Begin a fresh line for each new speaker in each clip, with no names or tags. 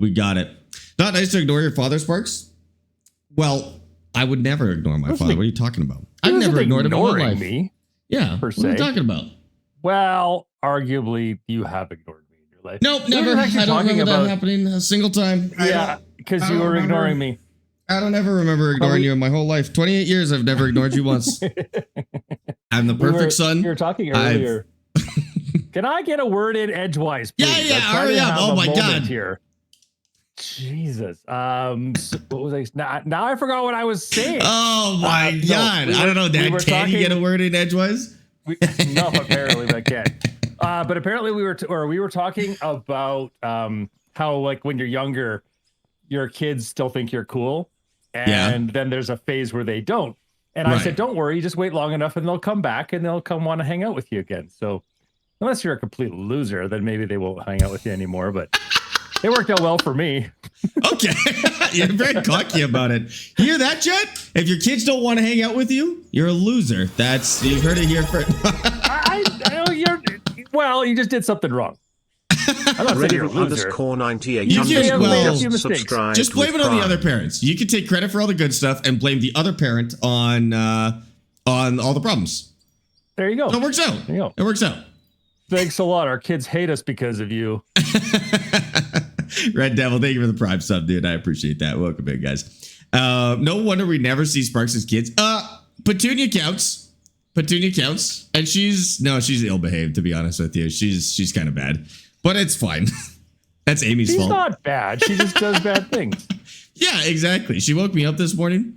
We got it. Not nice to ignore your father, Sparks? Well, I would never ignore my father. What are you talking about? I've never ignored him in my whole life.
Me,
yeah.
Per se.
What are you talking about?
Well, arguably, you have ignored me in your life.
Nope, never. I don't remember that happening a single time.
Yeah, because you were ignoring me.
I don't ever remember ignoring you in my whole life. 28 years, I've never ignored you once. I'm the perfect son.
You were talking earlier. Can I get a word in edgewise, please?
Yeah, hurry up. Oh my God.
Here. Jesus. What was I? Now I forgot what I was saying.
Oh my God. I don't know, Dad. Can you get a word in edgewise?
No, apparently I can't. But apparently we were talking about how, like, when you're younger, your kids still think you're cool. And then there's a phase where they don't. And I said, don't worry, just wait long enough and they'll come back and they'll come want to hang out with you again. So unless you're a complete loser, then maybe they won't hang out with you anymore. But it worked out well for me.
Okay. You're very cocky about it. You hear that, Jet? If your kids don't want to hang out with you, you're a loser. You've heard it here first.
Well, you just did something wrong. I'm not saying you're a loser.
Subscribe. Just blame it on the other parents. You can take credit for all the good stuff and blame the other parent on all the problems.
There you go.
So it works out.
There you go.
It works out.
Thanks a lot. Our kids hate us because of you.
Red Devil, thank you for the prime sub, dude. I appreciate that. Welcome in, guys. No wonder we never see Sparks' kids. Petunia counts. Petunia counts. And she's ill-behaved, to be honest with you. She's kind of bad. But it's fine. That's Amy's fault.
She's not bad. She just does bad things.
Yeah, exactly. She woke me up this morning.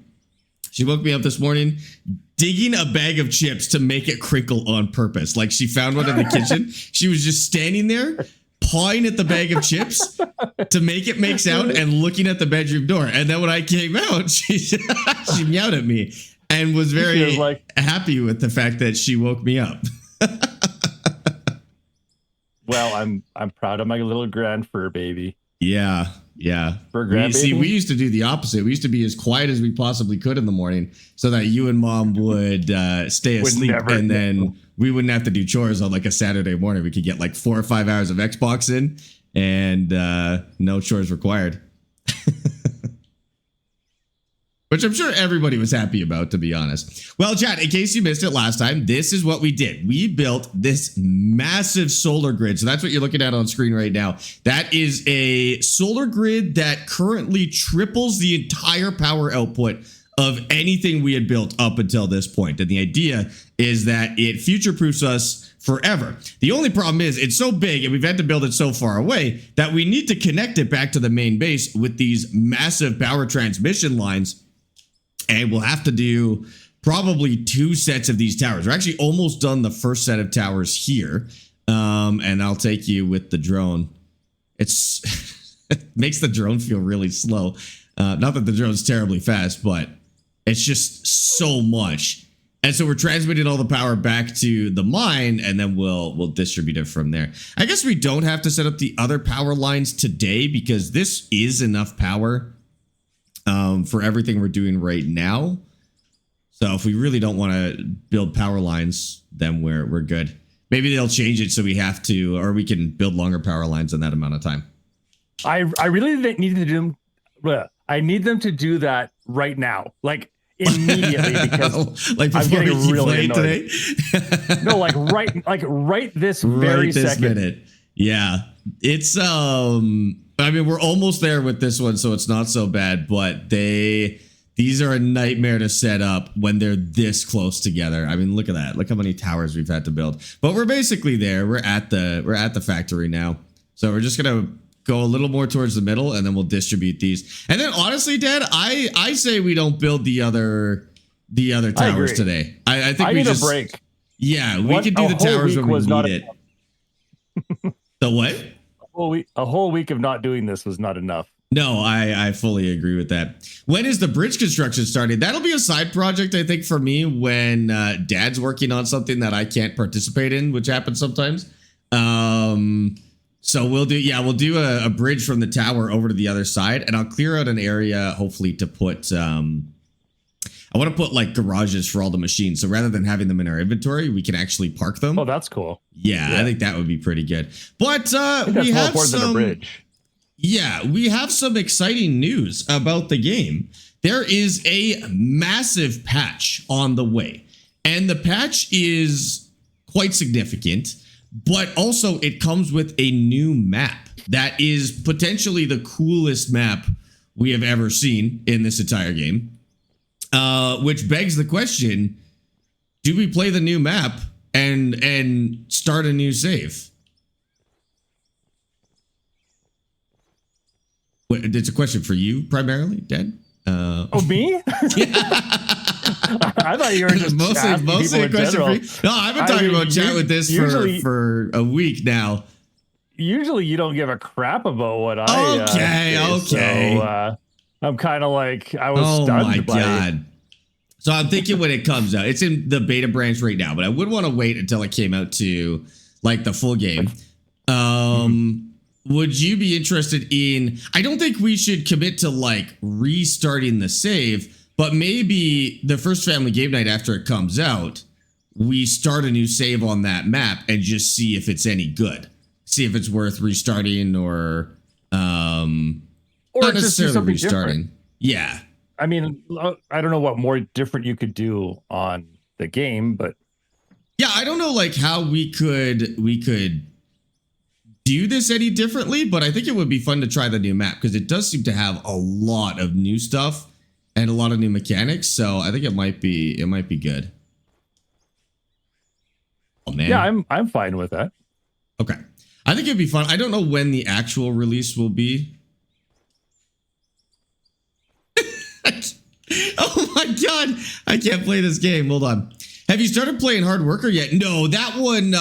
Digging a bag of chips to make it crinkle on purpose. Like, she found one in the kitchen. She was just standing there, pawing at the bag of chips to make it make sound and looking at the bedroom door. And then when I came out, she meowed at me and was very happy with the fact that she woke me up.
Well, I'm proud of my little grand fur baby.
Yeah. See, we used to do the opposite. We used to be as quiet as we possibly could in the morning so that you and Mom would stay asleep, and then we wouldn't have to do chores on like a Saturday morning. We could get like 4 or 5 hours of Xbox in and no chores required. Which I'm sure everybody was happy about, to be honest. Well, chat, in case you missed it last time, this is what we did. We built this massive solar grid. So that's what you're looking at on screen right now. That is a solar grid that currently triples the entire power output of anything we had built up until this point. And the idea is that it future-proofs us forever. The only problem is it's so big and we've had to build it so far away that we need to connect it back to the main base with these massive power transmission lines. And we'll have to do probably 2 sets of these towers. We're actually almost done the first set of towers here. And I'll take you with the drone. It makes the drone feel really slow. Not that the drone's terribly fast, but it's just so much. And so we're transmitting all the power back to the mine, and then we'll distribute it from there. I guess we don't have to set up the other power lines today because this is enough power for everything we're doing right now. So if we really don't want to build power lines, then we're good. Maybe they'll change it so we have to, or we can build longer power lines in that amount of time.
I really need to do. I need them to do that right now, like immediately, because
like
I'm getting really
annoyed
today. No, like right this very second.
Minute. Yeah, it's I mean, we're almost there with this one, so it's not so bad, but these are a nightmare to set up when they're this close together. I mean, look at that. Look how many towers we've had to build. But we're basically there. We're at the factory now. So we're just going to go a little more towards the middle, and then we'll distribute these. And then honestly, Dad, I say we don't build the other towers today. I think we
need
just
a break.
Yeah, we could do the towers when we need it. The what?
A whole week of not doing this was not enough.
No, I fully agree with that. When is the bridge construction starting? That'll be a side project, I think, for me when Dad's working on something that I can't participate in, which happens sometimes. So we'll do a bridge from the tower over to the other side, and I'll clear out an area, hopefully, to put I want to put like garages for all the machines. So rather than having them in our inventory, we can actually park them.
Oh, that's cool.
Yeah, I think that would be pretty good. But
we have some. Than a bridge.
Yeah, we have some exciting news about the game. There is a massive patch on the way, and the patch is quite significant, but also it comes with a new map that is potentially the coolest map we have ever seen in this entire game, which begs the question, do we play the new map and start a new save? It's a question for you primarily, Dad.
Oh, me? I thought you were just
mostly a question for you. No, I've been talking about chat with this for a week now.
Usually, you don't give a crap about what I.
Okay.
So, I'm kind of like I was stunned. Oh my god!
So I'm thinking when it comes out, it's in the beta branch right now, but I would want to wait until it came out to like the full game. Would you be interested in, I don't think we should commit to like restarting the save, but maybe the first family game night after it comes out, we start a new save on that map and just see if it's any good. See if it's worth restarting or not necessarily restarting. Different. Yeah.
I mean, I don't know what more different you could do on the game, but
yeah, I don't know like how we could do this any differently, but I think it would be fun to try the new map because it does seem to have a lot of new stuff and a lot of new mechanics. So I think it might be good. Oh man.
Yeah, I'm fine with that.
Okay. I think it'd be fun. I don't know when the actual release will be. Oh my god, I can't play this game. Hold on. Have you started playing Hard Worker yet? No, that one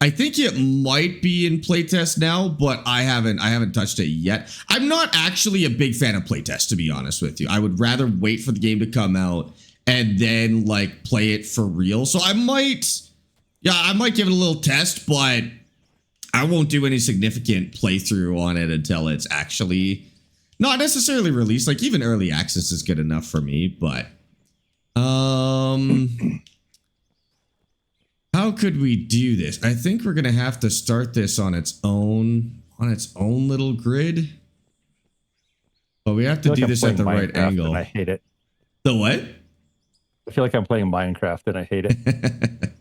I think it might be in playtest now, but I haven't touched it yet. I'm not actually a big fan of playtest, to be honest with you. I would rather wait for the game to come out and then like play it for real. So I might give it a little test, but I won't do any significant playthrough on it until it's actually not necessarily released. Like even early access is good enough for me, but how could we do this? I think we're gonna have to start this on its own little grid. But we have to do this at the right angle.
I hate it.
The what?
I feel like I'm playing Minecraft and I hate it.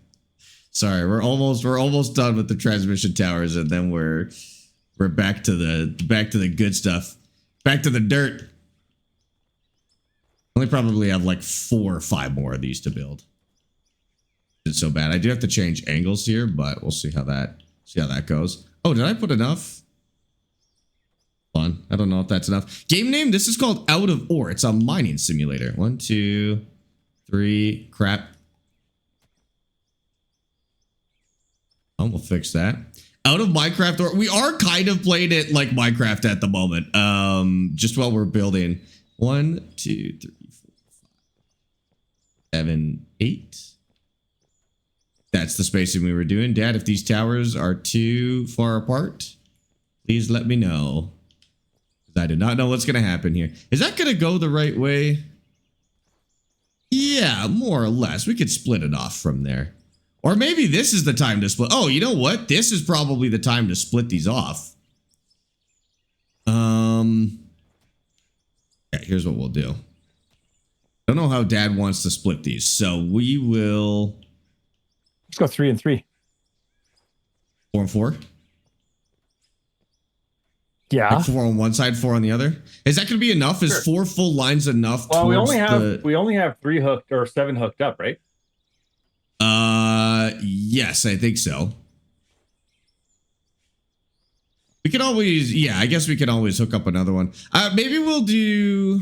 Sorry, we're almost done with the transmission towers, and then we're back to the good stuff. Back to the dirt. Only probably have like 4 or 5 more of these to build. It's so bad. I do have to change angles here, but we'll see how that goes. Oh, did I put enough? Hold on. I don't know if that's enough. Game name, this is called Out of Ore. It's a mining simulator. 1, 2, 3. Crap. Oh, we'll fix that. Out of Minecraft Ore. We are kind of playing it like Minecraft at the moment. Just while we're building. 1, 2, 3, 4, 5, 7, 8. That's the spacing we were doing. Dad, if these towers are too far apart, please let me know. I do not know what's going to happen here. Is that going to go the right way? Yeah, more or less. We could split it off from there. Or maybe this is the time to split. Oh, you know what? This is probably the time to split these off. Yeah, here's what we'll do. I don't know how Dad wants to split these, so we will...
Let's go 3 and 3.
4 and 4?
Yeah.
Like 4 on one side, 4 on the other? Is that going to be enough? Is 4 full lines enough?
Well, we only have 3 hooked or 7 hooked up, right?
Yes, I think so. We can always, yeah, I guess we can always hook up another one. Maybe we'll do...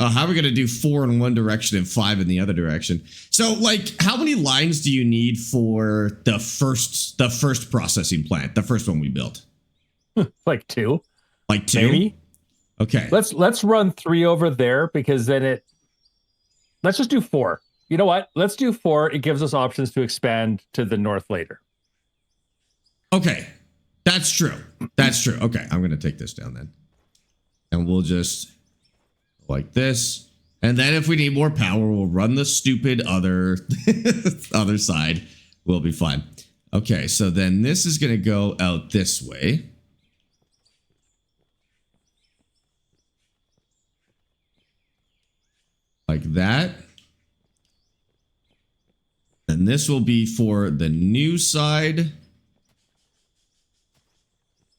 how are we going to do 4 in one direction and 5 in the other direction? So, like, how many lines do you need for the first processing plant, the first one we built?
Like 2.
Like 2?
Maybe.
Okay.
Let's run 3 over there because then let's just do 4. You know what? Let's do 4. It gives us options to expand to the north later.
Okay. That's true. That's true. Okay. I'm going to take this down then. And we'll just... like this, and then if we need more power, we'll run the stupid other side. We'll be fine. Okay, so then this is gonna go out this way. like that. And this will be for the new side.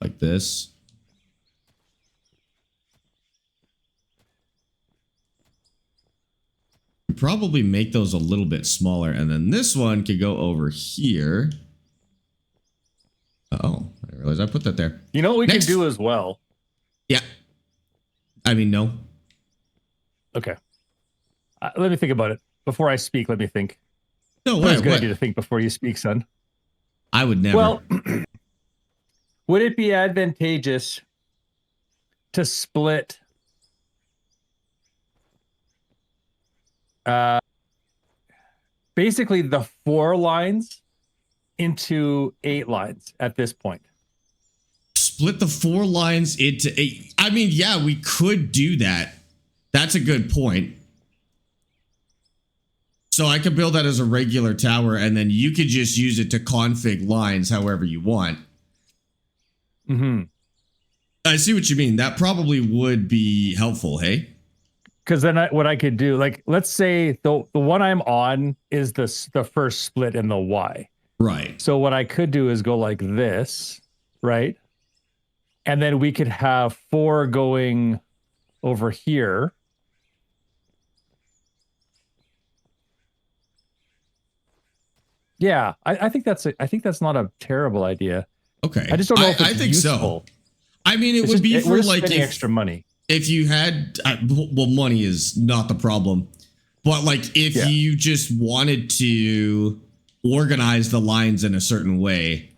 Like this. Probably make those a little bit smaller, and then this one could go over here. Oh, I didn't realize I put that there.
You know what we can do as well?
Yeah. I mean, no.
Okay. Let me think about it. Before I speak, let me think.
No,
what is good idea to think before you speak, son?
I would never.
Well, would it be advantageous to split basically the 4 lines into 8 lines at this point?
Split the 4 lines into 8. I mean, yeah, we could do that. That's a good point. So I could build that as a regular tower, and then you could just use it to config lines however you want.
Mm-hmm.
I see what you mean. That probably would be helpful, hey?
Because then what I could do, like, let's say the one I'm on is the first split in the Y.
Right.
So what I could do is go like this, right? And then we could have 4 going over here. Yeah, I think that's not a terrible idea.
Okay.
I just don't know if it's
I think
useful.
so. I mean, it would be for like
extra money.
If you had, well, money is not the problem, but like if you just wanted to organize the lines in a certain way,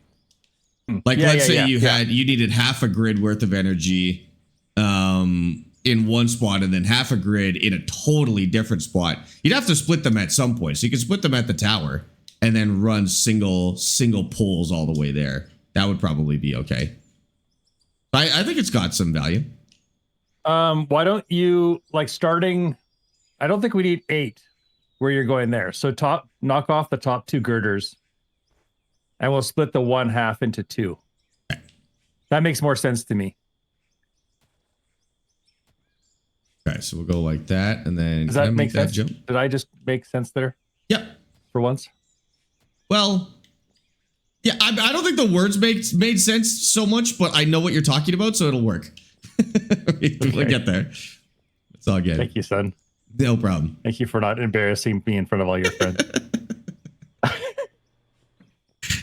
like let's say you needed half a grid worth of energy in one spot and then half a grid in a totally different spot. You'd have to split them at some point. So you can split them at the tower and then run single poles all the way there. That would probably be okay. I think it's got some value.
Why don't you like starting? I don't think we need 8 where you're going there. So knock off the top 2 girders and we'll split the 1/2 into 2. That makes more sense to me.
Okay, so we'll go like that, and then
does that make sense? Did I just make sense there?
Yep.
For once.
Well, yeah, I don't think the words made sense so much, but I know what you're talking about, so it'll work. We'll get there. It's all good.
Thank you, son.
No problem.
Thank you for not embarrassing me in front of all your friends.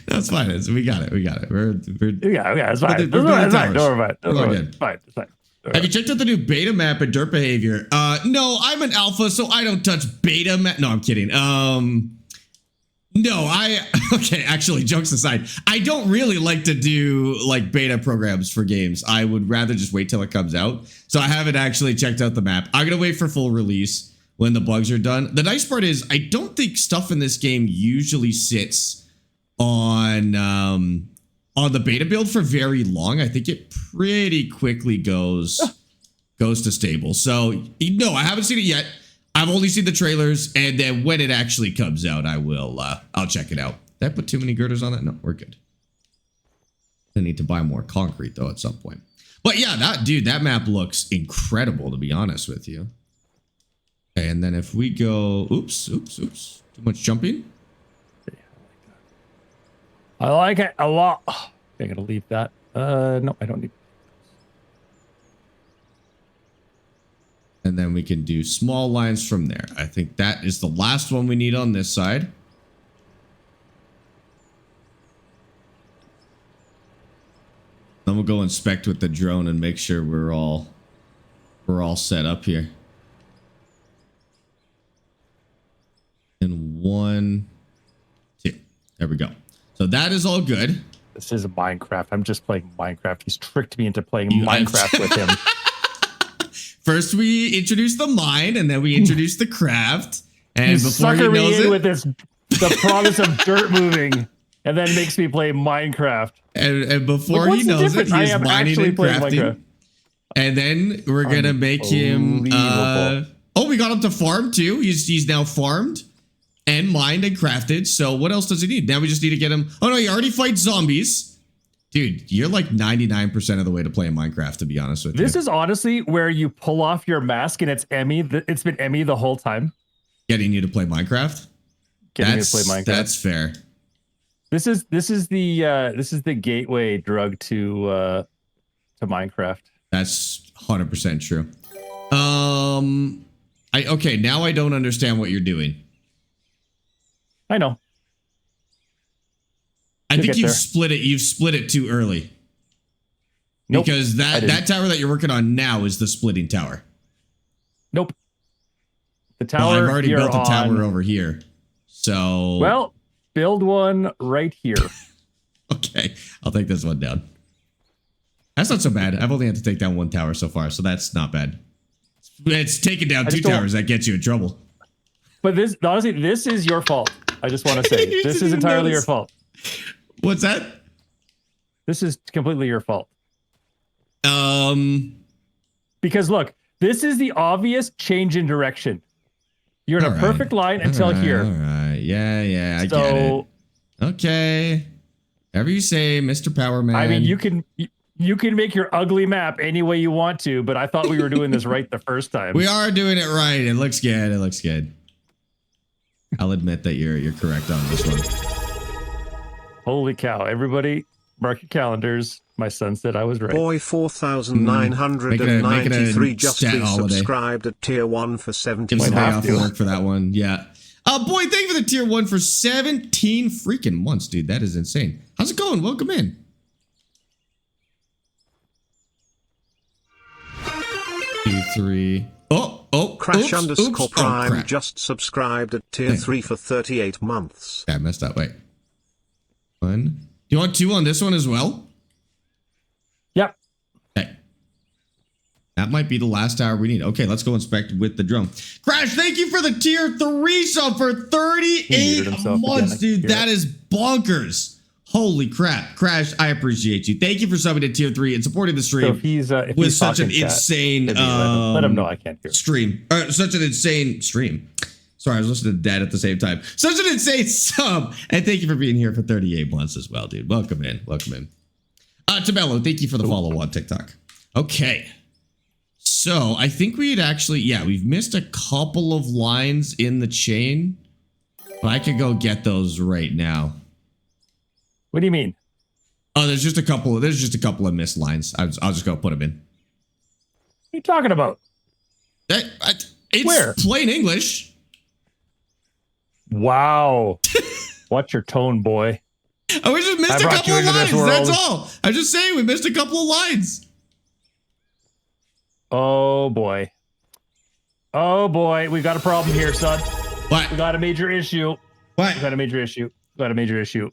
That's fine. We got it.
It's fine. It's fine. Don't worry about it. It's fine.
Have you checked out the new beta map and dirt behavior? No, I'm an alpha, so I don't touch beta map. No, I'm kidding. No, okay, actually, jokes aside, I don't really like to do like beta programs for games. I would rather just wait till it comes out. So I haven't actually checked out the map. I'm gonna wait for full release when the bugs are done. The nice part is I don't think stuff in this game usually sits on the beta build for very long. I think it pretty quickly goes to stable. So no, I haven't seen it yet. I've only seen the trailers, and then when it actually comes out, I'll check it out. Did I put too many girders on that? No, we're good. I need to buy more concrete though at some point. But yeah, that map looks incredible, to be honest with you. Okay, and then if we go, oops, too much jumping.
I like it a lot. Oh, I gotta leave that. No, I don't need.
And then we can do small lines from there. I think that is the last one we need on this side. Then we'll go inspect with the drone and make sure we're all set up here. And 1, 2. There we go. So that is all good.
This is Minecraft. I'm just playing Minecraft. He's tricked me into playing Minecraft with him.
First we introduce the mine, and then we introduce the craft. And before he knows it,
with the promise of dirt moving, and then makes me play Minecraft.
And before he knows it, he is mining and crafting. And then we're gonna make him. We got him to farm too. He's now farmed and mined and crafted. So what else does he need? Now we just need to get him. Oh no, he already fights zombies. Dude, you're like 99% of the way to playing Minecraft, to be honest with you.
This is honestly where you pull off your mask and it's Emmy. It's been Emmy the whole time.
Getting you to play Minecraft?
Getting you to play Minecraft.
That's fair.
This is the gateway drug to Minecraft.
That's 100% true. Okay, now I don't understand what you're doing.
I know.
I think you've split it. You've split it too early. Nope, because that tower that you're working on now is the splitting tower.
Nope. The tower.
Well, I've already built a tower over here. So.
Well, build one right here.
Okay, I'll take this one down. That's not so bad. I've only had to take down one tower so far, so that's not bad. It's taking down two towers that gets you in trouble.
But this, honestly, this is your fault. I just want to say this is entirely your fault.
What's that?
This is completely your fault. Because look, this is the obvious change in direction. You're in a perfect line until here.
All right. Yeah, I get it. Okay. Whatever you say, Mr. Power Man.
I mean, you can make your ugly map any way you want to, but I thought we were doing this right the first time.
We are doing it right. It looks good. It looks good. I'll admit that you're correct on this one.
Holy cow. Everybody, mark your calendars. My son said I was right.
Boy 4,993 just resubscribed at tier 1 for 17.
Give us a day off of work for that one. Yeah. Boy, thank you for the tier 1 for 17 freaking months, dude. That is insane. How's it going? Welcome in. Two, three.
Crash _Prime crap. Just subscribed at tier 3 for 38 months.
I messed up. Wait. One. Do you want 2 on this one as well?
Yep.
Okay. That might be the last tower we need. Okay, let's go inspect with the drone. Crash, thank you for the tier 3 sub for 38 months, dude. That is bonkers. Holy crap. Crash, I appreciate you. Thank you for subbing to tier 3 and supporting the stream with such an insane
let him know I can't hear
stream. Such an insane stream. Sorry, I was listening to Dad at the same time. Such an insane sub. And thank you for being here for 38 months as well, dude. Welcome in. Welcome in. Tabello, thank you for the follow on TikTok. Okay. So I think we had actually, we've missed a couple of lines in the chain, but I could go get those right now.
What do you mean?
Oh, there's just a couple of missed lines. I'll just go put them in.
What are you talking about?
It's
Where?
Plain English.
Wow. Watch your tone, boy.
Oh, we just missed a couple of lines. That's all. I'm just saying we missed a couple of lines.
Oh, boy. Oh, boy. We got a problem here, son.
What?
We got a major issue.
What?
We got a major issue. We got a major issue.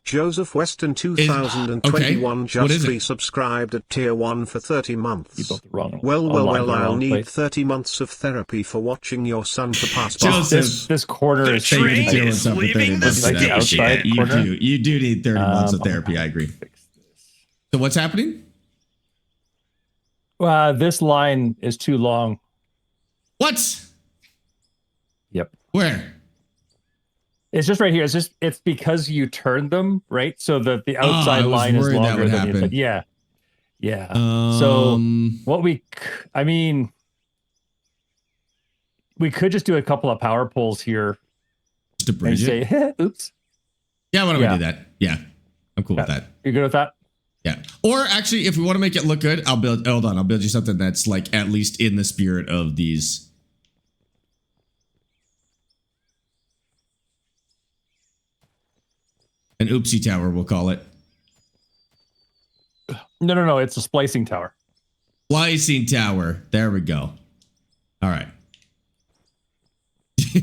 Joseph Weston 2021 just resubscribed at tier 1 for 30 months.
You both the wrong.
Well, I'll need 30 months of therapy for watching your son for past
Joseph,
this corner is
leaving the station. You do need 30 months of therapy. I agree. So what's happening?
This line is too long.
What?
Yep.
Where?
It's just right here. It's because you turned them, right? So the outside line is longer than the inside. Yeah. Yeah. So what we could just do a couple of power poles here.
Just to bridge
and say, oops.
Yeah, why don't we do that? Yeah. I'm cool with that.
You're good with that?
Yeah. Or actually, if we want to make it look good, I'll build you something that's like at least in the spirit of these. An oopsie tower, we'll call it.
No. It's a splicing tower.
Splicing tower. There we go. All right.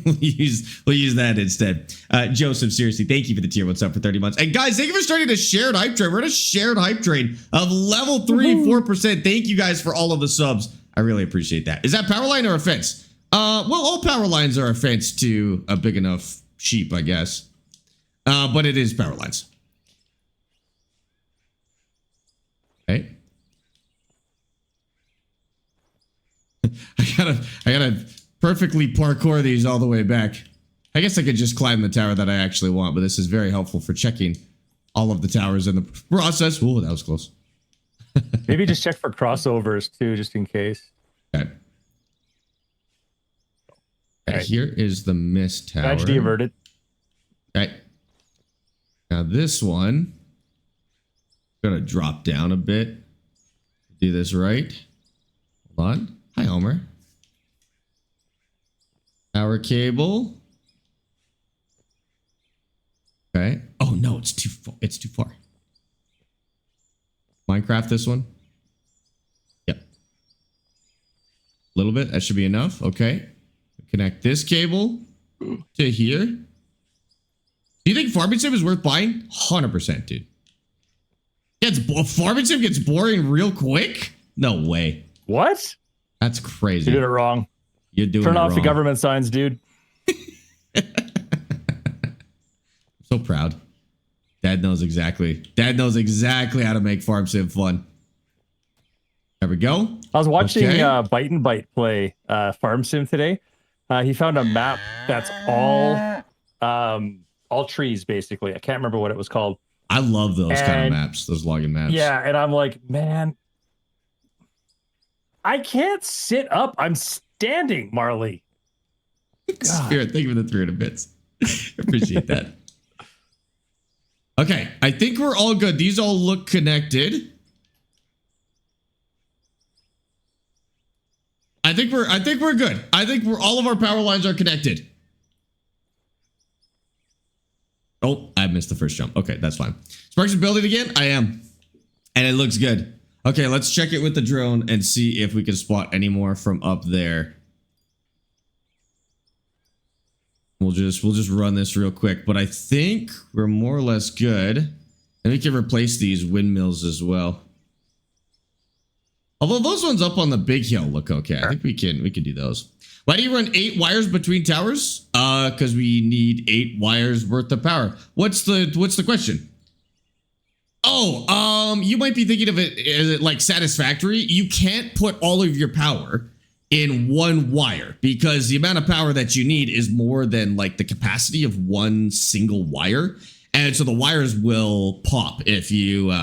we'll use that instead. Joseph, seriously, thank you for the tier 1 sub for 30 months. And guys, thank you for starting a shared hype train. We're in a shared hype train of level 3, 4%. Thank you guys for all of the subs. I really appreciate that. Is that power line or a fence? Well, all power lines are a fence to a big enough sheep, I guess. But it is power lines. Okay. I gotta perfectly parkour these all the way back. I guess I could just climb the tower that I actually want, but this is very helpful for checking all of the towers in the process. Ooh, that was close.
Maybe just check for crossovers too, just in case.
Okay. Okay,
right.
Here is the mist tower.
Tragedy averted.
Okay. Now this one, gonna drop down a bit. Do this right. Hold on. Hi, Homer. Power cable. Okay. Oh no, it's too far. It's too far. Minecraft this one. Yep. A little bit. That should be enough. Okay. Connect this cable to here. Do you think Farming Sim is worth buying? 100%, dude. Farming Sim gets boring real quick? No way.
What?
That's crazy.
You did it wrong.
You're doing it wrong.
Turn off the government signs, dude.
So proud. Dad knows exactly how to make Farm Sim fun. There we go.
I was watching Bite and Bite play Farm Sim today. He found a map that's all trees, basically. I can't remember what it was called.
I love those kind of maps, those login maps.
Yeah, and I'm like, man, I can't sit up. I'm standing, Marley.
Spirit, thank you for the 300 bits. Appreciate that. Okay, I think we're all good. These all look connected. I think we're good. I think all of our power lines are connected. Oh, I missed the first jump. Okay, that's fine. Sparx is building again? I am. And it looks good. Okay, let's check it with the drone and see if we can spot any more from up there. We'll just run this real quick, but I think we're more or less good. And we can replace these windmills as well. Although those ones up on the big hill look okay. I think we can do those. Why do you run 8 wires between towers? Because we need 8 wires worth of power. What's the question? Oh, you might be thinking of it as like satisfactory. You can't put all of your power in one wire because the amount of power that you need is more than like the capacity of one single wire. And so the wires will pop if you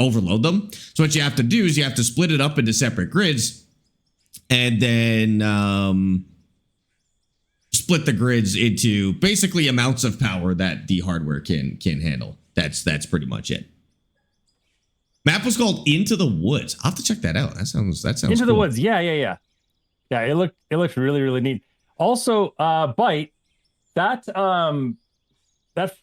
overload them. So what you have to do is you have to split it up into separate grids and then split the grids into basically amounts of power that the hardware can handle. That's pretty much it. Map was called Into the Woods. I'll have to check that out. That sounds
Into
cool.
the Woods. Yeah, it looked really neat. Also, Bite, that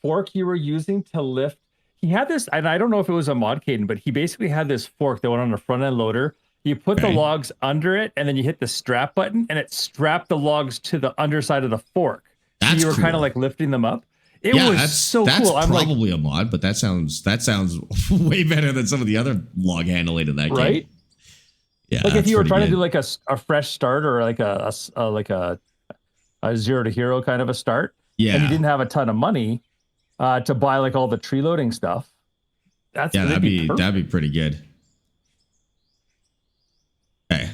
fork you were using to lift, he had this, and I don't know if it was a mod Caden, but he basically had this fork that went on a front end loader. You put the logs under it, and then you hit the strap button, and it strapped the logs to the underside of the fork. So you were kind of like lifting them up. It was so cool.
That's probably a mod, but that sounds way better than some of the other log handling in that game.
Right?
Yeah.
Like if you were trying to do like a fresh start or like a 0 to hero kind of a start, and you didn't have a ton of money to buy like all the tree loading stuff. That'd be pretty good. Okay.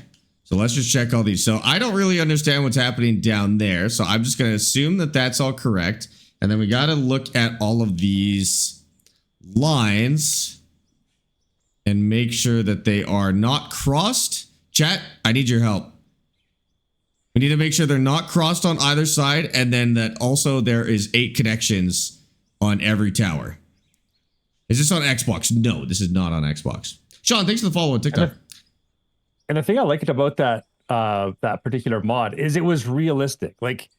So let's just check all these. So I don't really understand what's happening down there. So I'm just going to assume that that's all correct. And then we got to look at all of these lines and make sure that they are not crossed. Chat, I need your help. We need to make sure they're not crossed on either side. And then that also there is 8 connections on every tower. Is this on Xbox? No, this is not on Xbox. Sean, thanks for the follow on TikTok. And the thing I liked about that particular mod is it was realistic. Like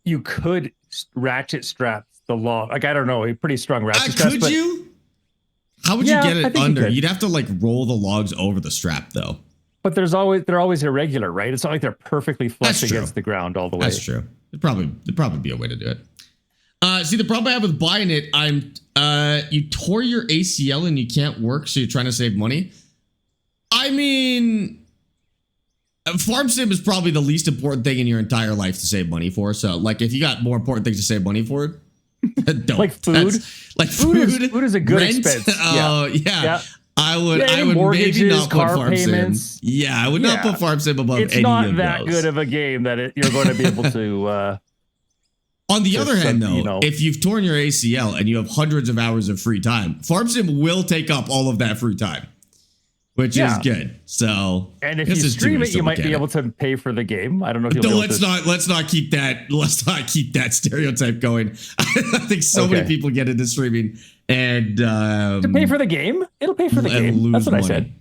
you could ratchet strap the log. Like I don't know, a pretty strong ratchet strap.
Could you? How would you get it under? You'd have to like roll the logs over the strap though.
But they're always irregular, right? It's not like they're perfectly flush against the ground all the way.
That's true. There'd probably be a way to do it. See, the problem I have with buying it, you tore your ACL and you can't work, so you're trying to save money. I mean, Farm Sim is probably the least important thing in your entire life to save money for. So, like, if you got more important things to save money for, don't.
Like food. Food is a good expense.
Oh yeah. I would maybe not put Farm Sim. Yeah, I would not put Farm Sim above any of those.
It's not that good of a game that you're going to be able to
On the other hand, though,
you know,
if you've torn your ACL and you have hundreds of hours of free time, Farm Sim will take up all of that free time, which is good. So,
and if you stream it, you might be able to pay for the game. I don't know if you'll
let's not keep that stereotype going. I think so many people get into streaming and
to pay for the game. It'll pay for the game. That's what I said.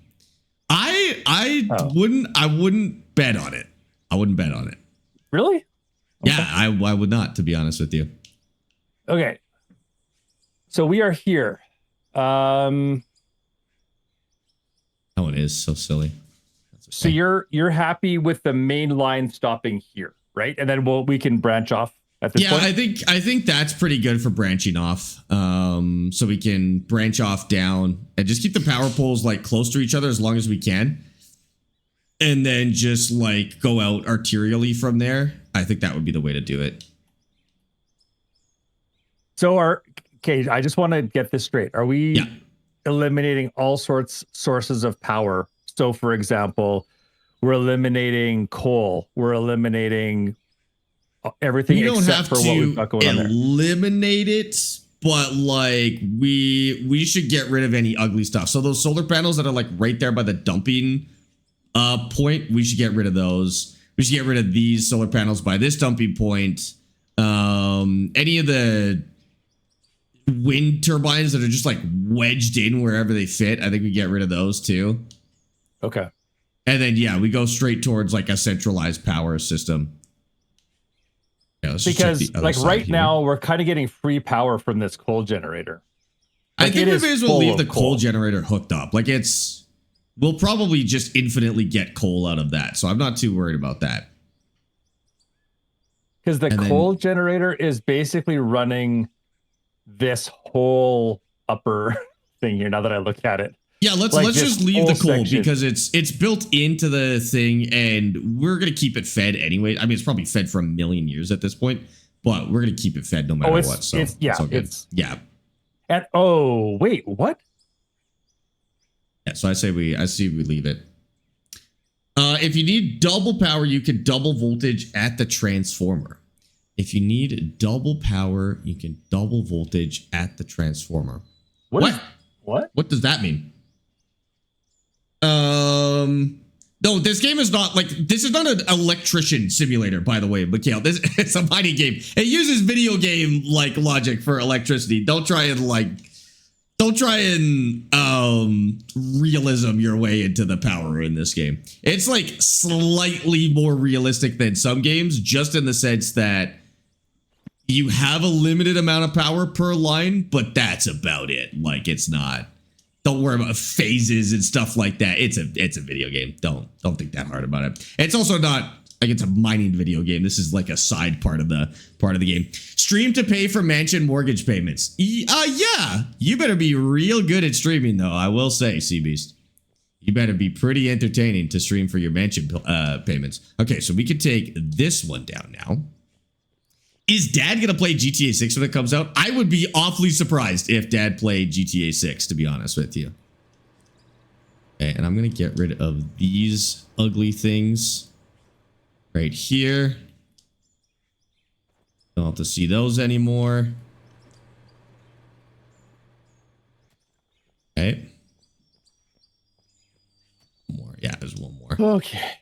I wouldn't bet on it. I wouldn't bet on it.
Really? Okay.
Yeah, I would not, to be honest with you.
Okay. So we are here.
That one is so silly. Okay.
So you're happy with the main line stopping here, right? And then we can branch off at this point.
I think that's pretty good for branching off. So we can branch off down and just keep the power poles like close to each other as long as we can. And then just like go out arterially from there. I think that would be the way to do it.
So I just want to get this straight. Are we eliminating all sources of power? So for example, we're eliminating coal. We're eliminating everything except for what we've got going on there.
Eliminate it, but like we should get rid of any ugly stuff. So those solar panels that are like right there by the dumping point, we should get rid of those. We should get rid of these solar panels by this dumping point. Any of the wind turbines that are just like wedged in wherever they fit, I think we get rid of those too.
Okay.
And then we go straight towards like a centralized power system. Yeah,
because like right now we're kind of getting free power from this coal generator.
Like I think we may as well leave the coal generator hooked up. Like we'll probably just infinitely get coal out of that. So I'm not too worried about that.
Because the coal generator is basically running this whole upper thing here now that I look at it.
Yeah, let's just leave the coal because it's built into the thing and we're going to keep it fed anyway. I mean, it's probably fed for a million years at this point, but we're going to keep it fed no matter what. So
And wait, what?
Yeah, so I say we leave it. If you need double power, you can double voltage at the transformer. If you need double power, you can double voltage at the transformer. What does that mean? No, this game is not this is not an electrician simulator, by the way, Mikhail. It's a mining game. It uses video game like logic for electricity. Don't try and realism your way into the power in this game. It's like slightly more realistic than some games, just in the sense that you have a limited amount of power per line, but that's about it. Like it's not. Don't worry about phases and stuff like that. It's a video game. Don't think that hard about it. It's also not like it's a mining video game. This is like a side part of the game. Stream to pay for mansion mortgage payments. Yeah. You better be real good at streaming though. I will say, Seabeast. You better be pretty entertaining to stream for your mansion payments. Okay, so we can take this one down now. Is Dad going to play GTA 6 when it comes out? I would be awfully surprised if Dad played GTA 6, to be honest with you. Okay, and I'm going to get rid of these ugly things right here. Don't have to see those anymore. Okay. One more. Yeah, there's one more.
Okay.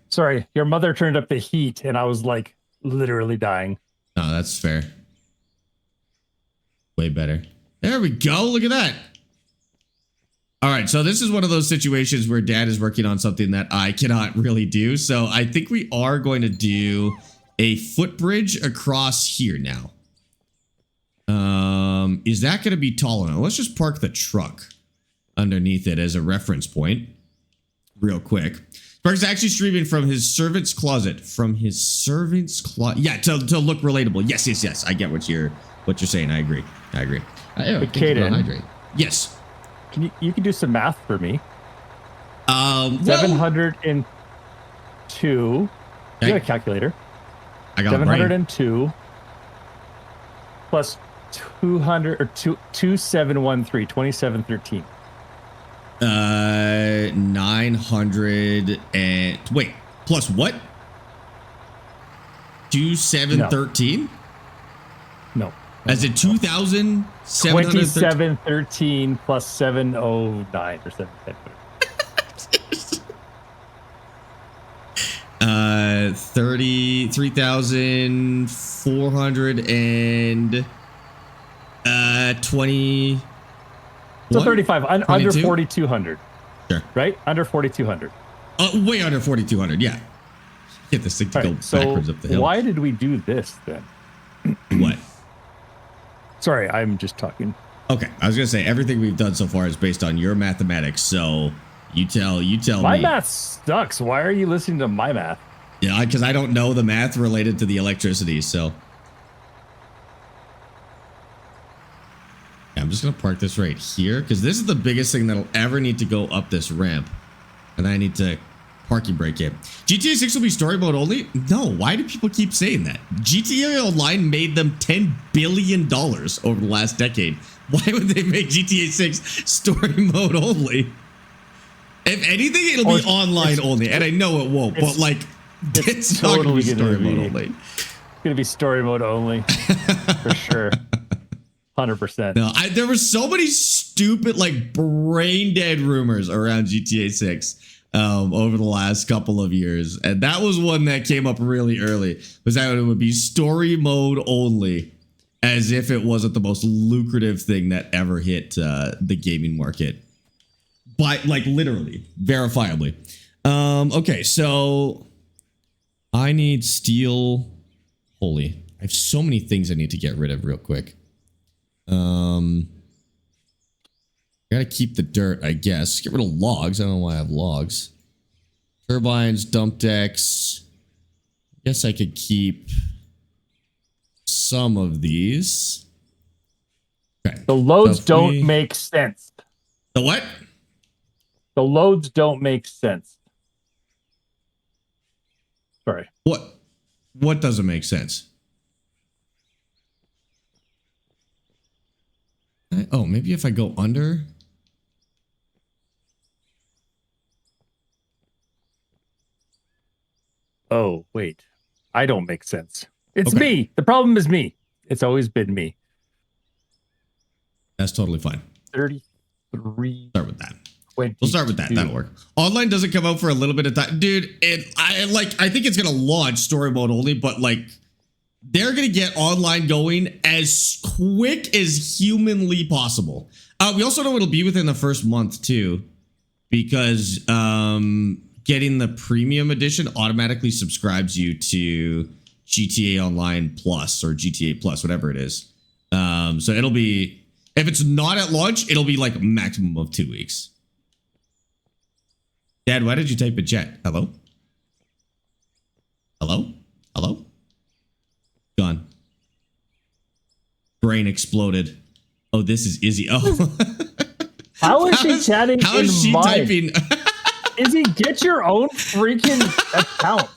Sorry, your mother turned up the heat and I was like, literally dying.
Oh, that's fair. Way better. There we go. Look at that. All right. So this is one of those situations where Dad is working on something that I cannot really do. So I think we are going to do a footbridge across here now. Is that going to be tall enough? Let's just park the truck underneath it as a reference point real quick. Sparx actually streaming from his servant's closet. Yeah, to look relatable. Yes. I get what you're saying. I agree.
Kaden,
yes.
You can do some math for me. 702. You got a calculator.
I got
702 plus 200 or 2713, 2713.
900 and wait, plus what? 2713?
No.
As in 2,713?
2713 plus 709 or 710.
33,420.
So 35 under
22?
4,200.
Sure.
Right? Under 4,200.
Way under 4,200. Yeah. Get this thing to go backwards up the hill.
Why did we do this then?
What?
Sorry, I'm just talking.
Okay, I was gonna say everything we've done so far is based on your mathematics. So you tell me.
My math sucks. Why are you listening to my math?
Yeah, because I don't know the math related to the electricity. So yeah, I'm just gonna park this right here because this is the biggest thing that'll ever need to go up this ramp, and I need to parking brake it. GTA 6 will be story mode only? No, why do people keep saying that? GTA Online made them $10 billion over the last decade. Why would they make GTA 6 story mode only? If anything, it'll be online only, and I know it won't, but like, it's not gonna be story mode only.
It's gonna be story mode only, for sure. 100%.
No, there were so many stupid, like, brain dead rumors around GTA 6. Over the last couple of years, and that was one that came up really early, was that it would be story mode only, as if it wasn't the most lucrative thing that ever hit the gaming market, but like literally verifiably. Okay, so I need steel. Holy, I have so many things I need to get rid of real quick. Gotta keep the dirt, I guess. Get rid of logs. I don't know why I have logs. Turbines, dump decks. Guess I could keep some of these. Okay.
The loads don't make sense.
The what?
The loads don't make sense. Sorry.
What doesn't make sense? Oh, maybe if I go under.
Oh, wait. I don't make sense. It's me. The problem is me. It's always been me.
That's totally fine.
33.
Start with that.
22.
We'll start with that. That'll work. Online doesn't come out for a little bit of time. Dude, I think it's going to launch story mode only, but like they're going to get online going as quick as humanly possible. We also know it'll be within the first month too, because getting the premium edition automatically subscribes you to GTA Online Plus or GTA Plus, whatever it is. So it'll be, if it's not at launch, it'll be like a maximum of 2 weeks. Dad, why did you type in chat? Hello? Hello? Hello? Gone. Brain exploded. Oh, this is Izzy. Oh.
How is she chatting?
How is she typing?
Izzy, get your own freaking account.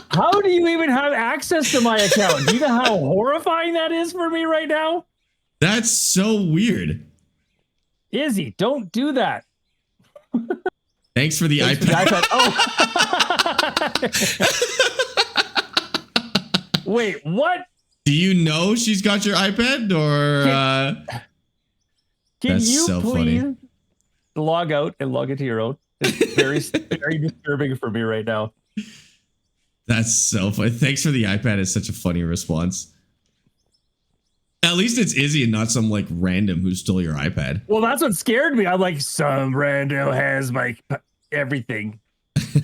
How do you even have access to my account? Do you know how horrifying that is for me right now?
That's so weird.
Izzy, don't do that.
Thanks for the iPad.
Oh. Wait, what?
Do you know she's got your iPad or?
Can you so please log out and log into your own? It's very, very disturbing for me right now.
That's so funny. Thanks for the iPad. It's such a funny response. At least it's Izzy and not some like random who stole your iPad.
Well, that's what scared me. I'm like, some rando has my everything. It's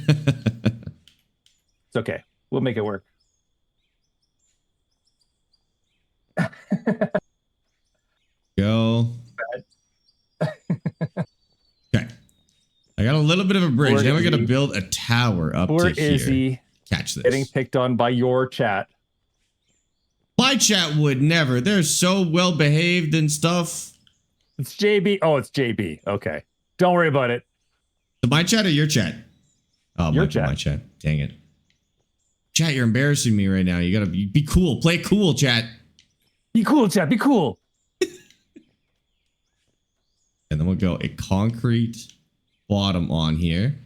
okay. We'll make it work.
Go. Okay. I got a little bit of a bridge.
Poor
now we're
Izzy.
going to build a tower up
Poor
to here.
Izzy
Catch this.
getting picked on by your chat.
My chat would never. They're so well behaved and stuff.
It's JB. Oh, it's JB. Okay. Don't worry about it.
My chat or your chat? Oh,
your chat.
My chat. Dang it. Chat, you're embarrassing me right now. You got to be cool. Play cool, chat.
Be cool, chat. Be cool.
And then we'll go a concrete bottom on here.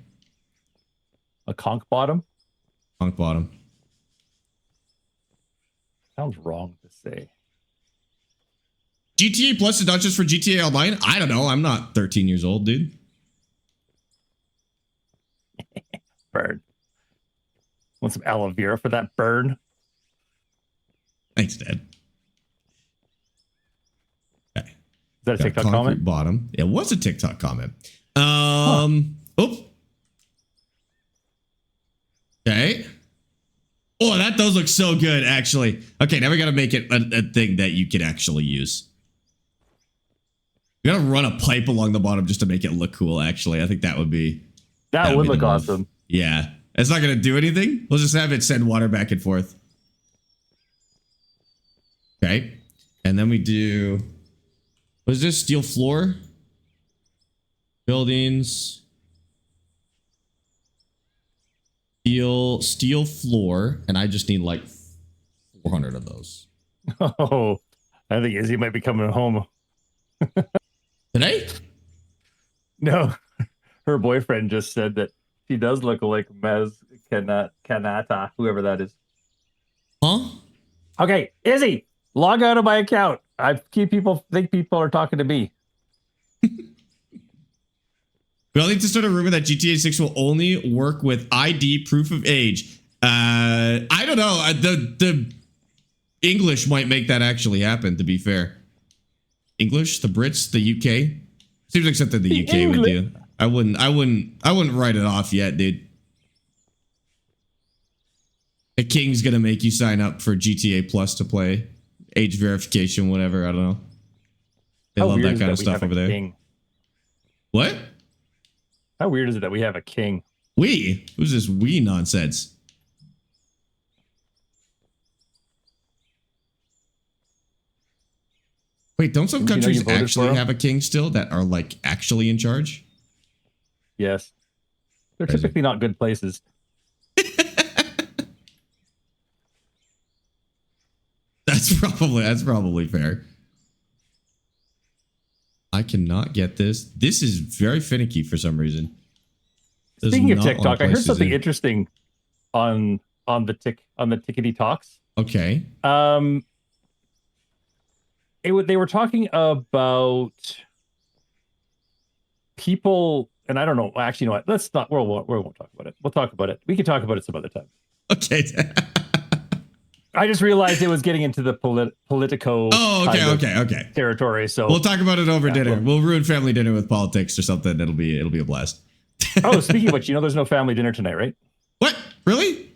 A conch bottom?
Conch bottom.
Sounds wrong to say.
GTA Plus is not just for GTA Online? I don't know. I'm not 13 years old, dude.
Burn. Want some aloe vera for that burn?
Thanks, Dad. Okay.
Is that a TikTok comment?
Bottom. It was a TikTok comment. Okay. Oh, those look so good, actually. Okay, now we got to make it a thing that you can actually use. We got to run a pipe along the bottom just to make it look cool, actually. I think that would be...
That would look awesome.
Yeah. It's not going to do anything. We'll just have it send water back and forth. Okay. And then we do... What is this? Steel floor? Buildings... Steel floor, and I just need like 400 of those.
Oh, I think Izzy might be coming home.
Today?
No, her boyfriend just said that she does look like Mez Kanata, whoever that is.
Huh?
Okay, Izzy, log out of my account. I think people are talking to me.
We all need to start a rumor that GTA 6 will only work with ID proof of age. I don't know. The English might make that actually happen, to be fair. English, the Brits, the UK. Seems like something the UK would do. I wouldn't write it off yet, dude. The King's gonna make you sign up for GTA Plus to play. Age verification, whatever. I don't know. They love that kind of stuff over there.
King?
What?
How weird is it that we have a king?
We? Who's this we nonsense? Wait, don't some countries actually have a king still that are like actually in charge?
Yes. They're typically not good places.
That's probably fair. I cannot get this. This is very finicky for some reason.
Speaking of TikTok, I heard something interesting on the Tickety Talks.
Okay.
They were talking about people, and I don't know. Actually, you know what? Let's not. We won't talk about it. We'll talk about it. We can talk about it some other time.
Okay.
I just realized it was getting into the politico.
Oh, okay.
Territory. So
we'll talk about it over dinner. We'll ruin family dinner with politics or something. It'll be a blast.
Oh, speaking of which, there's no family dinner tonight, right?
What? Really?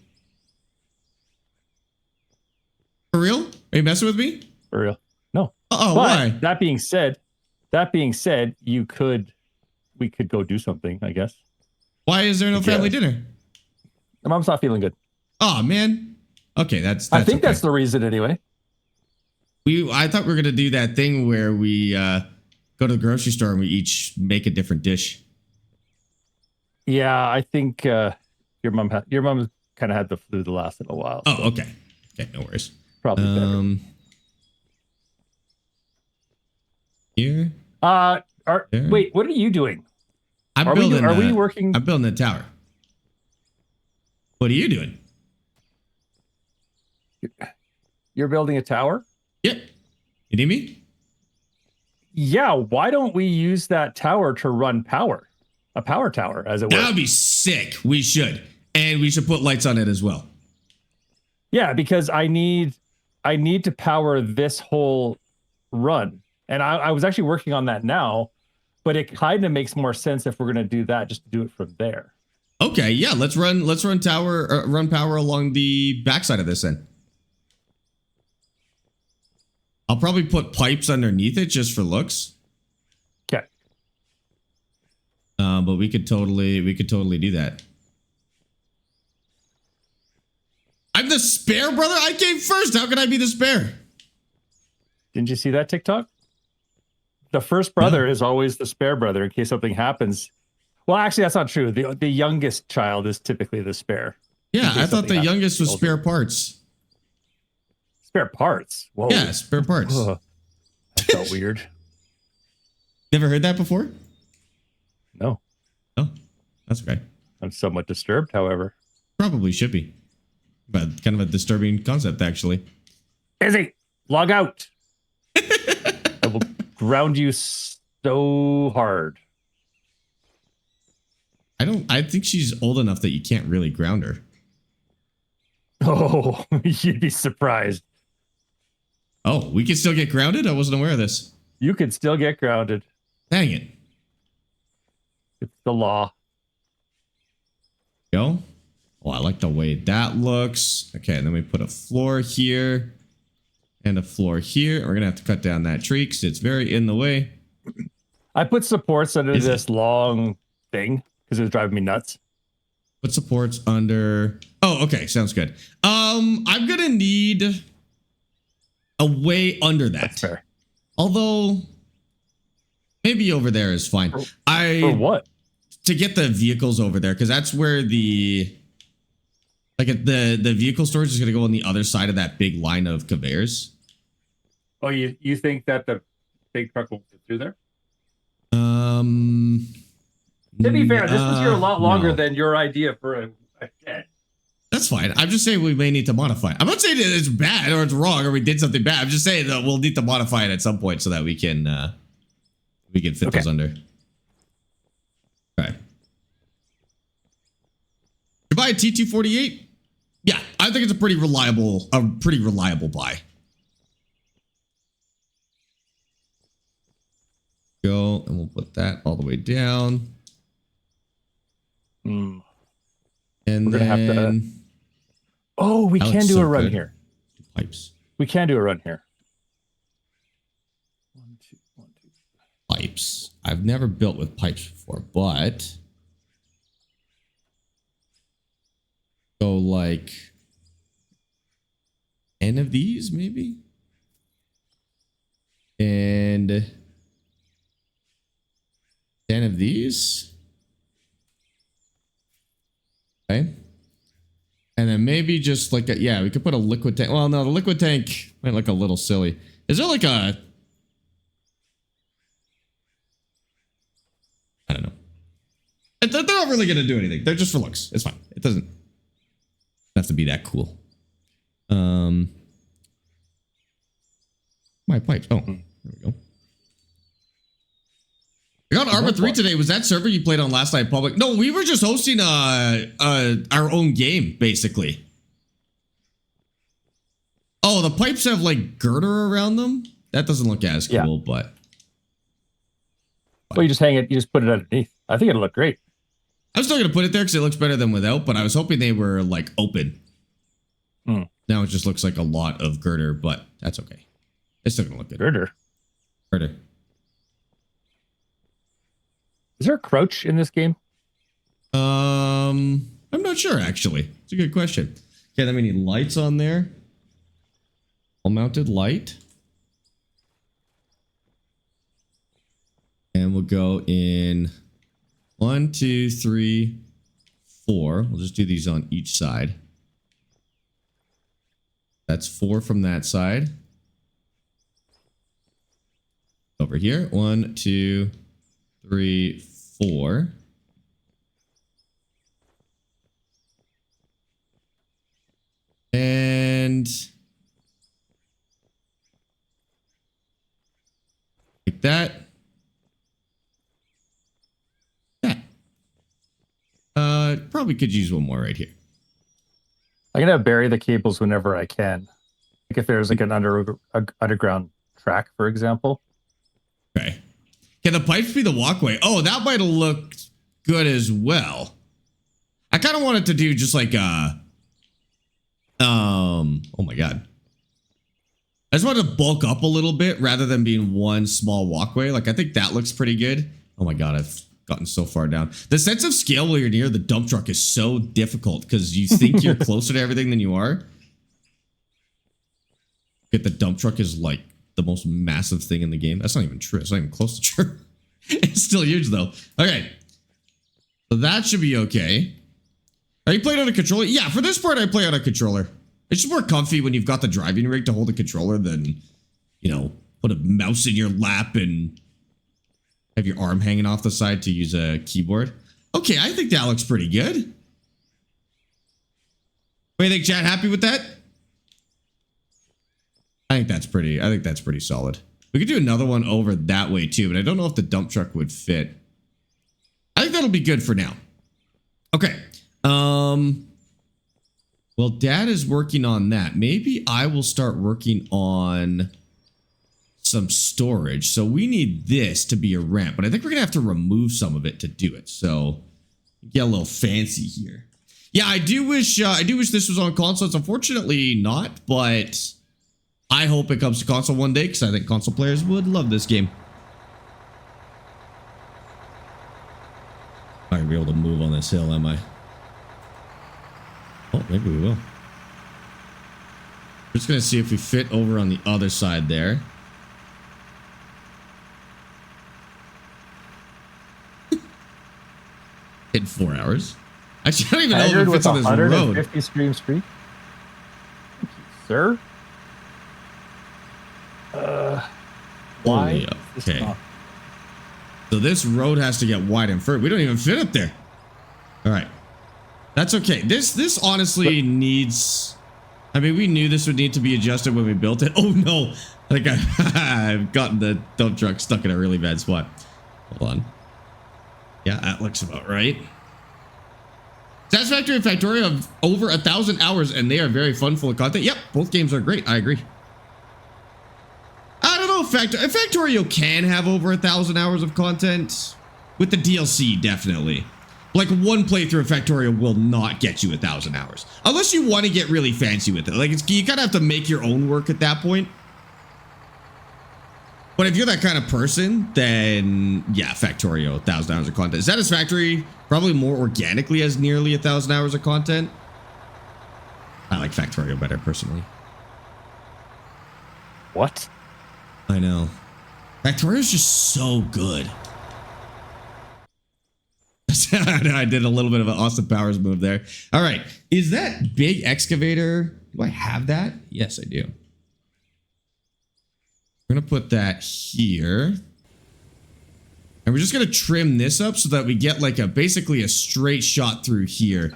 For real? Are you messing with me?
For real? No.
Oh, why?
That being said, we could go do something, I guess.
Why is there no family dinner?
My mom's not feeling good.
Oh man. Okay, that's
I think that's the reason anyway.
I thought we were gonna do that thing where we go to the grocery store and we each make a different dish.
Yeah, I think your mom kind of had the flu the last little while.
So. Oh, okay. Okay, no worries.
Probably better.
Here.
Wait, what are you doing?
Are we working? I'm building a tower. What are you doing?
You're building a tower?
Yep. You need me?
Yeah, why don't we use that tower to run power? A power tower, as it were.
That would be sick. We should. And we should put lights on it as well.
Yeah, because I need to power this whole run. And I was actually working on that now, but it kind of makes more sense if we're going to do that, just to do it from there.
Okay, yeah, let's run power along the backside of this then. I'll probably put pipes underneath it just for looks.
Okay.
But we could totally do that. I'm the spare brother? I came first. How can I be the spare?
Didn't you see that TikTok? The first brother is always the spare brother in case something happens. Well, actually, that's not true. The youngest child is typically the spare.
Yeah, I thought the youngest was spare parts.
Spare parts? Whoa.
Yeah, spare parts.
Ugh. That felt weird.
Never heard that before?
No.
Oh, that's okay.
I'm somewhat disturbed, however.
Probably should be. But kind of a disturbing concept, actually.
Izzy, log out. I will ground you so hard.
I think she's old enough that you can't really ground her.
Oh, you'd be surprised.
Oh, we can still get grounded? I wasn't aware of this.
You could still get grounded.
Dang it.
It's the law.
Go. Oh, I like the way that looks. Okay, and then we put a floor here and a floor here. We're gonna have to cut down that tree because it's very in the way.
I put supports under this long thing because it was driving me nuts.
Put supports under. Oh, okay, sounds good. I'm gonna need a way under that.
That's fair.
Although maybe over there is fine.
For what?
To get the vehicles over there, because that's where the vehicle storage is going to go on the other side of that big line of conveyors.
Oh, you think that the big truck will get through there?
To
be fair, this was here a lot longer than your idea for a shed.
That's fine. I'm just saying we may need to modify it. I'm not saying that it's bad or it's wrong or we did something bad. I'm just saying that we'll need to modify it at some point so that we can fit those under. Okay. You buy a T248? Yeah, I think it's a pretty reliable buy. Go, and we'll put that all the way down.
Mm.
And
we're gonna
then
have to. Oh, we can do a run here.
Pipes.
We can do a run here. 1, 2, 1, 2.
Pipes. I've never built with pipes before, but go like 10 of these, maybe, and 10 of these. Okay. And then maybe just like yeah, we could put a liquid tank. Well, no, the liquid tank might look a little silly. Is there like a, I don't know. They're not really going to do anything. They're just for looks. It's fine. It doesn't have to be that cool. My pipes. Oh, there we go. I got Arma 3 today. Was that server you played on last night public? No, we were just hosting our own game, basically. Oh, the pipes have like girder around them? That doesn't look as cool, but.
Well, you just hang it, you just put it underneath. I think it'll look great.
I'm still going to put it there because it looks better than without, but I was hoping they were like open. Now it just looks like a lot of girder, but that's okay. It's still going to look good. Girder.
Is there a crouch in this game?
I'm not sure, actually. It's a good question. Okay, then we need lights on there. All mounted light. And we'll go in 1, 2, 3, 4. We'll just do these on each side. That's 4 from that side. Over here. 1, 2, 3, 4. And like that. Probably could use one more right here.
I'm gonna bury the cables whenever I can. Like if there's like an underground track, for example.
Okay. Can the pipes be the walkway? Oh, that might have looked good as well. I kind of wanted to do just like oh my god. I just wanted to bulk up a little bit rather than being one small walkway. Like I think that looks pretty good. Oh my god, I've gotten so far down. The sense of scale while you're near the dump truck is so difficult because you think you're closer to everything than you are. Get the dump truck is like the most massive thing in the game. That's not even true. It's not even close to true. It's still huge though. Okay. So that should be okay. Are you playing on a controller? Yeah, for this part I play on a controller. It's just more comfy when you've got the driving rig to hold a controller than, you know, put a mouse in your lap and have your arm hanging off the side to use a keyboard. Okay, I think that looks pretty good. What do you think, chat? Happy with that? I think that's pretty solid. We could do another one over that way too, but I don't know if the dump truck would fit. I think that'll be good for now. Okay. Well, Dad is working on that. Maybe I will start working on some storage. So we need this to be a ramp, but I think we're gonna have to remove some of it to do it. So get a little fancy here. Yeah, I do wish this was on console. It's unfortunately not, but I hope it comes to console one day because I think console players would love this game. I'm not gonna be able to move on this hill, am I? Oh, maybe we will. We're just gonna see if we fit over on the other side there. In 4 hours. Actually, I don't even know if it fits on this road.
150 stream streak. Thank you, sir. Why?
Okay. So this road has to get wide and further. We don't even fit up there. All right. That's okay. This honestly needs... I mean, we knew this would need to be adjusted when we built it. Oh, no. I think I've gotten the dump truck stuck in a really bad spot. Hold on. Yeah, that looks about right. Satisfactory and Factorio have over 1,000 hours, and they are very fun, full of content. Yep, both games are great. I agree. I don't know if Factorio can have over 1,000 hours of content. With the DLC, definitely. Like, one playthrough of Factorio will not get you 1,000 hours. Unless you want to get really fancy with it. Like, you kind of have to make your own work at that point. But if you're that kind of person, then yeah, Factorio, 1,000 hours of content. Satisfactory probably more organically has nearly 1,000 hours of content. I like Factorio better personally.
What?
I know. Factorio is just so good. I did a little bit of an Austin Powers move there. All right. Is that big excavator? Do I have that? Yes, I do. We're going to put that here. And we're just going to trim this up so that we get like basically a straight shot through here.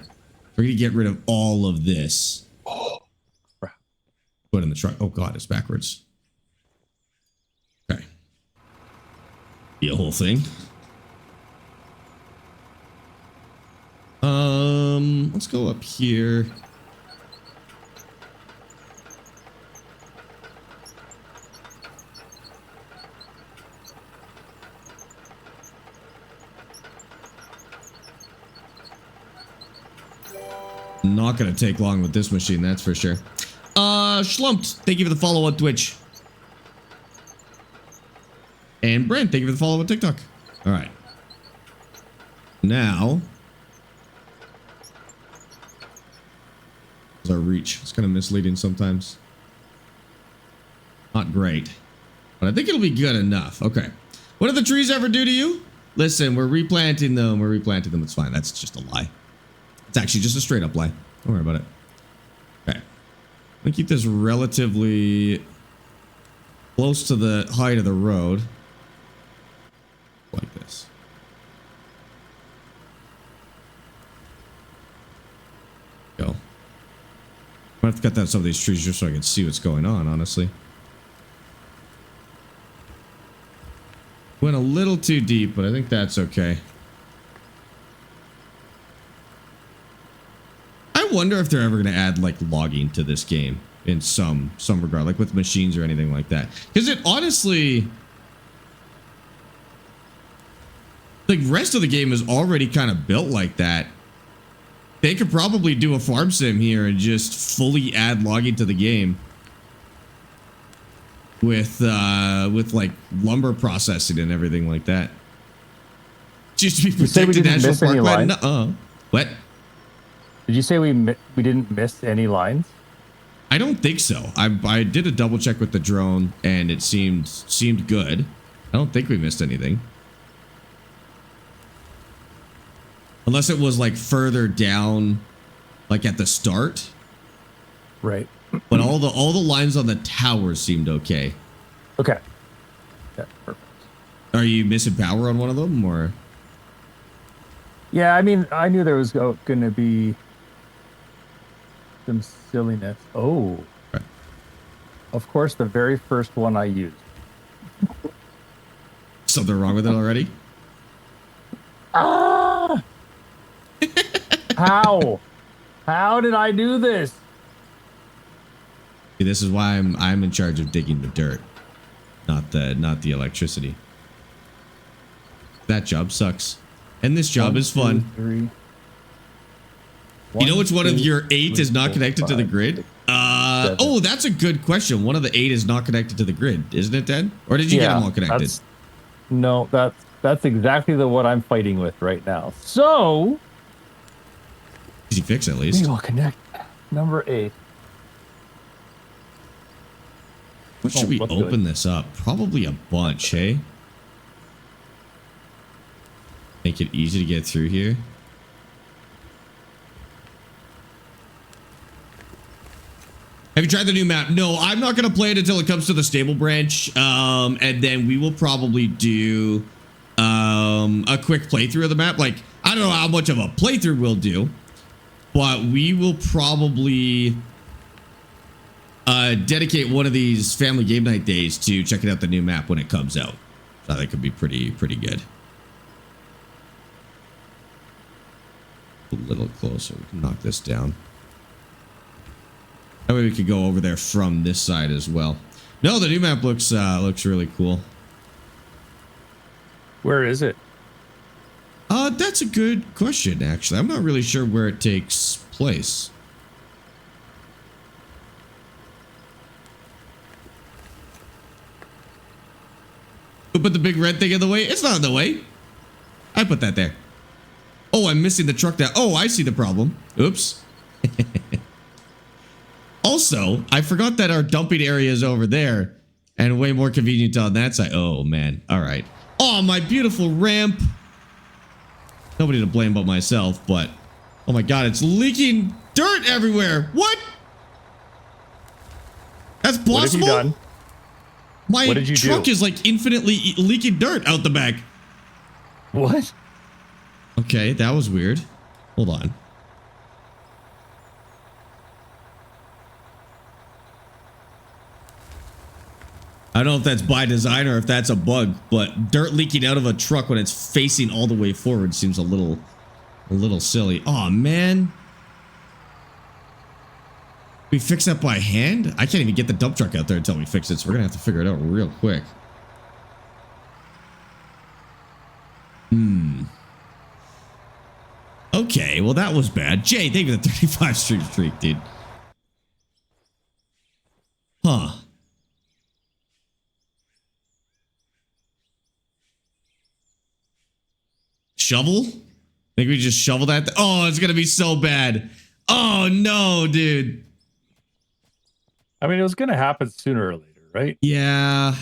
We're going to get rid of all of this.
Oh, crap.
Put in the truck. Oh God, it's backwards. Okay. The whole thing. Let's go up here. Not gonna take long with this machine, that's for sure. Schlumped, thank you for the follow on Twitch. And Brent, thank you for the follow on TikTok. All right. Now, our reach. It's kind of misleading sometimes. Not great, but I think it'll be good enough. Okay. What did the trees ever do to you? Listen, we're replanting them. We're replanting them. It's fine. That's just a lie. It's actually just a straight up lie. Don't worry about it. Okay. I'm gonna keep this relatively close to the height of the road. Like this. Go. I have to cut down some of these trees just so I can see what's going on, honestly. Went a little too deep, but I think that's okay. I wonder if they're ever going to add like logging to this game in some regard, like with machines or anything like that. Because it honestly, the rest of the game is already kind of built like that. They could probably do a farm sim here and just fully add logging to the game with like lumber processing and everything like that. Just to be protected national parkland. What?
Did you say we didn't miss any lines?
I don't think so. I did a double check with the drone and it seemed good. I don't think we missed anything. Unless it was like further down, like at the start.
Right.
But all the lines on the towers seemed okay.
Okay. Yeah, perfect.
Are you missing power on one of them or?
Yeah, I mean, I knew there was going to be some silliness. Oh.
Right.
Of course, the very first one I used.
Something wrong with it already?
Ah! How? How did I do this?
See, this is why I'm in charge of digging the dirt, not the electricity. That job sucks, and this job is fun.
2, 3.
You know which one of your 8 is not connected to the grid? Oh, that's a good question. One of the 8 is not connected to the grid, isn't it, Dad? Or did you get them all connected?
No, that's exactly the what I'm fighting with right now. So,
easy fix at least.
we will connect number 8.
What should we open this up? Probably a bunch, hey? Make it easy to get through here. Have you tried the new map? No, I'm not going to play it until it comes to the stable branch. And then we will probably do a quick playthrough of the map. Like, I don't know how much of a playthrough we'll do, but we will probably dedicate one of these family game night days to checking out the new map when it comes out. So that could be pretty good. A little closer. We can knock this down. That way we could go over there from this side as well. No, the new map looks really cool.
Where is it?
That's a good question, actually. I'm not really sure where it takes place. Who put the big red thing in the way? It's not in the way. I put that there. Oh, I'm missing the truck now. Oh, I see the problem. Oops. Also, I forgot that our dumping area is over there and way more convenient on that side. Oh, man. All right. Oh, my beautiful ramp. Nobody to blame but myself, but oh my God, it's leaking dirt everywhere. What? That's possible?
What have you done?
My
what did you
truck
do?
is like infinitely leaking dirt out the back.
What?
Okay, that was weird. Hold on. I don't know if that's by design or if that's a bug, but dirt leaking out of a truck when it's facing all the way forward seems a little silly. Oh man. We fix that by hand? I can't even get the dump truck out there until we fix it, so we're gonna have to figure it out real quick. Okay, well that was bad. Jay, thank you for the 35 streak, dude. Huh. Shovel? Think we just shovel that? Oh, it's gonna be so bad. Oh no, dude.
I mean, it was gonna happen sooner or later, right?
Yeah,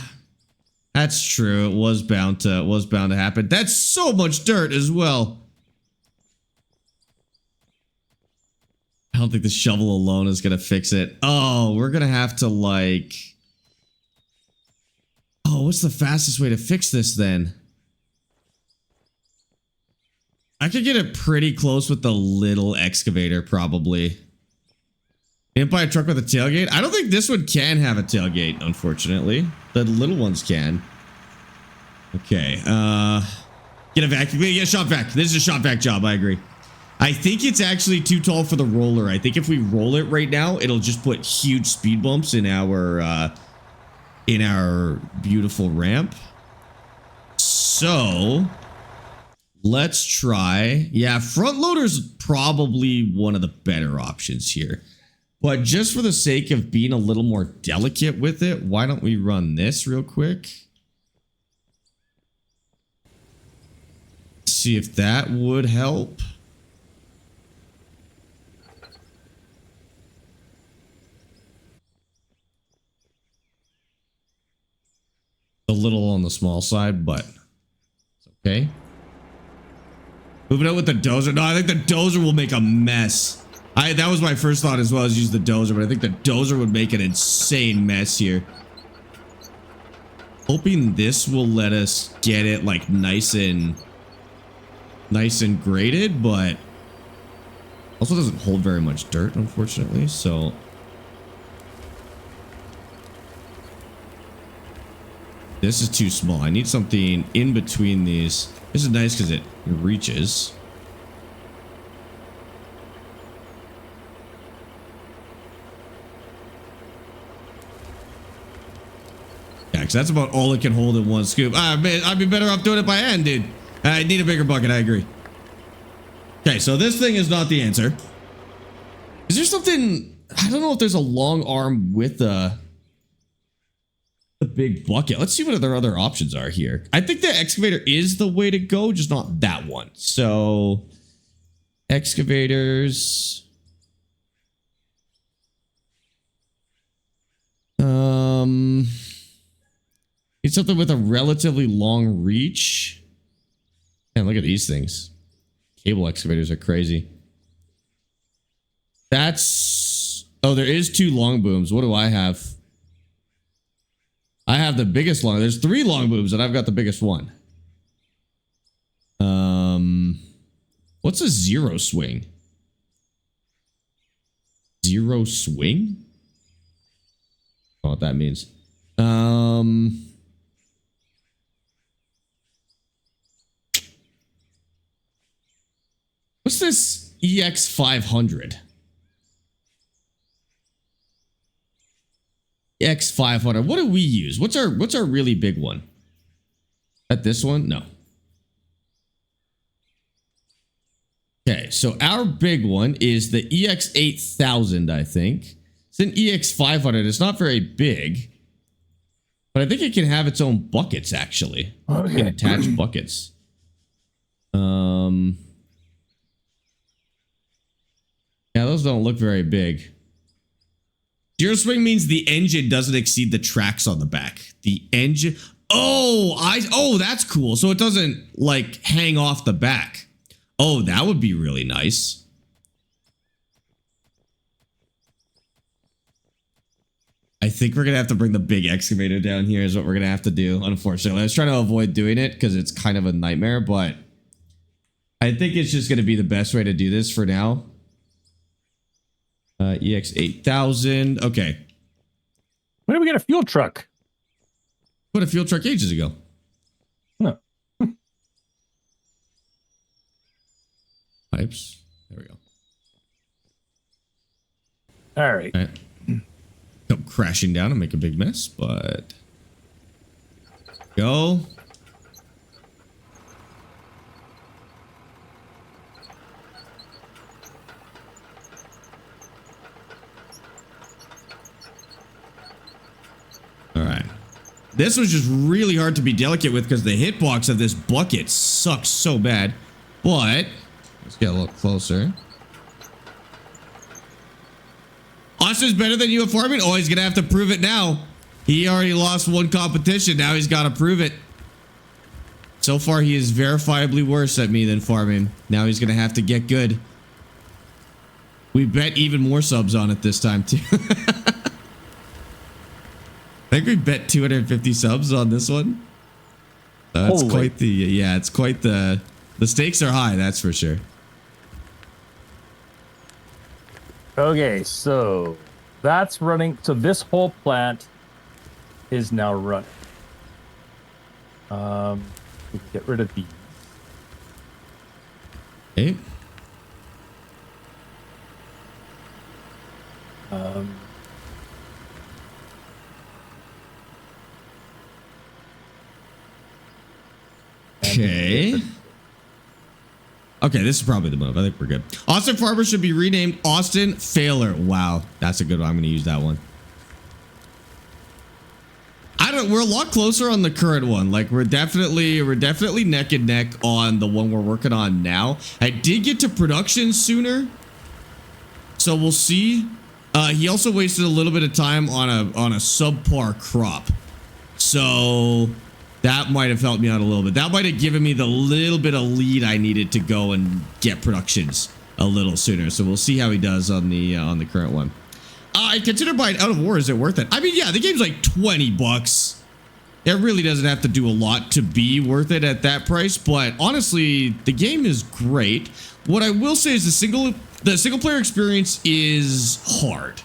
that's true. It was bound to happen. That's so much dirt as well. I don't think the shovel alone is gonna fix it. Oh, we're gonna have to like. Oh, what's the fastest way to fix this then? I could get it pretty close with the little excavator, probably. Can't buy a truck with a tailgate? I don't think this one can have a tailgate, unfortunately. The little ones can. Okay, get a vacuum. Yeah, shop vac. This is a shop vac job, I agree. I think it's actually too tall for the roller. I think if we roll it right now, it'll just put huge speed bumps in our beautiful ramp. So let's try. Yeah, front loader's probably one of the better options here. But just for the sake of being a little more delicate with it, why don't we run this real quick? See if that would help. A little on the small side, but it's okay. Moving out with the dozer. No, I think the dozer will make a mess. That was my first thought as well, as use the dozer, but I think the dozer would make an insane mess here. Hoping this will let us get it like nice and graded, but also doesn't hold very much dirt, unfortunately. So This is too small. I need something in between these. This is nice because it reaches. Yeah, because that's about all it can hold in one scoop. Ah, man, I'd be better off doing it by hand, dude. I need a bigger bucket. I agree. Okay, so this thing is not the answer. Is there something? I don't know if there's a long arm with a big bucket. Let's see what other options are here. I think the excavator is the way to go, just not that one. So, excavators. It's something with a relatively long reach. Man, look at these things. Cable excavators are crazy. That's... Oh, there is 2 long booms. What do I have? I have the biggest long. There's 3 long booms, and I've got the biggest one. What's a zero swing? Zero swing? I don't know what that means. What's this EX500? EX500. What do we use? What's our really big one? At this one? No. Okay, so our big one is the EX8000, I think. It's an EX500. It's not very big, but I think it can have its own buckets, actually. Okay. It can attach buckets. Yeah, those don't look very big. Zero swing means the engine doesn't exceed the tracks on the back. The engine... Oh, that's cool. So it doesn't, like, hang off the back. Oh, that would be really nice. I think we're going to have to bring the big excavator down here is what we're going to have to do, unfortunately. I was trying to avoid doing it because it's kind of a nightmare, but I think it's just going to be the best way to do this for now. EX8000. Okay.
When did we get a fuel truck?
Put a fuel truck ages ago.
No.
Pipes. There we go.
All right.
Come crashing down and make a big mess, but go. All right. This was just really hard to be delicate with because the hitbox of this bucket sucks so bad. But let's get a little closer. Austin's better than you at farming? Oh, he's going to have to prove it now. He already lost one competition. Now he's got to prove it. So far, he is verifiably worse at me than farming. Now he's going to have to get good. We bet even more subs on it this time, too. I think we bet 250 subs on this one. That's quite the... Yeah, it's quite the... The stakes are high, that's for sure.
Okay, so that's running. So this whole plant is now running. We can get rid of these.
Okay. Okay. Okay, this is probably the move. I think we're good. Austin Farmer should be renamed Austin Failer. Wow, that's a good one. I'm going to use that one. We're a lot closer on the current one. Like we're definitely neck and neck on the one we're working on now. I did get to production sooner, so we'll see. He also wasted a little bit of time on a subpar crop, so that might have helped me out a little bit. That might have given me the little bit of lead I needed to go and get productions a little sooner. So we'll see how he does on the current one. I consider buying Out of War. Is it worth it? I mean, yeah, the game's like $20. It really doesn't have to do a lot to be worth it at that price. But honestly, the game is great. What I will say is the single player experience is hard,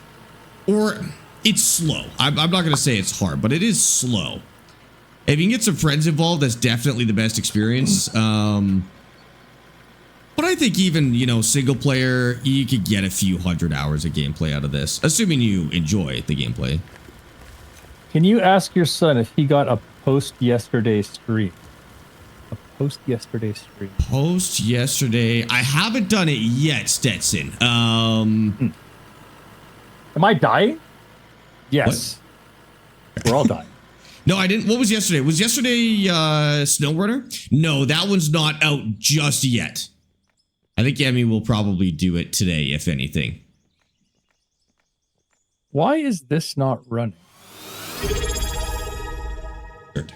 or it's slow. I'm not going to say it's hard, but it is slow. If you can get some friends involved, that's definitely the best experience. But I think even, you know, single player, you could get a few hundred hours of gameplay out of this, assuming you enjoy the gameplay.
Can you ask your son if he got a post yesterday stream? A post yesterday stream.
Post yesterday. I haven't done it yet, Stetson.
Am I dying? Yes. What? We're all dying.
No, I didn't. What was yesterday? Was yesterday SnowRunner? No, that one's not out just yet. I think Emmy will probably do it today, if anything.
Why is this not running?
Dirt.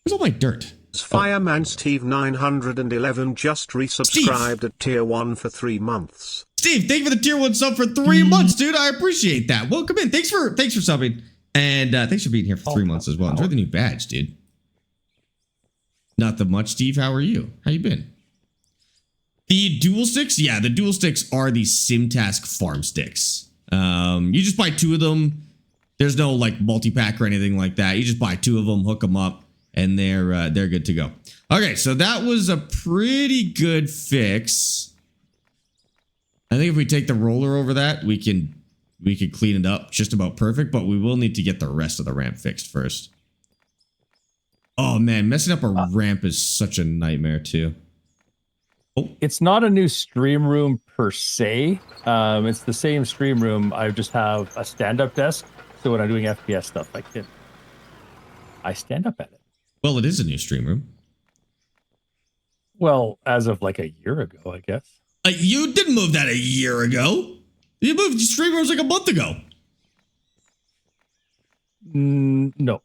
Where's all my dirt?
Fireman Steve 911 just resubscribed at tier 1 for 3 months.
Steve, thank you for the tier 1 sub for 3 months, dude. I appreciate that. Welcome in. Thanks for subbing. And thanks for being here for 3 months as well. Enjoy the new badge, dude. Not that much, Steve. How are you? How you been? The dual sticks? Yeah, the dual sticks are the SimTask farm sticks. You just buy 2 of them. There's no like multi-pack or anything like that. You just buy 2 of them, hook them up, and they're good to go. Okay, so that was a pretty good fix. I think if we take the roller over that, we can clean it up just about perfect, but we will need to get the rest of the ramp fixed first. Oh man, messing up a ramp is such a nightmare too. Oh.
It's not a new stream room per se. It's the same stream room. I just have a stand-up desk, so when I'm doing FPS stuff, I stand up at it.
Well, it is a new stream room.
Well, as of like a year ago, I guess.
You didn't move that a year ago. You moved stream rooms like a month ago.
No.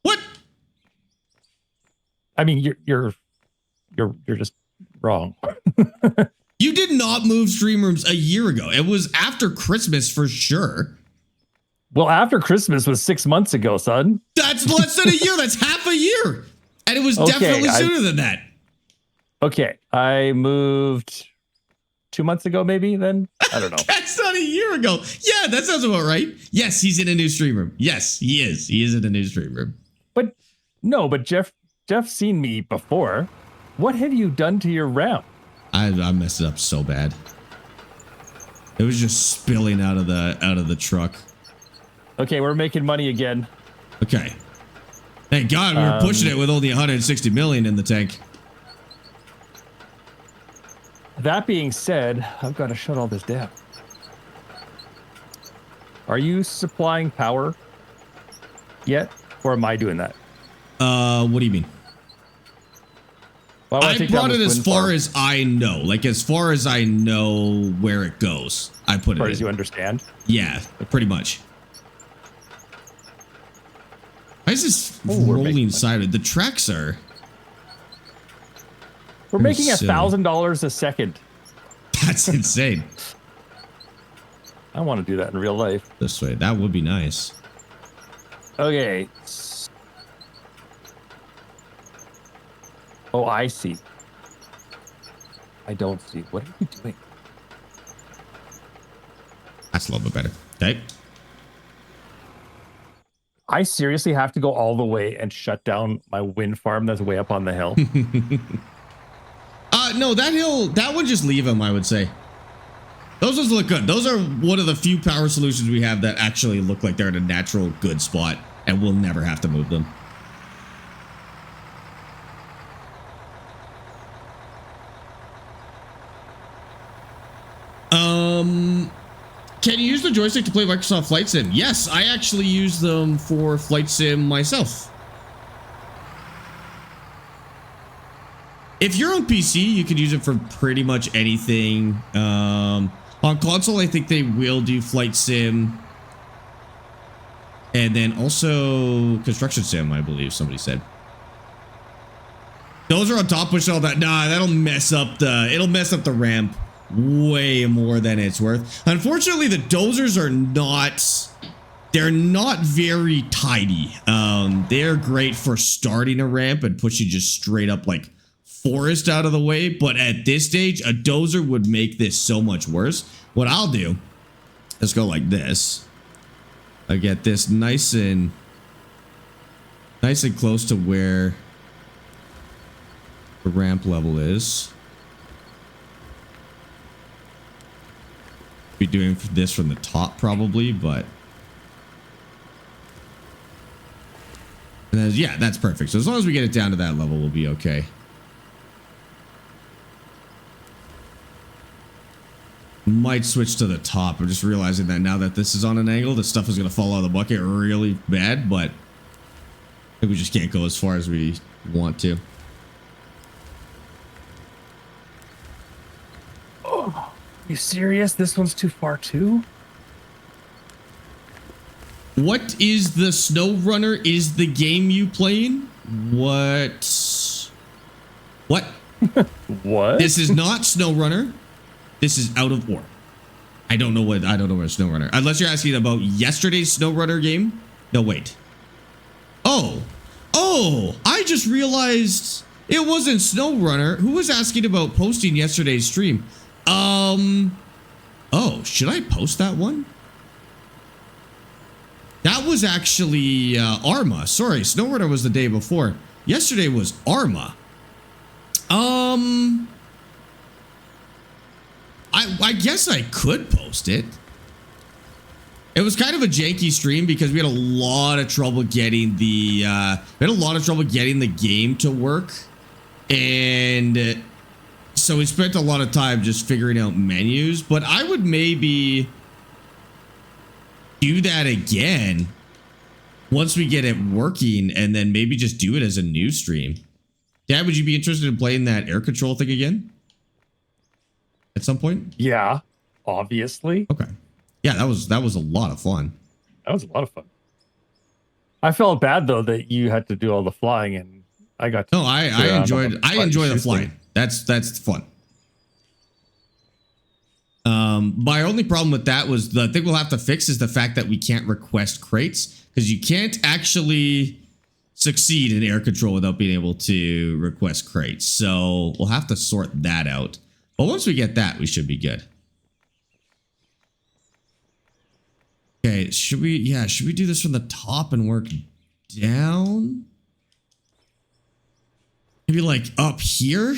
What?
I mean, you're just wrong.
You did not move stream rooms a year ago. It was after Christmas for sure.
Well, after Christmas was 6 months ago, son.
That's less than a year. That's half a year. And it was definitely sooner than that.
Okay. I moved 2 months ago, maybe then? I don't know.
That's not a year ago. Yeah, that sounds about right. Yes, he's in a new stream room. Yes, he is. He is in a new stream room.
But no, but Jeff's seen me before. What have you done to your ramp?
I messed it up so bad. It was just spilling out of the truck.
Okay, we're making money again.
Okay. Thank God we were pushing it with only 160 million in the tank.
That being said, I've got to shut all this down. Are you supplying power yet? Or am I doing that?
What do you mean?
Well,
I brought it as far as I know. Like, as far as I know where it goes, I put it in. As far
as you understand?
Yeah, pretty much. Why is this rolling sideward? The tracks are...
We're making $1,000 a second.
That's insane.
I want to do that in real life.
This way. That would be nice.
Okay. Oh, I see. I don't see. What are you doing?
That's a little bit better. Okay.
I seriously have to go all the way and shut down my wind farm that's way up on the hill.
No, that one just leave them, I would say. Those ones look good. Those are one of the few power solutions we have that actually look like they're in a natural good spot and we'll never have to move them. Can you use the joystick to play Microsoft Flight Sim? Yes, I actually use them for Flight Sim myself. If you're on PC, you can use it for pretty much anything. On console, I think they will do Flight Sim. And then also Construction Sim, I believe somebody said. Those are on top, push all that. Nah, that'll mess up it'll mess up the ramp way more than it's worth. Unfortunately, the dozers are they're not very tidy. They're great for starting a ramp and pushing just straight up like forest out of the way, but at this stage a dozer would make this so much worse. What I'll do, let's go like this. I get this nice and close to where the ramp level is. Be doing this from the top probably, but and then, yeah, that's perfect. So as long as we get it down to that level, we'll be okay. Might switch to the top. I'm just realizing that now that this is on an angle, the stuff is going to fall out of the bucket really bad, but I think we just can't go as far as we want to.
Oh, you serious? This one's too far too?
What is the SnowRunner? Is the game you playing? What? What?
What?
This is not SnowRunner. This is outofore. I don't know what SnowRunner. Unless you're asking about yesterday's SnowRunner game. No, wait. Oh, I just realized it wasn't SnowRunner. Who was asking about posting yesterday's stream? Oh, should I post that one? That was actually Arma. Sorry, SnowRunner was the day before. Yesterday was Arma. I guess I could post it. It was kind of a janky stream because we had a lot of trouble getting the game to work, and so we spent a lot of time just figuring out menus. But I would maybe do that again once we get it working, and then maybe just do it as a new stream. Dad, would you be interested in playing that air control thing again? At some point?
Yeah, obviously.
Okay. Yeah, that was a lot of fun.
That was a lot of fun. I felt bad though that you had to do all the flying, and I got to.
No, I enjoy the flying. That's fun. My only problem with that was the thing we'll have to fix is the fact that we can't request crates, because you can't actually succeed in air control without being able to request crates. So we'll have to sort that out. But once we get that, we should be good. Okay, should we do this from the top and work down? Maybe like up here?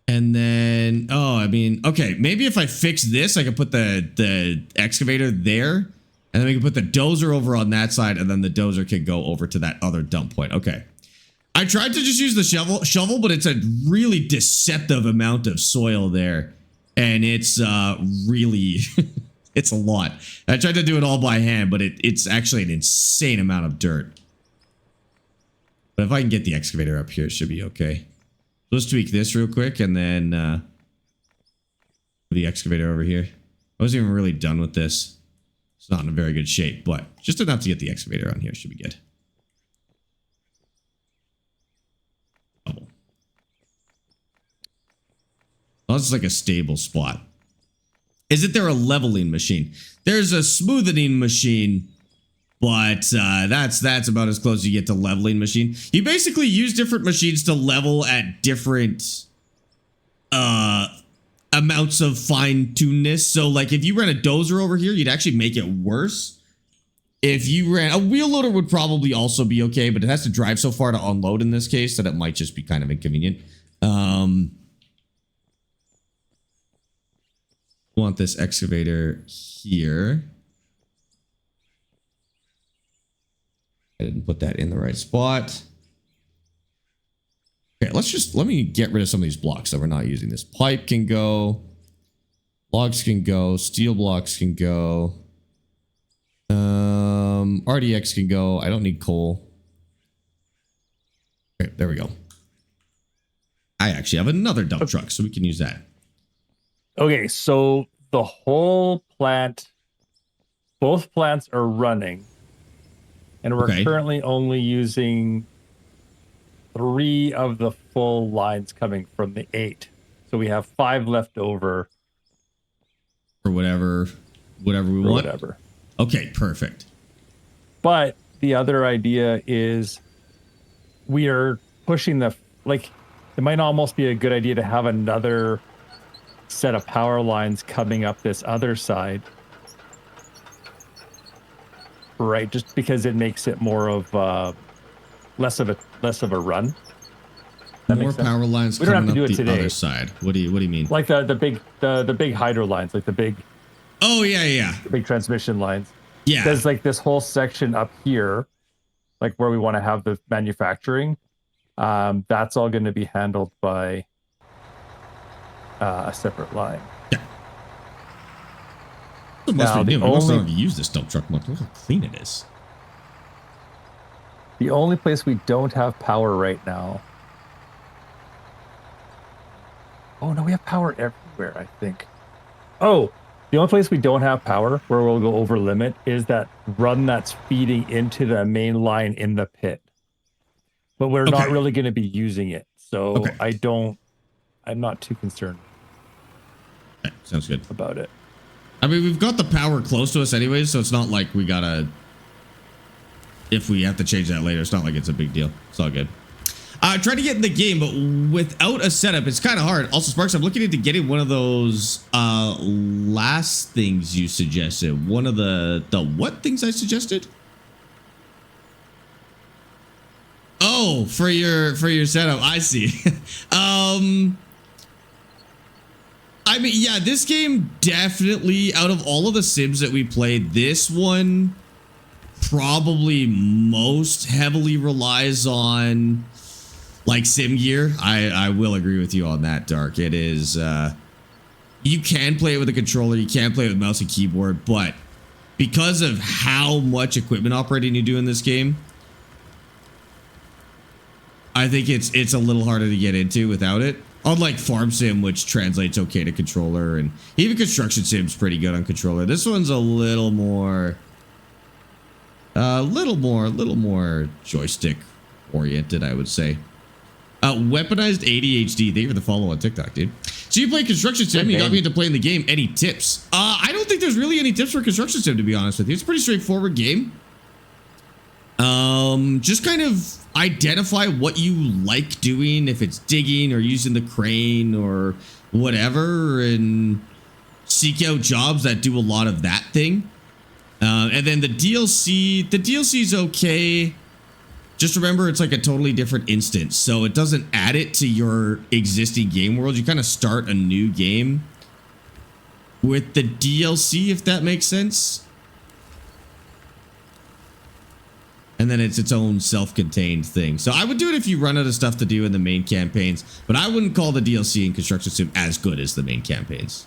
And then, okay, maybe if I fix this, I can put the excavator there, and then we can put the dozer over on that side, and then the dozer can go over to that other dump point. Okay. I tried to just use the shovel, but it's a really deceptive amount of soil there, and it's really, it's a lot. I tried to do it all by hand, but it's actually an insane amount of dirt. But if I can get the excavator up here, it should be okay. Let's tweak this real quick, and then the excavator over here. I wasn't even really done with this. It's not in a very good shape, but just enough to get the excavator on here should be good. Oh, this is like a stable spot. Isn't there a leveling machine? There's a smoothing machine, but that's about as close as you get to leveling machine. You basically use different machines to level at different amounts of fine-tunedness. So like if you ran a dozer over here, you'd actually make it worse. If you ran a wheel loader, would probably also be okay, but it has to drive so far to unload in this case that it might just be kind of inconvenient. Want this excavator here. I didn't put that in the right spot. Okay, let me get rid of some of these blocks that we're not using. This pipe can go, logs can go, steel blocks can go, RDX can go. I don't need coal. Okay, there we go. I actually have another dump truck, so we can use that.
Okay, so the whole plant, both plants are running, and we're currently only using 3 of the full lines coming from the 8. So we have 5 left over.
For whatever we want.
Whatever.
Okay, perfect.
But the other idea is we are pushing it might almost be a good idea to have another set of power lines coming up this other side. Right, just because it makes it more of less of a run.
More power lines coming up the other side. What do you mean?
Like the big hydro lines, like the big.
Oh yeah.
The big transmission lines.
Yeah.
There's like this whole section up here, like where we want to have the manufacturing. That's all going to be handled by a separate line.
Yeah. It must be new. We must not have used this dump truck much. Look how clean it is.
The only place we don't have power right now. Oh no, we have power everywhere, I think. Oh, the only place we don't have power where we'll go over limit is that run that's feeding into the main line in the pit. But we're not really going to be using it. So I'm not too concerned.
Okay, sounds good
about it.
I mean, we've got the power close to us anyways, so it's not like we gotta, if we have to change that later, it's not like it's a big deal. It's all good. Try to get in the game, but without a setup, it's kind of hard. Also, Sparx, I'm looking into getting one of those last things you suggested. One of the what things I suggested? Oh, for your setup. I see. I mean, yeah, this game definitely, out of all of the Sims that we played, this one probably most heavily relies on like sim gear. I will agree with you on that, Dark. It is you can play it with a controller, you can play it with mouse and keyboard, but because of how much equipment operating you do in this game, I think it's a little harder to get into without it. Unlike Farm Sim, which translates okay to controller, and even Construction Sim's pretty good on controller. This one's a little more joystick oriented, I would say. Weaponized ADHD. Thank you for the follow on TikTok, dude. So you play Construction Sim, you got me into playing the game. Any tips? I don't think there's really any tips for Construction Sim, to be honest with you. It's a pretty straightforward game. Just kind of identify what you like doing, if it's digging or using the crane or whatever, and seek out jobs that do a lot of that thing. And then the DLC's okay. Just remember, it's like a totally different instance, so it doesn't add it to your existing game world. You kind of start a new game with the DLC, if that makes sense. And then it's its own self-contained thing. So I would do it if you run out of stuff to do in the main campaigns, but I wouldn't call the DLC in Construction Sim as good as the main campaigns.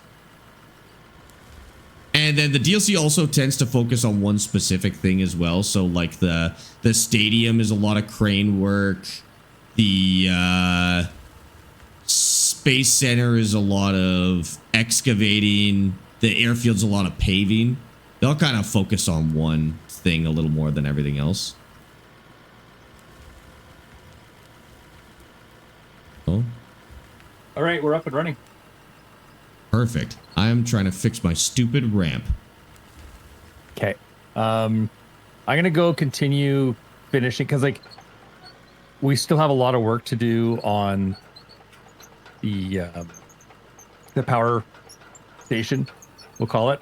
And then the DLC also tends to focus on one specific thing as well. So like the stadium is a lot of crane work. The space center is a lot of excavating. The airfield's a lot of paving. They all kind of focus on one thing a little more than everything else. Oh.
All right, we're up and running.
Perfect. I'm trying to fix my stupid ramp.
Okay. I'm going to go continue finishing because like we still have a lot of work to do on the power station, we'll call it.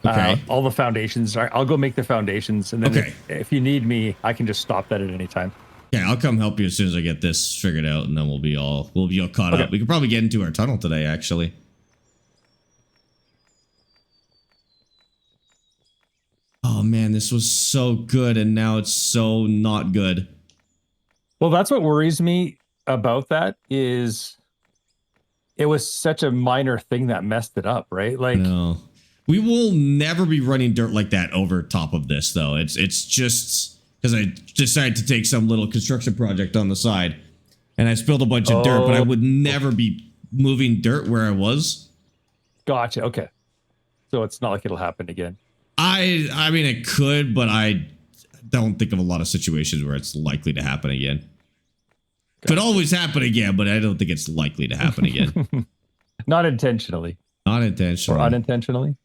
Okay.
All the foundations. I'll go make the foundations, and then if you need me, I can just stop that at any time.
Yeah, I'll come help you as soon as I get this figured out, and then we'll be all caught up. We could probably get into our tunnel today, actually. Oh man, this was so good, and now it's so not good.
Well, that's what worries me about that is it was such a minor thing that messed it up, right? Like,
no. We will never be running dirt like that over top of this, though. It's just because I decided to take some little construction project on the side, and I spilled a bunch of dirt, but I would never be moving dirt where I was.
Gotcha. Okay. So it's not like it'll happen again.
I mean, it could, but I don't think of a lot of situations where it's likely to happen again. Gotcha. Could always happen again, but I don't think it's likely to happen again.
Not intentionally.
Not intentionally.
Or unintentionally.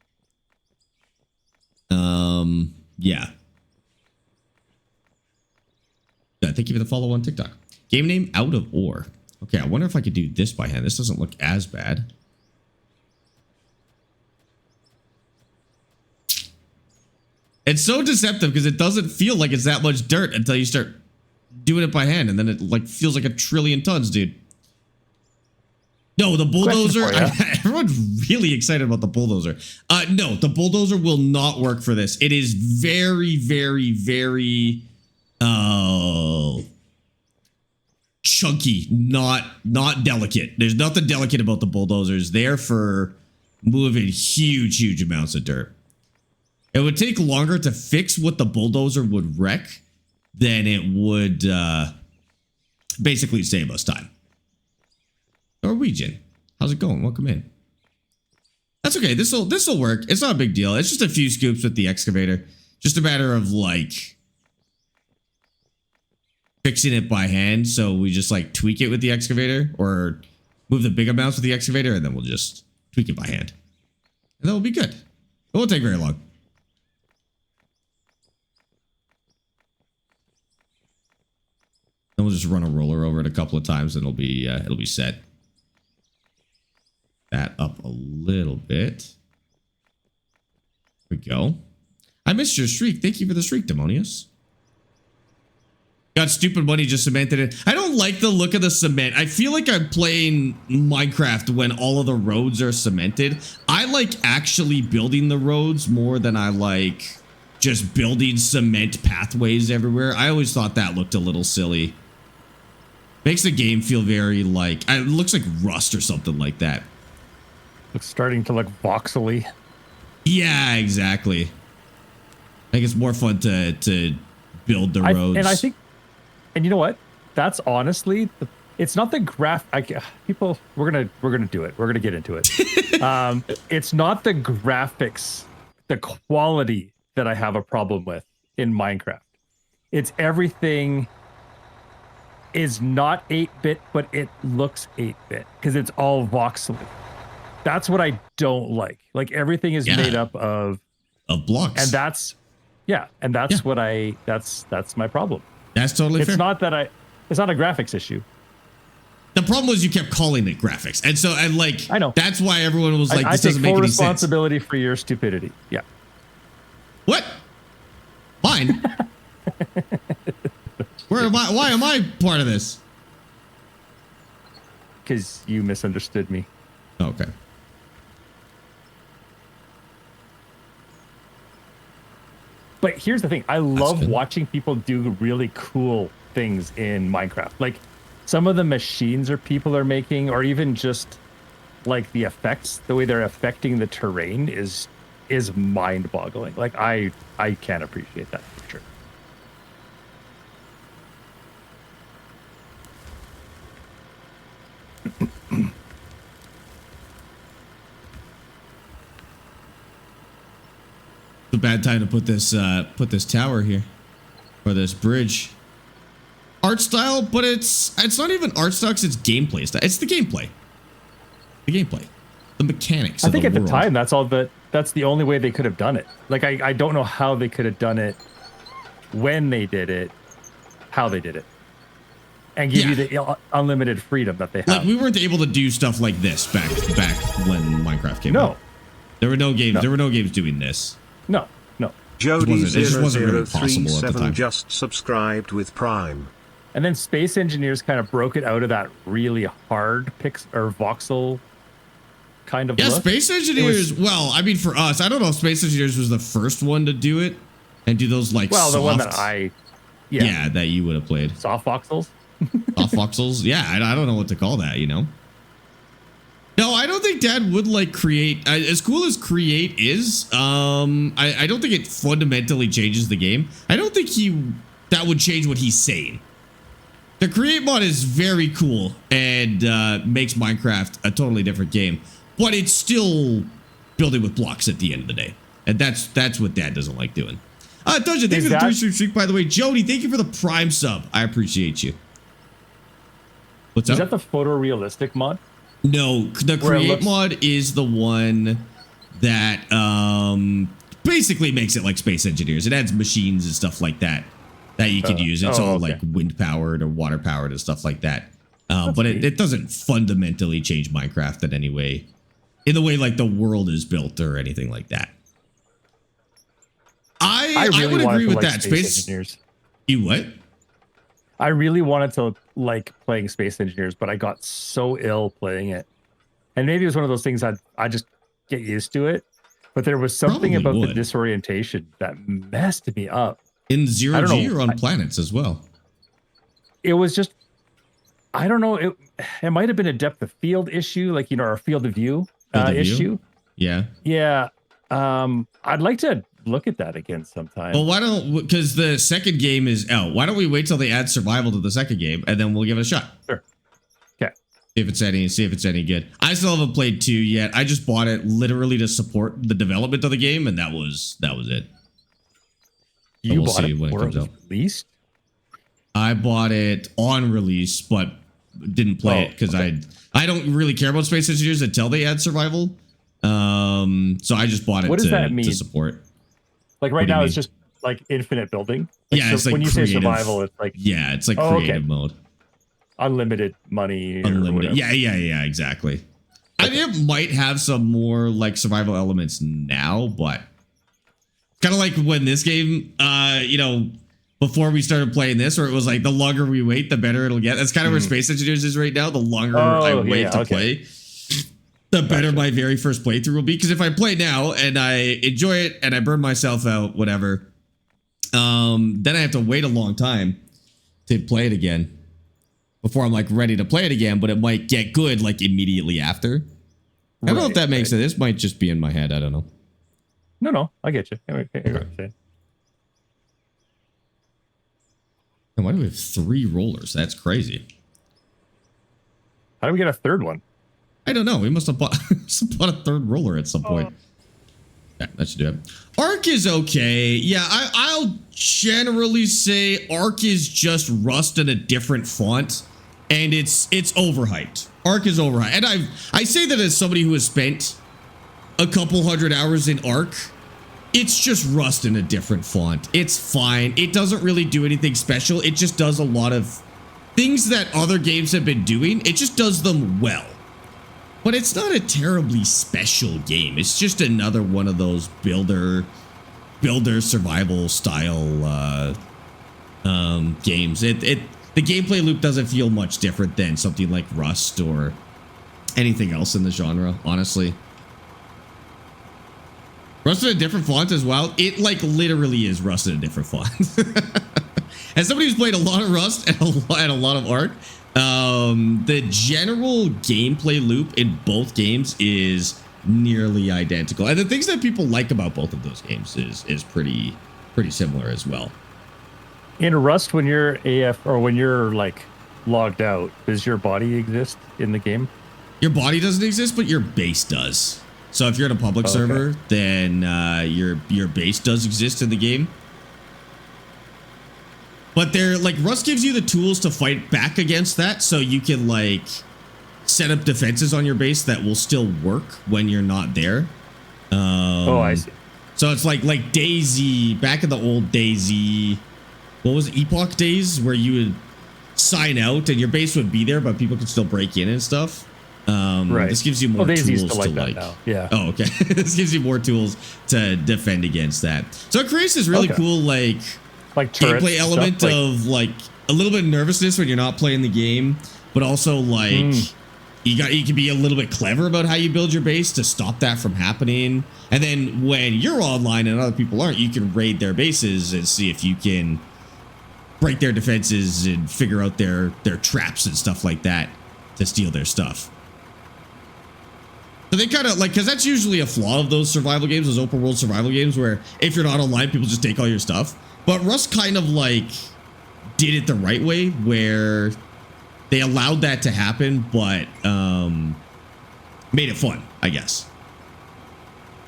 Yeah. Thank you for the follow on TikTok. Game name outofore. Okay, I wonder if I could do this by hand. This doesn't look as bad. It's so deceptive because it doesn't feel like it's that much dirt until you start doing it by hand, and then it like feels like 1,000,000,000,000 tons, dude. No, the bulldozer. Everyone's really excited about the bulldozer. No, the bulldozer will not work for this. It is very, very, very chunky, not delicate. There's nothing delicate about the bulldozers. They're for moving huge amounts of dirt. It would take longer to fix what the bulldozer would wreck than it would basically save us time. Norwegian, how's it going? Welcome in. That's okay. This'll work. It's not a big deal. It's just a few scoops with the excavator. Just a matter of like fixing it by hand. So we just like tweak it with the excavator or move the big amounts with the excavator, and then we'll just tweak it by hand. And that will be good. It won't take very long. Then we'll just run a roller over it a couple of times, and it'll be set. That up a little bit. There we go. I missed your streak. Thank you for the streak, Demonius. Got stupid money, just cemented it. I don't like the look of the cement. I feel like I'm playing Minecraft when all of the roads are cemented. I like actually building the roads more than I like just building cement pathways everywhere. I always thought that looked a little silly. Makes the game feel very like, it looks like rust or something like that.
It's starting to look voxely.
Yeah, exactly. I think it's more fun to build the roads.
And I think, and you know what? That's honestly, it's not the people. We're gonna do it. We're gonna get into it. It's not the graphics, the quality that I have a problem with in Minecraft. It's everything is not 8-bit, but it looks 8-bit because it's all voxely. That's what I don't like. Like everything is made up of
blocks.
And that's what that's my problem.
That's totally fair.
It's not a graphics issue.
The problem was you kept calling it graphics. And so I know. That's why everyone was like, this doesn't make any sense. I take full
responsibility for your stupidity. Yeah.
What? Mine? Why am I part of this?
Because you misunderstood me.
Okay.
But here's the thing. I love watching people do really cool things in Minecraft. Like some of the machines or people are making, or even just like the effects, the way they're affecting the terrain is mind-boggling. Like I can't appreciate that for sure.
It's a bad time to put this tower here, or this bridge. Art style, but it's not even art style, 'cause it's gameplay style. It's the gameplay. The mechanics.
I think at the time that's the only way they could have done it. Like I don't know how they could have done it when they did it, how they did it, and give you the unlimited freedom that they have.
Like we weren't able to do stuff like this back when Minecraft came out. There were no games.
No.
There were no games doing this.
No.
Jody0037 just subscribed with Prime.
And then Space Engineers kind of broke it out of that really hard voxel kind of look.
Space Engineers, well, I mean, for us, I don't know if Space Engineers was the first one to do it and do those like
the one that
that you would have played.
Soft voxels?
Soft voxels? Yeah, I don't know what to call that, you know? No, I don't think Dad would like create, as cool as create is, I don't think it fundamentally changes the game. I don't think that would change what he's saying. The create mod is very cool and makes Minecraft a totally different game, but it's still building with blocks at the end of the day. And that's what Dad doesn't like doing. Dungeon, thank you for the 3 streak, by the way. Jody, thank you for the Prime sub. I appreciate you. What's up?
Is that the photorealistic mod?
No, the create mod is the one that basically makes it like Space Engineers. It adds machines and stuff like that you can use. It's all like wind powered or water powered and stuff like that. But it doesn't fundamentally change Minecraft in any way, in the way like the world is built or anything like that. I
really
would agree with
like
that. Space
Engineers.
You what?
I really wanted to like playing Space Engineers, but I got so ill playing it. And maybe it was one of those things I just get used to it. But there was something about the disorientation that messed me up.
In zero G or on planets as well?
It was just, I don't know. It might have been a depth of field issue, like, you know, our field of view issue.
Yeah.
Yeah. I'd like to look at that again sometime.
Well, why don't, because the second game is out. Why don't we wait till they add survival to the second game and then we'll give it a shot?
Sure. Okay.
See if it's any good. I still haven't played 2 yet. I just bought it literally to support the development of the game, and that was it.
You bought it when it comes out? Released?
I bought it on release, but didn't play it because I don't really care about Space Engineers until they add survival. So I just bought it to support.
Like right now, it's just like infinite building. Like,
yeah, it's like
when you say survival, it's like
it's like creative mode,
unlimited money,
unlimited. Yeah, exactly. Okay. I think it might have some more like survival elements now, but kind of like when this game, you know, before we started playing this, where it was like the longer we wait, the better it'll get. That's kind of where Space Engineers is right now. The longer I wait to play, the better my very first playthrough will be. Because if I play now and I enjoy it and I burn myself out, whatever, then I have to wait a long time to play it again before I'm like ready to play it again. But it might get good like immediately after. I don't know if that makes sense. This might just be in my head. I don't know.
No, I get you. Okay.
And why do we have 3 rollers? That's crazy.
How do we get a third one?
I don't know. We must have bought a third roller at some point. Yeah, that should do it. Arc is okay. Yeah, I'll generally say Arc is just Rust in a different font, and it's overhyped. Arc is overhyped, and I say that as somebody who has spent a couple hundred hours in Arc. It's just Rust in a different font. It's fine. It doesn't really do anything special. It just does a lot of things that other games have been doing. It just does them well. But it's not a terribly special game. It's just another one of those builder survival style games. The gameplay loop doesn't feel much different than something like Rust or anything else in the genre, honestly. Rust in a different font as well. It like literally is Rust in a different font. As somebody who's played a lot of Rust and a lot of Arc, the general gameplay loop in both games is nearly identical. And the things that people like about both of those games is pretty similar as well.
In Rust, when you're AF or when you're like logged out, does your body exist in the game?
Your body doesn't exist, but your base does. So if you're in a public server, then your base does exist in the game. But they're like Rust gives you the tools to fight back against that, so you can like set up defenses on your base that will still work when you're not there.
I see.
So it's like DayZ, back in the old DayZ, what was it, Epoch days, where you would sign out and your base would be there, but people could still break in and stuff.
Right.
This gives you more tools to like.
Now. Yeah.
Oh, okay. This gives you more tools to defend against that. So it creates this really cool like gameplay element of like a little bit of nervousness when you're not playing the game, but also like you can be a little bit clever about how you build your base to stop that from happening. And then when you're online and other people aren't, you can raid their bases and see if you can break their defenses and figure out their traps and stuff like that to steal their stuff. So they kind of like, because that's usually a flaw of those survival games, those open world survival games, where if you're not online, people just take all your stuff. But Rust kind of like did it the right way, where they allowed that to happen, but made it fun, I guess.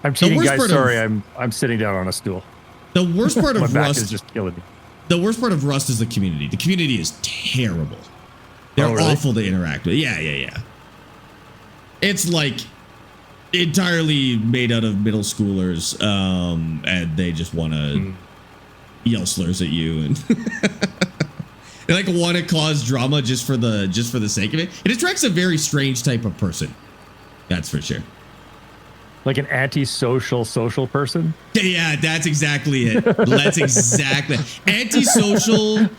I'm cheating, guys. Sorry, I'm sitting down on a stool.
The worst part of
My back
Rust
is just killing me.
The worst part of Rust is the community. The community is terrible. They're awful to interact with. Yeah. It's like entirely made out of middle schoolers, and they just want to yell slurs at you, and they like want to cause drama just for the sake of it. It attracts a very strange type of person. That's for sure.
Like an antisocial social person?
Yeah, that's exactly it. That's exactly antisocial,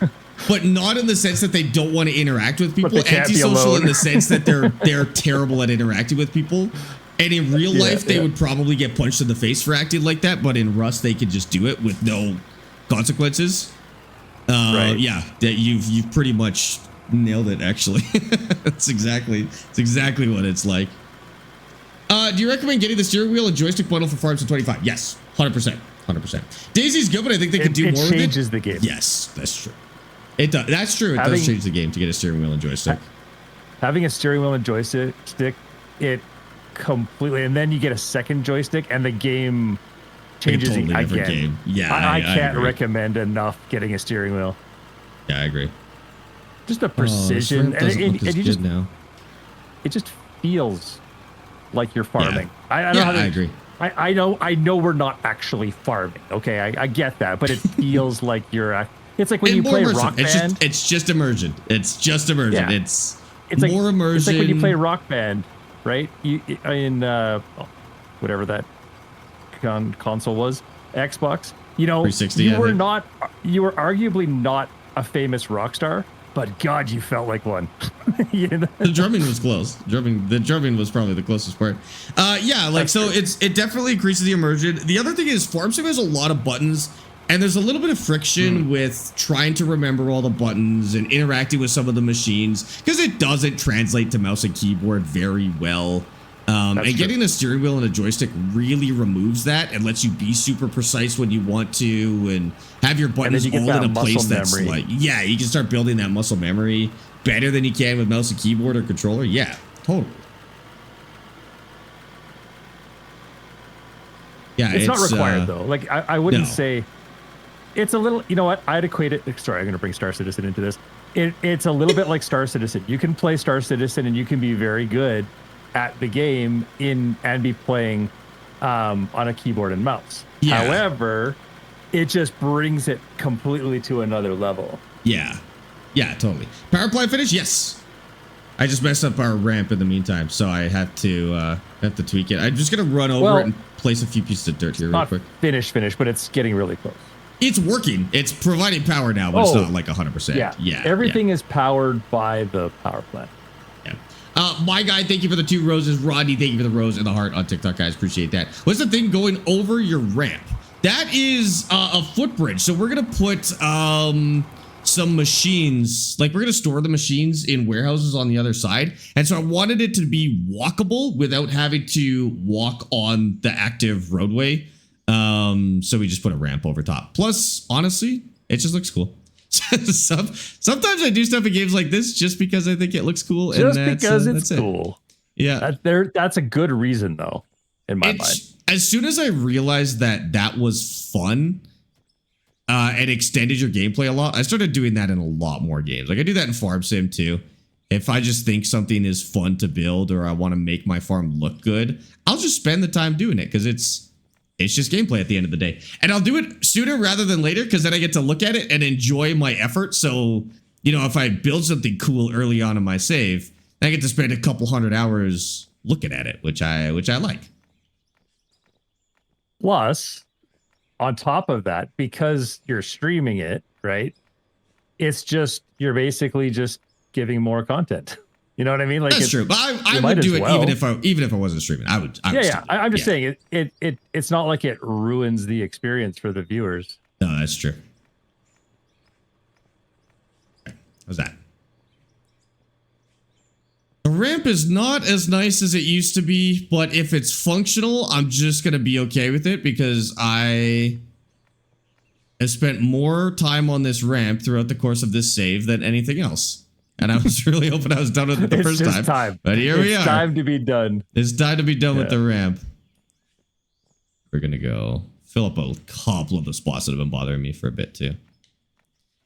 but not in the sense that they don't want to interact with people. Antisocial in the sense that they're terrible at interacting with people. And in real life, they would probably get punched in the face for acting like that. But in Rust, they could just do it with no consequences.
Right.
Yeah, that you've pretty much nailed it. Actually, it's exactly what it's like. Do you recommend getting the steering wheel and joystick bundle for Farms of 25? Yes, 100%. Daisy's good, but I think they could do more with it. It changes
the game.
Yes, that's true. It does. That's true. It does change the game to get a steering wheel and joystick.
Having a steering wheel and joystick, it completely, and then you get a second joystick, and the game changes
totally
again.
Game. Yeah,
I can't recommend enough getting a steering wheel.
Yeah, I agree.
Just the precision, and you just
now.
It just feels like you're farming.
Yeah. I agree.
I know we're not actually farming. Okay, I get that, but it feels like you're. It's like when you play Rock Band.
It's just immersion. It's just immersion.
Yeah.
It's
like,
more immersion.
It's like when you play Rock Band, right? You in whatever that console was, Xbox. You know,
360.
You were arguably not a famous rock star. But God, you felt like one.
The drumming was close. The drumming was probably the closest part. Yeah, like so it definitely increases the immersion. The other thing is Farm Sim has a lot of buttons, and there's a little bit of friction with trying to remember all the buttons and interacting with some of the machines because it doesn't translate to mouse and keyboard very well. And getting a steering wheel and a joystick really removes that and lets you be super precise when you want to and have your buttons all in a place that's like, yeah, you can start building that muscle memory better than you can with mouse and keyboard or controller. Yeah, totally. Yeah,
it's not required though. Like I wouldn't say it's a little, you know what? I'd equate it. Sorry, I'm going to bring Star Citizen into this. It's a little bit like Star Citizen. You can play Star Citizen and you can be very good at the game and be playing on a keyboard and mouse. Yeah. However, it just brings it completely to another level.
Yeah, totally. Power plant finish, yes. I just messed up our ramp in the meantime, so I have to tweak it. I'm just gonna run over it and place a few pieces of dirt here real quick.
Finish, but it's getting really close.
It's working. It's providing power now, but it's not like 100%. Yeah.
Everything is powered by the power plant.
My guy, thank you for the 2 roses. Rodney, thank you for the rose and the heart on TikTok, guys. Appreciate that. What's the thing going over your ramp? That is a footbridge. So we're going to put some machines, like we're going to store the machines in warehouses on the other side. And so I wanted it to be walkable without having to walk on the active roadway. So we just put a ramp over top. Plus, honestly, it just looks cool. Sometimes I do stuff in games like this just because I think it looks cool.
Just because it's cool.
Yeah.
That's a good reason, though, in my mind.
As soon as I realized that was fun and extended your gameplay a lot, I started doing that in a lot more games. Like I do that in Farm Sim too. If I just think something is fun to build or I want to make my farm look good, I'll just spend the time doing it because it's just gameplay at the end of the day. And I'll do it sooner rather than later because then I get to look at it and enjoy my effort. So, you know, if I build something cool early on in my save, I get to spend a couple 100 hours looking at it, which I like.
Plus, on top of that, because you're streaming it, right? It's just, you're basically just giving more content. You know what I mean? Like
that's true, but I would do it even if I wasn't streaming. I would.
I'm just saying it's not like it ruins the experience for the viewers.
No, that's true. Okay. How's that? The ramp is not as nice as it used to be, but if it's functional, I'm just gonna be okay with it because I have spent more time on this ramp throughout the course of this save than anything else. And I was really hoping I was done with it the first time. But here we are.
It's time to be done.
It's time to be done with the ramp. We're going to go fill up a couple of the spots that have been bothering me for a bit too.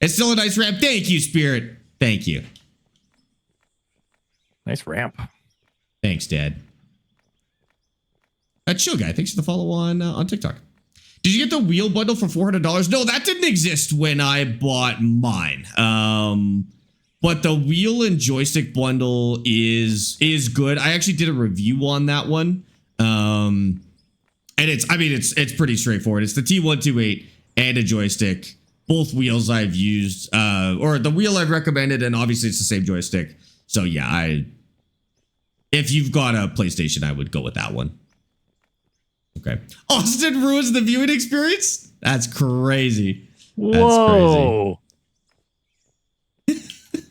It's still a nice ramp. Thank you, Spirit. Thank you.
Nice ramp.
Thanks, Dad. Chill Guy, thanks for the follow on TikTok. Did you get the wheel bundle for $400? No, that didn't exist when I bought mine. But the wheel and joystick bundle is good. I actually did a review on that one. And it's pretty straightforward. It's the T128 and a joystick. Both wheels I've used, or the wheel I've recommended, and obviously it's the same joystick. So yeah, if you've got a PlayStation, I would go with that one. Okay. Austin ruins the viewing experience? That's crazy.
Whoa.
That's crazy.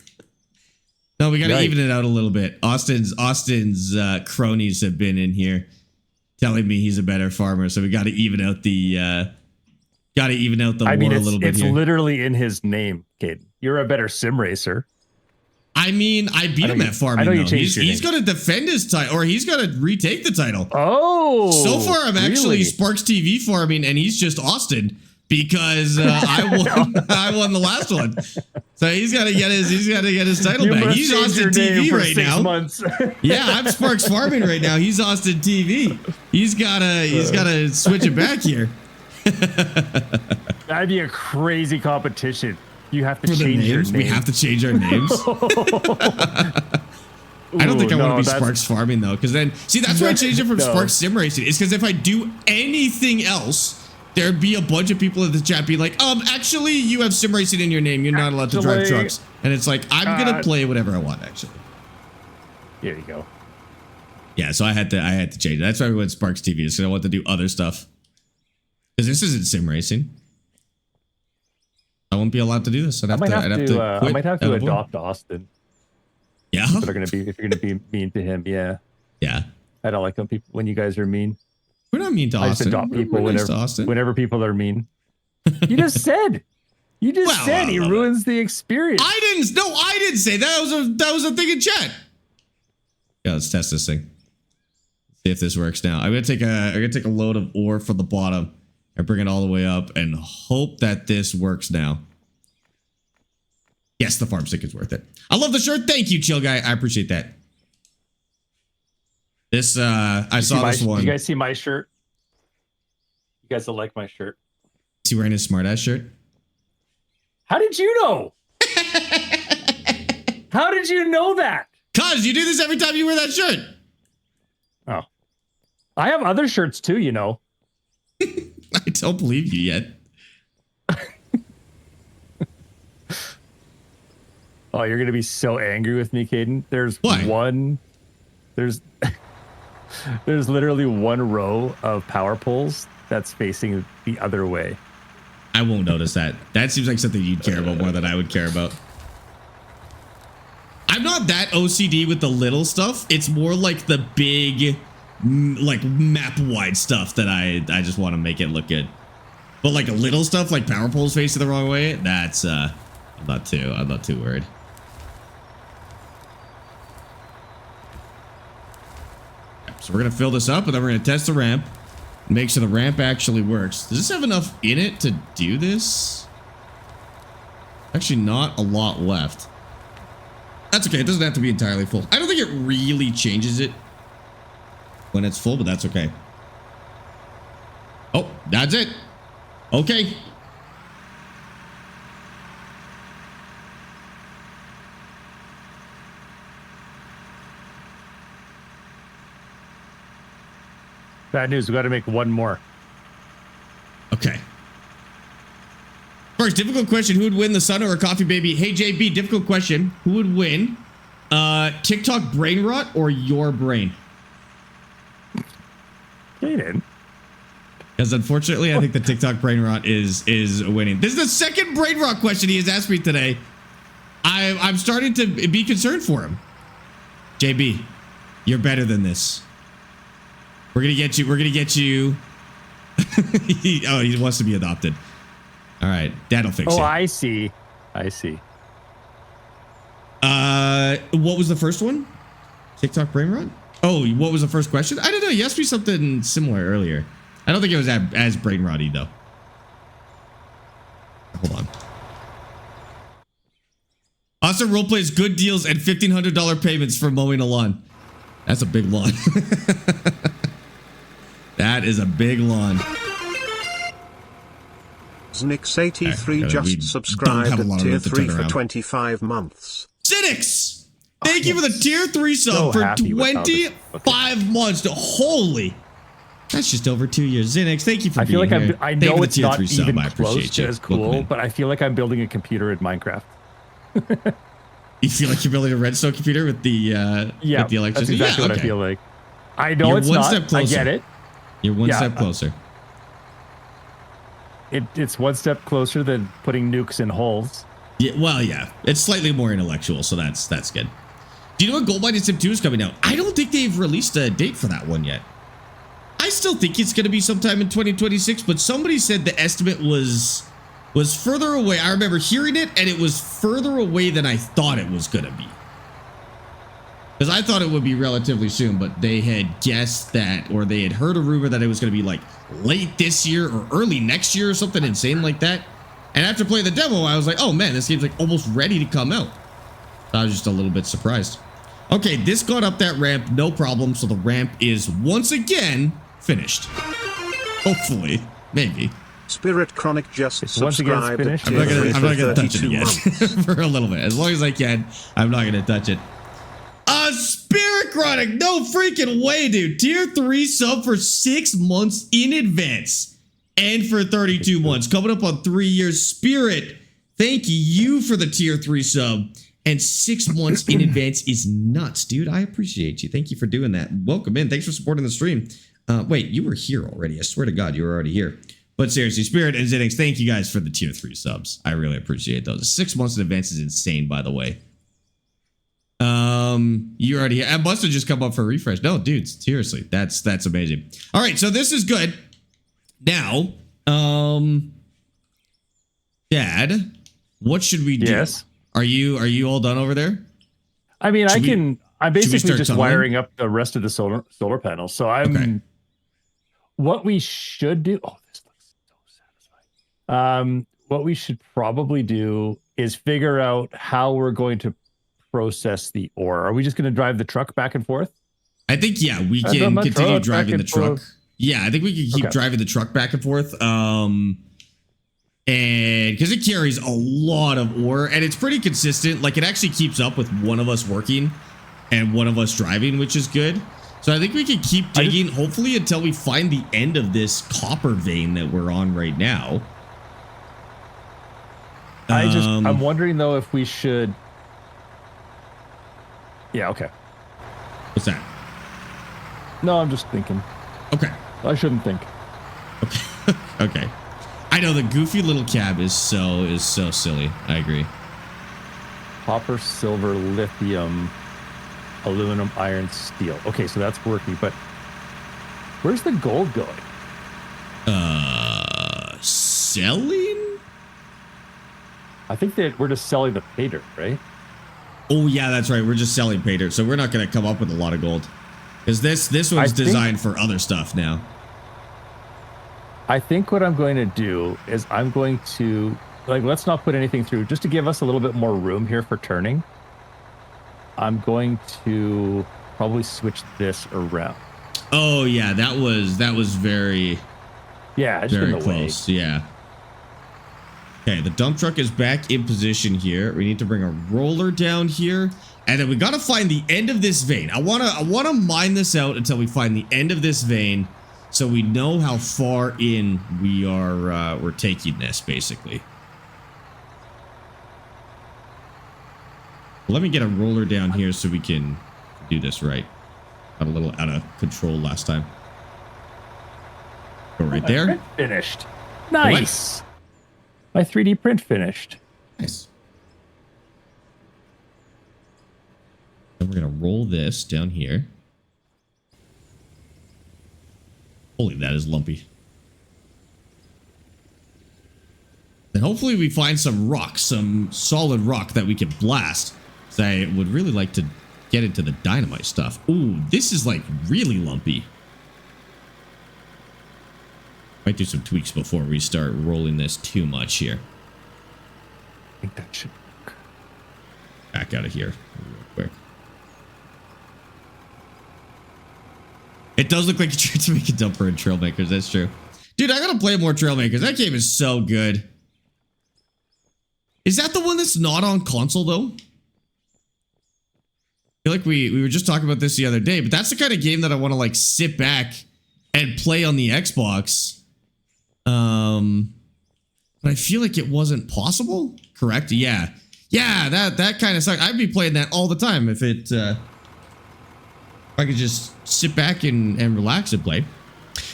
No, we got to even it out a little bit. Austin's cronies have been in here telling me he's a better farmer, so we got to even out the war a little bit.
It's
here.
Literally in his name, Kid. You're a better sim racer.
I mean, I beat him at farming. He's going to defend his title, or he's going to retake the title.
Oh,
so far I'm actually Sparx TV farming, and he's just Austin because I won the last one. So he's got to get his title back. He's Austin TV right now. Yeah, I'm Sparx farming right now. He's Austin TV. He's gotta switch it back here.
That'd be a crazy competition. You have to change your name.
We have to change our names. I don't think I want to be Sparx farming though, because then that's why I changed it from Sparx sim racing. It's because if I do anything else, there'd be a bunch of people in the chat be like, actually, you have sim racing in your name. You're not allowed to drive trucks. And it's like, I'm gonna play whatever I want. Actually,
there you go.
Yeah, so I had to change it. That's why we went Sparx TV, because I want to do other stuff. Because this isn't sim racing. I won't be allowed to do this.
I might have to adopt Austin.
Yeah.
If you're gonna be mean to him, yeah.
Yeah.
I don't like when you guys are mean.
We're not mean to Austin.
I just adopt people whenever people are mean. You just said. He ruins the experience.
I didn't say that. That was a thing in chat. Yeah, let's test this thing. See if this works now. I'm gonna take a load of ore from the bottom and bring it all the way up and hope that this works now. Yes, the farm stick is worth it. I love the shirt. Thank you, chill guy. I appreciate that. This I saw this one.
You guys see my shirt? You guys will like my shirt.
Is he wearing his smartass shirt?
How did you know? How did you know that?
Cause you do this every time you wear that shirt.
Oh. I have other shirts too, you know.
I don't believe you yet.
Oh, you're gonna be so angry with me, Caden. There's literally one row of power poles that's facing the other way.
I won't notice that. That seems like something you'd care about more than I would care about. I'm not that OCD with the little stuff. It's more like the big, like map wide stuff that I just want to make it look good. But like a little stuff like power poles facing the wrong way, that's I'm not too worried. So we're gonna fill this up and then we're gonna test the ramp. Make sure the ramp actually works. Does this have enough in it to do this? Actually, not a lot left. That's okay. It doesn't have to be entirely full. I don't think it really changes it when it's full, but that's okay. Oh, that's it. Okay.
Bad news. We got to make one more.
Okay. First, difficult question. Who would win, the sun or a coffee baby? Hey, JB, difficult question. Who would win? TikTok brain rot or your brain?
Kaden.
Because unfortunately, I think the TikTok brain rot is winning. This is the second brain rot question he has asked me today. I'm starting to be concerned for him. JB, you're better than this. We're gonna get you. He wants to be adopted. All right, Dad'll fix it.
Oh, I see.
What was the first one? TikTok brain rot? Oh, what was the first question? I don't know. You asked me something similar earlier. I don't think it was as brain rotty though. Hold on. Awesome roleplays, good deals, and $1,500 payments for mowing a lawn. That's a big lawn. That is a big lawn.
Znix83 just subscribed at tier 3 for 25 months.
Zinix! Thank you for the tier 3 sub for 25 months. Holy. That's just over 2 years. Zinix, thank you for being here.
I know it's not even close to as cool, but I feel like I'm building a computer in Minecraft.
You feel like you're building a redstone computer with the with the electricity?
That's exactly what I feel like. I know it's not. I get it.
You're one step closer.
It's one step closer than putting nukes in holes.
Yeah, well, yeah. It's slightly more intellectual, so that's good. Do you know what Gold Mining Sim 2 is coming out? I don't think they've released a date for that one yet. I still think it's going to be sometime in 2026, but somebody said the estimate was further away. I remember hearing it, and it was further away than I thought it was going to be. Because I thought it would be relatively soon, but they had guessed that, or they had heard a rumor that it was going to be like late this year or early next year or something insane like that. And after playing the demo, I was like, oh man, this game's like almost ready to come out. I was just a little bit surprised. Okay, this got up that ramp, no problem. So the ramp is once again finished. Hopefully, maybe.
Spirit Chronic just subscribed.
I'm not gonna touch it again for a little bit. As long as I can, I'm not gonna touch it. Spirit Chronic, no freaking way, dude. Tier 3 sub for 6 months in advance. And for 32 months. Coming up on 3 years. Spirit, thank you for the tier 3 sub. And 6 months in advance is nuts, dude. I appreciate you. Thank you for doing that. Welcome in. Thanks for supporting the stream. Wait, you were here already. I swear to God, you were already here. But seriously, Spirit and Zinix, thank you guys for the tier 3 subs. I really appreciate those. 6 months in advance is insane, by the way. You already, I must have just come up for a refresh. No, dudes, seriously, that's amazing. All right, so this is good. Now, Dad, what should we do?
Yes.
Are you all done over there?
I mean, I'm basically just wiring up the rest of the solar panels. So what we should do. Oh, this looks so satisfying. What we should probably do is figure out how we're going to process the ore. Are we just going to drive the truck back and forth?
I think, yeah, we can continue driving the truck. Yeah, I think we can keep driving the truck back and forth. And because it carries a lot of ore and it's pretty consistent. Like it actually keeps up with one of us working and one of us driving, which is good. So I think we can keep digging, hopefully until we find the end of this copper vein that we're on right now.
I'm wondering though if we should. Yeah, okay.
What's that?
No, I'm just thinking.
Okay.
I shouldn't think.
Okay. Okay. I know the goofy little cab is so silly. I agree.
Copper, silver, lithium, aluminum, iron, steel. Okay, so that's working, but where's the gold going?
Selling?
I think that we're just selling the pay dirt, right?
Oh yeah, that's right. We're just selling pay dirt, so we're not going to come up with a lot of gold. Because this one's designed for other stuff now.
I think what I'm going to do is I'm going to, let's not put anything through, just to give us a little bit more room here for turning. I'm going to probably switch this around.
Oh yeah, that was very,
just
very
in the
close.
way.
Yeah. Okay, the dump truck is back in position here. We need to bring a roller down here. And then we got to find the end of this vein. I want to mine this out until we find the end of this vein so we know how far in we're taking this basically. Let me get a roller down here so we can do this right. Got a little out of control last time. Go right there.
Print finished. Nice. What? My 3D print finished.
Nice. Then we're going to roll this down here. Holy, that is lumpy. Then hopefully we find some rock, some solid rock that we can blast. So I would really like to get into the dynamite stuff. Ooh, this is like really lumpy. Might do some tweaks before we start rolling this too much here.
I think that should work.
Back out of here real quick. It does look like you're trying to make a dumper in Trailmakers. That's true. Dude, I gotta play more Trailmakers. That game is so good. Is that the one that's not on console, though? like we were just talking about this the other day, but that's the kind of game that I want to like sit back and play on the Xbox. But I feel like it wasn't possible. Correct? Yeah. Yeah, that kind of sucks. I'd be playing that all the time if I could just sit back and relax and play.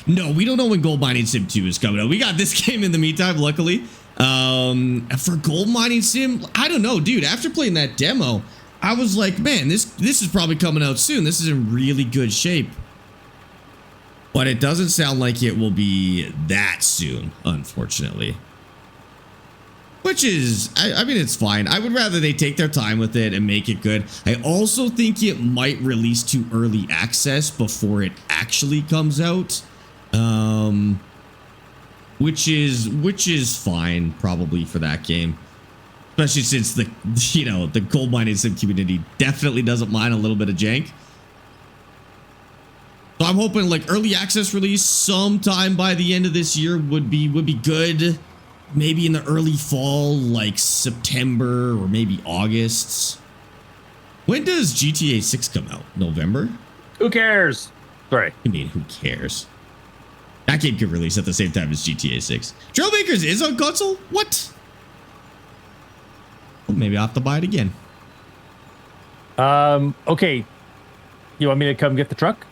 No, we don't know when Gold Mining Sim 2 is coming out. We got this game in the meantime, luckily. For Gold Mining Sim, I don't know, dude. After playing that demo, I was like, man, this is probably coming out soon. This is in really good shape. But it doesn't sound like it will be that soon, unfortunately. Which is, I mean, it's fine. I would rather they take their time with it and make it good. I also think it might release to early access before it actually comes out. Which is fine probably for that game. Especially since the gold mining sim community definitely doesn't mind a little bit of jank. So I'm hoping like early access release sometime by the end of this year would be good. Maybe in the early fall, like September or maybe August. When does GTA 6 come out? November?
Who cares? Sorry.
I mean, who cares? That game could release at the same time as GTA 6. Trailmakers is on console? What? Well, maybe I'll have to buy it again.
Okay. You want me to come get the truck?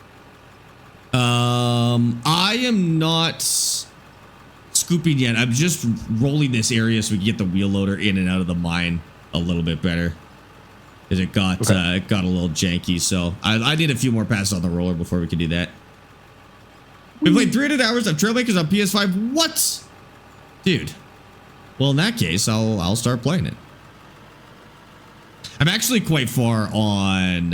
I am not scooping yet. I'm just rolling this area so we can get the wheel loader in and out of the mine a little bit better. Because it got a little janky, so I need a few more passes on the roller before we can do that. We played 300 hours of Trailmakers on PS5. What? Dude. Well, in that case, I'll start playing it. I'm actually quite far on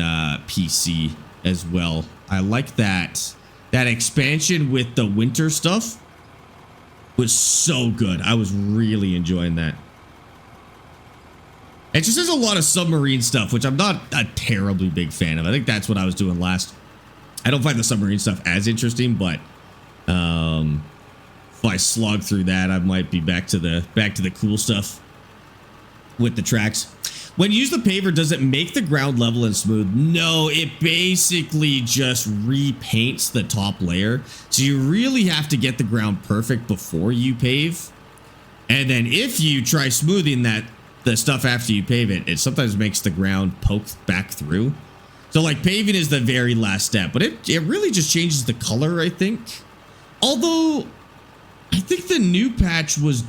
PC as well. I like that expansion with the winter stuff was so good. I was really enjoying that. It just has a lot of submarine stuff, which I'm not a terribly big fan of. I think that's what I was doing last. I don't find the submarine stuff as interesting, but if I slog through that, I might be back to the cool stuff with the tracks. When you use the paver, does it make the ground level and smooth? No, it basically just repaints the top layer. So you really have to get the ground perfect before you pave. And then if you try smoothing the stuff after you pave it, it sometimes makes the ground poke back through. So like paving is the very last step, but it really just changes the color, I think. Although I think the new patch was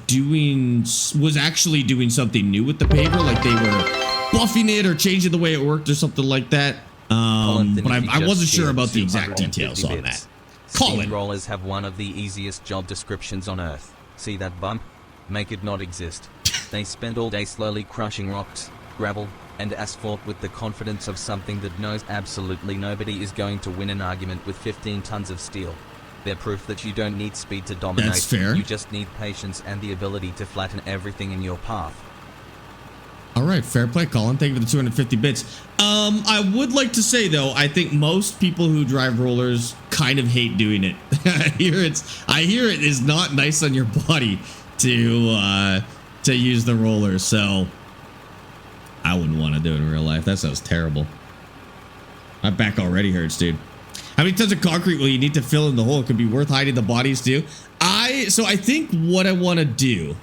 actually doing something new with the paver, like they were buffing it or changing the way it worked or something like that. But I wasn't sure about the exact details on that. Colin.
Rollers have one of the easiest job descriptions on earth. See that bump? Make it not exist. They spend all day slowly crushing rocks, gravel, and asphalt with the confidence of something that knows absolutely nobody is going to win an argument with 15 tons of steel. They're proof that you don't need speed to dominate.
That's fair.
You just need patience and the ability to flatten everything in your path.
All right, fair play, Colin. Thank you for the 250 bits. I would like to say though, I think most people who drive rollers kind of hate doing it. I hear it is not nice on your body to use the roller, so I wouldn't want to do it in real life. That sounds terrible. My back already hurts, dude. How many tons of concrete will you need to fill in the hole? It could be worth hiding the bodies too. So I think what I want to do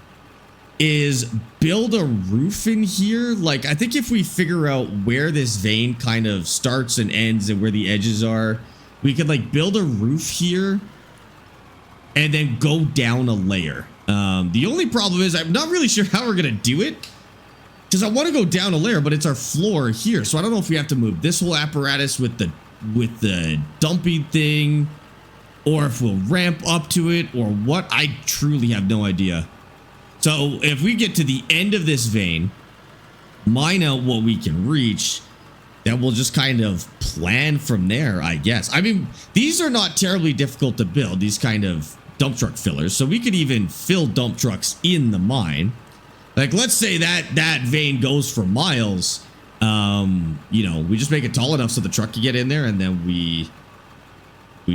is build a roof in here. Like, I think if we figure out where this vein kind of starts and ends and where the edges are, we could like build a roof here and then go down a layer. The only problem is I'm not really sure how we're going to do it because I want to go down a layer, but it's our floor here. So I don't know if we have to move this whole apparatus with the dumping thing, or if we'll ramp up to it, or what. I truly have no idea. So if we get to the end of this vein, mine out what we can reach, then we'll just kind of plan from there, I guess. I mean, these are not terribly difficult to build, these kind of dump truck fillers. So we could even fill dump trucks in the mine. Like, let's say that vein goes for miles. You know, we just make it tall enough so the truck can get in there, and then we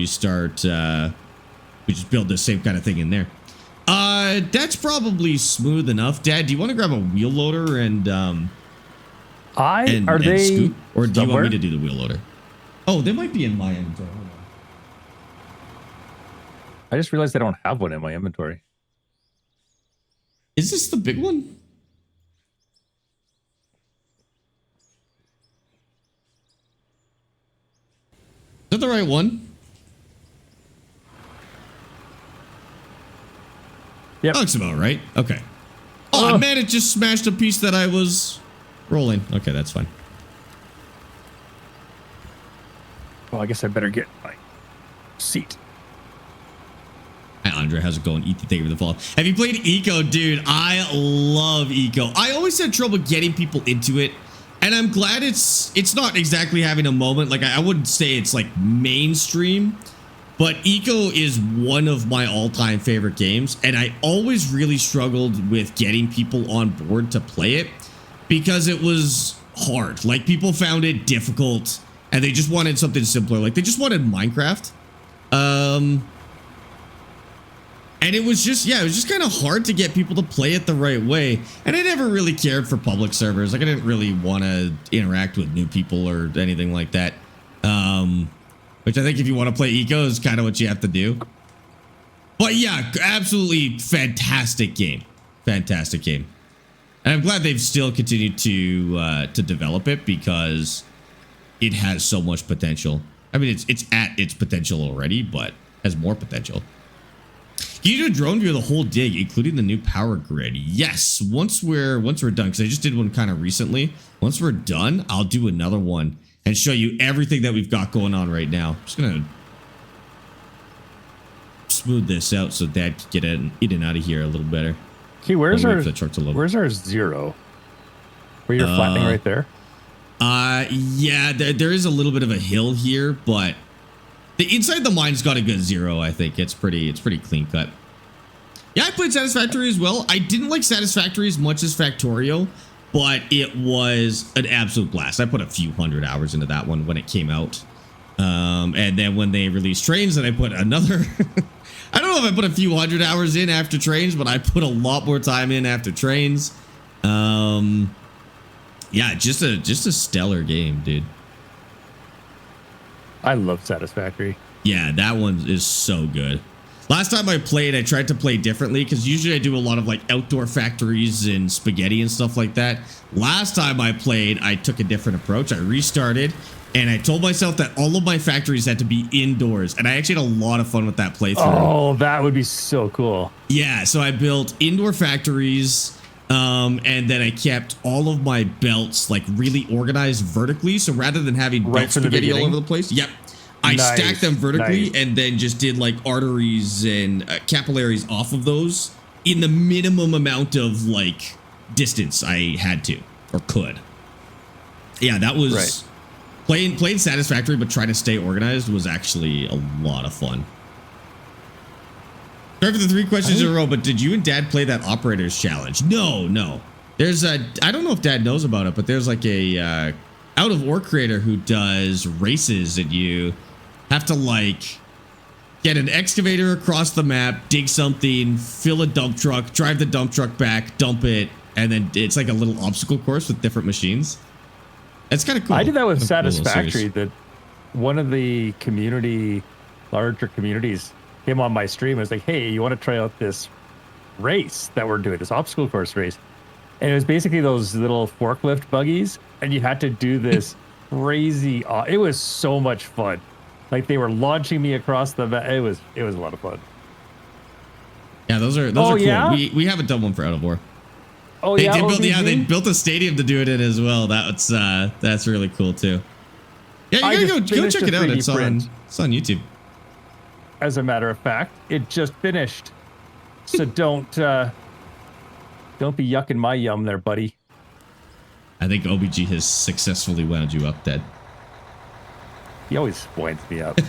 start, we just build the same kind of thing in there. That's probably smooth enough. Dad, do you want to grab a wheel loader and
Are they
scoop? Or do you want me
somewhere?
to do the wheel loader? Oh, they might be in my inventory. Hold on.
I just realized I don't have one in my inventory.
Is this the big one? Is that the right one?
Yep.
Looks about right. Okay. Oh, man, it just smashed a piece that I was rolling. Okay, that's fine.
Well, I guess I better get my seat.
Hi, Andre. How's it going? Ethan, thank you for the follow. Have you played Eco? Dude, I love Eco. I always had trouble getting people into it. And I'm glad it's not exactly having a moment. Like, I wouldn't say it's like mainstream. But Eco is one of my all-time favorite games, and I always really struggled with getting people on board to play it because it was hard. Like, people found it difficult, and they just wanted something simpler. Like, they just wanted Minecraft. And it was just, yeah, it was just kind of hard to get people to play it the right way. And I never really cared for public servers. Like, I didn't really want to interact with new people or anything like that. Which I think if you want to play Eco is kind of what you have to do. But yeah, absolutely fantastic game. Fantastic game. And I'm glad they've still continued to develop it because it has so much potential. I mean, it's at its potential already, but has more potential. Can you do a drone view of the whole dig, including the new power grid? Yes, once we're done, because I just did one kind of recently. Once we're done, I'll do another one and show you everything that we've got going on right now. I'm just gonna smooth this out so Dad can get in and out of here a little better.
Okay, where's our 0? Where you're flattening right there?
Yeah, there is a little bit of a hill here, but the inside the mine's got a good 0. I think it's pretty clean cut. Yeah, I played Satisfactory as well. I didn't like Satisfactory as much as Factorio, but it was an absolute blast. I put a few hundred hours into that one when it came out. And then when they released Trains, then I put another... I don't know if I put a few hundred hours in after Trains, but I put a lot more time in after Trains. Yeah, just a stellar game, dude.
I love Satisfactory.
Yeah, that one is so good. Last time I played, I tried to play differently because usually I do a lot of like outdoor factories and spaghetti and stuff like that. Last time I played, I took a different approach. I restarted and I told myself that all of my factories had to be indoors. And I actually had a lot of fun with that playthrough.
Oh, that would be so cool.
Yeah, so I built indoor factories and then I kept all of my belts like really organized vertically. So rather than having belt spaghetti all over the place, yep. I stacked them vertically and then just did like arteries and capillaries off of those in the minimum amount of like distance I had to or could. Yeah, that was playing Satisfactory, but trying to stay organized was actually a lot of fun. Sorry for the 3 questions in a row, but did you and Dad play that Operators Challenge? No. There's a, I don't know if Dad knows about it, but there's like a out-of-ore creator who does races and you have to like get an excavator across the map, dig something, fill a dump truck, drive the dump truck back, dump it, and then it's like a little obstacle course with different machines. It's kind of cool.
I did that with Satisfactory. That one of the larger communities came on my stream and was like, hey, you want to try out this race that we're doing, this obstacle course race? And it was basically those little forklift buggies, and you had to do this crazy. It was so much fun. Like they were launching me across the. It was a lot of fun.
Yeah, those are cool.
Yeah?
We haven't done one for Out-of-War.
Oh
they
yeah,
they built a stadium to do it in as well. That's really cool too. Yeah, you gotta go check it out. It's on YouTube.
As a matter of fact, it just finished. So don't be yucking my yum there, buddy.
I think OBG has successfully wound you up, Dad.
He always winds me up.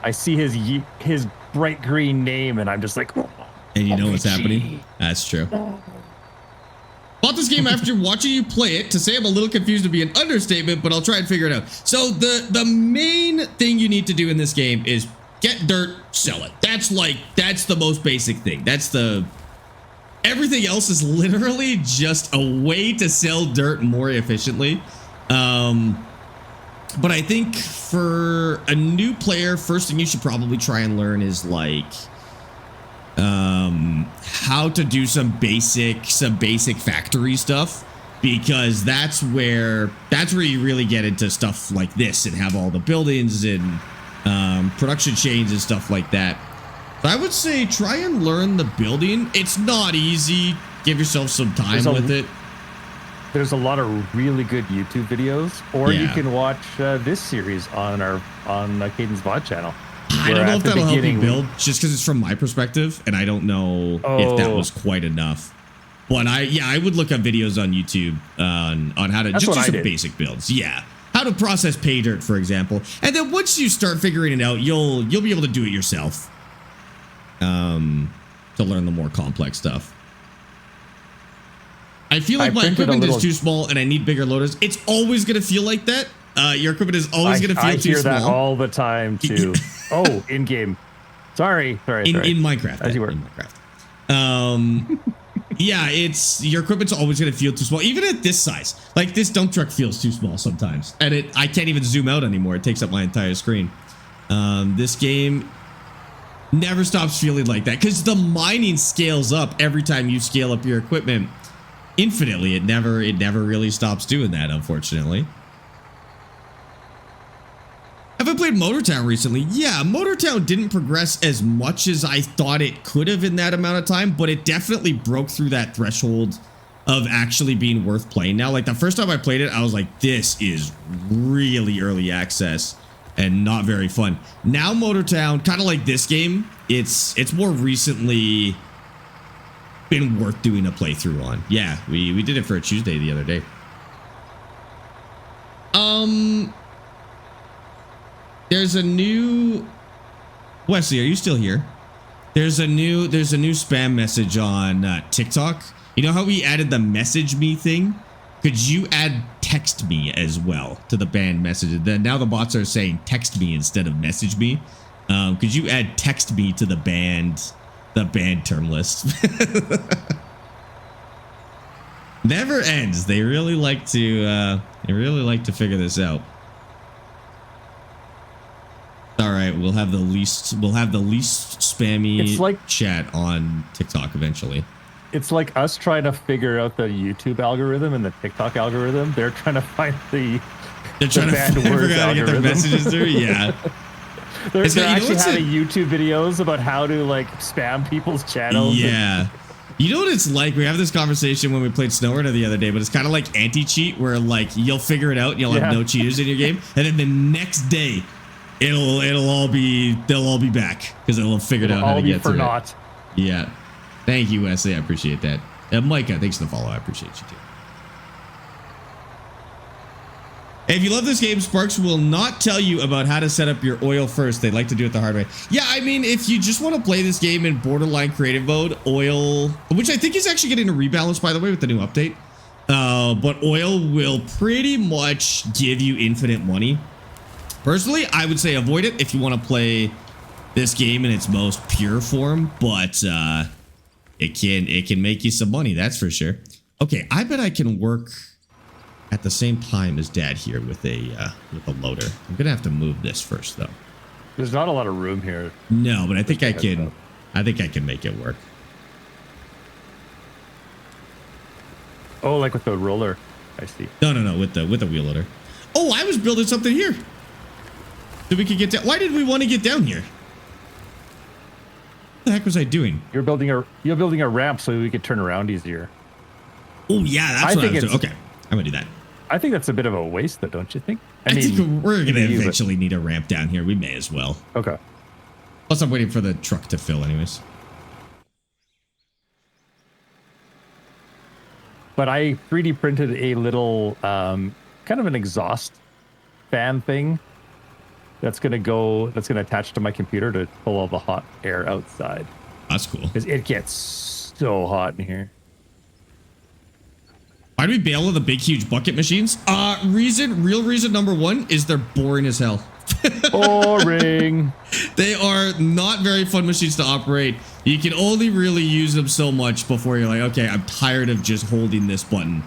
I see his bright green name, and I'm just like, oh,
and you know what's happening? That's true. Bought this game after watching you play it. To say I'm a little confused would be an understatement, but I'll try and figure it out. So the main thing you need to do in this game is get dirt, sell it. That's the most basic thing. That's the Everything else is literally just a way to sell dirt more efficiently. But I think for a new player, first thing you should probably try and learn is like how to do some basic factory stuff, because that's where you really get into stuff like this and have all the buildings and production chains and stuff like that. So I would say try and learn the building. It's not easy. Give yourself some time with it.
There's a lot of really good YouTube videos, or you can watch this series on Caden's VOD channel.
I don't know if that'll help you build, just because it's from my perspective, and I don't know if that was quite enough. But I would look up videos on YouTube on how to just do some basic builds. Yeah, how to process pay dirt, for example, and then once you start figuring it out, you'll be able to do it yourself. To learn the more complex stuff. I feel like my equipment is too small and I need bigger loaders. It's always going to feel like that. Your equipment is always going to feel too small. I hear that
all the time too. Oh, in game. Sorry.
In Minecraft.
As you were.
In Minecraft. Yeah, your equipment's always going to feel too small. Even at this size. Like this dump truck feels too small sometimes. And I can't even zoom out anymore. It takes up my entire screen. This game never stops feeling like that because the mining scales up every time you scale up your equipment infinitely. It never really stops doing that, unfortunately. Have I played Motortown recently? Yeah, Motortown didn't progress as much as I thought it could have in that amount of time, but it definitely broke through that threshold of actually being worth playing. Now, like the first time I played it, I was like, this is really early access and not very fun. Now Motortown, kind of like this game, it's more recently been worth doing a playthrough on. Yeah, we did it for a Tuesday the other day. There's a new Wesley, are you still here? There's a new spam message on TikTok. You know how we added the message me thing? Could you add text me as well to the banned messages? Now the bots are saying text me instead of message me. Could you add text me to the banned term list? Never ends. They really like to figure this out. All right, we'll have the least spammy chat on TikTok eventually.
It's like us trying to figure out the YouTube algorithm and the TikTok algorithm. They're trying to find the banned words algorithm. Get their messages through. Yeah. They're actually having YouTube videos about how to like spam people's channels.
Yeah. You know what it's like? We have this conversation when we played SnowRunner the other day, but it's kind of like anti-cheat where like you'll figure it out and you'll have no cheaters in your game. And then the next day they'll all be back because they'll have figured out how to get through it. Yeah. Thank you, Wesley. I appreciate that. Micah, thanks for the follow. I appreciate you too. If you love this game, Sparx will not tell you about how to set up your oil first. They like to do it the hard way. Yeah, I mean, if you just want to play this game in borderline creative mode, oil, which I think is actually getting a rebalance, by the way, with the new update. But oil will pretty much give you infinite money. Personally, I would say avoid it if you want to play this game in its most pure form, but it can make you some money, that's for sure. Okay, I bet I can work at the same time as Dad here with a loader. I'm gonna have to move this first though.
There's not a lot of room here.
No, but I think I can. I think I can make it work.
Oh, like with the roller. I see.
No, with the wheel loader. Oh, I was building something here. So we could get down. Why did we want to get down here? What the heck was I doing?
You're building a ramp so we could turn around easier.
Oh yeah, that's what I was doing. Okay, I'm gonna do that.
I think that's a bit of a waste, though, don't you think?
I think we're gonna eventually need a ramp down here. We may as well.
Okay.
Plus, I'm waiting for the truck to fill, anyways.
But I 3D printed a little kind of an exhaust fan thing that's gonna attach to my computer to pull all the hot air outside.
That's cool.
Because it gets so hot in here.
Why do we bail on the big, huge bucket machines? Real reason number one is they're boring as hell.
Boring.
They are not very fun machines to operate. You can only really use them so much before you're like, okay, I'm tired of just holding this button.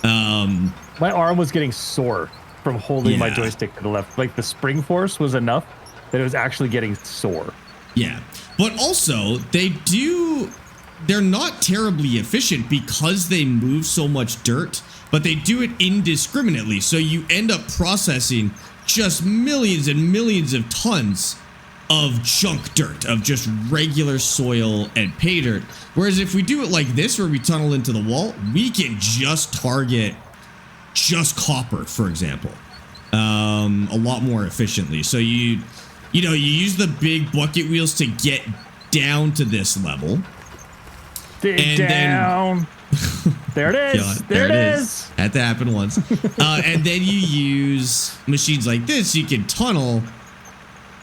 My arm was getting sore from holding my joystick to the left. Like the spring force was enough that it was actually getting sore.
Yeah. But also, they're not terribly efficient because they move so much dirt, but they do it indiscriminately. So you end up processing just millions and millions of tons of junk dirt, of just regular soil and pay dirt. Whereas if we do it like this, where we tunnel into the wall, we can just target just copper, for example, a lot more efficiently. So you use the big bucket wheels to get down to this level.
Dig down. There it is.
God,
there it is.
Had to happen once. And then you use machines like this. You can tunnel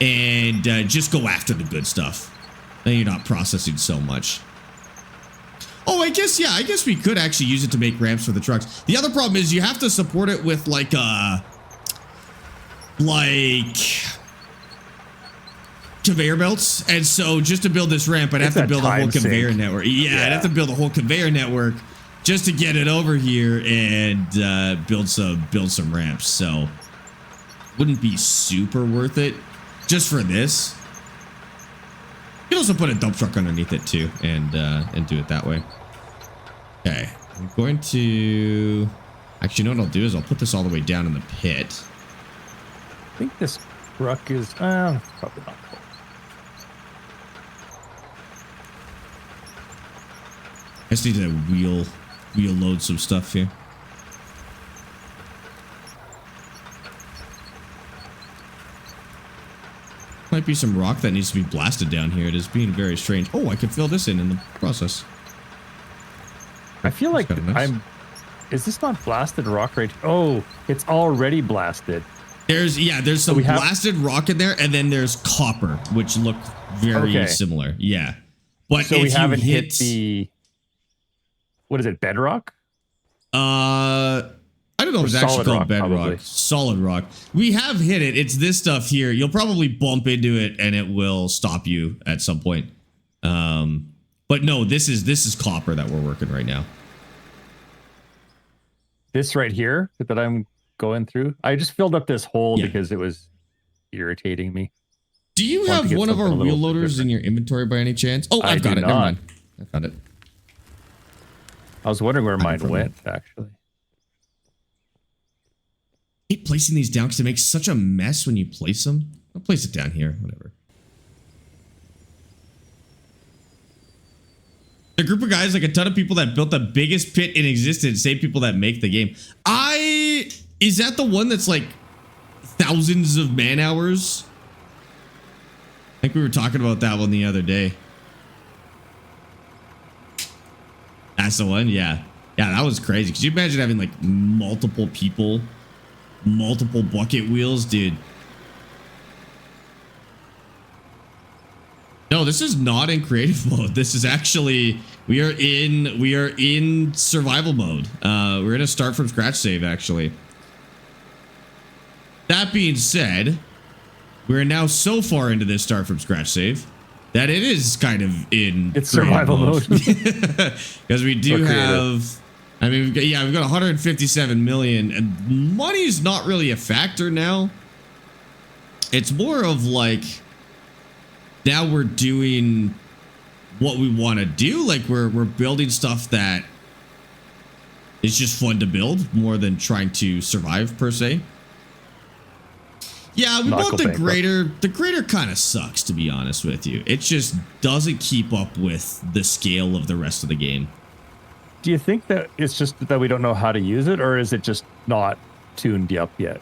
and just go after the good stuff. Then you're not processing so much. Oh, I guess we could actually use it to make ramps for the trucks. The other problem is you have to support it with like conveyor belts. And so just to build this ramp, I'd have to build a whole conveyor network. Yeah, I'd have to build a whole conveyor network just to get it over here and build some ramps. So wouldn't be super worth it just for this. You can also put a dump truck underneath it too and do it that way. Okay, I'm going to actually, you know what I'll do is I'll put this all the way down in the pit.
I think this truck is probably not.
I just need to wheel load some stuff here. Might be some rock that needs to be blasted down here. It is being very strange. Oh, I can fill this in the process.
I feel like
nice.
Is this not blasted rock right? Oh, it's already blasted.
There's some blasted rock in there, and then there's copper, which look very similar. Yeah, but
so we haven't hit the, what is it, bedrock?
I don't know if it's actually called bedrock. Probably. Solid rock. We have hit it. It's this stuff here. You'll probably bump into it, and it will stop you at some point. But no, this is copper that we're working right now.
This right here that I'm going through. I just filled up this hole because it was irritating me.
Do you have one of our wheel loaders in your inventory by any chance? Oh, I've got it. Never mind. I found it.
I was wondering where mine went, actually.
I hate placing these down because it makes such a mess when you place them. I'll place it down here. Whatever. A group of guys, like a ton of people that built the biggest pit in existence, same people that make the game. Is that the one that's like thousands of man hours? I think we were talking about that one the other day. That's the one, yeah. Yeah, that was crazy. Could you imagine having like multiple people, multiple bucket wheels, dude? No, this is not in creative mode. This is actually, we are in survival mode. We're in a start from scratch save, actually. That being said, we're now so far into this start from scratch save that it is kind of in
survival mode.
Because we do have, I mean, we've got 157 million, and money's not really a factor now. It's more of like, now we're doing what we want to do. Like we're building stuff that is just fun to build more than trying to survive per se. Yeah, we bought the grader. The grader kind of sucks, to be honest with you. It just doesn't keep up with the scale of the rest of the game.
Do you think that it's just that we don't know how to use it, or is it just not tuned up yet?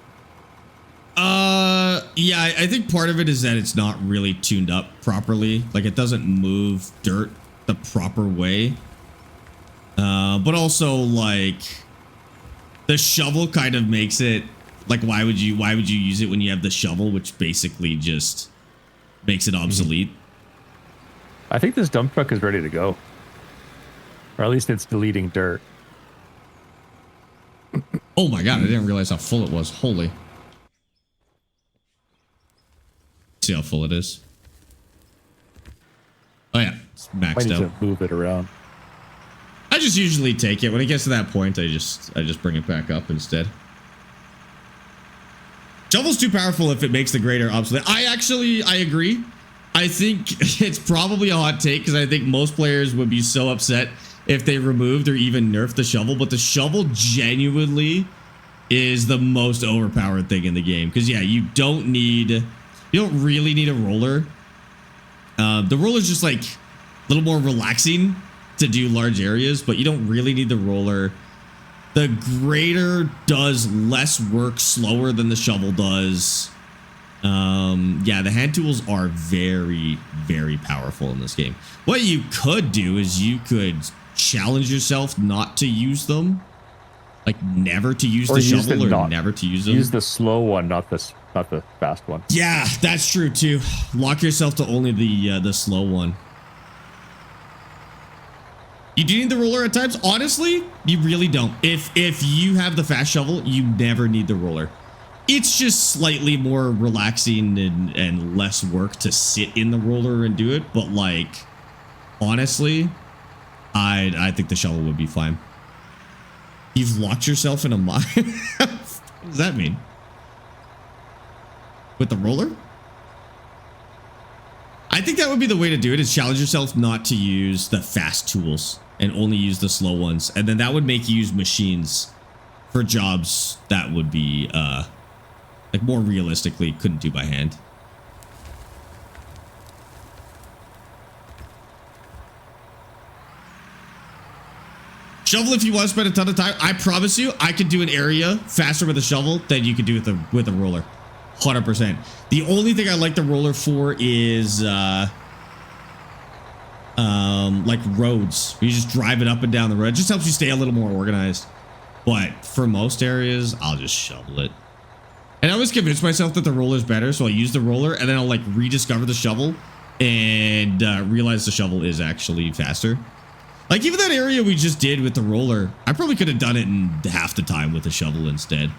Yeah, I think part of it is that it's not really tuned up properly. Like it doesn't move dirt the proper way. But also like the shovel kind of makes it like, why would you use it when you have the shovel, which basically just makes it obsolete?
I think this dump truck is ready to go. Or at least it's deleting dirt.
Oh my God, I didn't realize how full it was. Holy. See how full it is. Oh yeah,
Might
maxed
need
out.
to move it around.
I just usually take it. When it gets to that point, I just bring it back up instead. Shovel's too powerful if it makes the grader obsolete. I agree. I think it's probably a hot take because I think most players would be so upset if they removed or even nerfed the shovel. But the shovel genuinely is the most overpowered thing in the game. Because yeah, you don't really need a roller. The roller's just like a little more relaxing to do large areas, but you don't really need the roller. The grader does less work slower than the shovel does. Yeah, the hand tools are very, very powerful in this game. What you could do is you could challenge yourself not to use them. Like never to use the shovel or never to use them.
Use the slow one, not the fast one.
Yeah, that's true too. Lock yourself to only the slow one. You do need the roller at times. Honestly, you really don't. If you have the fast shovel, you never need the roller. It's just slightly more relaxing and less work to sit in the roller and do it. But like, honestly, I think the shovel would be fine. You've locked yourself in a mine? What does that mean? With the roller? I think that would be the way to do it, is challenge yourself not to use the fast tools and only use the slow ones. And then that would make you use machines for jobs that would be like more realistically couldn't do by hand. Shovel if you want to spend a ton of time. I promise you, I could do an area faster with a shovel than you could do with a roller. 100%. The only thing I like the roller for is like roads. You just drive it up and down the road. It just helps you stay a little more organized. But for most areas, I'll just shovel it. And I always convince myself that the roller is better, so I'll use the roller and then I'll like rediscover the shovel and realize the shovel is actually faster. Like even that area we just did with the roller, I probably could have done it in half the time with the shovel instead.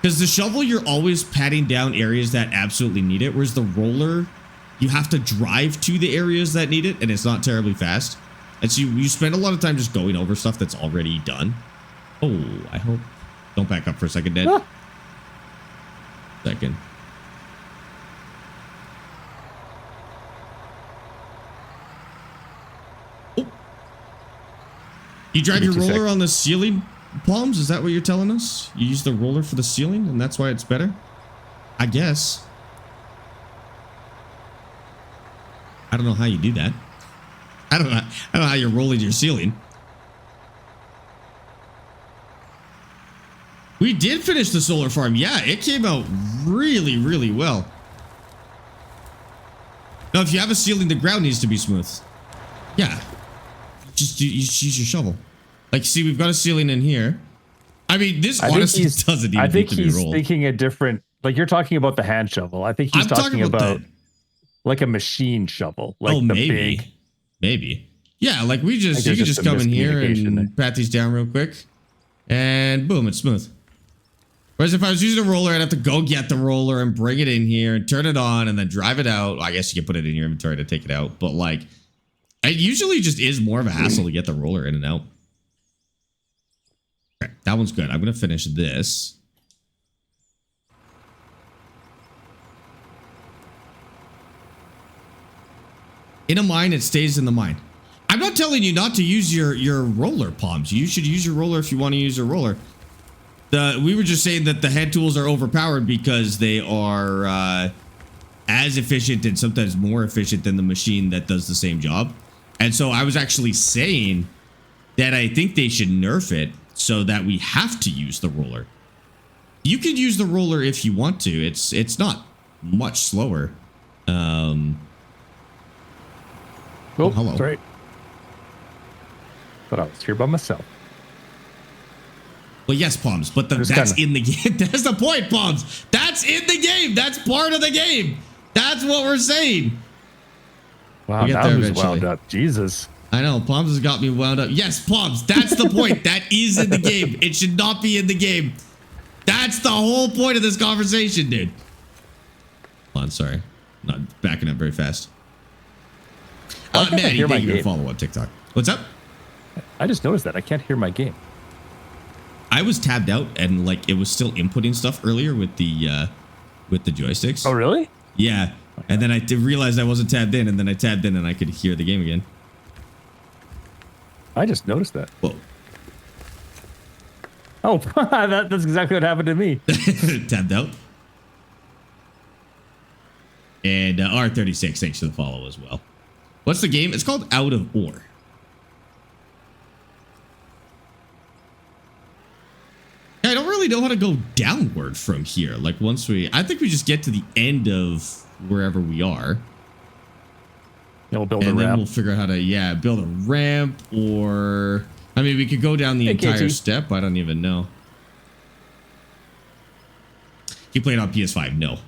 Because the shovel, you're always patting down areas that absolutely need it, whereas the roller, you have to drive to the areas that need it, and it's not terribly fast. And so you spend a lot of time just going over stuff that's already done. Oh, I hope. Don't back up for a second, Dad. Ah. Second. Oh. You drive your roller on the ceiling, Palms? Is that what you're telling us? You use the roller for the ceiling, and that's why it's better? I guess. I don't know how you do that. I don't know how you're rolling your ceiling. We did finish the solar farm. Yeah, it came out really, really well. Now, if you have a ceiling, the ground needs to be smooth. Yeah. You use your shovel. Like, see, we've got a ceiling in here. I mean, this honestly doesn't even need to be rolled. I think he's
thinking a different... Like, you're talking about the hand shovel. I think he's talking about like a machine shovel. Like
maybe.
Big...
Maybe. Yeah, like you can just come in here and pat these down real quick. And boom, it's smooth. Whereas if I was using a roller, I'd have to go get the roller and bring it in here and turn it on and then drive it out. Well, I guess you can put it in your inventory to take it out. But like, it usually just is more of a hassle to get the roller in and out. Okay, that one's good. I'm going to finish this. In a mine, it stays in the mine. I'm not telling you not to use your roller, Palms. You should use your roller if you want to use your roller. We were just saying that the hand tools are overpowered because they are as efficient and sometimes more efficient than the machine that does the same job. And so I was actually saying that I think they should nerf it so that we have to use the roller. You could use the roller if you want to. It's not much slower.
Oh, hello. That's right. But I was here by myself.
Well, yes, Palms, but that's in the game. That's the point, Palms. That's in the game. That's part of the game. That's what we're saying.
Wow, now who's wound up? Jesus.
I know, Palms has got me wound up. Yes, Palms, that's the point. That is in the game. It should not be in the game. That's the whole point of this conversation, dude. Hold on, sorry. I'm not backing up very fast. Maddie,
hear my
thank you for
game.
follow on TikTok. What's up?
I just noticed that I can't hear my game.
I was tabbed out and like it was still inputting stuff earlier with the joysticks.
Oh, really?
Yeah. And then I realized I wasn't tabbed in, and then I tabbed in and I could hear the game again.
I just noticed that.
Whoa.
Oh, that's exactly what happened to me.
Tabbed out. And R36, thanks for the follow as well. What's the game? It's called Out of Ore. I don't really know how to go downward from here. Like I think we just get to the end of wherever we are.
Yeah, we'll build a
and then
ramp.
we'll figure out how to, build a ramp, or I mean, we could go down the entire step. I don't even know. You played on PS5? No.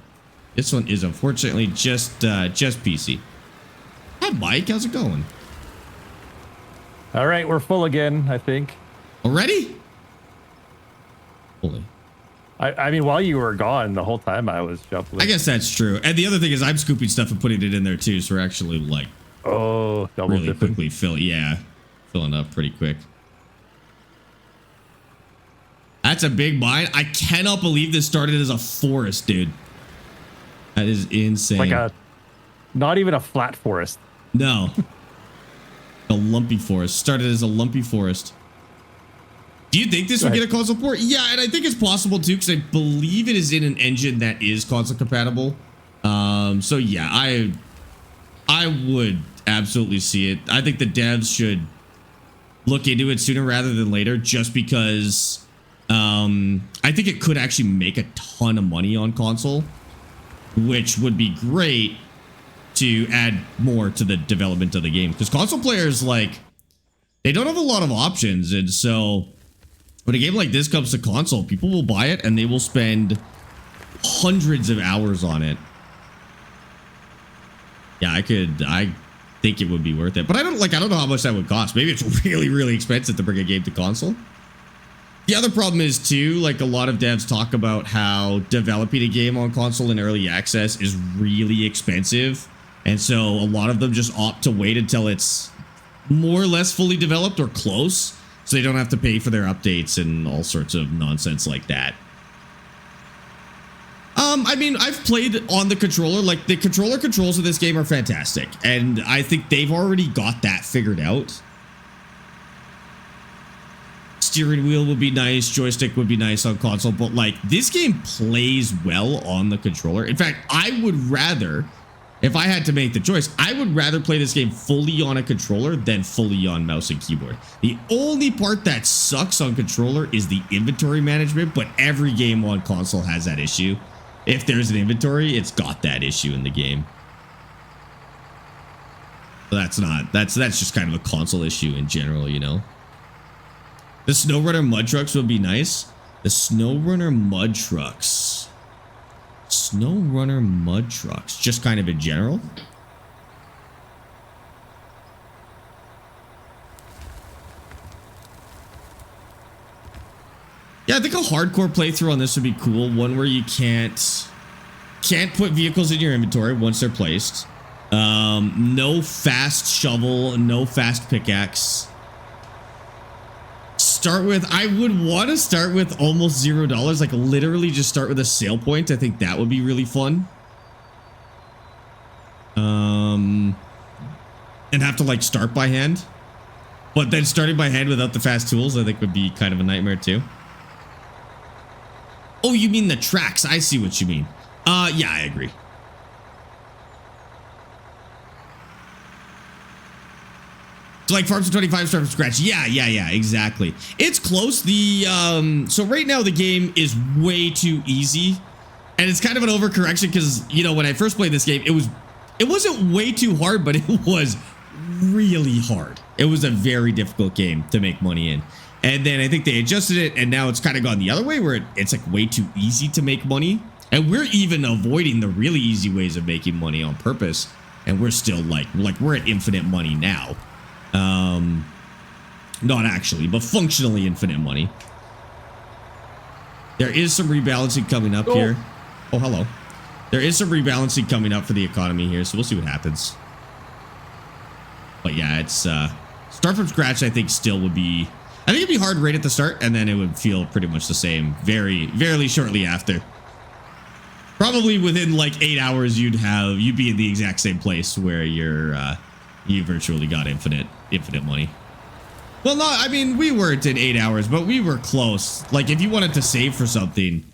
This one is unfortunately just PC. Hi, Mike. How's it going?
All right, we're full again, I think.
Already? Holy.
I mean, while you were gone, the whole time I was shuffling.
I guess that's true. And the other thing is I'm scooping stuff and putting it in there too, so we're actually like
double
really
dipping.
quickly filling up pretty quick. That's a big mine. I cannot believe this started as a forest, dude. That is insane.
Like not even a flat forest.
No. A lumpy forest. Started as a lumpy forest. Do you think this would get a console port? Yeah, and I think it's possible too, because I believe it is in an engine that is console compatible. So yeah, I would absolutely see it. I think the devs should look into it sooner rather than later, just because I think it could actually make a ton of money on console, which would be great to add more to the development of the game. Because console players, like, they don't have a lot of options, and so when a game like this comes to console, people will buy it and they will spend hundreds of hours on it. Yeah, I think it would be worth it. But I don't know how much that would cost. Maybe it's really, really expensive to bring a game to console. The other problem is too, like, a lot of devs talk about how developing a game on console in early access is really expensive. And so a lot of them just opt to wait until it's more or less fully developed or close, so they don't have to pay for their updates and all sorts of nonsense like that. I mean, I've played on the controller. Like, the controller controls of this game are fantastic, and I think they've already got that figured out. Steering wheel would be nice, joystick would be nice on console, but like, this game plays well on the controller. In fact, I would rather, if I had to make the choice, I would rather play this game fully on a controller than fully on mouse and keyboard. The only part that sucks on controller is the inventory management, but every game on console has that issue. If there's an inventory, it's got that issue in the game. So that's just kind of a console issue in general, you know. The SnowRunner mud trucks would be nice. The SnowRunner mud trucks. SnowRunner mud trucks, just kind of in general. Yeah, I think a hardcore playthrough on this would be cool. One where you can't put vehicles in your inventory once they're placed. No fast shovel, no fast pickaxe. I would want to start with almost $0, like literally just start with a sale point. I think that would be really fun. And have to like start by hand, but then starting by hand without the fast tools, I think would be kind of a nightmare too. Oh, you mean the tracks? I see what you mean. Yeah, I agree. So like farms of 25 start from scratch. Yeah, exactly. It's close. So right now the game is way too easy, and it's kind of an overcorrection because, you know, when I first played this game, it wasn't way too hard, but it was really hard. It was a very difficult game to make money in. And then I think they adjusted it, and now it's kind of gone the other way where it's like way too easy to make money. And we're even avoiding the really easy ways of making money on purpose. And we're still like we're at infinite money now. Not actually, but functionally infinite money. There is some rebalancing coming up here. Oh, hello. There is some rebalancing coming up for the economy here, so we'll see what happens. But yeah, it's start from scratch. I think still would be. I think it'd be hard right at the start, and then it would feel pretty much the same very shortly after. Probably within like 8 hours, you'd be in the exact same place where you virtually got infinite money. Well, no, I mean, we weren't in 8 hours, but we were close. Like, if you wanted to save for something,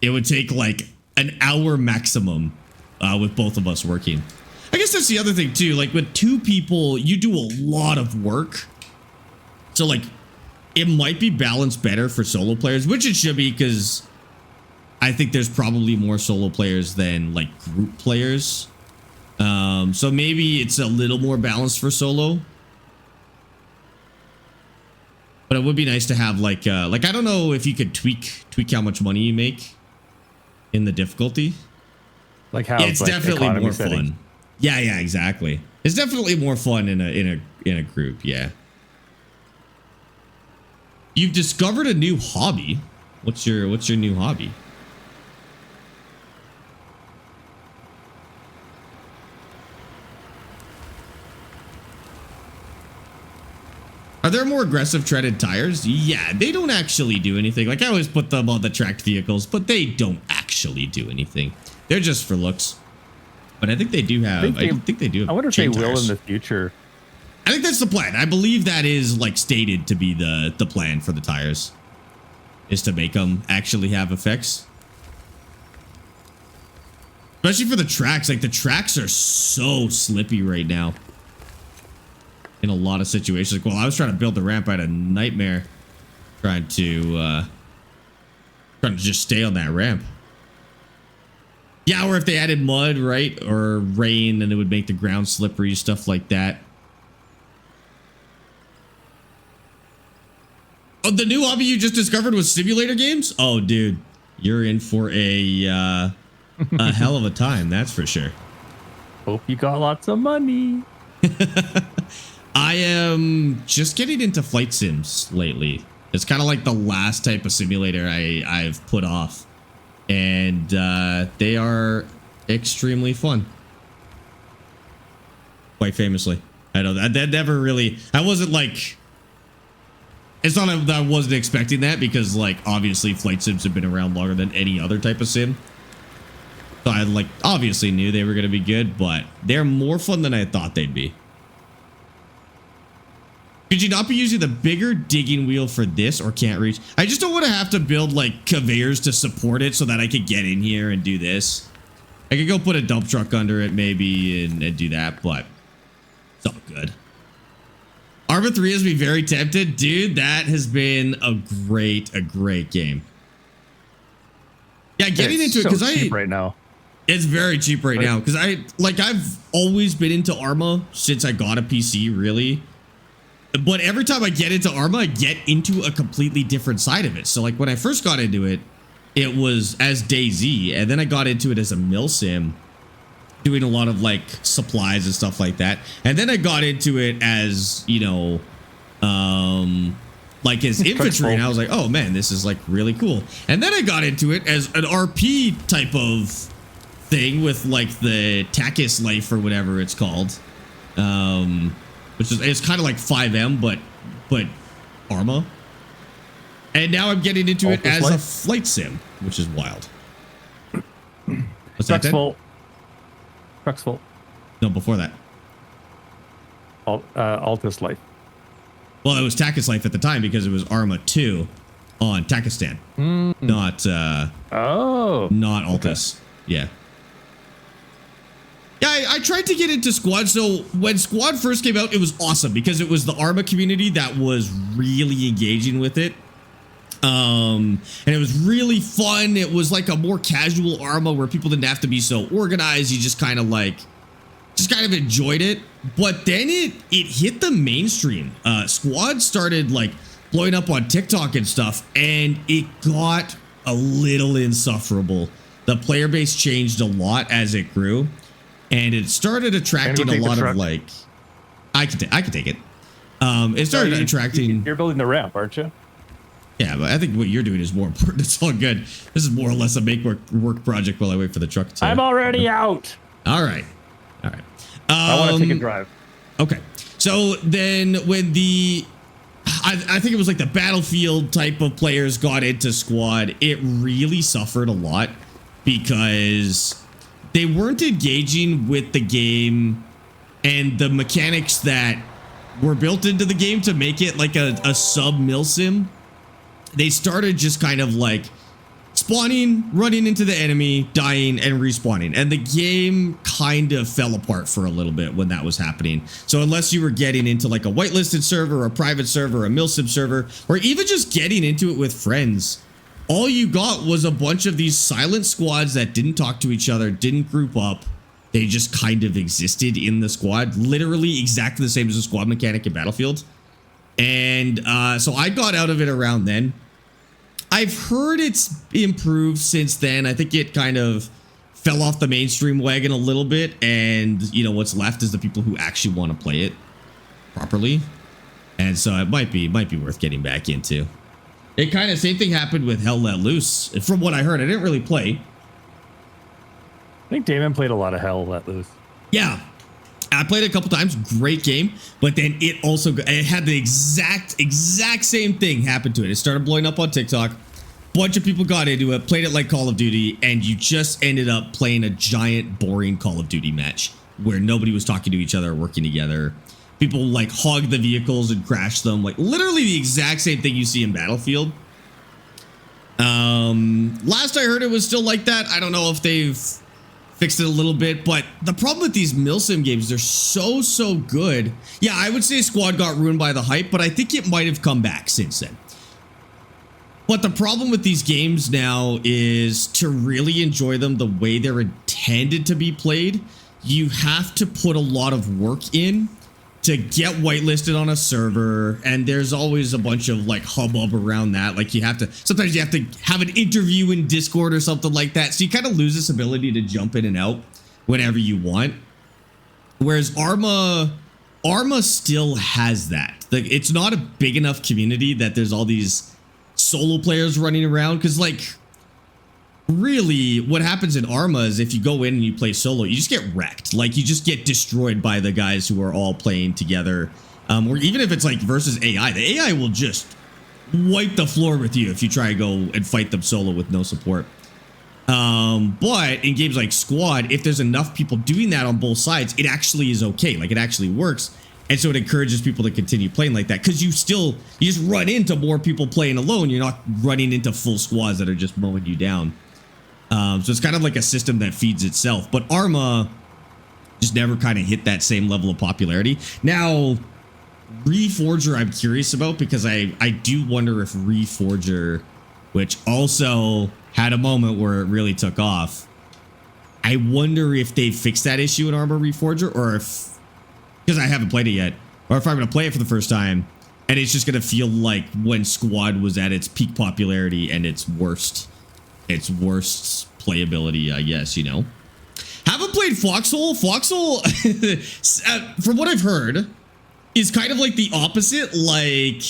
it would take like an hour maximum with both of us working. I guess that's the other thing too. Like with 2 people, you do a lot of work. So like, it might be balanced better for solo players, which it should be, because I think there's probably more solo players than like group players. So maybe it's a little more balanced for solo. But it would be nice to have like I don't know if you could tweak how much money you make in the difficulty.
Like how
it's like definitely more fun. Yeah, exactly. It's definitely more fun in a group. Yeah. You've discovered a new hobby. What's your new hobby? Are there more aggressive treaded tires? Yeah, they don't actually do anything. Like I always put them on the tracked vehicles, but they don't actually do anything. They're just for looks. But I think they do have. I think they do have.
I wonder if they will
tires
in the future.
I think that's the plan. I believe that is like stated to be the plan for the tires, is to make them actually have effects. Especially for the tracks. Like the tracks are so slippy right now. In a lot of situations. Like, well, I was trying to build the ramp. I had a nightmare trying to just stay on that ramp. Yeah, or if they added mud, right? Or rain, and it would make the ground slippery, stuff like that. Oh, the new hobby you just discovered was simulator games? Oh, dude. You're in for a hell of a time, that's for sure.
Hope you got lots of money.
I am just getting into flight sims lately. It's kind of like the last type of simulator I've put off. And they are extremely fun. Quite famously. I know that never really... I wasn't like... It's not that I wasn't expecting that, because like obviously flight sims have been around longer than any other type of sim. So I like obviously knew they were going to be good, but they're more fun than I thought they'd be. Could you not be using the bigger digging wheel for this, or can't reach? I just don't want to have to build like conveyors to support it so that I could get in here and do this. I could go put a dump truck under it maybe and do that, but it's all good. Arma 3 has me very tempted. Dude, that has been a great game. Yeah, getting into it because
cheap right now.
It's very cheap right now because I've always been into Arma since I got a PC, really. But every time I get into Arma, I get into a completely different side of it. So like when I first got into it, it was as DayZ, and then I got into it as a mill sim, doing a lot of like supplies and stuff like that. And then I got into it as, you know, like as infantry, and I was like, oh man, this is like really cool. And then I got into it as an RP type of thing with like the Takis life or whatever it's called. Which is, it's kind of like 5M, but Arma. And now I'm getting into it as a flight sim, which is wild. What's that?
Truck's full.
No, before that.
Altus Life.
Well, it was Takis Life at the time because it was Arma 2 on Takistan. Not Altus. Okay. Yeah. Yeah, I tried to get into Squad. So when Squad first came out, it was awesome because it was the Arma community that was really engaging with it. And it was really fun. It was like a more casual Arma where people didn't have to be so organized. You just kind of enjoyed it. But then it hit the mainstream. Squad started like blowing up on TikTok and stuff, and it got a little insufferable. The player base changed a lot as it grew. And it started attracting a lot of like, I could take it. It started attracting.
You're building the ramp, aren't you?
Yeah, but I think what you're doing is more important. It's all good. This is more or less a make work project while I wait for the truck to.
I'm already out.
All right.
I want to take a drive.
Okay. So then when I think it was like the Battlefield type of players got into squad, it really suffered a lot because they weren't engaging with the game and the mechanics that were built into the game to make it like a sub milsim. They started just kind of like spawning, running into the enemy, dying, and respawning. And the game kind of fell apart for a little bit when that was happening. So unless you were getting into like a whitelisted server, a private server, a milsim server, or even just getting into it with friends, all you got was a bunch of these silent squads that didn't talk to each other, didn't group up. They just kind of existed in the squad, literally exactly the same as the squad mechanic in Battlefield. And so I got out of it around then. I've heard it's improved since then. I think it kind of fell off the mainstream wagon a little bit. And, you know, what's left is the people who actually want to play it properly. And so it might be worth getting back into. It kind of, same thing happened with Hell Let Loose. From what I heard, I didn't really play.
I think Damon played a lot of Hell Let Loose.
Yeah. I played it a couple times, great game, but then it had the exact same thing happen to it. It started blowing up on TikTok. Bunch of people got into it, played it like Call of Duty, and you just ended up playing a giant, boring Call of Duty match where nobody was talking to each other or working together. People like hog the vehicles and crash them, like literally the exact same thing you see in Battlefield. Last I heard it was still like that. I don't know if they've fixed it a little bit, but the problem with these milsim games, they're so good. Yeah, I would say Squad got ruined by the hype, but I think it might have come back since then. But the problem with these games now is to really enjoy them the way they're intended to be played, you have to put a lot of work in to get whitelisted on a server, and there's always a bunch of like hubbub around that. Like sometimes you have to have an interview in Discord or something like that. So you kind of lose this ability to jump in and out whenever you want. Whereas Arma still has that. Like, it's not a big enough community that there's all these solo players running around. Because like, really what happens in Arma is if you go in and you play solo, you just get wrecked. Like, you just get destroyed by the guys who are all playing together. Or even if it's like versus AI, the AI will just wipe the floor with you if you try to go and fight them solo with no support. But in games like Squad, if there's enough people doing that on both sides, it actually is okay. Like, it actually works. And so it encourages people to continue playing like that, because you just run into more people playing alone. You're not running into full squads that are just mowing you down. So it's kind of like a system that feeds itself. But Arma just never kind of hit that same level of popularity. Now, Reforger I'm curious about, because I do wonder if Reforger, which also had a moment where it really took off, I wonder if they fixed that issue in Arma Reforger, or if, because I haven't played it yet, or if I'm going to play it for the first time and it's just going to feel like when Squad was at its peak popularity and its worst playability, I guess, you know. Haven't played Foxhole. Foxhole, from what I've heard, is kind of like the opposite. Like,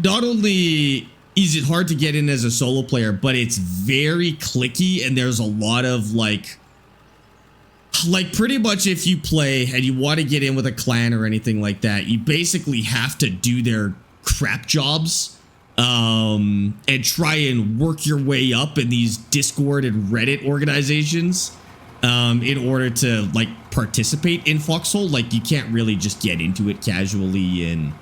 not only is it hard to get in as a solo player, but it's very clicky, and there's a lot of like pretty much if you play and you want to get in with a clan or anything like that, you basically have to do their crap jobs and try and work your way up in these Discord and Reddit organizations in order to like participate in Foxhole. Like, you can't really just get into it casually and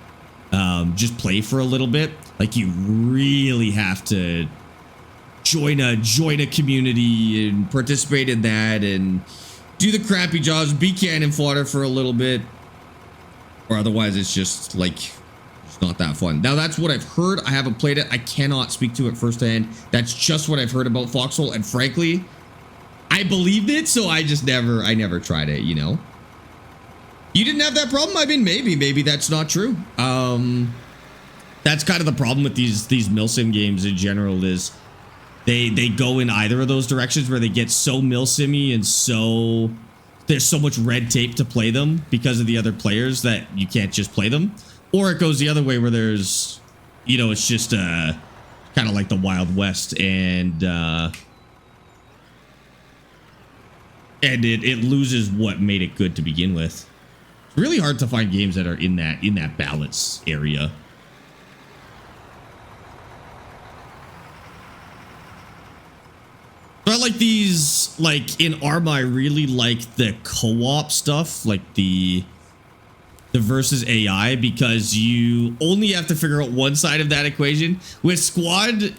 just play for a little bit. Like, you really have to join a community and participate in that and do the crappy jobs, be cannon fodder for a little bit, or otherwise it's just like, it's not that fun. Now, that's what I've heard. I haven't played it. I cannot speak to it firsthand. That's just what I've heard about Foxhole, and frankly, I believed it, so I never tried it, you know. You didn't have that problem? I mean, maybe that's not true. That's kind of the problem with these milsim games in general, is they go in either of those directions, where they get so milsimmy and so there's so much red tape to play them because of the other players that you can't just play them. Or it goes the other way, where there's, you know, it's just kind of like the Wild West, and it loses what made it good to begin with. It's really hard to find games that are in that balance area. So I like these, like in Arma, I really like the co-op stuff, like the versus AI, because you only have to figure out one side of that equation. With squad,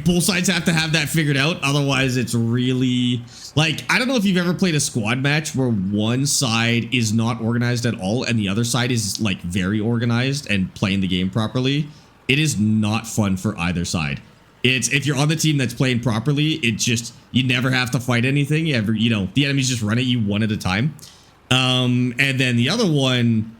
both sides have to have that figured out. Otherwise, it's really like, I don't know if you've ever played a squad match where one side is not organized at all and the other side is like very organized and playing the game properly. It is not fun for either side. It's, if you're on the team that's playing properly, it just, you never have to fight anything. You ever, the enemies just run at you one at a time. And then the other one,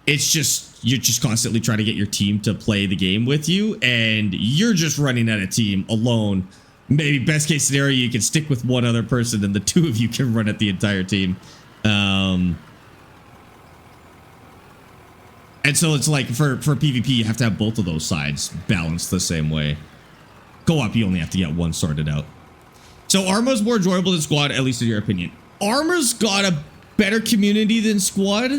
it's just, you're just constantly trying to get your team to play the game with you, and you're just running at a team alone. Maybe best case scenario, you can stick with one other person and the two of you can run at the entire team. And so it's like for PvP, you have to have both of those sides balanced the same way. Co-op, you only have to get one sorted out. So Arma's more enjoyable than Squad, at least in your opinion. Arma's got a better community than Squad.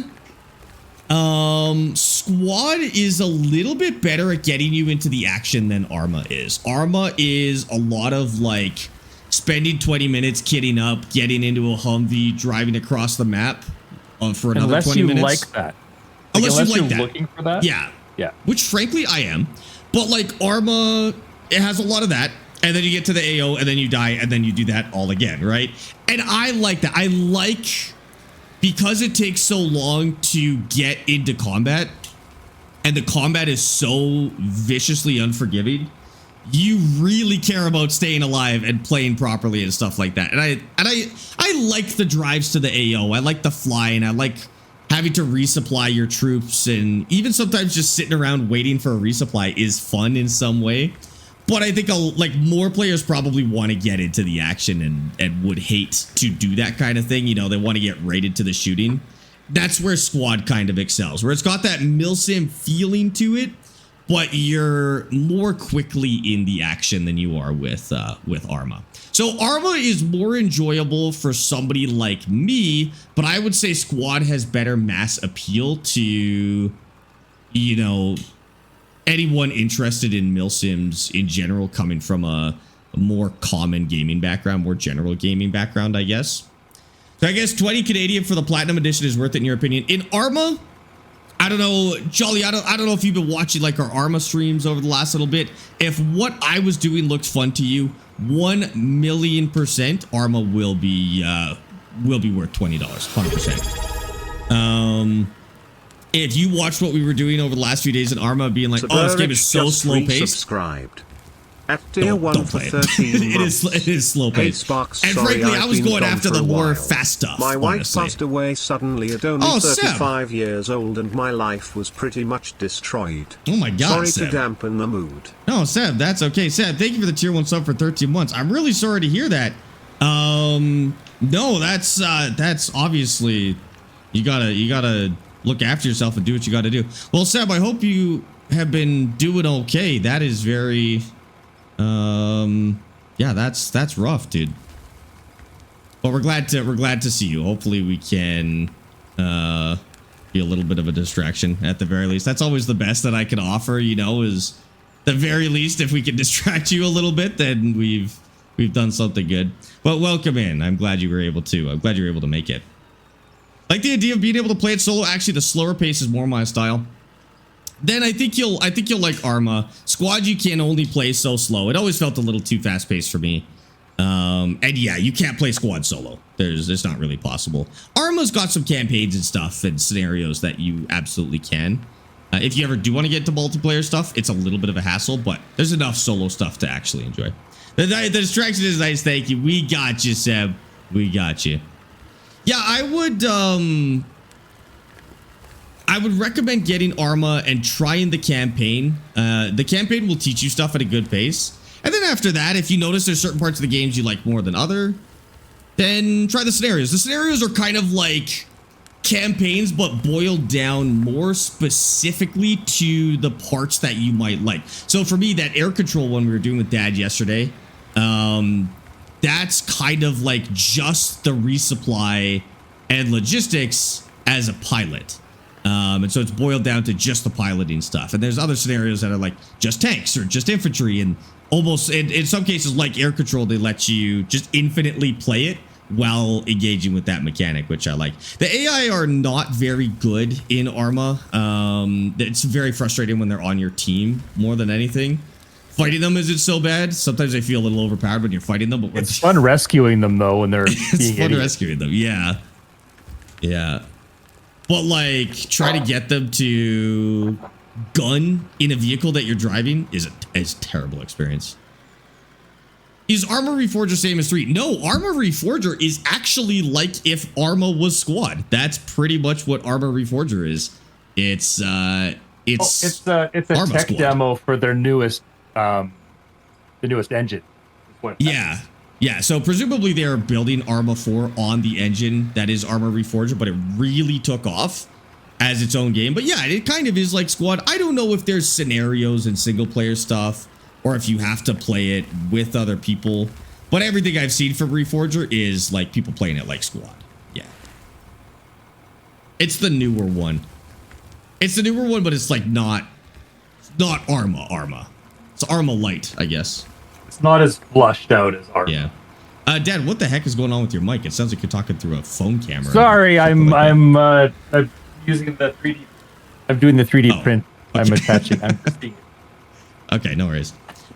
Squad is a little bit better at getting you into the action than Arma is. Arma is a lot of like spending 20 minutes kitting up, getting into a Humvee, driving across the map for another 20 minutes.
Unless you like that.
Unless you like
you're
that.
Looking for that.
Yeah.
Yeah.
Which frankly I am. But like Arma, it has a lot of that. And then you get to the AO and then you die and then you do that all again, right? And I like that. I like, because it takes so long to get into combat and the combat is so viciously unforgiving, you really care about staying alive and playing properly and stuff like that. And I like the drives to the AO. I like the flying. I like having to resupply your troops, and even sometimes just sitting around waiting for a resupply is fun in some way. But I think like more players probably want to get into the action and would hate to do that kind of thing. They want to get right into the shooting. That's where Squad kind of excels, where it's got that milsim feeling to it, but you're more quickly in the action than you are with Arma. So Arma is more enjoyable for somebody like me, but I would say Squad has better mass appeal to, anyone interested in milsims in general, coming from a more common gaming background, more general gaming background, I guess. So I guess 20 Canadian for the Platinum Edition is worth it in your opinion. In Arma, I don't know, Jolly, I don't know if you've been watching like our Arma streams over the last little bit. If what I was doing looked fun to you, 1,000,000% Arma will be worth $20, 100%. If you watched what we were doing over the last few days in Arma, being like, oh, this game is so slow paced.
Subscribed. At tier 1 for 13 months.
It is slow paced.
Hey, Sparx,
and
sorry,
frankly, I was going after the more
while.
fast stuff.
My wife
honestly.
passed away suddenly at only 35 years old, and my life was pretty much destroyed.
Oh my God,
sorry
Seb.
to dampen the mood.
No, Seb, that's okay. Seb, thank you for the tier 1 sub for 13 months. I'm really sorry to hear that. No, that's obviously, you gotta look after yourself and do what you gotta do. Well, Seb, I hope you have been doing okay. That is very, yeah, that's rough, dude. But we're glad to see you. Hopefully we can be a little bit of a distraction at the very least. That's always the best that I can offer, is the very least, if we can distract you a little bit, then we've done something good. But welcome in. I'm glad you were able to make it. Like the idea of being able to play it solo. Actually, the slower pace is more my style. Then I think you'll like Arma. Squad, you can only play so slow. It always felt a little too fast paced for me. And yeah, you can't play Squad solo. It's not really possible. Arma's got some campaigns and stuff and scenarios that you absolutely can. If you ever do want to get to multiplayer stuff, it's a little bit of a hassle, but there's enough solo stuff to actually enjoy. The distraction is nice. Thank you. We got you, Seb. We got you. Yeah, I would recommend getting Arma and trying the campaign. The campaign will teach you stuff at a good pace. And then after that, if you notice there's certain parts of the games you like more than other, then try the scenarios. The scenarios are kind of like campaigns, but boiled down more specifically to the parts that you might like. So for me, that air control one we were doing with Dad yesterday, that's kind of like just the resupply and logistics as a pilot. And so it's boiled down to just the piloting stuff. And there's other scenarios that are like just tanks or just infantry, and almost in some cases like air control, they let you just infinitely play it while engaging with that mechanic, which I like. The AI are not very good in Arma. It's very frustrating when they're on your team more than anything. Fighting them isn't so bad. Sometimes they feel a little overpowered when you're fighting them, but
it's fun rescuing them though when they're
it's fun
idiots.
rescuing them. Yeah. But like try to get them to gun in a vehicle that you're driving is a terrible experience. Is Arma Reforger same as 3? No, Arma Reforger is actually like if Arma was Squad. That's pretty much what Arma Reforger is. It's a
tech demo for their newest the newest engine.
Yeah. So presumably they're building Arma 4 on the engine that is Arma Reforger, but it really took off as its own game. But yeah, it kind of is like Squad. I don't know if there's scenarios and single player stuff, or if you have to play it with other people. But everything I've seen from Reforger is like people playing it like Squad. Yeah. It's the newer one. It's the newer one, but it's like not Arma. It's Arma Light, I guess.
It's not as flushed out as Arma.
Yeah. Dad, what the heck is going on with your mic? It sounds like you're talking through a phone camera.
Sorry, I'm using the 3D. I'm doing the 3D print.
Okay.
I'm attaching. I'm seeing it.
Okay, no worries.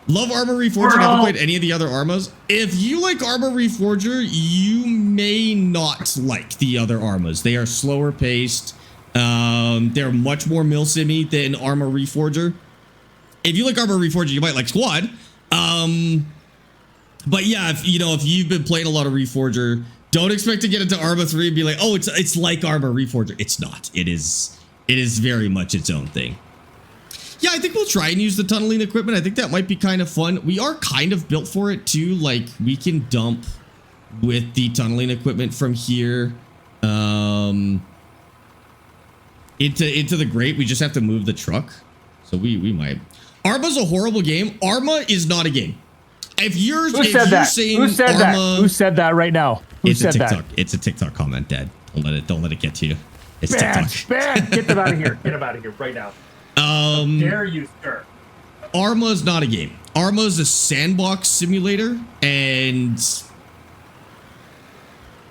Love Arma Reforger. Never played any of the other Armas. If you like Arma Reforger, you may not like the other Armas. They are slower paced. They're much more milsimmy than Arma Reforger. If you like Arma Reforger, you might like Squad. But yeah, if you've been playing a lot of Reforger, don't expect to get into Arma 3 and be like, oh, it's like Arma Reforger. It's not. It is very much its own thing. Yeah, I think we'll try and use the tunneling equipment. I think that might be kind of fun. We are kind of built for it too. Like we can dump with the tunneling equipment from here into the grate. We just have to move the truck. So we might. Arma's a horrible game. Arma is not a game. If you're saying
Who said
Arma,
that? Who said that right now? Who said that?
It's a TikTok comment, Dad. Don't let it get to you. It's
bad,
TikTok.
bad. Get them out of here. Get them out of here right now. How dare you, sir?
Arma's not a game. Arma's a sandbox simulator, and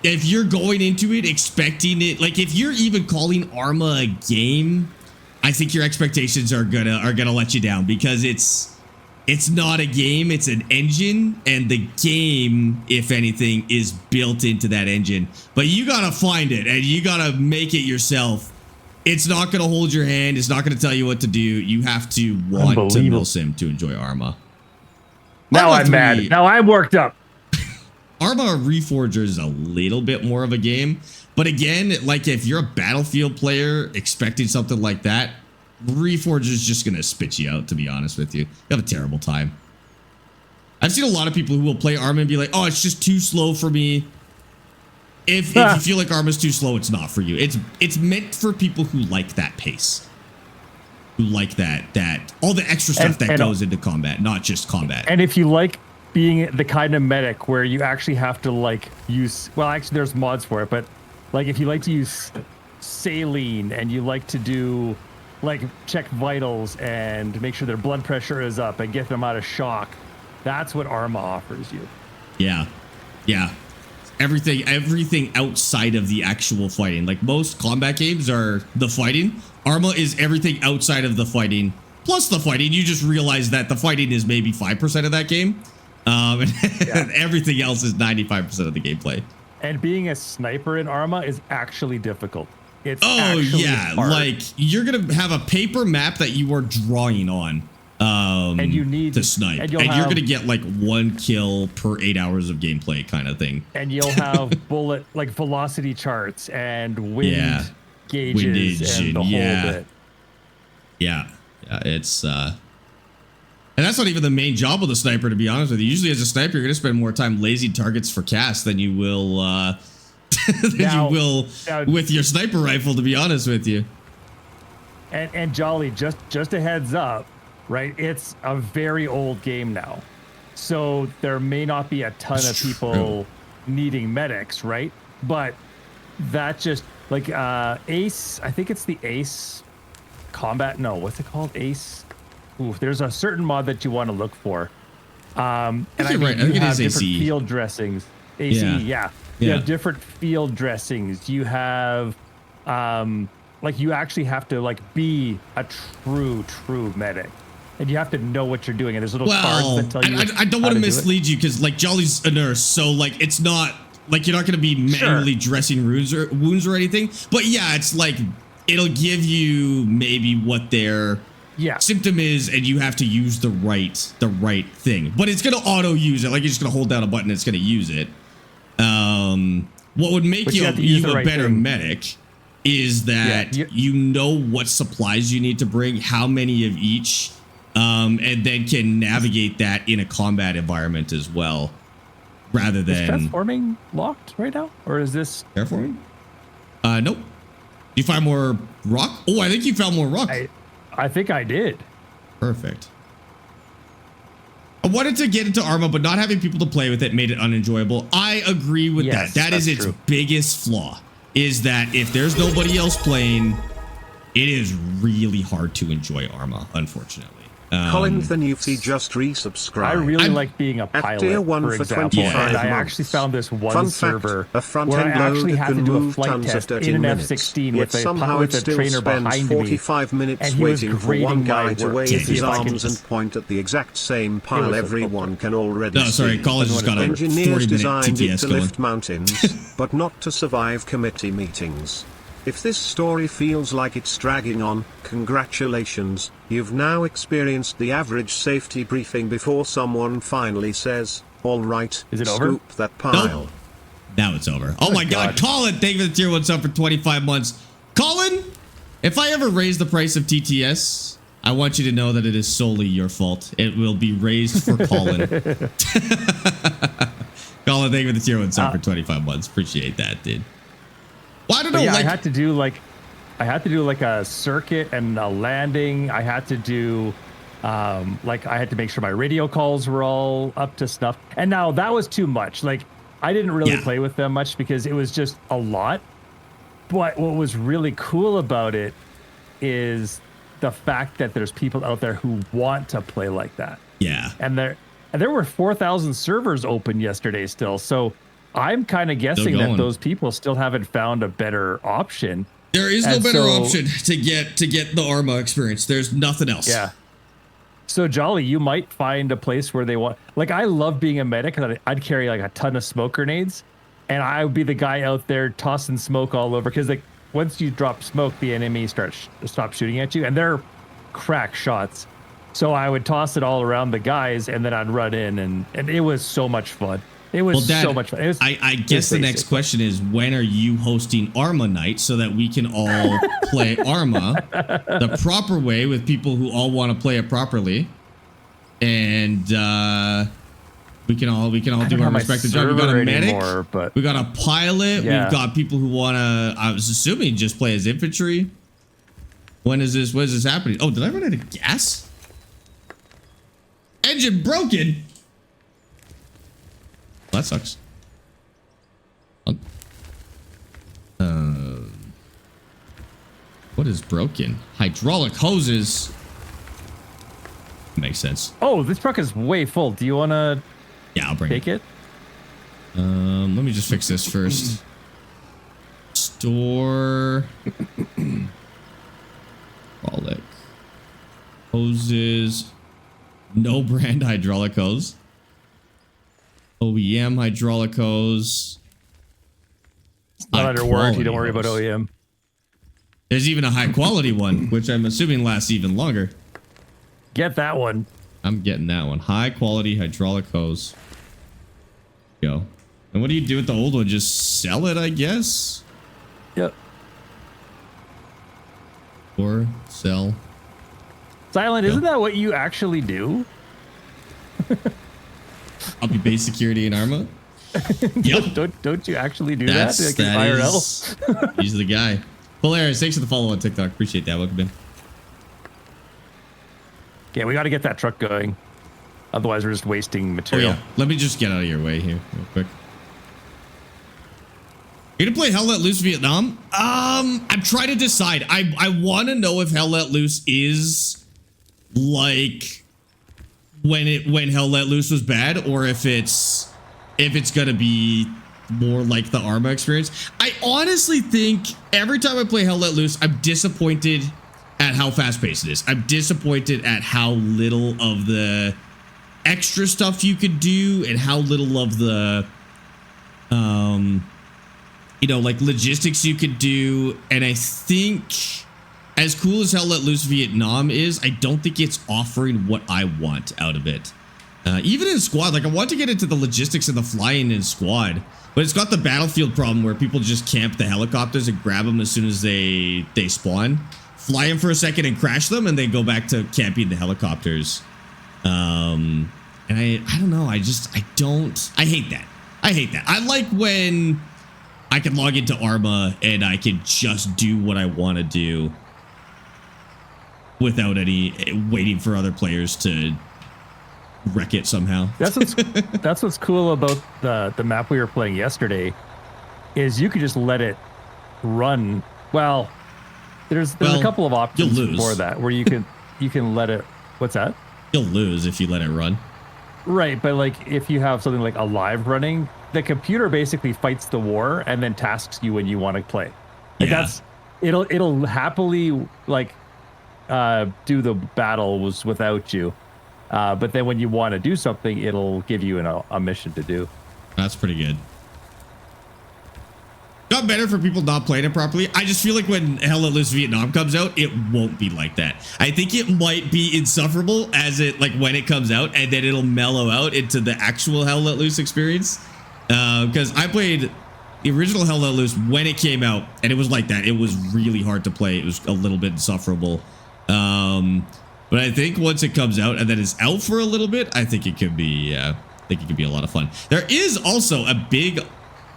if you're going into it expecting it, like if you're even calling Arma a game, I think your expectations are gonna let you down, because it's not a game, it's an engine, and the game, if anything, is built into that engine. But you gotta find it and you gotta make it yourself. It's not gonna hold your hand, it's not gonna tell you what to do. You have to want to milsim to enjoy Arma.
Now I'm mad. Now I'm worked up.
Arma Reforger is a little bit more of a game, but again, like if you're a Battlefield player expecting something like that, Reforger is just gonna spit you out, to be honest with you. You have a terrible time. I've seen a lot of people who will play Arma and be like, oh, it's just too slow for me. If you feel like Arma's too slow, it's not for you. It's meant for people who like that pace. Who like that all the extra stuff that goes into combat, not just combat.
And if you like being the kind of medic where you actually have to like use, well, actually there's mods for it, but like if you like to use saline and you like to do like check vitals and make sure their blood pressure is up and get them out of shock, that's what Arma offers you.
Yeah. Everything outside of the actual fighting. Like most combat games are the fighting. Arma is everything outside of the fighting plus the fighting. You just realize that the fighting is maybe 5% of that game. And everything else is 95% of the gameplay.
And being a sniper in Arma is actually difficult. It's
hard. Like you're gonna have a paper map that you are drawing on, and you need to snipe, and you're gonna get like 1 kill per 8 hours of gameplay, kind of thing.
And you'll have bullet like velocity charts and wind gauges and the whole bit.
Yeah, it's and that's not even the main job of the sniper, to be honest with you. Usually, as a sniper, you're gonna spend more time lasing targets for cast than you will. With your sniper rifle, to be honest with you.
And Jolly, just a heads up, right? It's a very old game now, so there may not be a ton of people needing medics, right? But that just Like Ace, I think it's the Ace Combat. No, what's it called? Ace. Ooh, there's a certain mod that you want to look for. And I mean,
right. I think it is
different
ACE.
field dressings. ACE, yeah. You have different field dressings. You have, like, you actually have to like be a true medic, and you have to know what you're doing. And there's little cards that tell you.
I don't want to mislead you because like Jolly's a nurse, so like it's not like you're not going to be manually dressing wounds or anything. But yeah, it's like it'll give you maybe what their symptom is, and you have to use the right thing. But it's going to auto use it. Like you're just going to hold down a button, and it's going to use it. What would make you a better medic is that you know what supplies you need to bring, how many of each, and then can navigate that in a combat environment as well, rather than...
Is transforming locked right now? Or is this...
Terraforming? Nope. You find more rock? Oh, I think you found more rock.
I think I did.
Perfect. I wanted to get into Arma, but not having people to play with it made it unenjoyable. I agree with that. That is its biggest flaw, is that if there's nobody else playing, it is really hard to enjoy Arma, unfortunately.
Colin the Newfie just resubscribed.
I really like being a pilot,
tier 1
for example, and I actually found this one server where I actually had to do a flight test in an F-16 with a trainer behind
45 minutes waiting for one guy to wave his arms and point at the exact same pile everyone can already see.
Sorry, Colin just got a 40-minute
designed it
TTS
to
going.
lift mountains, but not to survive committee meetings. If this story feels like it's dragging on, congratulations, you've now experienced the average safety briefing before someone finally says, all right,
is it over?
Scoop that pile.
Nope. Now it's over. Oh my God, Colin, thank you for the tier 1 sub for 25 months. Colin, if I ever raise the price of TTS, I want you to know that it is solely your fault. It will be raised for Colin. Colin, thank you for the tier 1 sub for 25 months. Appreciate that, dude. Well, I don't know.
Yeah, I had to do like a circuit and a landing. I had to do like I had to make sure my radio calls were all up to snuff. And now that was too much. Like I didn't really play with them much because it was just a lot. But what was really cool about it is the fact that there's people out there who want to play like that.
Yeah.
And there were 4,000 servers open yesterday still. So I'm kind of guessing that those people still haven't found a better option.
There is no better option to get the Arma experience. There's nothing else.
Yeah. So Jolly, you might find a place where they want. Like I love being a medic. I'd carry like a ton of smoke grenades, and I would be the guy out there tossing smoke all over. Because like once you drop smoke, the enemy stop shooting at you, and they're crack shots. So I would toss it all around the guys, and then I'd run in, and it was so much fun. It was so much fun. I
guess the next question is, when are you hosting Arma Night so that we can all play Arma the proper way with people who all want to play it properly, and we can all do our respective job. We got a medic, we got a pilot, we've got people who want to. I was assuming just play as infantry. When is this happening? Oh, did I run out of gas? Engine broken. That sucks. What is broken? Hydraulic hoses. Makes sense.
Oh, this truck is way full. Do you want to?
Yeah, I'll bring
take it.
Let me just fix this first. Store. Hydraulic hoses. No brand hydraulic hose. OEM hydraulic hose.
It's not under warranty. Don't worry about OEM.
There's even a high quality one, which I'm assuming lasts even longer.
Get that one.
I'm getting that one. High quality hydraulic hose. Go. And what do you do with the old one? Just sell it, I guess?
Yep.
Or sell.
Silent, isn't that what you actually do?
I'll be base security in Arma. Yep.
Don't you actually do that? Like IRL?
He's the guy. Polaris, thanks for the follow on TikTok. Appreciate that. Welcome in.
Yeah, we got to get that truck going. Otherwise, we're just wasting material.
Oh, yeah. Let me just get out of your way here real quick. You're gonna play Hell Let Loose Vietnam? I'm trying to decide. I want to know if Hell Let Loose is like when Hell Let Loose was bad, or if it's gonna be more like the Arma experience. I honestly think every time I play Hell Let Loose, I'm disappointed at how fast paced it is. I'm disappointed at how little of the extra stuff you could do and how little of the you know, like logistics you could do. And I think as cool as Hell Let Loose Vietnam is, I don't think it's offering what I want out of it. Even in squad, like I want to get into the logistics of the flying in squad, but it's got the battlefield problem where people just camp the helicopters and grab them as soon as they spawn, fly them for a second and crash them, and then go back to camping the helicopters. And I don't know. I hate that. I hate that. I like when I can log into Arma and I can just do what I want to do without any waiting for other players to wreck it somehow.
That's what's cool about the map we were playing yesterday, is you could just let it run. Well, there's a couple of options for that where you can let it. What's that?
You'll lose if you let it run.
Right, but like if you have something like Alive running, the computer basically fights the war and then tasks you when you want to play. Like it'll happily like do the battles without you. But then when you want to do something, it'll give you a mission to do.
That's pretty good. Got better for people not playing it properly. I just feel like when Hell Let Loose Vietnam comes out, it won't be like that. I think it might be insufferable as it like when it comes out, and then it'll mellow out into the actual Hell Let Loose experience. Because I played the original Hell Let Loose when it came out, and it was like that. It was really hard to play. It was a little bit insufferable. But I think once it comes out and then it's out for a little bit, I think it could be a lot of fun. There is also a big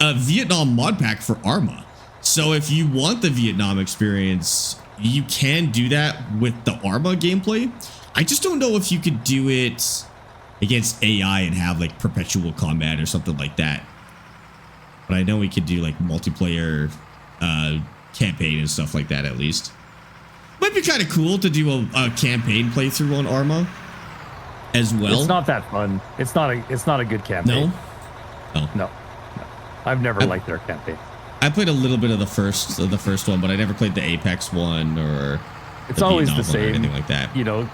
Vietnam mod pack for Arma. So if you want the Vietnam experience, you can do that with the Arma gameplay. I just don't know if you could do it against AI and have like perpetual combat or something like that. But I know we could do like multiplayer campaign and stuff like that at least. Might be kind of cool to do a campaign playthrough on Arma as well.
It's not that fun. It's not a good campaign.
No.
I've never liked their campaign.
I played a little bit of the first one, but I never played the Apex one or
it's always the same,
anything like that.
You know,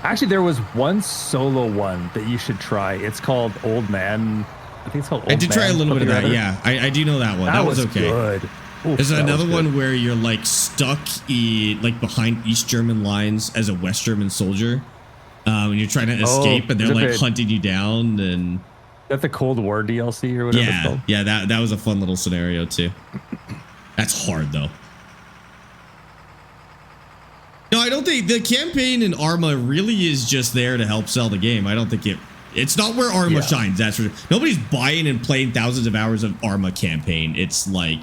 actually there was one solo one that you should try. It's called Old Man. I think it's called Old Man.
I did try a little bit of that. Yeah, I do know that one. That was okay.
Good. Oof,
there's another one where you're like stuck like behind East German lines as a West German soldier, and you're trying to escape, and they're like hunting you down. And
that's the Cold War DLC or whatever. It's called.
Yeah, that was a fun little scenario too. That's hard though. No, I don't think the campaign in Arma really is just there to help sell the game. I don't think it's not where Arma shines. That's for nobody's buying and playing thousands of hours of Arma campaign. It's like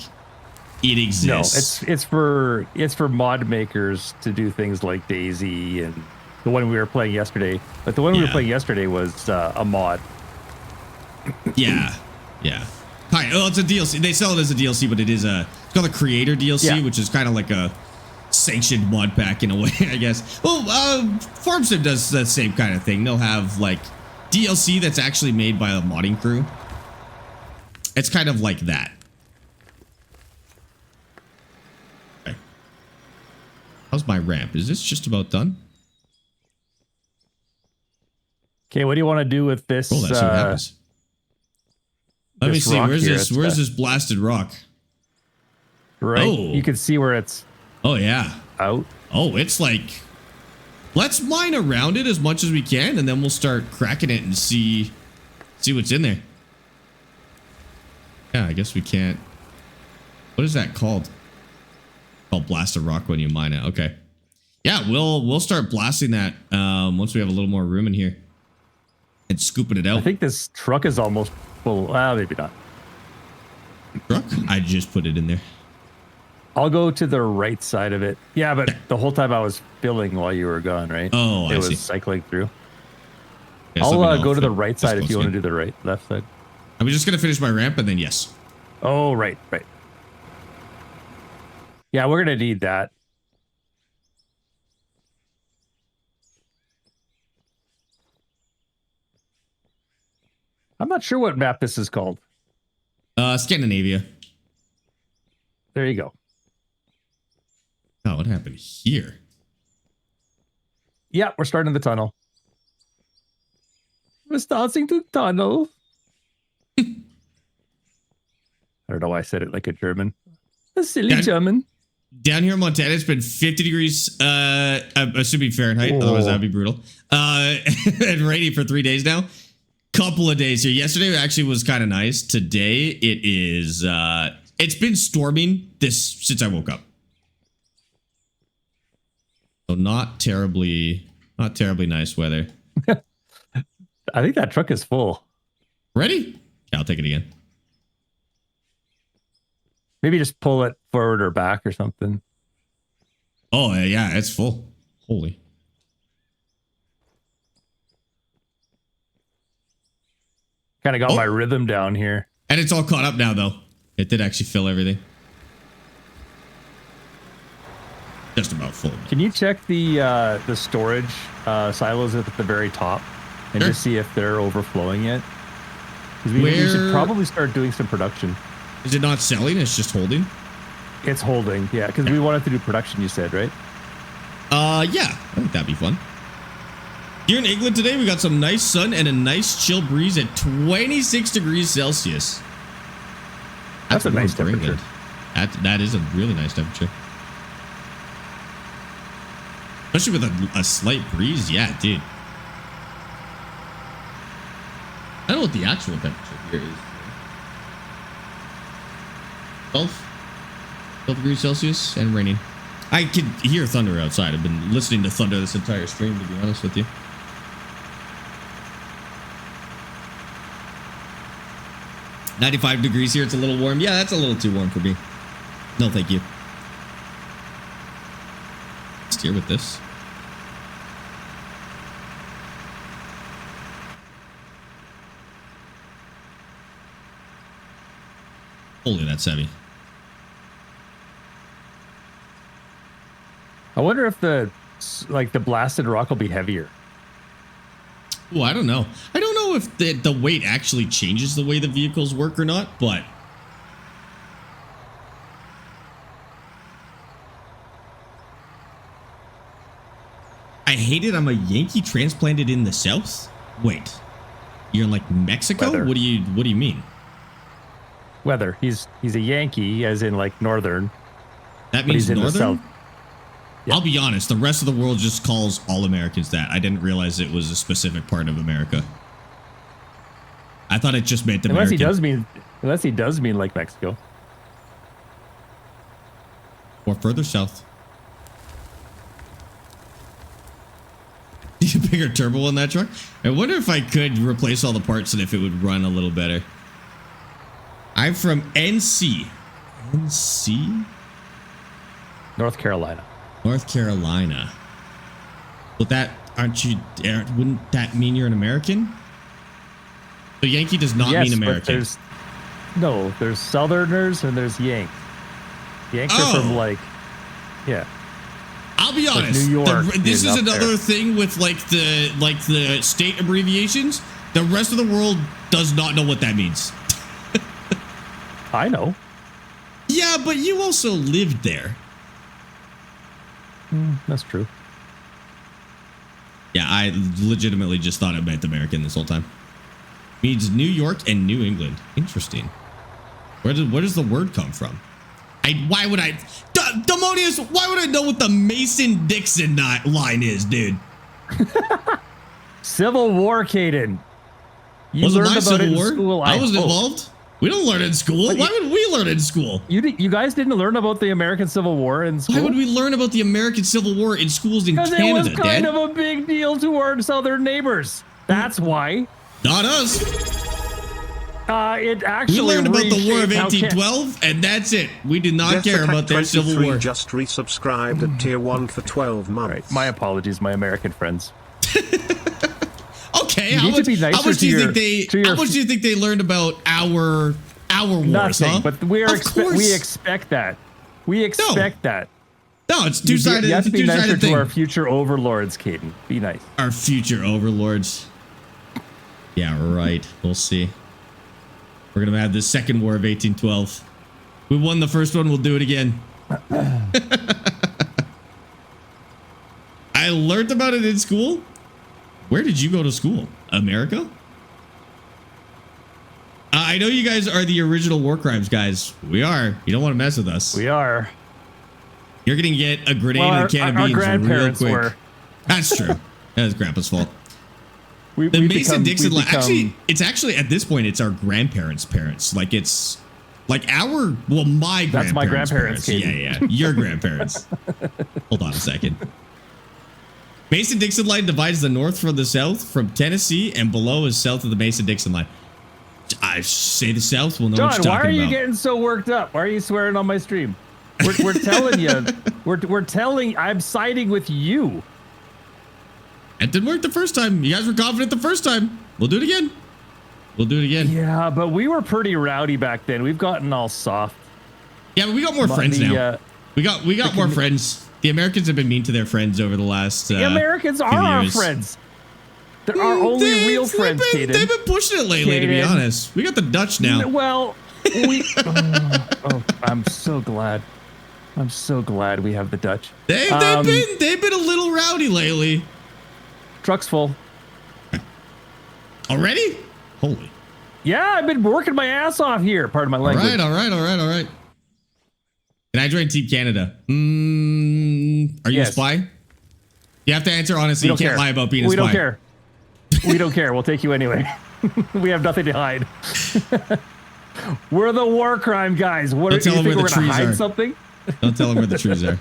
it exists.
No, it's for mod makers to do things like Daisy and the one we were playing yesterday. But the one we were playing yesterday was a mod.
Yeah. Hi. Oh, it's a DLC. They sell it as a DLC, but it's called a creator DLC, which is kind of like a sanctioned mod pack in a way, I guess. Well, Farm Sim does the same kind of thing. They'll have like DLC that's actually made by a modding crew. It's kind of like that. Okay. How's my ramp? Is this just about done?
Okay, what do you want to do with this?
Oh, that's what happens. Let me see. Where's this blasted rock?
Right. Oh. You can see where it's.
Oh yeah.
Out.
Oh, it's like. Let's mine around it as much as we can, and then we'll start cracking it and see what's in there. Yeah, I guess we can't. What is that called? Called blast a rock when you mine it. Okay. Yeah, we'll start blasting that once we have a little more room in here. And scooping it out.
I think this truck is almost full. Maybe not.
Truck? I just put it in there.
I'll go to the right side of it. Yeah, but the whole time I was filling while you were gone, right?
Oh, I see.
It was cycling through.
Yeah,
I'll go to the right side if you want to do the left side.
I'm just going to finish my ramp and then yes.
Oh, right. Yeah, we're gonna need that. I'm not sure what map this is called.
Scandinavia.
There you go.
Oh, what happened here?
Yeah, we're starting the tunnel. We're starting to tunnel. I don't know why I said it like a German. A silly German.
Down here in Montana, it's been 50 degrees, assuming Fahrenheit, otherwise that'd be brutal. And rainy for 3 days now. Couple of days here. Yesterday actually was kind of nice. Today it is, it's been storming since I woke up. So not terribly nice weather.
I think that truck is full.
Ready? Yeah, I'll take it again.
Maybe just pull it forward or back or something.
Oh, yeah, it's full. Holy.
Kind of got my rhythm down here.
And it's all caught up now, though. It did actually fill everything. Just about full.
Can you check the storage silos at the very top and just see if they're overflowing yet? Because we should probably start doing some production.
Is it not selling? It's just holding?
It's holding, yeah, because we wanted to do production, you said, right?
Yeah, I think that'd be fun. Here in England today, we got some nice sun and a nice chill breeze at 26 degrees Celsius.
That's a nice temperature.
That is a really nice temperature. Especially with a slight breeze. Yeah, dude. I don't know what the actual temperature here is. 12 degrees Celsius and raining. I can hear thunder outside. I've been listening to thunder this entire stream, to be honest with you. $95 here. It's a little warm. Yeah, that's a little too warm for me. No, thank you. Steer with this. Holy, that's heavy.
I wonder if the blasted rock will be heavier.
Oh, I don't know. I don't know if the weight actually changes the way the vehicles work or not, but I hate it. I'm a Yankee transplanted in the South. Wait, you're in like Mexico?
Weather.
What do you mean?
Weather. He's a Yankee, as in like northern.
That means
he's in
northern?
the South. Yeah.
I'll be honest, the rest of the world just calls all Americans that. I didn't realize it was a specific part of America. I thought it just meant American.
Unless he does mean like Mexico.
Or further south. Need a bigger turbo on that truck? I wonder if I could replace all the parts and if it would run a little better. I'm from NC. NC?
North Carolina.
North Carolina. Well, wouldn't that mean you're an American? So Yankee does not mean American.
But there's Southerners and there's Yanks. Yanks are from yeah.
I'll be honest.
New York.
This is another thing with the state abbreviations. The rest of the world does not know what that means.
I know.
Yeah, but you also lived there.
That's true.
Yeah, I legitimately just thought it meant American this whole time. Means New York and New England. Interesting. Where does the word come from? Demonius, why would I know what the Mason-Dixon line is, dude?
Civil War, Caden. You learned about it in school.
I wasn't involved. We don't learn in school. Why would we learn in school?
You guys didn't learn about the American Civil War in school?
Why would we learn about the American Civil War in schools in Canada,
Because it was kind
Dad?
of a big deal to our southern neighbors. That's why.
Not us.
It actually
We learned about the War of 1812, and that's it. We did not care about their Civil War.
Just resubscribed at tier 1 for 12 months.
Right. My apologies, my American friends.
Okay, how much do you think they learned about our wars?
Nothing,
huh?
but we expect that. We expect that.
No, it's two-sided.
You have to be nicer
thing.
to our future overlords, Caden. Be nice.
Our future overlords. Yeah, right. We'll see. We're going to have the second war of 1812. We won the first one. We'll do it again. I learned about it in school. Where did you go to school? America? I know you guys are the original war crimes guys. We are. You don't want to mess with us.
We are.
You're going to get a grenade and a can of beans real quick. Were. That's true. That was Grandpa's fault. The Mason-Dixon line. Actually, it's actually at this point, it's our grandparents' parents. Like it's like our, well, my grandparents.
That's my grandparents.
Yeah. Your grandparents. Hold on a second. Mason-Dixon line divides the north from the south from Tennessee, and below is south of the Mason-Dixon line. I say the south. We'll know
John,
what you're talking about.
Why are you getting so worked up? Why are you swearing on my stream? We're telling you. We're telling. I'm siding with you.
It didn't work the first time. You guys were confident the first time. We'll do it again. We'll do it again.
Yeah, but we were pretty rowdy back then. We've gotten all soft.
Yeah, but we got more friends now. We got more friends. The Americans have been mean to their friends over the last.
The Americans are our friends. They're our only real friends, Caden.
They've been pushing it lately, to be honest. We got the Dutch now.
Well, we. I'm so glad. I'm so glad we have the Dutch.
They've been a little rowdy lately.
Truck's full.
Already? Holy.
Yeah, I've been working my ass off here. Pardon my language.
All right. Can I join Team Canada? Are you a spy? You have to answer honestly. You can't lie about being a spy.
We don't care. We don't care. We'll take you anyway. We have nothing to hide. We're the war crime guys. What,
don't tell them where the trees
hide
are.
Something?
Don't tell them where the trees are.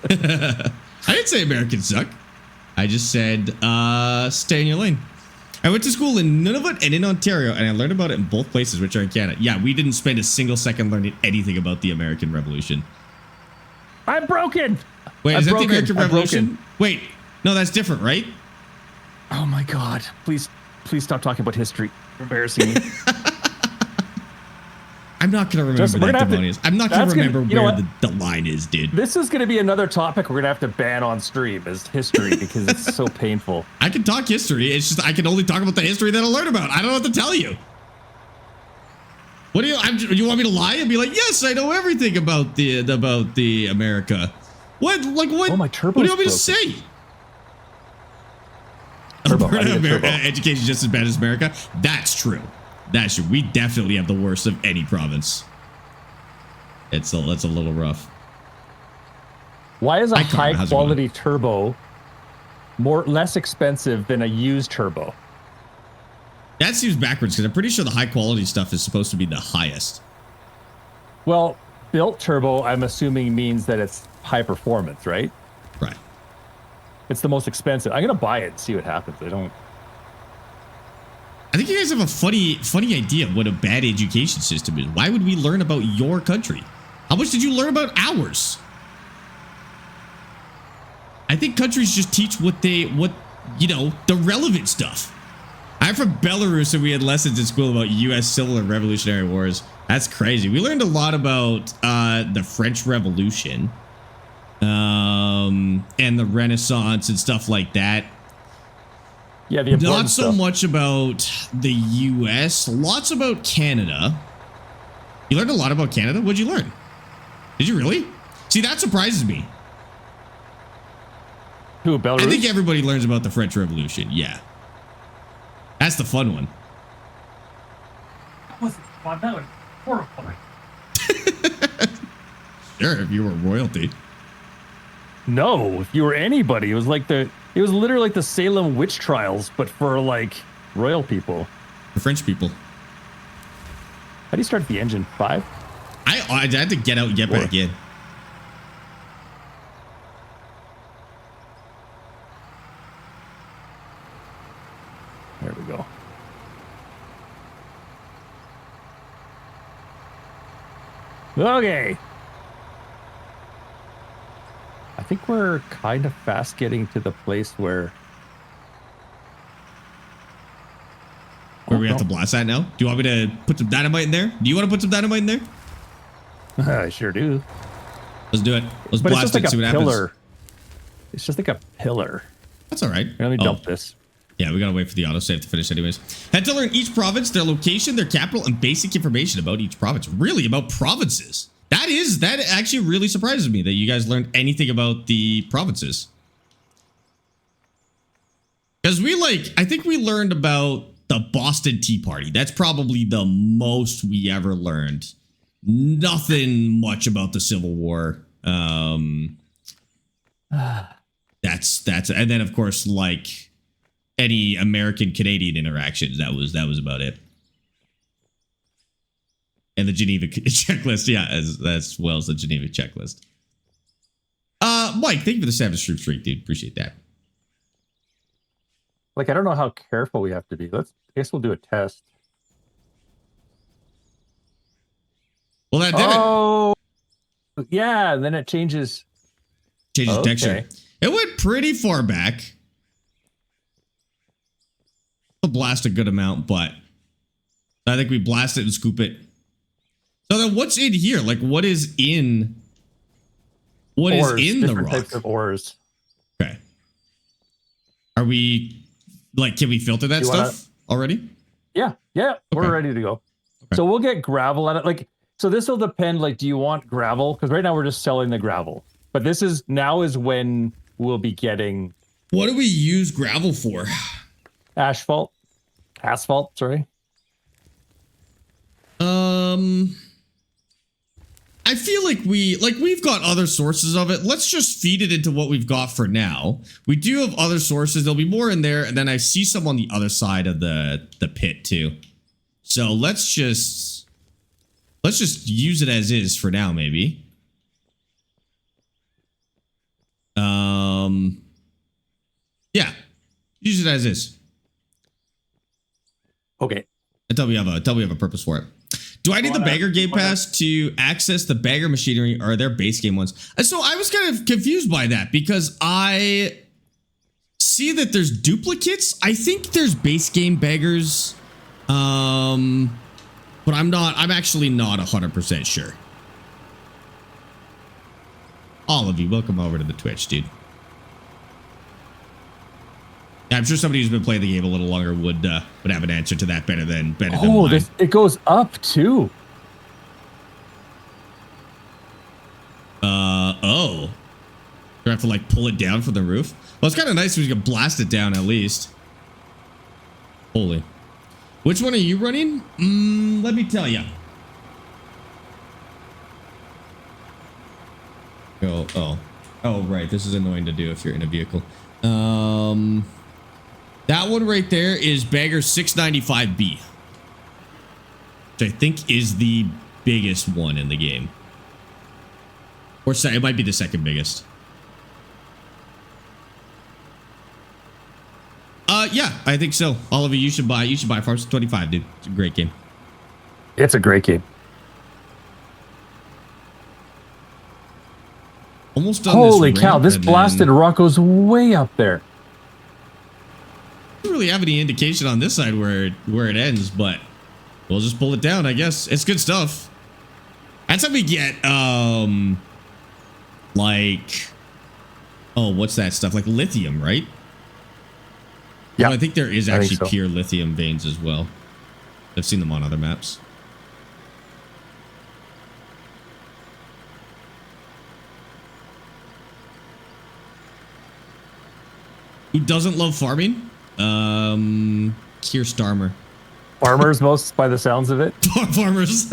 I didn't say Americans suck. I just said stay in your lane. I went to school in Nunavut and in Ontario, and I learned about it in both places, which are in Canada. Yeah, we didn't spend a single second learning anything about the American Revolution.
I'm broken.
Wait, is that the American Revolution? Wait, no, that's different, right?
Oh my God! Please stop talking about history. You're embarrassing me.
I'm not gonna remember that, Demonius. I'm not gonna remember where the line is, dude.
This is gonna be another topic we're gonna have to ban on stream is history because it's so painful.
I can talk history. It's just I can only talk about the history that I learn about. I don't know what to tell you. What do you want me to lie and be like, yes, I know everything about the America? What?
Oh, my turbo.
What do you want me to say? America, education just as bad as America. That's true. That's true. We definitely have the worst of any province. That's a little rough.
Why is a high quality turbo less expensive than a used turbo?
That seems backwards because I'm pretty sure the high quality stuff is supposed to be the highest.
Well, built turbo, I'm assuming means that it's high performance, right?
Right.
It's the most expensive. I'm gonna buy it and see what happens.
I think you guys have a funny idea of what a bad education system is. Why would we learn about your country? How much did you learn about ours? I think countries just teach the relevant stuff. I'm from Belarus and we had lessons in school about U.S. Civil and Revolutionary Wars. That's crazy. We learned a lot about the French Revolution and the Renaissance and stuff like that.
Yeah, the
not so
stuff.
much about the U.S., lots about Canada. You learned a lot about Canada? What'd you learn? Did you really? See, that surprises me.
Who, Belarus?
I think everybody learns about the French Revolution, yeah. That's the fun one.
That wasn't fun, that was horrifying.
Sure, if you were royalty.
No, if you were anybody, it was literally like the Salem witch trials, but for like royal people.
For French people.
How do you start the engine? 5?
I had to get out and get back in.
There we go. Okay. I think we're kind of fast getting to the place where
we have to blast that now? Do you want me to put some dynamite in there? Do you want to put some dynamite in there?
I sure do.
Let's do it. Let's
But it's
blast
just like
it. See
a
what happens.
pillar. It's just like a pillar.
That's all right.
Here, let me dump this.
Yeah, we gotta wait for the autosave to finish anyways. Had to learn each province, their location, their capital, and basic information about each province. Really, about provinces. That actually really surprises me that you guys learned anything about the provinces. Because I think we learned about the Boston Tea Party. That's probably the most we ever learned. Nothing much about the Civil War. That's and then of course like any American-Canadian interactions. That was about it. And the Geneva checklist, yeah, as well as the Geneva checklist. Mike, thank you for the Savage Troop streak, dude. Appreciate that.
Like, I don't know how careful we have to be. I guess we'll do a test.
Well, that did it.
Oh, yeah. And then it changes.
Changes texture. It went pretty far back. We'll blast a good amount, but I think we blast it and scoop it. So then what's in here? Like, what is in... What
ores,
is in the rock?
Different types of ores.
Okay. Are we... Like, can we filter that stuff already?
Yeah. Yeah. We're ready to go. Okay. So we'll get gravel at it. Like, so this will depend, like, do you want gravel? Because right now we're just selling the gravel. But now is when we'll be getting...
What do we use gravel for?
Asphalt, sorry.
I feel like we've got other sources of it. Let's just feed it into what we've got for now. We do have other sources. There'll be more in there, and then I see some on the other side of the pit too. So let's just use it as is for now, maybe. Yeah, use it as is.
Okay.
Until we have a purpose for it. Do I need the Bagger Game Pass to access the Bagger machinery, or are there base game ones? So I was kind of confused by that because I see that there's duplicates. I think there's base game Baggers, but I'm actually not 100% sure. All of you, welcome over to the Twitch, dude. I'm sure somebody who's been playing the game a little longer would have an answer to that better than mine.
It goes up too.
Oh. Do I have to like pull it down from the roof? Well, it's kind of nice when you can blast it down at least. Holy. Which one are you running? Let me tell you. Oh, right. This is annoying to do if you're in a vehicle. That one right there is Bagger 695B, which I think is the biggest one in the game. Or it might be the second biggest. Yeah, I think so. All of you should buy Farms 25, dude. It's a great game.
It's a great game.
Almost done.
Holy cow, this blasted rock goes way up there.
Don't really have any indication on this side where it ends, but we'll just pull it down, I guess. It's good stuff. That's how we get like, oh, what's that stuff? Like lithium, right? Yeah, I think there is actually pure lithium veins as well. I've seen them on other maps. Who doesn't love farming? Keir Starmer.
Farmers, most by the sounds of it.
Farmers.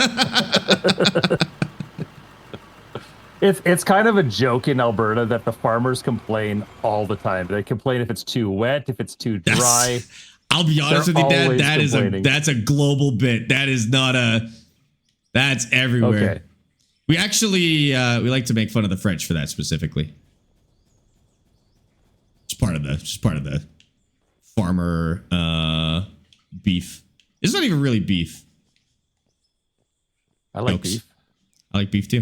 It's kind of a joke in Alberta that the farmers complain all the time. They complain if it's too wet, if it's too dry.
I'll be honest with you, Dad. That's a global bit. That's everywhere. Okay. We actually we like to make fun of the French for that specifically. Just part of the farmer beef. It's not even really beef.
I like beef.
I like beef too.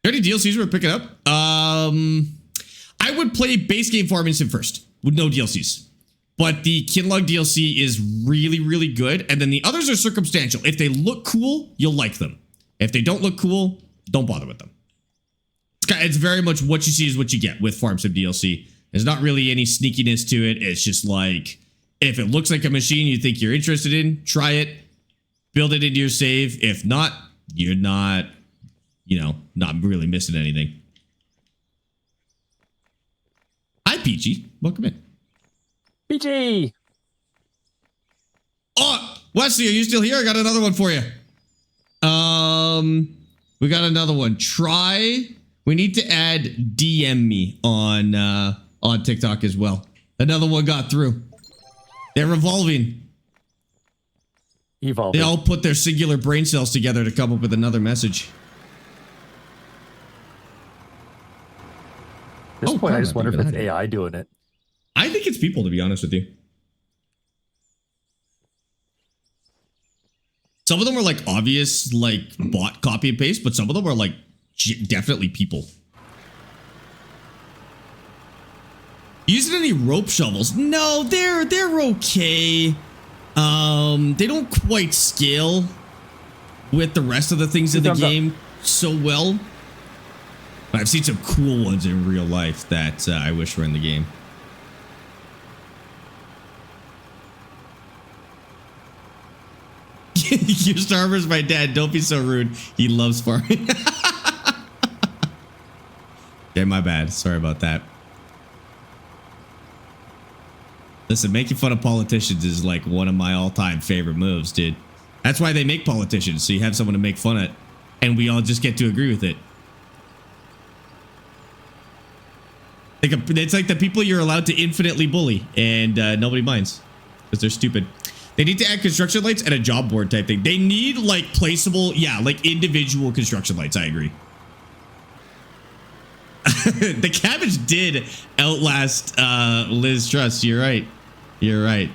Are there any DLCs we're picking up? I would play base game farming sim first with no DLCs. But the Kinlog DLC is really, really good. And then the others are circumstantial. If they look cool, you'll like them. If they don't look cool, don't bother with them. it's very much what you see is what you get with Farm Sim DLC. There's not really any sneakiness to it. It's just like, if it looks like a machine you think you're interested in, try it, build it into your save. If not, you're not, you know, not really missing anything. Hi, Peachy. Welcome in.
PG.
Oh, Wesley, are you still here? I got another one for you. We got another one. We need to add DM me on TikTok as well. Another one got through. They're revolving.
Evolving.
They all put their singular brain cells together to come up with another message.
At this point, I just wonder if it's AI doing it.
I think it's people, to be honest with you. Some of them are like obvious, like bot copy and paste, but some of them are like definitely people. Using any rope shovels? No, they're okay. They don't quite scale with the rest of the things in the game so well. I've seen some cool ones in real life that I wish were in the game. Your starver's my dad. Don't be so rude. He loves farming. Yeah, my bad. Sorry about that. Listen, making fun of politicians is like one of my all-time favorite moves, dude. That's why they make politicians, so you have someone to make fun of, and we all just get to agree with it. It's like the people you're allowed to infinitely bully, and nobody minds because they're stupid. They need to add construction lights and a job board type thing. They need like placeable, yeah, like individual construction lights. I agree. The cabbage did outlast Liz Truss. You're right. You're right.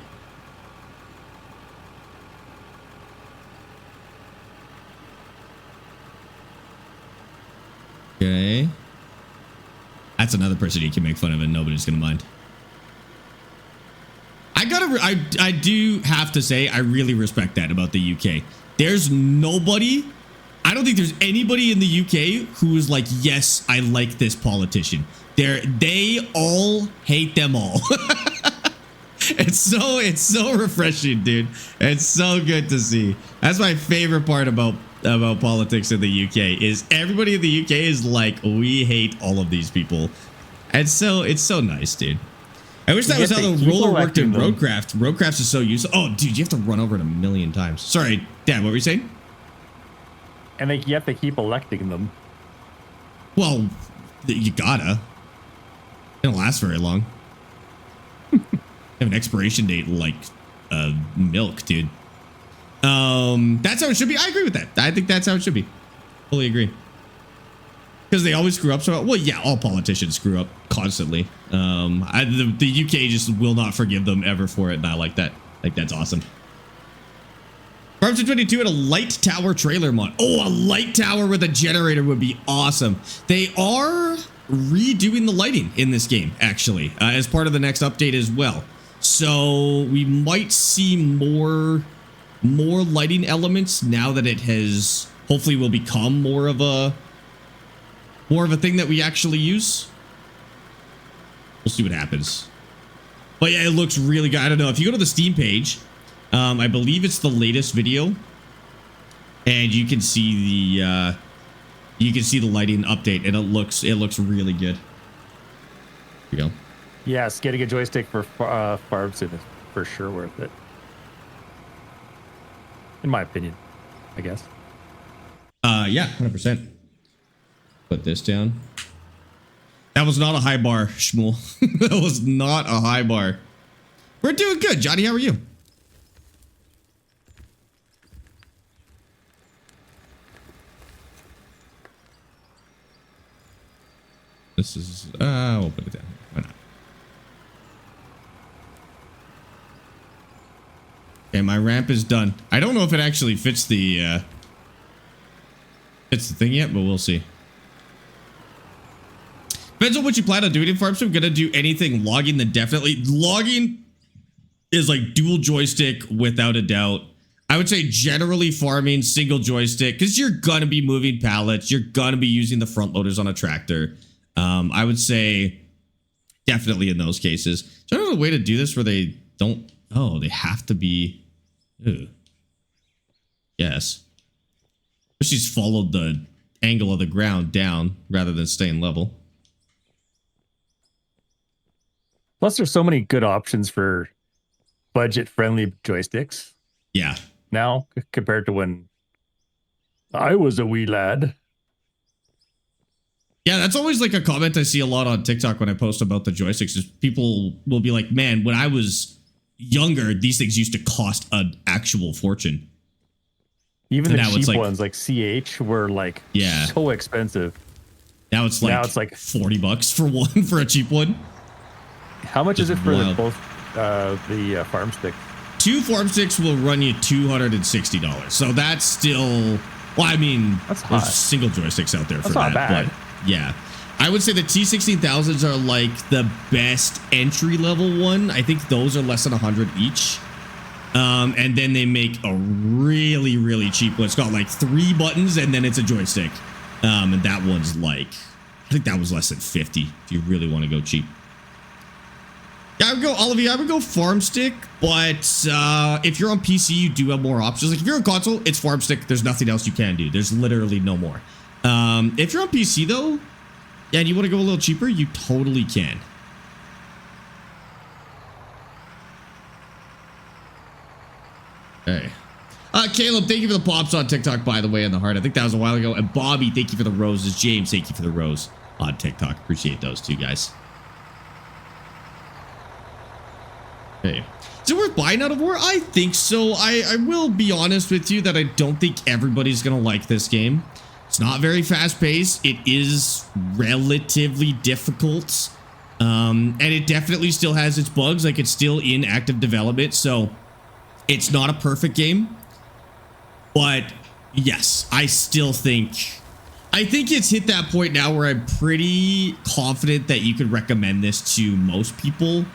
Okay. That's another person you can make fun of and nobody's gonna mind. I do have to say, I really respect that about the UK. There's nobody, I don't think there's anybody in the UK who is like, yes, I like this politician. They all hate them all. It's so refreshing, dude. It's so good to see. That's my favorite part about politics in the UK is everybody in the UK is like, we hate all of these people. And so it's so nice, dude. I wish that was how the roller worked in Roadcraft. Roadcraft is so useful. Oh, dude, you have to run over it a million times. Sorry, Dad, what were you saying?
And you have to keep electing them.
Well, you gotta. It don't last very long. They have an expiration date like milk, dude. That's how it should be. I agree with that. I think that's how it should be. Fully agree. Because they always screw up. So, well, yeah, all politicians screw up constantly. The UK just will not forgive them ever for it, and I like that. I think that's awesome. Farmstead 22 and a light tower trailer mod. Oh, a light tower with a generator would be awesome. They are redoing the lighting in this game, actually, as part of the next update as well. So we might see more lighting elements now that it has hopefully will become more of a thing that we actually use. We'll see what happens. But yeah, it looks really good. I don't know. If you go to the Steam page, I believe it's the latest video, and you can see the lighting update, and it looks really good. Here we go.
Yes, getting a joystick for Farmstead is for sure worth it. In my opinion, I guess.
Yeah, 100%. Put this down. That was not a high bar, Shmuel. That was not a high bar. We're doing good, Johnny. How are you? This is, we'll put it down. Why not? Okay, my ramp is done. I don't know if it actually fits the thing yet, but we'll see. Depends on what you plan on doing in Farmstead. I'm gonna do anything logging, then definitely logging is like dual joystick without a doubt. I would say generally farming single joystick because you're going to be moving pallets. You're going to be using the front loaders on a tractor. I would say definitely in those cases. Is there another way to do this where they don't? Oh, they have to be. Ew. Yes. She's followed the angle of the ground down rather than staying level.
Plus, there's so many good options for budget-friendly joysticks.
Yeah.
Now, compared to when I was a wee lad.
Yeah, that's always like a comment I see a lot on TikTok when I post about the joysticks is people will be like, man, when I was younger, these things used to cost an actual fortune.
Even the cheap ones like CH were like so expensive.
Now it's like $40 for one for a cheap one.
How much is it for both the farm stick?
2 farm sticks will run you $260. So that's still, well, I mean, there's single joysticks out there for that.
Bad.
But yeah, I would say the T16000s are like the best entry level one. I think those are less than 100 each. And then they make a really, really cheap one. It's got like 3 buttons and then it's a joystick. And that one's like, I think that was less than 50 if you really want to go cheap. Yeah, I would go farm stick, but if you're on PC, you do have more options. Like if you're on console, it's farm stick. There's nothing else you can do. There's literally no more. If you're on PC though, yeah, and you want to go a little cheaper, you totally can. Hey. Caleb, thank you for the pops on TikTok, by the way, in the heart. I think that was a while ago. And Bobby, thank you for the roses. James, thank you for the rose on TikTok. Appreciate those two guys. Okay. Is it worth buying Out of War? I think so. I will be honest with you that I don't think everybody's going to like this game. It's not very fast paced. It is relatively difficult. And it definitely still has its bugs. Like it's still in active development. So it's not a perfect game. But yes, I still think it's hit that point now where I'm pretty confident that you could recommend this to most people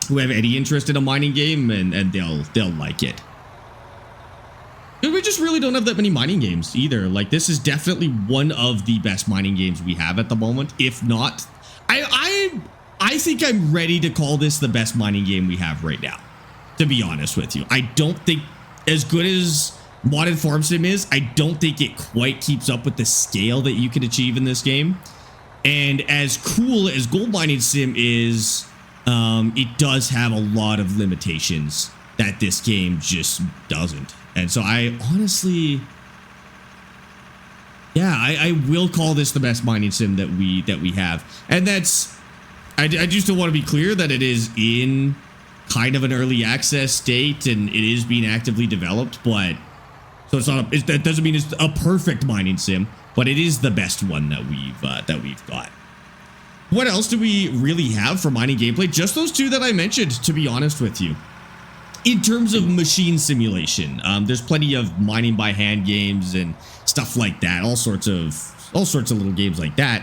who have any interest in a mining game and they'll like it. We just really don't have that many mining games either. Like this is definitely one of the best mining games we have at the moment. If not, I think I'm ready to call this the best mining game we have right now. To be honest with you, I don't think as good as modded farm sim is, I don't think it quite keeps up with the scale that you can achieve in this game. And as cool as gold mining sim is, it does have a lot of limitations that this game just doesn't. And so I honestly, yeah, I will call this the best mining sim that we have. And that's, I do still want to be clear that it is in kind of an early access state and it is being actively developed, but so it's not that doesn't mean it's a perfect mining sim, but it is the best one that we've got. What else do we really have for mining gameplay? Just those two that I mentioned, to be honest with you. In terms of machine simulation, there's plenty of mining by hand games and stuff like that, all sorts of little games like that.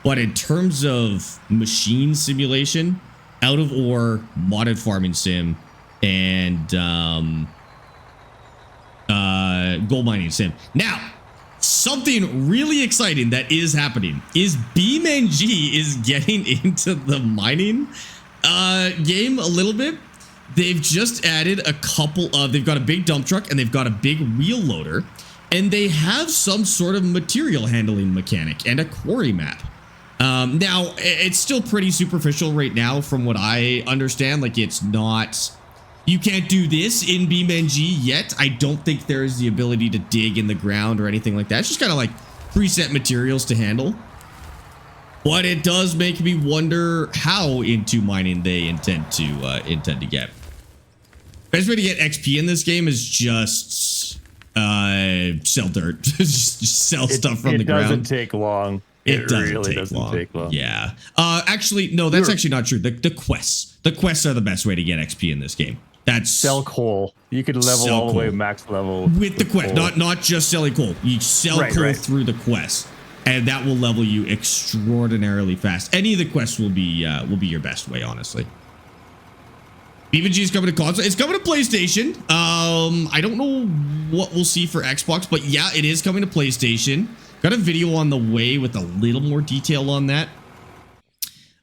But in terms of machine simulation, Out of Ore, modded farming sim, and gold mining sim. Now, something really exciting that is happening is BeamNG is getting into the mining game a little bit. They've just added a couple of, they've got a big dump truck and they've got a big wheel loader, and they have some sort of material handling mechanic and a quarry map. Now it's still pretty superficial right now from what I understand. Like it's not, you can't do this in BeamNG yet. I don't think there is the ability to dig in the ground or anything like that. It's just kind of like preset materials to handle. But it does make me wonder how into mining they intend to get. Best way to get XP in this game is just sell dirt. just sell stuff from the ground.
It doesn't take long. It really doesn't take long.
Yeah. Actually, no, that's actually not true. The quests. The quests are the best way to get XP in this game. That's
sell coal. You could level all the way max level
with the quest. Not just selling coal. You sell coal through the quest, and that will level you extraordinarily fast. Any of the quests will be your best way, honestly. BBG is coming to console. It's coming to PlayStation. I don't know what we'll see for Xbox, but yeah, it is coming to PlayStation. Got a video on the way with a little more detail on that.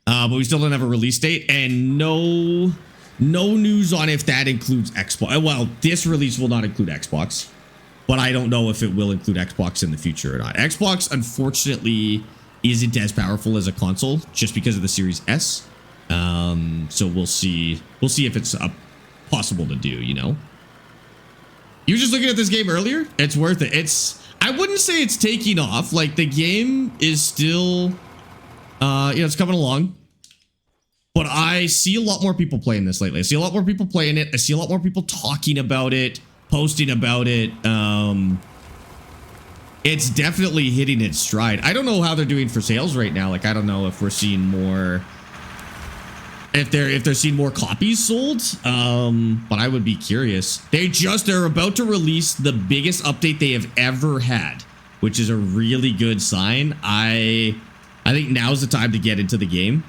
But we still don't have a release date, and no news on if that includes Xbox. Well, this release will not include Xbox, but I don't know if it will include Xbox in the future or not. Xbox, unfortunately, isn't as powerful as a console just because of the Series S. So we'll see. We'll see if it's possible to do, you know. You were just looking at this game earlier. It's worth it. I wouldn't say it's taking off. Like, the game is still, it's coming along. But I see a lot more people playing this lately. I see a lot more people playing it. I see a lot more people talking about it, posting about it. It's definitely hitting its stride. I don't know how they're doing for sales right now. Like, I don't know if we're seeing more, if they're seeing more copies sold. But I would be curious. They're about to release the biggest update they have ever had, which is a really good sign. I think now's the time to get into the game.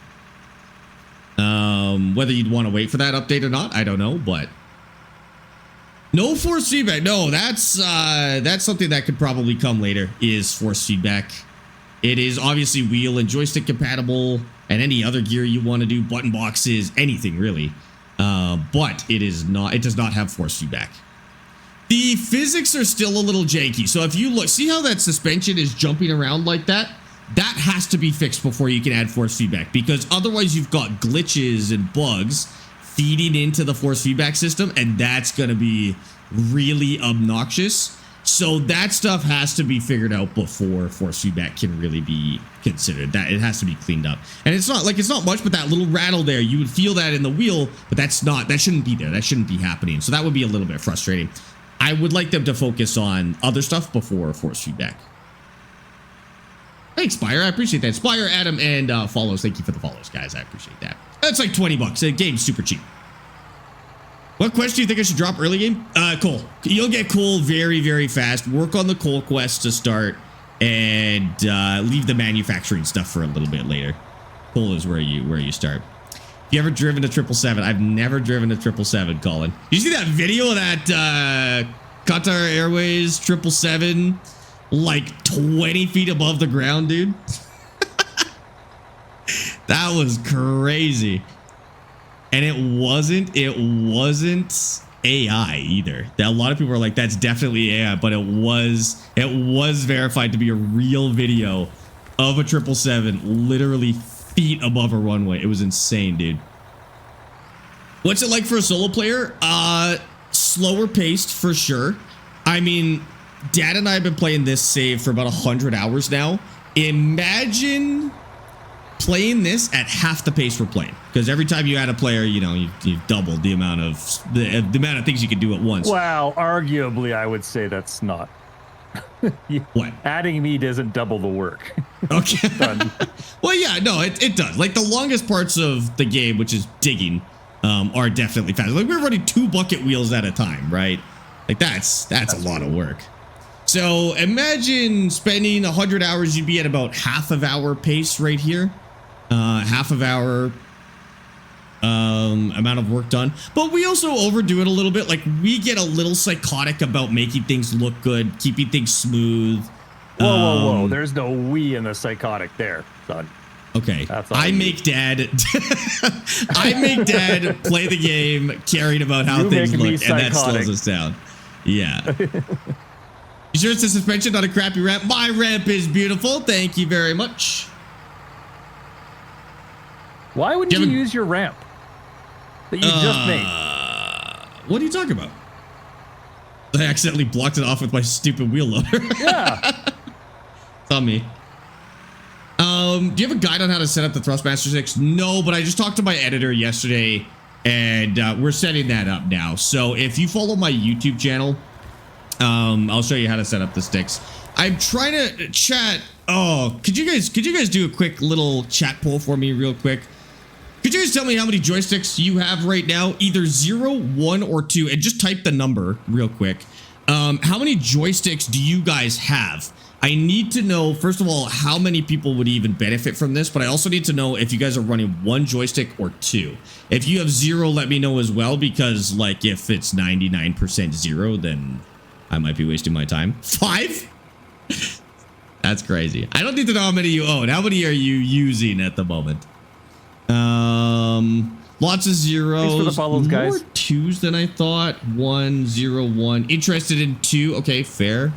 Whether you'd want to wait for that update or not, I don't know, but no force feedback. No, that's something that could probably come later, is force feedback. It is obviously wheel and joystick compatible, and any other gear you want to do, button boxes, anything really. But it does not have force feedback. The physics are still a little janky. So if you look, see how that suspension is jumping around like that? That has to be fixed before you can add force feedback, because otherwise you've got glitches and bugs feeding into the force feedback system, and that's going to be really obnoxious. So that stuff has to be figured out before force feedback can really be considered. That it has to be cleaned up. And it's not much, but that little rattle there, you would feel that in the wheel, but that shouldn't be there. That shouldn't be happening. So that would be a little bit frustrating. I would like them to focus on other stuff before force feedback. Thanks, Spire. I appreciate that. Spire, Adam, and follows. Thank you for the follows, guys. I appreciate that. That's like 20 bucks. The game's super cheap. What quest do you think I should drop early game? Coal. You'll get coal very, very fast. Work on the coal quest to start, and leave the manufacturing stuff for a little bit later. Coal is where you start. Have you ever driven a 777? I've never driven a 777, Colin. You see that video of that Qatar Airways 777? Like 20 feet above the ground, dude. That was crazy. And it wasn't AI either. A lot of people were like, that's definitely AI, but it was verified to be a real video of a 777 literally feet above a runway. It was insane, dude. What's it like for a solo player? Slower paced for sure. I mean, Dad and I have been playing this save for about 100 hours now. Imagine playing this at half the pace we're playing, because every time you add a player, you know, you've doubled the amount of things you can do at once.
Well, arguably, I would say that's not.
What?
Adding me doesn't double the work.
Okay. Well, yeah, no, it does. Like, the longest parts of the game, which is digging, are definitely fast. Like, we're running 2 bucket wheels at a time, right? Like, that's a lot of work. So imagine spending 100 hours, you'd be at about half of our pace right here. Half of our amount of work done. But we also overdo it a little bit. Like, we get a little psychotic about making things look good, keeping things smooth.
Whoa. There's no we in the psychotic there, son.
Okay. I make Dad play the game caring about how things look, and that slows us down. Yeah. You sure it's a suspension, not a crappy ramp? My ramp is beautiful. Thank you very much.
Why wouldn't you use your ramp that you just made?
What are you talking about? I accidentally blocked it off with my stupid wheel loader.
Yeah.
It's on me. Do you have a guide on how to set up the Thrustmaster 6? No, but I just talked to my editor yesterday, and we're setting that up now. So if you follow my YouTube channel, I'll show you how to set up the sticks. I'm trying to chat. Oh, could you guys do a quick little chat poll for me real quick? Could you guys tell me how many joysticks you have right now? Either 0, 1, or 2, and just type the number real quick. How many joysticks do you guys have? I need to know, first of all, how many people would even benefit from this, but I also need to know if you guys are running one joystick or two. If you have 0, let me know as well, because like if it's 99% 0, then I might be wasting my time. 5? That's crazy. I don't need to know how many you own. How many are you using at the moment? Lots of 0s.
Thanks for the follows, guys.
More 2s than I thought. 1, 0, 1. Interested in 2. Okay, fair.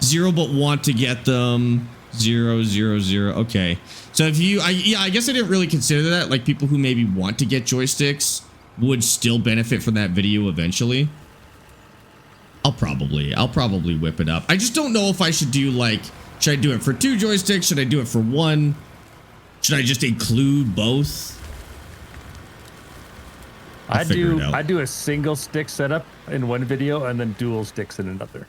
0, but want to get them. 0, 0, 0. Okay. So if you, I guess I didn't really consider that. Like people who maybe want to get joysticks would still benefit from that video eventually. I'll probably whip it up. I just don't know if I should do like, should I do it for 2 joysticks? Should I do it for 1? Should I just include both?
I do a single stick setup in one video and then dual sticks in another.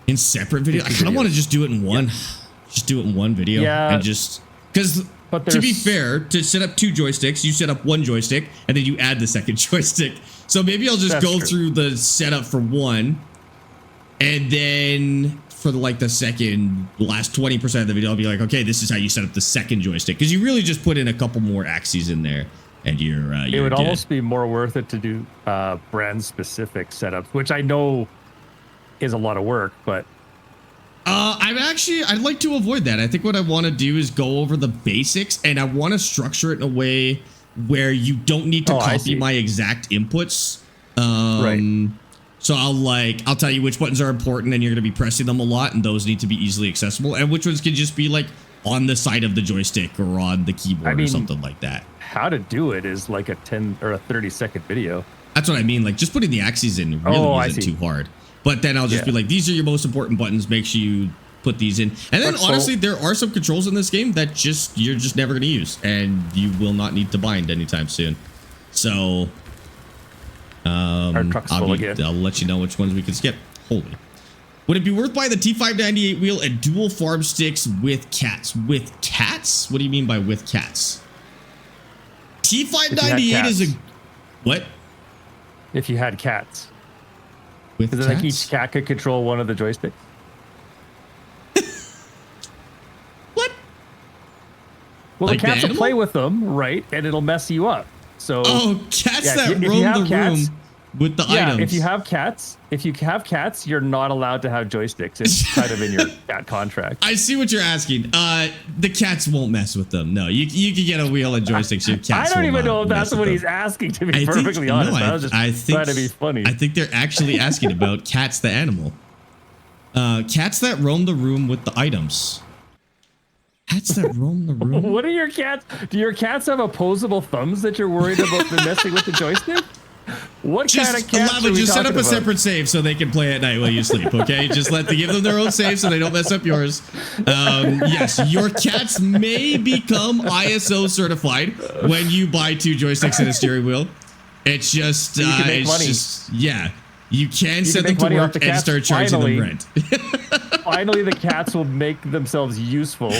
In separate video? I kind of want to just do it in one. Yeah. Just do it in one video.
Yeah.
And just because to be fair, to set up 2 joysticks, you set up 1 joystick and then you add the second joystick. So maybe I'll just go through the setup for 1, and then for like the last 20% of the video, I'll be like, okay, this is how you set up the second joystick, because you really just put in a couple more axes in there, and you're
it would almost be more worth it to do brand specific setups, which I know is a lot of work, but I'd like to avoid that. I think what I want to do is go over the basics, and I want to structure it in a way where you don't need to copy my exact inputs. Right. So I'll tell you which buttons are important and you're going to be pressing them a lot, and those need to be easily accessible, and which ones can just be like on the side of the joystick or on the keyboard or something like that. How to do it is like a 10 or a 30-second video.
That's what I mean. Like just putting the axes in really isn't too hard. But then I'll just be like, these are your most important buttons. Make sure you put these in. And then honestly, there are some controls in this game that you're just never going to use, and you will not need to bind anytime soon. So I'll let you know which ones we can skip. Holy. Would it be worth buying the T598 wheel and dual farm sticks with cats? With cats? What do you mean by with cats? T598 is a... What?
If you had cats.
With cats?
Like each cat could control one of the joysticks.
What?
Well, like the cats will play with them, right? And it'll mess you up. So
cats that roam the room with the items.
If you have cats, you're not allowed to have joysticks. It's kind of in your cat contract.
I see what you're asking. The cats won't mess with them. No, you can get a wheel and joysticks. Your cats.
I don't even know if that's what he's asking, to be perfectly honest. I was just trying to be funny.
I think they're actually asking about cats, the animal. Cats that roam the room with the items. Cats that roam the room?
What are your cats? Do your cats have opposable thumbs that you're worried about them messing with the joystick? What kind of cats are we
just set up a
about?
separate save so they can play at night while you sleep, okay? Just give them their own save so they don't mess up yours. Yes, your cats may become ISO certified when you buy 2 joysticks and a steering wheel. It's just,
so you can make money.
You can send them to work and start charging them rent.
Finally, the cats will make themselves useful.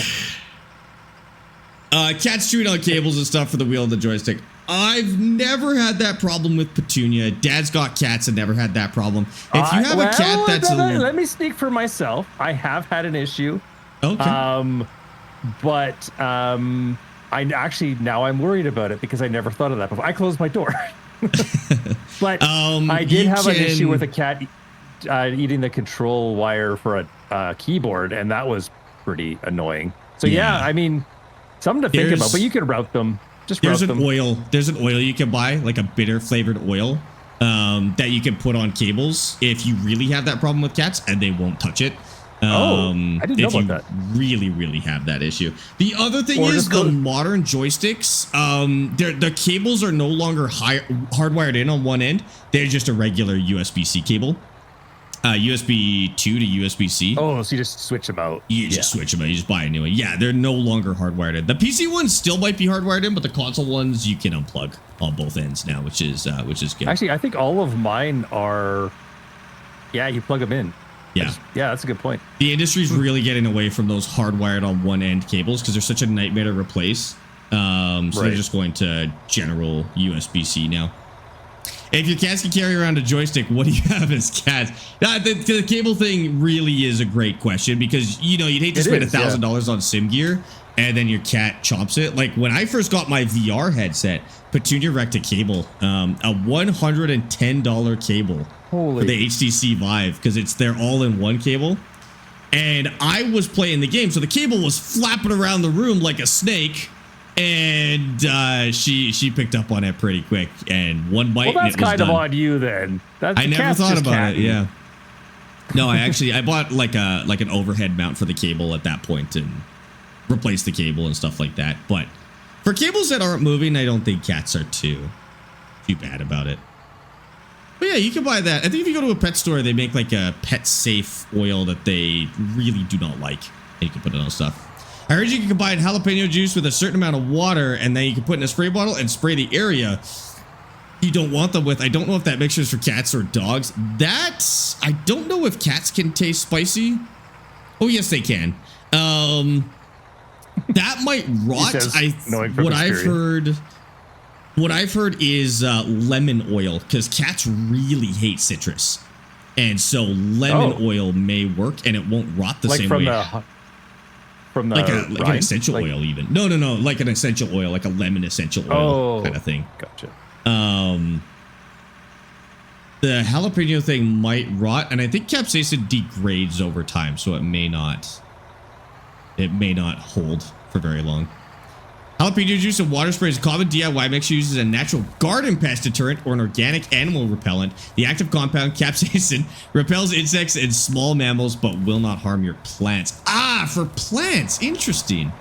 Cats chewing on cables and stuff for the wheel and the joystick. I've never had that problem with Petunia. Dad's got cats and never had that problem. If you have a cat that's
let me speak for myself. I have had an issue.
Okay.
But I actually now I'm worried about it because I never thought of that before. I closed my door. But I did have an issue with a cat eating the control wire for a keyboard, and that was pretty annoying. So yeah, I mean, something to think about. But you can route them.
There's an oil you can buy, like a bitter flavored oil that you can put on cables if you really have that problem with cats, and they won't touch it.
I didn't know about that.
Really have that issue. The other thing is the modern joysticks, the cables are no longer hardwired in on one end. They're just a regular USB-C cable. USB 2 to USB-C.
Oh, so you just switch them out.
You just switch them out. You just buy a new one. Yeah, they're no longer hardwired in. The PC ones still might be hardwired in, but the console ones you can unplug on both ends now, which is good.
Actually, I think all of mine are. Yeah, you plug them in.
Yeah,
that's a good point.
The industry's really getting away from those hardwired on one end cables because they're such a nightmare to replace. So they're just going to general USB-C now. If your cats can carry around a joystick, what do you have as cats? The cable thing really is a great question because, you know, you'd hate to spend $1,000 on sim gear and then your cat chomps it. Like when I first got my VR headset, Petunia wrecked a cable, a $110 cable for the HTC Vive because they're all-in-one cable. And I was playing the game, so the cable was flapping around the room like a snake. And she picked up on it pretty quick, and one bite.
Well, that's
and it was
kind
done.
of on you then.
I never thought about it. Yeah. No, I bought like an overhead mount for the cable at that point and replaced the cable and stuff like that. But for cables that aren't moving, I don't think cats are too bad about it. But yeah, you can buy that. I think if you go to a pet store, they make like a pet safe oil that they really do not like, and you can put it on stuff. I heard you can combine jalapeno juice with a certain amount of water, and then you can put in a spray bottle and spray the area you don't want them with. I don't know if that mixture is for cats or dogs. I don't know if cats can taste spicy. Oh, yes, they can. That might rot. What I've heard is lemon oil, because cats really hate citrus. And so lemon oil may work, and it won't rot the same way.
From the
like an essential oil even. No, like an essential oil, like a lemon essential oil kind of thing.
Gotcha.
The jalapeno thing might rot, and I think capsaicin degrades over time, so it may not hold for very long. Jalapeno juice and water spray is a common DIY mixture, uses a natural garden pest deterrent or an organic animal repellent. The active compound, capsaicin, repels insects and small mammals but will not harm your plants. Ah, for plants. Interesting.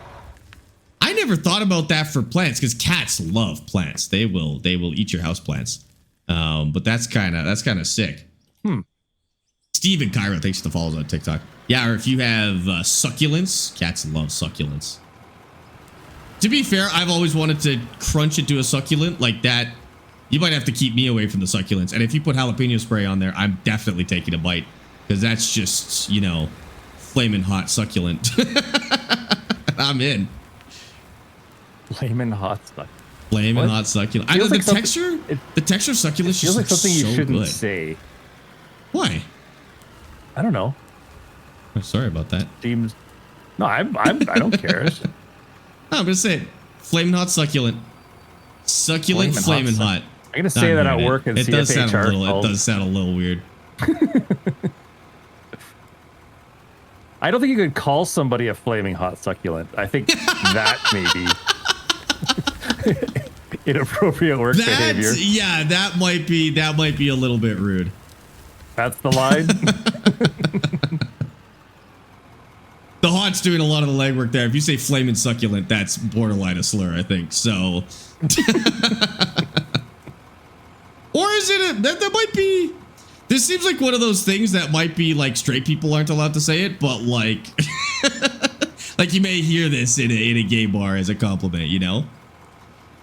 I never thought about that for plants because cats love plants. They will eat your house plants. But that's kind of sick. Steve and Cairo, thanks for the follows on TikTok. Yeah, or if you have succulents, cats love succulents. To be fair, I've always wanted to crunch into a succulent like that. You might have to keep me away from the succulents. And if you put jalapeno spray on there, I'm definitely taking a bite. Because that's just, you know, flaming hot succulent. I'm in.
Flaming hot succulent.
Flaming hot succulent. I know the texture of succulents
feels
just
like something you shouldn't
good.
say.
Why?
I don't know.
I'm sorry about that.
Seems. No, I don't care.
No, I'm gonna say it. Flaming hot succulent. Succulent flaming hot.
I'm gonna say that at work and see if HR
It does sound a little weird.
I don't think you could call somebody a flaming hot succulent. I think that may be inappropriate work behavior.
Yeah, that might be a little bit rude.
That's the line.
The hot's doing a lot of the legwork there. If you say flaming succulent, that's borderline a slur, I think. So, or is it that might be? This seems like one of those things that might be like straight people aren't allowed to say it, but like, like you may hear this in a gay bar as a compliment, you know?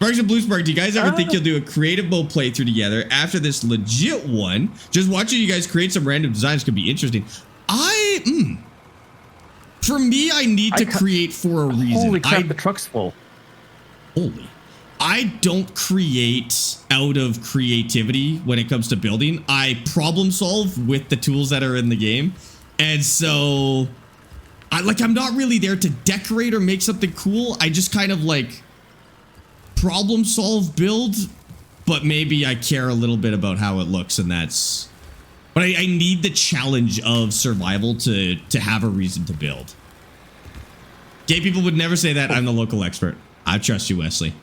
Sparx and Blue Spark, do you guys ever think you'll do a creative mode playthrough together after this legit one? Just watching you guys create some random designs could be interesting. For me, I need to create for a reason.
Holy crap, the truck's full.
Holy. I don't create out of creativity when it comes to building. I problem solve with the tools that are in the game. And so, I'm not really there to decorate or make something cool. I just kind of like problem solve build, but maybe I care a little bit about how it looks, and that's... But I need the challenge of survival to have a reason to build. Gay people would never say that. I'm the local expert. I trust you, Wesley.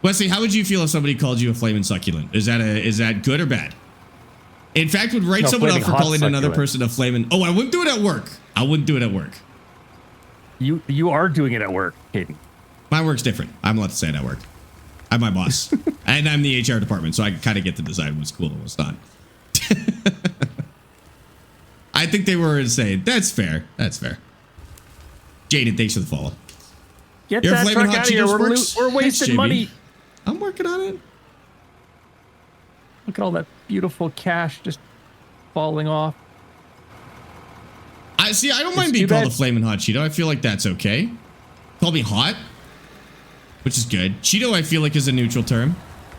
Wesley, how would you feel if somebody called you a flaming succulent? Is that good or bad? In fact, would write someone up for calling another person a flaming... Oh, I wouldn't do it at work. I wouldn't do it at work.
You are doing it at work, Hayden.
My work's different. I'm allowed to say it at work. I'm my boss. And I'm the HR department, so I kind of get to decide what's cool and what's not. I think they were insane. That's fair. That's fair. Jaden, thanks for the follow.
Get that truck out of here. We're wasting money.
I'm working on it.
Look at all that beautiful cash just falling off.
I don't mind being called a flaming hot Cheeto. I feel like that's okay. Call me hot, which is good. Cheeto, I feel like, is a neutral term.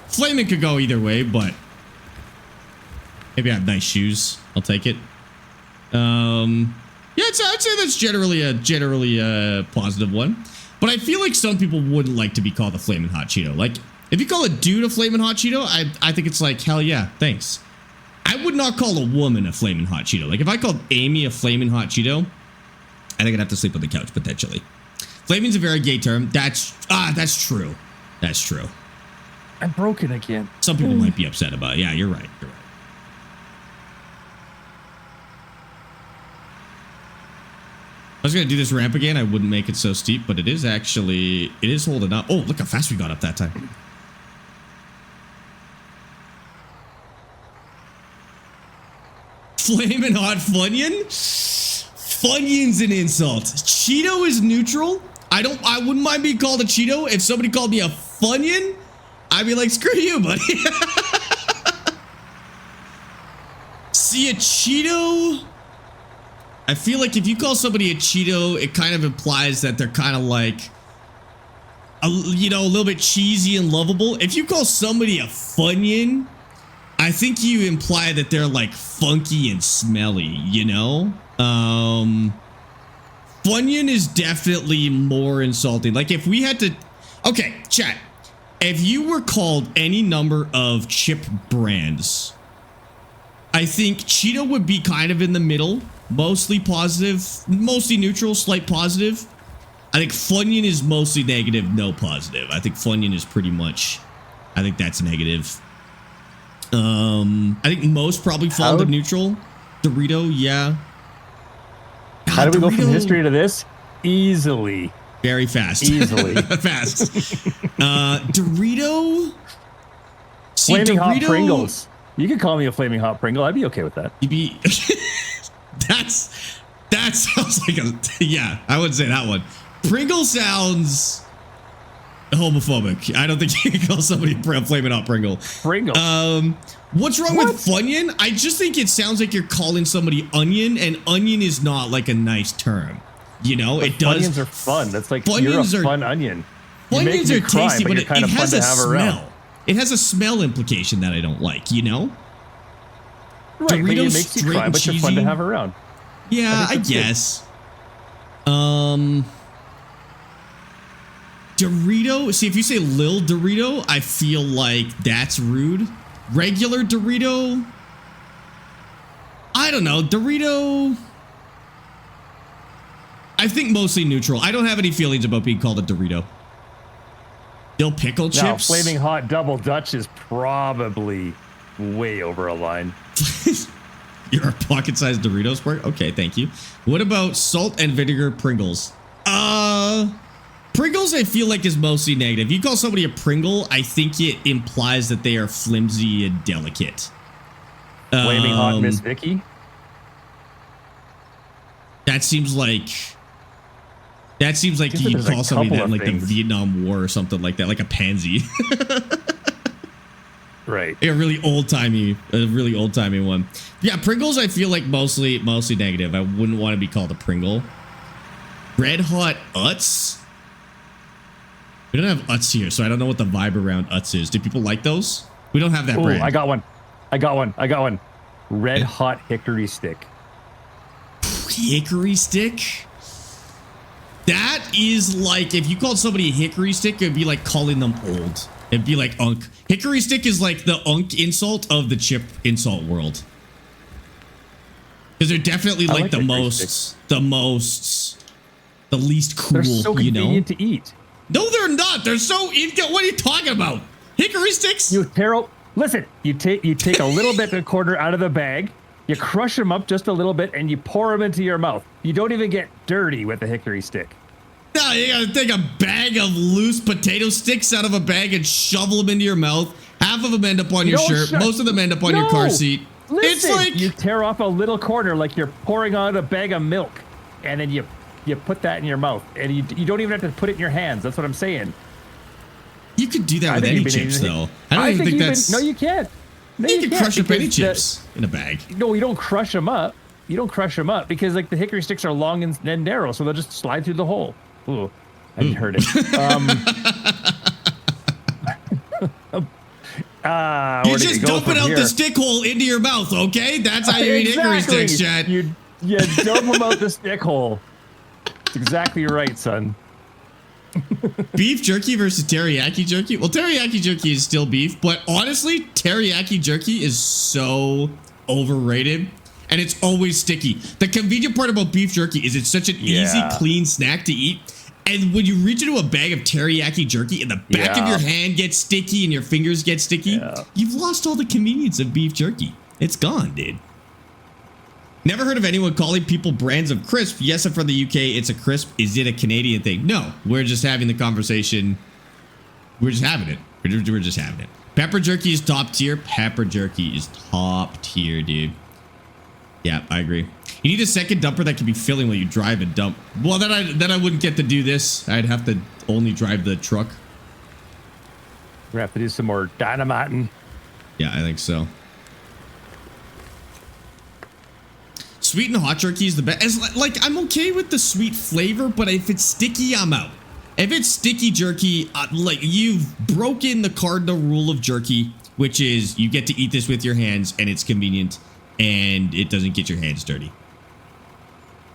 Flaming could go either way, but Maybe I have nice shoes. I'll take it. Yeah, I'd say that's generally a positive one. But I feel like some people wouldn't like to be called a flaming hot Cheeto. Like, if you call a dude a flaming hot Cheeto, I think it's like, hell yeah, thanks. I would not call a woman a flaming hot Cheeto. Like, if I called Amy a flaming hot Cheeto, I think I'd have to sleep on the couch, potentially. Flaming's a very gay term. That's true. That's true.
I'm broken again.
Some people might be upset about it. Yeah, you're right. You're right. I was going to do this ramp again. I wouldn't make it so steep, but it is holding up. Oh, look how fast we got up that time. Flamin' hot Funyun? Funyun's an insult. Cheeto is neutral. I wouldn't mind being called a Cheeto. If somebody called me a Funyun, I'd be like, screw you, buddy. See, a Cheeto, I feel like if you call somebody a Cheeto, it kind of implies that they're kind of like, a little bit cheesy and lovable. If you call somebody a Funyun, I think you imply that they're like funky and smelly, you know? Funyun is definitely more insulting. Like if we had to, okay, chat. If you were called any number of chip brands, I think Cheeto would be kind of in the middle. Mostly positive, mostly neutral, slight positive. I think Funyun is mostly negative, no positive. I think Funyun is pretty much, I think that's negative. I think most probably fall into neutral. Dorito, yeah.
How do we go from history to this? Easily.
Very fast.
Easily.
Fast. Dorito. See,
flaming hot Pringles. You could call me a flaming hot Pringle. I'd be okay with that.
You'd be... That sounds like yeah, I wouldn't say that one. Pringle sounds homophobic. I don't think you can call somebody a flaming hot Pringle.
Pringle.
What's wrong with Funyun? I just think it sounds like you're calling somebody onion, and onion is not like a nice term. You know, but it does.
Funyuns are fun. That's like you're a fun onion.
Funyuns are tasty, but it has a smell.
Around.
It has a smell implication that I don't like, you know?
Right, but it makes you cry, but you're fun to have around.
Yeah, I guess. Dorito. See, if you say Lil Dorito, I feel like that's rude. Regular Dorito. I don't know. Dorito. I think mostly neutral. I don't have any feelings about being called a Dorito. Dill pickle chips.
Now, flaming hot double Dutch is probably way over a line.
You're a pocket-sized Dorito squirt? Okay, thank you. What about salt and vinegar Pringles? Pringles I feel like is mostly negative. You call somebody a Pringle, I think it implies that they are flimsy and delicate.
Flaming hot Miss Vicky?
That seems like you'd call somebody that in like the Vietnam War or something like that, like a pansy.
Right.
A really old-timey one. Yeah, Pringles I feel like mostly negative. I wouldn't want to be called a Pringle. Red Hot Utz? We don't have Utz here, so I don't know what the vibe around Utz is. Do people like those? We don't have that brand.
I got one. Red Hot Hickory Stick.
Hickory Stick? That is like, if you called somebody a Hickory Stick, it'd be like calling them old. It'd be like unk. Hickory Stick is like the unk insult of the chip insult world. Because they're definitely like the least cool,
they're so convenient to eat.
No, they're not. They're so, what are you talking about? Hickory Sticks?
Listen, you take a little bit of a quarter out of the bag, you crush them up just a little bit, and you pour them into your mouth. You don't even get dirty with a Hickory Stick.
No, you gotta take a bag of loose potato sticks out of a bag and shovel them into your mouth. Half of them end up on your shirt. Most of them end up on your car seat.
Listen,
it's like
you tear off a little corner like you're pouring out a bag of milk, and then you put that in your mouth, and you don't even have to put it in your hands. That's what I'm saying.
You could do that with any chips, though. I don't even think that's...
No, you can't. No,
you can crush up any chips in a bag.
No, you don't crush them up. You don't crush them up because like the hickory sticks are long and narrow, so they'll just slide through the hole. Ooh, I heard it.
You just dump it out the stick hole into your mouth, okay? That's how you eat hickory sticks, Chad.
You dump them out the stick hole. That's exactly right, son.
Beef jerky versus teriyaki jerky? Well, teriyaki jerky is still beef, but honestly, teriyaki jerky is so overrated, and it's always sticky. The convenient part about beef jerky is it's such an easy, clean snack to eat. And when you reach into a bag of teriyaki jerky and the back of your hand gets sticky and your fingers get sticky, you've lost all the convenience of beef jerky. It's gone, dude. Never heard of anyone calling people brands of crisp. Yes, I'm from the UK. It's a crisp. Is it a Canadian thing? No, we're just having the conversation. We're just having it. We're just having it. Pepper jerky is top tier. Pepper jerky is top tier, dude. Yeah, I agree. You need a second dumper that can be filling while you drive and dump. Well, then I wouldn't get to do this. I'd have to only drive the truck.
We're gonna have to do some more dynamiting.
Yeah, I think so. Sweet and hot jerky is the best. Like, I'm okay with the sweet flavor, but if it's sticky, I'm out. If it's sticky jerky, like, you've broken the cardinal rule of jerky, which is you get to eat this with your hands and it's convenient and it doesn't get your hands dirty.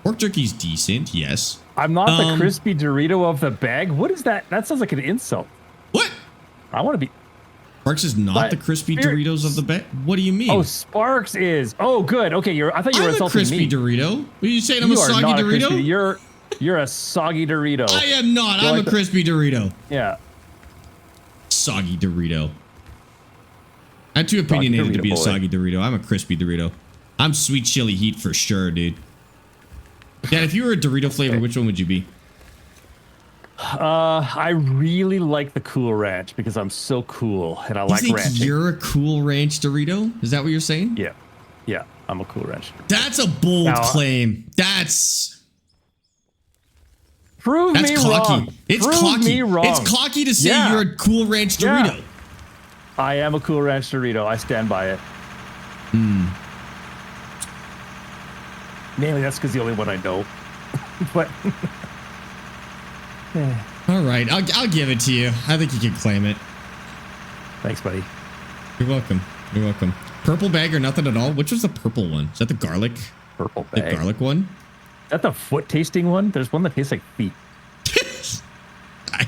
Pork jerky's decent, yes.
I'm not the crispy Dorito of the bag. What is that? That sounds like an insult.
What?
I want to be...
Sparx is not the crispy Doritos of the bag? What do you mean?
Oh, Sparx is. Oh, good. Okay, I thought you were insulting me.
I'm a crispy Dorito. Were you saying I'm a soggy Dorito?
You're a soggy Dorito.
I am not. I'm a crispy Dorito.
Yeah.
Soggy Dorito. I'm too opinionated to be a soggy Dorito. I'm a crispy Dorito. I'm sweet chili heat for sure, dude. Dad, if you were a Dorito flavor, which one would you be?
I really like the Cool Ranch because I'm so cool and I like ranching.
You're a Cool Ranch Dorito? Is that what you're saying?
Yeah. Yeah, I'm a Cool Ranch.
That's a bold claim. That's
cocky.
Wrong. It's
Prove
cocky.
Me wrong.
It's cocky to say you're a Cool Ranch Dorito.
Yeah. I am a Cool Ranch Dorito. I stand by it. Mainly that's because the only one I know. But
all right, I'll give it to you. I think you can claim it.
Thanks, buddy.
You're welcome. You're welcome. Purple bag or nothing at all? Which was the purple one? Is that the garlic?
Purple bag.
The garlic one?
Is that the foot tasting one? There's one that tastes like feet.
I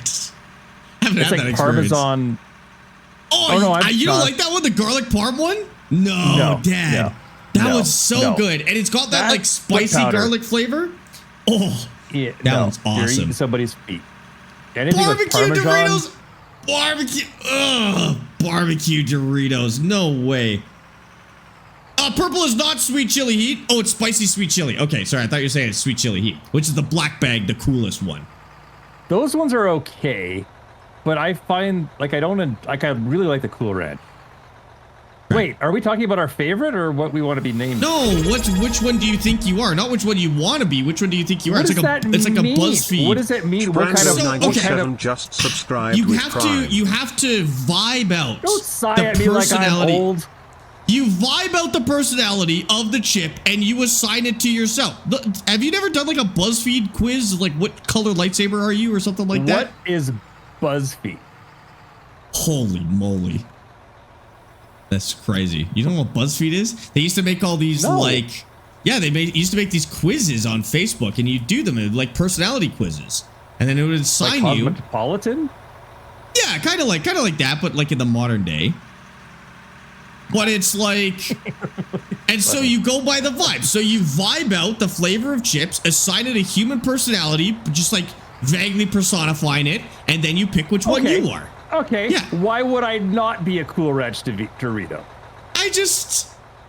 haven't had that experience.
Parmesan.
Oh no, you don't like that one? The garlic parm one? No, Dad. That was so good. And it's got that like spicy garlic flavor. Oh,
yeah,
that one's awesome.
You're eating somebody's feet. Anything
barbecue
with
Doritos? Barbecue Doritos. No way. Purple is not sweet chili heat. Oh, it's spicy sweet chili. Okay, sorry. I thought you were saying it's sweet chili heat, which is the black bag, the coolest one.
Those ones are okay, but I find like I really like the Cool Ranch. Wait, are we talking about our favorite or what we want to be named?
No, which one do you think you are? Not which one you want to be. Which one do you think you are?
It's like a BuzzFeed. What does it mean? What kind of
just subscribed?
You have to vibe out.
Don't sigh at me like I'm old.
You vibe out the personality of the chip and you assign it to yourself. Have you never done like a BuzzFeed quiz? Like what color lightsaber are you or something like that?
What is BuzzFeed?
Holy moly. That's crazy. You don't know what BuzzFeed is? They used to make all these used to make these quizzes on Facebook and you do them like personality quizzes. And then it would assign
like
you.
Cosmopolitan?
Yeah, kind of like that, but like in the modern day. But it's like, and so you go by the vibe. So you vibe out the flavor of chips, assign it a human personality, just like vaguely personifying it, and then you pick which one you are.
Okay. Yeah. Why would I not be a Cool Ranch Dorito?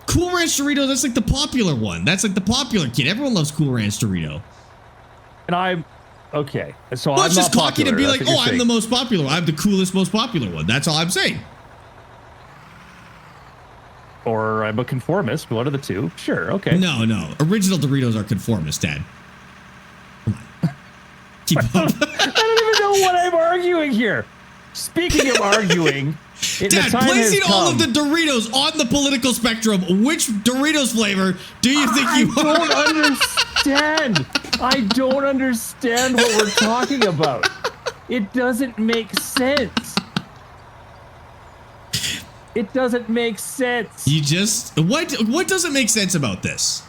Cool Ranch Dorito, that's like the popular one. That's like the popular kid. Everyone loves Cool Ranch Dorito.
And I'm, okay. So
well,
I'm
it's just
not
cocky
popular.
to be like, oh, I'm the most popular. I'm the coolest, most popular one. That's all I'm saying.
Or I'm a conformist. One of the two. Sure. Okay.
No. Original Doritos are conformist, Dad. Come on. Keep up.
I don't even know what I'm arguing here. Speaking of arguing,
Dad, placing all of the Doritos on the political spectrum, which Doritos flavor do you think you are?
I don't understand. I don't understand what we're talking about. It doesn't make sense. It doesn't make sense.
You just what doesn't make sense about this?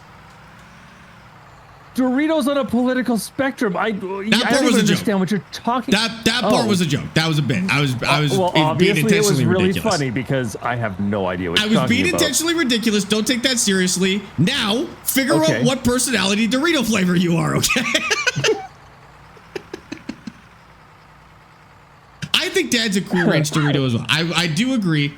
Doritos on a political spectrum. I don't even understand what you're talking.
That part was a joke. That was a bit. I was
well,
being
obviously
intentionally
it was really
ridiculous.
funny because I have no idea what you're
I was
talking
being
about.
intentionally ridiculous. Don't take that seriously. Now, figure
Okay.
out what personality Dorito flavor you are, okay? I think Dad's a Cool Ranch Dorito as well. I do agree.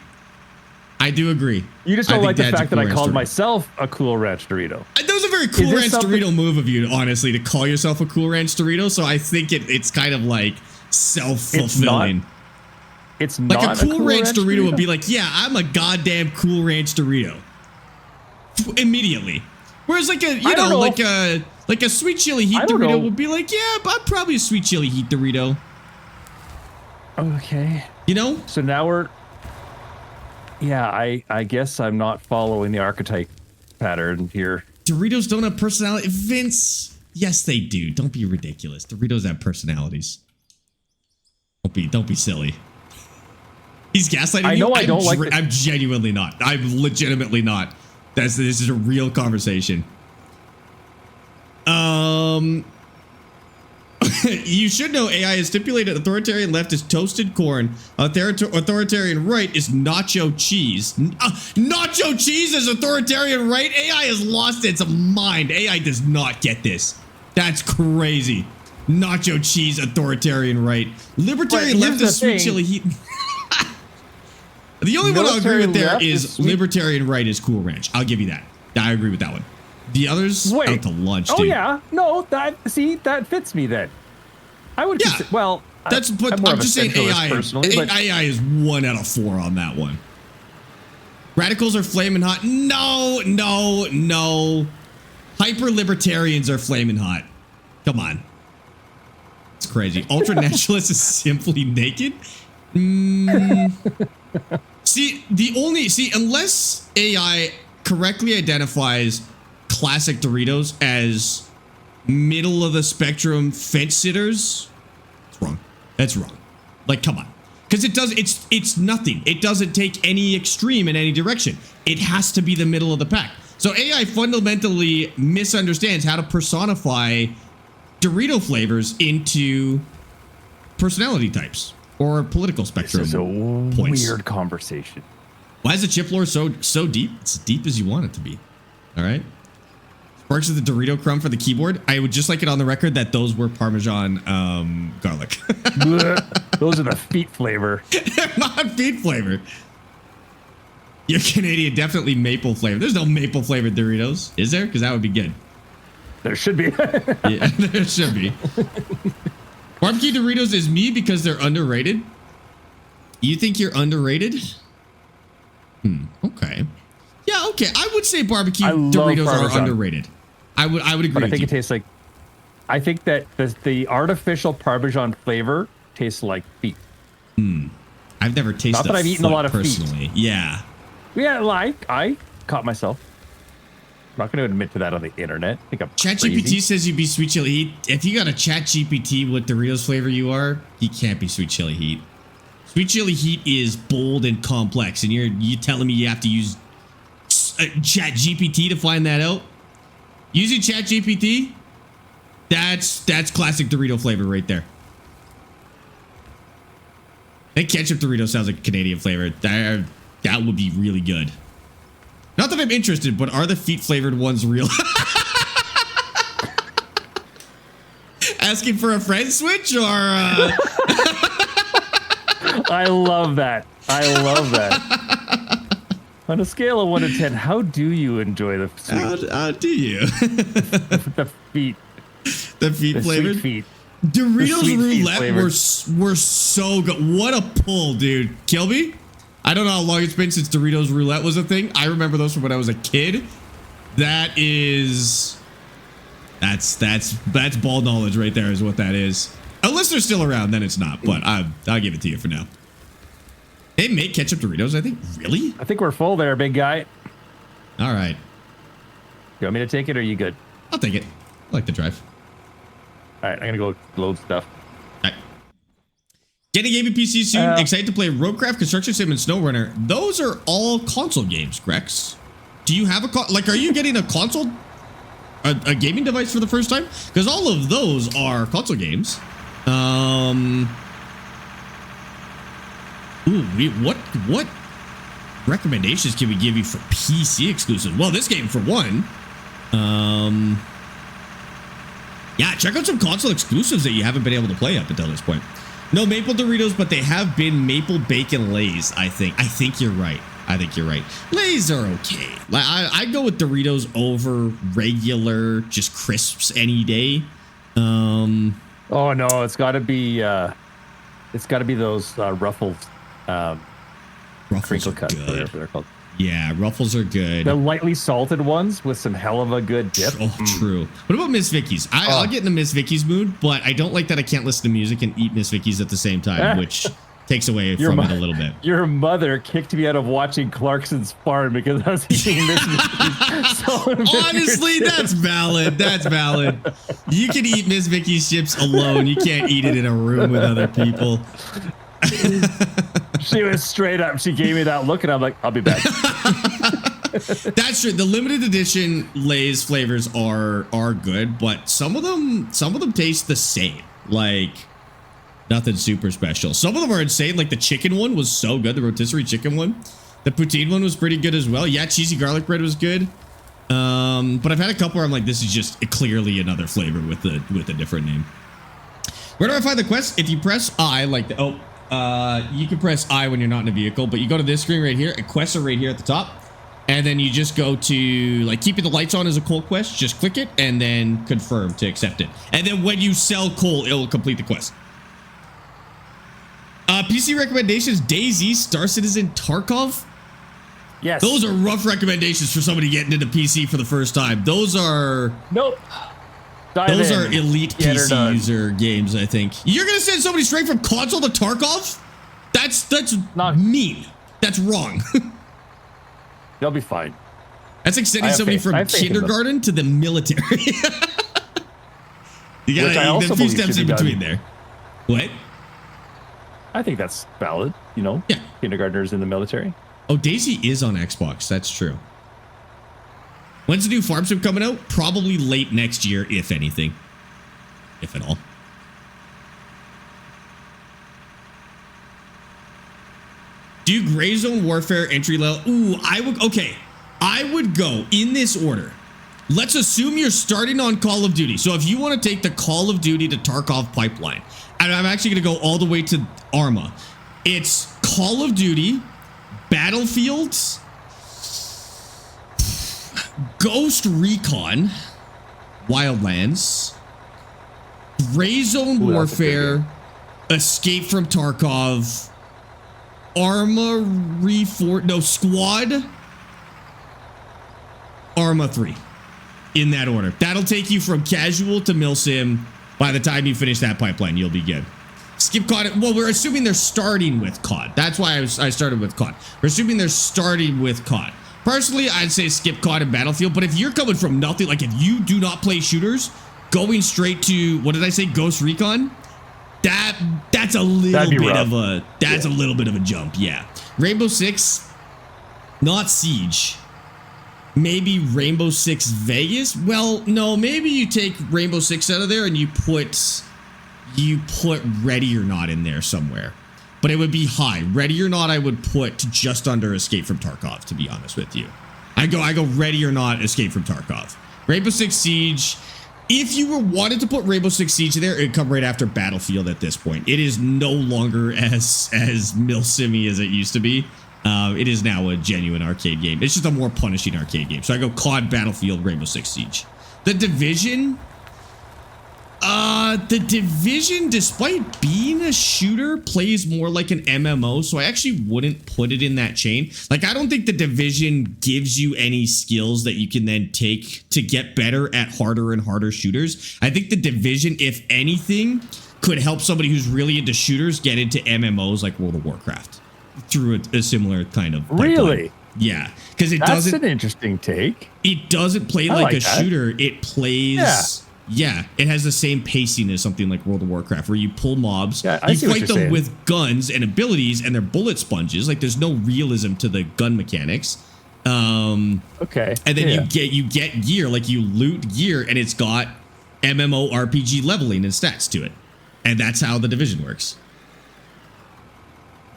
I do agree.
You just
I
don't
think
like the
Dad's a
fact that
Cool
I
Ranch
called
Dorito.
myself a Cool Ranch Dorito.
That was a very Cool
this
Ranch
something-
Dorito move of you, honestly, to call yourself a Cool Ranch Dorito. So I think it's kind of like self-fulfilling.
It's
Like
not
a Cool Ranch Dorito would be like, yeah, I'm a goddamn Cool Ranch Dorito. Immediately. Whereas like a, you know, like a sweet chili heat Dorito would be like, yeah, but I'm probably a sweet chili heat Dorito.
Okay.
You know?
So now we're... Yeah, I guess I'm not following the archetype pattern here.
Doritos don't have personality. Vince, yes, they do. Don't be ridiculous. Doritos have personalities. Don't be silly. He's gaslighting
I
you.
know I don't like
I'm genuinely not. I'm legitimately not. This is a real conversation. You should know AI is stipulated authoritarian left is toasted corn. Authoritarian right is nacho cheese. Nacho cheese is authoritarian right? AI has lost its mind. AI does not get this. That's crazy. Nacho cheese, authoritarian right. Libertarian left is sweet chili heat. The only one I'll agree with there is libertarian right is Cool Ranch. I'll give you that. I agree with that one. The others out to lunch, dude.
Oh yeah, no, that fits me then. I would.
Yeah.
Well,
that's but I'm just saying AI.
Personally, but
AI is 1 out of 4 on that one. Radicals are flaming hot. No. Hyper libertarians are flaming hot. Come on. It's crazy. Ultra naturalist is simply naked. Unless AI correctly identifies classic Doritos as middle of the spectrum fence sitters, it's wrong. That's wrong. Like, come on. Because it's nothing. It doesn't take any extreme in any direction. It has to be the middle of the pack. So AI fundamentally misunderstands how to personify Dorito flavors into personality types or political spectrum
this is a
points.
weird conversation.
Why is the chip lore so deep? It's deep as you want it to be. All right. Sparx with the Dorito crumb for the keyboard. I would just like it on the record that those were Parmesan garlic.
Those are the feet flavor.
They're not feet flavor. You're Canadian, definitely maple flavor. There's no maple flavored Doritos, is there? Because that would be good.
There should be.
Yeah, there should be. Barbecue Doritos is me because they're underrated. You think you're underrated? Okay. Yeah, okay. I would say barbecue Doritos are underrated. I would agree
But I think
with
it tastes like. I think that the artificial Parmesan flavor tastes like feet.
I've never tasted.
Not that I've eaten a lot of
personally.
feet.
Yeah.
Yeah, like I caught myself. I'm not going to admit to that on the internet. I think I'm
ChatGPT
crazy.
says you'd be sweet chili heat. If you got a ChatGPT what Doritos flavor you are, he can't be sweet chili heat. Sweet chili heat is bold and complex, and you telling me you have to use ChatGPT to find that out? Using ChatGPT, that's classic Dorito flavor right there. And ketchup Dorito sounds like a Canadian flavor. That would be really good. Not that I'm interested, but are the feet flavored ones real? Asking for a friend switch or
I love that. I love that. On a scale of 1 to 10, how do you enjoy the sweet?
How do you?
The feet.
The feet
The
flavored?
sweet feet.
Doritos
sweet feet
roulette were so good. What a pull, dude. Kilby? I don't know how long it's been since Doritos roulette was a thing. I remember those from when I was a kid. That's ball knowledge right there is what that is. Unless they're still around, then it's not. But I'll give it to you for now. They make ketchup Doritos, I think. Really?
I think we're full there, big guy.
All right.
You want me to take it or are you good?
I'll take it. I like the drive.
All right, I'm going to go load stuff.
All right. Getting a gaming PC soon. Excited to play Roadcraft, Construction Sim, and SnowRunner. Those are all console games, Grex. Do you have are you getting a console, a gaming device for the first time? Because all of those are console games. What recommendations can we give you for PC exclusives? Well, this game for one. Yeah, check out some console exclusives that you haven't been able to play up until this point. No maple Doritos, but they have been maple bacon Lays, I think. I think you're right. Lays are okay. I go with Doritos over regular, just crisps any day.
Oh no, it's got to be those Ruffles.
Ruffles
crinkle
are
cut,
good.
whatever they're called.
Yeah, Ruffles are good.
The lightly salted ones with some hell of a good dip.
Oh, true. What about Miss Vicky's? I'll get in the Miss Vicky's mood, but I don't like that I can't listen to music and eat Miss Vicky's at the same time, which takes away from it a little bit.
Your mother kicked me out of watching Clarkson's Farm because I was eating Miss Vicky's. So
honestly, that's valid. That's valid. You can eat Miss Vicky's chips alone. You can't eat it in a room with other people.
She was straight up. She gave me that look, and I'm like, I'll be back.
That's true. The limited edition Lay's flavors are good, but some of them taste the same. Like nothing super special. Some of them are insane. Like the chicken one was so good. The rotisserie chicken one. The poutine one was pretty good as well. Yeah, cheesy garlic bread was good. But I've had a couple where I'm like, this is just clearly another flavor with a different name. Where do I find the quest? If you press I, you can press I when you're not in a vehicle, but you go to this screen right here, and quests are right here at the top. And then you just go to keeping the lights on as a coal quest. Just click it and then confirm to accept it. And then when you sell coal, it will complete the quest. PC recommendations, DayZ, Star Citizen, Tarkov.
Yes.
Those are rough recommendations for somebody getting into PC for the first time. Those are...
Nope.
Those are elite PC user games, I think. You're going to send somebody straight from console to Tarkov? That's not mean. That's wrong.
They'll be fine.
That's like sending somebody from kindergarten to the military. You got a few steps in between there. What?
I think that's valid. Yeah. Kindergartners in the military.
Oh, DayZ is on Xbox. That's true. When's the new Farm Sim coming out? Probably late next year, if anything. If at all. Do Gray Zone Warfare entry level? Ooh, I would go in this order. Let's assume you're starting on Call of Duty. So if you want to take the Call of Duty to Tarkov pipeline, and I'm actually going to go all the way to Arma. It's Call of Duty, Battlefield, Ghost Recon, Wildlands, Gray Zone Warfare, Escape from Tarkov, Squad, Arma 3. In that order. That'll take you from casual to milsim. By the time you finish that pipeline, you'll be good. Skip COD. Well, we're assuming they're starting with COD. That's why I started with COD. We're assuming they're starting with COD. Personally, I'd say skip COD and Battlefield. But if you're coming from nothing, like if you do not play shooters, going straight to, what did I say, Ghost Recon? That's a little bit of a a little bit of a jump. Yeah. Rainbow Six, not Siege. Maybe Rainbow Six Vegas. Well, no, maybe you take Rainbow Six out of there and you put Ready or Not in there somewhere. But it would be high. Ready or Not, I would put just under Escape from Tarkov, to be honest with you. I go Ready or Not, Escape from Tarkov. Rainbow Six Siege. If you wanted to put Rainbow Six Siege there, it'd come right after Battlefield at this point. It is no longer as milsimmy as it used to be. It is now a genuine arcade game. It's just a more punishing arcade game. So I go COD, Battlefield, Rainbow Six Siege. The Division, despite being a shooter, plays more like an MMO. So I actually wouldn't put it in that chain. Like, I don't think the Division gives you any skills that you can then take to get better at harder and harder shooters. I think the Division, if anything, could help somebody who's really into shooters get into MMOs like World of Warcraft. Through a similar kind of pipeline. Really? Yeah, because that's an interesting take. It doesn't play like a shooter. It plays Yeah, it has the same pacing as something like World of Warcraft, where you pull mobs,
Yeah, I
you
see what
fight
you're
them
saying.
with guns and abilities, and they're bullet sponges. Like there's no realism to the gun mechanics.
Okay.
And then
yeah.
you get gear, like you loot gear, and it's got MMORPG leveling and stats to it, and that's how the Division works.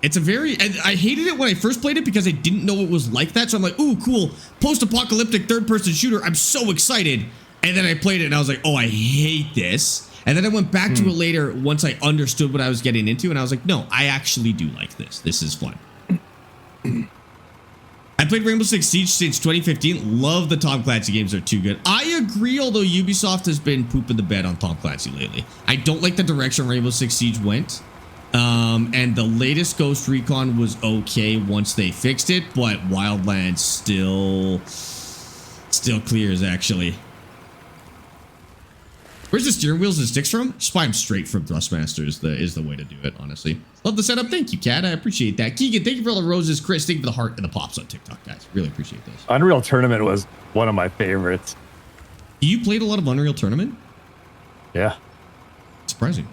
It's a very, and I hated it when I first played it because I didn't know it was like that. So I'm like, ooh, cool, post-apocalyptic third-person shooter. I'm so excited. And then I played it and I was like, oh, I hate this. And then I went back to it later once I understood what I was getting into. And I was like, no, I actually do like this. This is fun. I played Rainbow Six Siege since 2015. Love the Tom Clancy games. They're too good. I agree, although Ubisoft has been pooping the bed on Tom Clancy lately. I don't like the direction Rainbow Six Siege went. And the latest Ghost Recon was okay once they fixed it, but Wildlands still clears, actually. Where's the steering wheels and sticks from? Just buy them straight from Thrustmaster is the way to do it, honestly. Love the setup. Thank you, Kat. I appreciate that. Keegan, thank you for all the roses. Chris, thank you for the heart and the pops on TikTok, guys. Really appreciate those.
Unreal Tournament was one of my favorites.
You played a lot of Unreal Tournament?
Yeah.
Surprising.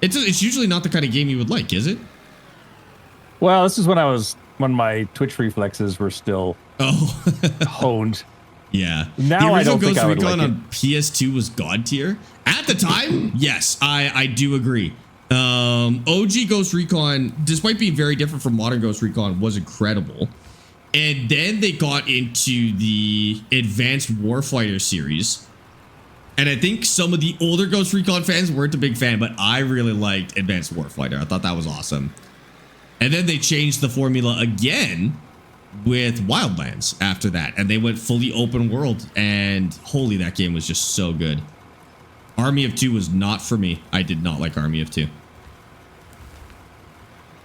It's usually not the kind of game you would like, is it?
Well, this is when my Twitch reflexes were still honed.
Yeah.
Now
the
I
original
don't think
Ghost
I would
Recon
like
on PS2 was god tier. At the time, yes, I do agree. OG Ghost Recon, despite being very different from modern Ghost Recon, was incredible. And then they got into the Advanced Warfighter series. And I think some of the older Ghost Recon fans weren't a big fan, but I really liked Advanced Warfighter. I thought that was awesome. And then they changed the formula again with Wildlands after that. And they went fully open world. And holy, that game was just so good. Army of Two was not for me. I did not like Army of Two.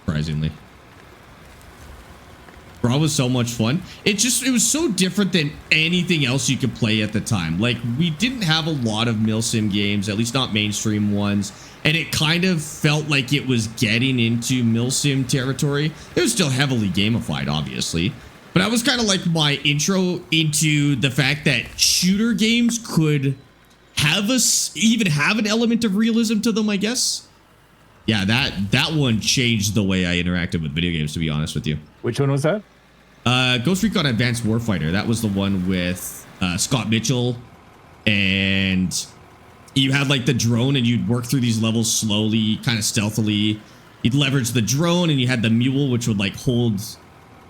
Surprisingly. Brawl was so much fun. It was so different than anything else you could play at the time. Like, we didn't have a lot of milsim games, at least not mainstream ones. And it kind of felt like it was getting into milsim territory. It was still heavily gamified, obviously. But that was kind of like my intro into the fact that shooter games could even have an element of realism to them, I guess. Yeah, that one changed the way I interacted with video games, to be honest with you.
Which one was that?
Ghost Recon Advanced Warfighter. That was the one with Scott Mitchell, and you had like the drone, and you'd work through these levels slowly, kind of stealthily. You'd leverage the drone, and you had the mule, which would like hold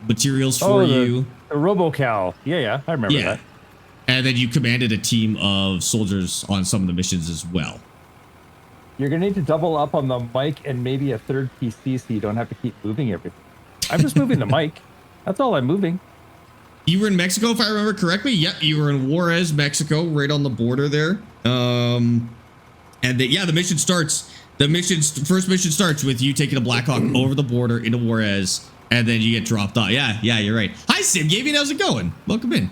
materials for you.
The RoboCal. Yeah, I remember that.
And then you commanded a team of soldiers on some of the missions as well.
You're going to need to double up on the mic and maybe a third PC so you don't have to keep moving everything. I'm just moving the mic. That's all I'm moving.
You were in Mexico, if I remember correctly. Yep, you were in Juarez, Mexico, right on the border there. And the mission starts. First mission starts with you taking a Blackhawk over the border into Juarez, and then you get dropped off. Yeah, you're right. Hi, Sim Gaming. How's it going? Welcome in.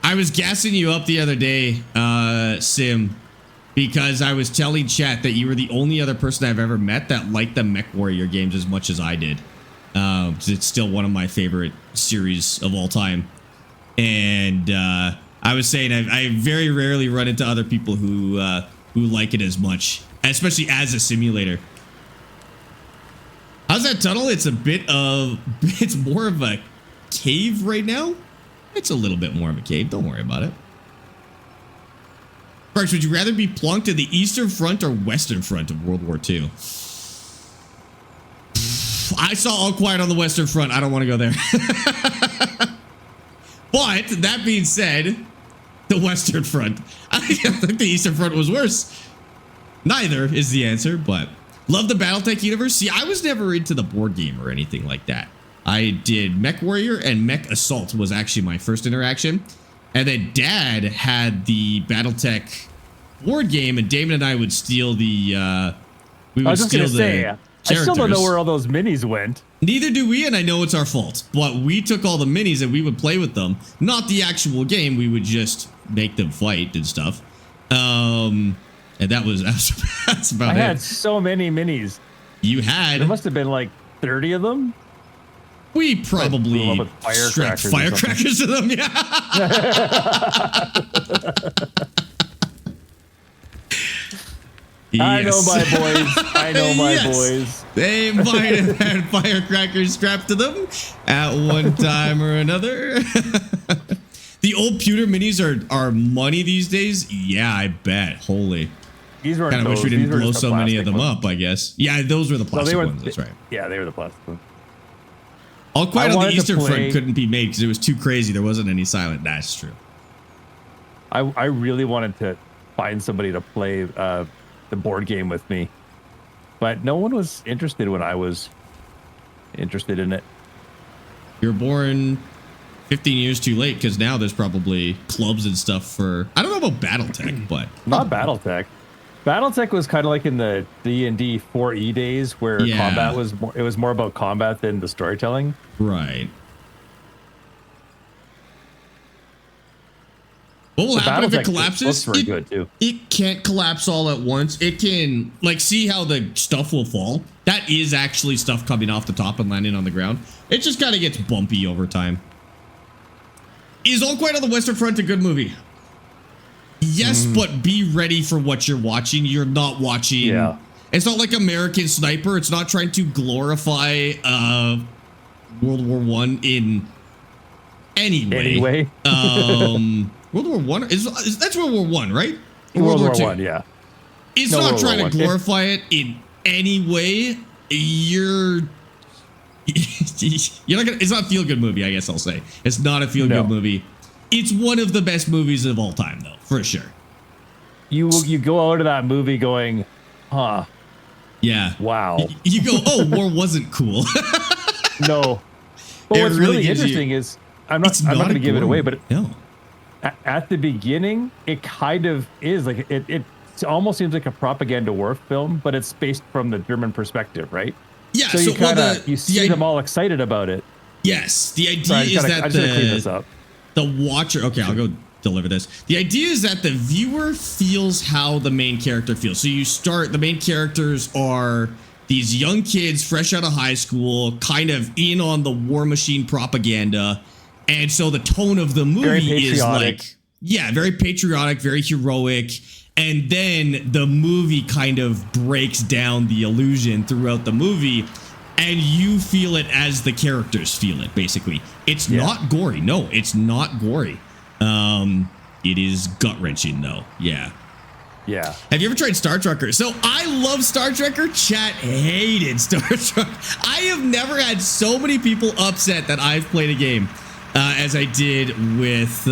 I was gassing you up the other day, Sim, because I was telling chat that you were the only other person I've ever met that liked the MechWarrior games as much as I did. It's still one of my favorite series of all time. And I was saying I very rarely run into other people who like it as much, especially as a simulator. How's that tunnel? It's more of a cave right now. It's a little bit more of a cave. Don't worry about it. Sparx, would you rather be plunked at the Eastern Front or Western Front of World War II? I saw All Quiet on the Western Front. I don't want to go there. But that being said, the Western Front. I think the Eastern Front was worse. Neither is the answer, but love the Battletech universe. See, I was never into the board game or anything like that. I did MechWarrior, and Mech Assault was actually my first interaction. And then Dad had the Battletech board game, and Damon and I would steal the
I still don't know where all those minis went.
Neither do we, and I know it's our fault. But we took all the minis and we would play with them. Not the actual game. We would just make them fight and stuff. And that's about it.
I had so many minis.
You had.
There must have been like 30 of them.
We probably
with
strapped
firecrackers
firecrackers to them. Yeah.
I know my boys. I know my
Yes.
boys.
They might have had firecrackers strapped to them at one time or another. The old pewter minis are money these days. Yeah, I bet. Holy.
These weren't
Kind of wish
those.
we didn't
These were
blow
just the
so many of
plastic
them
ones.
up, I guess. Yeah, those were the
No,
plastic
they were,
ones. That's right.
Yeah, they were the plastic ones.
All Quiet
I
on the
wanted to
Eastern
play-
Front couldn't be made because it was too crazy. There wasn't any silent. That's true.
I really wanted to find somebody to play the board game with me, but no one was interested when I was interested in it.
You're born 15 years too late because now there's probably clubs and stuff for. I don't know about BattleTech, but
Not BattleTech. BattleTech was kind of like in the D&D 4E days where
Yeah.
combat was more, it was more about combat than the storytelling.
right. What will
The
happen if it
BattleTech
collapses?
looks very good too.
It can't collapse all at once. It can, like, see how the stuff will fall. That is actually stuff coming off the top and landing on the ground. It just kind of gets bumpy over time. Is All Quiet on the Western Front a good movie? Yes, but be ready for what you're watching. You're not watching.
Yeah.
It's not like American Sniper. It's not trying to glorify World War One in any way.
Anyway,
World War One is that's World War One, right? Or
World War
II?
One, yeah.
It's
No,
not
World
trying
War
to
One.
glorify it in any way. You're not gonna. It's not a feel good movie. I guess I'll say it's not a feel good
No.
movie. It's one of the best movies of all time, though, for sure.
You go out of that movie going, huh,
Yeah.
wow.
You go, oh, war wasn't cool.
No. But
It
what's
really
really
gives you-
interesting is I'm not
a
going to give it
gory-
away, but
no.
at the beginning, it kind of is like it almost seems like a propaganda war film, but it's based from the German perspective, right?
Yeah.
So you
well,
kind of you see them all excited about it.
Yes, the idea
Sorry,
is
I
that
just gotta clean this up.
the watcher. Okay, I'll go deliver this. The idea is that the viewer feels how the main character feels. So you start. The main characters are these young kids fresh out of high school, kind of in on the war machine propaganda, and so the tone of the
Very
movie is
patriotic.
like, yeah, very patriotic, very heroic. And then the movie kind of breaks down the illusion throughout the movie, and you feel it as the characters feel it, basically. It's not gory. No, it's not gory. It is gut-wrenching, though. Yeah.
Yeah.
Have you ever tried Star Trekker? So I love Star Trekker. Chat hated Star Trek. I have never had so many people upset that I've played a game as I did with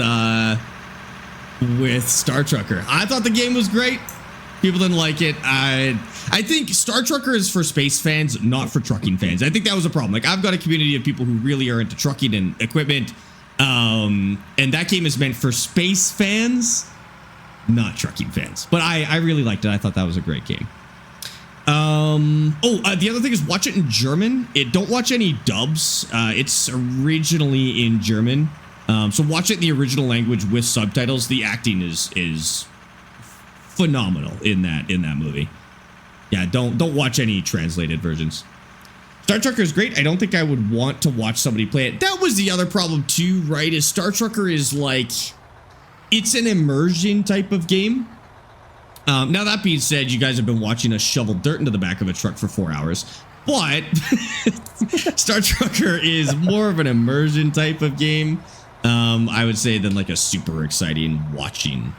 Star Trekker. I thought the game was great. People didn't like it. I think Star Trekker is for space fans, not for trucking fans. I think that was a problem. Like, I've got a community of people who really are into trucking and equipment. And that game is meant for space fans, not trucking fans. But I really liked it. I thought that was a great game. The other thing is watch it in German. Don't watch any dubs. It's originally in German. So watch it in the original language with subtitles. The acting is phenomenal in that movie. Yeah, don't watch any translated versions. Star Trekker is great. I don't think I would want to watch somebody play it. That was the other problem too, right? Is Star Trekker is like, it's an immersion type of game. Now that being said, you guys have been watching us shovel dirt into the back of a truck for 4 hours, but Star Trekker is more of an immersion type of game. I would say than like a super exciting watching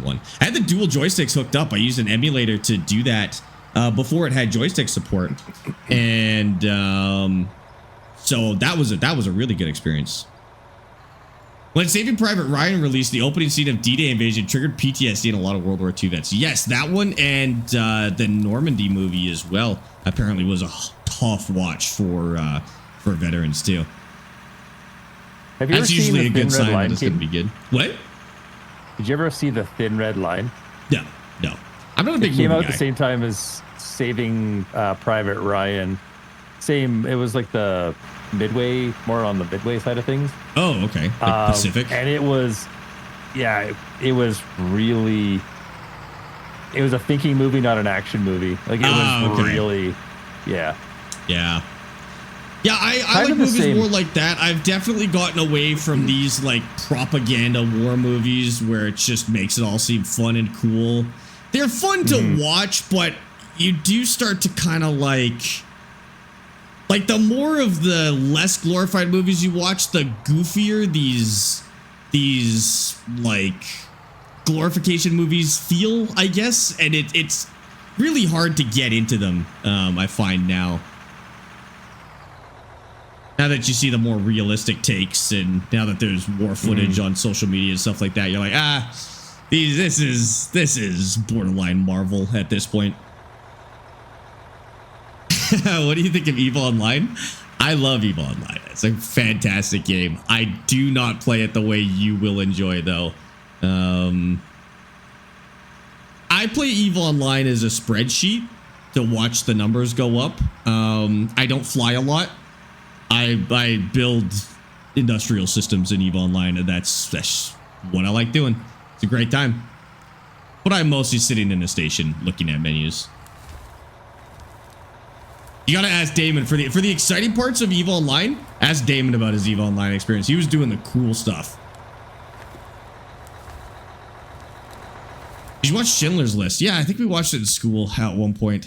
one. I had the dual joysticks hooked up. I used an emulator to do that before it had joystick support, and so that was a really good experience. When Saving Private Ryan released, the opening scene of D-Day invasion triggered PTSD in a lot of World War II vets. Yes, that one, and the Normandy movie as well apparently was a tough watch for veterans too.
Have you
That's
ever seen
usually
the
a good
Thin Red
sign that
Line?
it's going to be good. What?
Did you ever see the Thin Red Line?
No. I'm not a big
It came
movie
out
guy.
at the same time as Saving Private Ryan. Same. It was like the Midway, more on the Midway side of things.
Oh, okay. Like Pacific.
And it was, it was really. It was a thinking movie, not an action movie. Like it was
okay.
really, yeah.
Yeah. Yeah, I like movies more like that. I've definitely gotten away from these like propaganda war movies where it just makes it all seem fun and cool. They're fun to watch, but you do start to kind of like the more of the less glorified movies you watch, the goofier these like glorification movies feel, I guess, and it's really hard to get into them. I find now that you see the more realistic takes, and now that there's war footage on social media and stuff like that, you're like, this is borderline Marvel at this point. What do you think of EVE Online? I love EVE Online. It's a fantastic game. I do not play it the way you will enjoy, though. I play EVE Online as a spreadsheet to watch the numbers go up. I don't fly a lot. I build industrial systems in EVE Online, and that's what I like doing. It's a great time. But I'm mostly sitting in a station looking at menus. You gotta ask Damon for the exciting parts of EVE Online. Ask Damon about his EVE Online experience. He was doing the cool stuff. Did you watch Schindler's List? Yeah, I think we watched it in school at one point.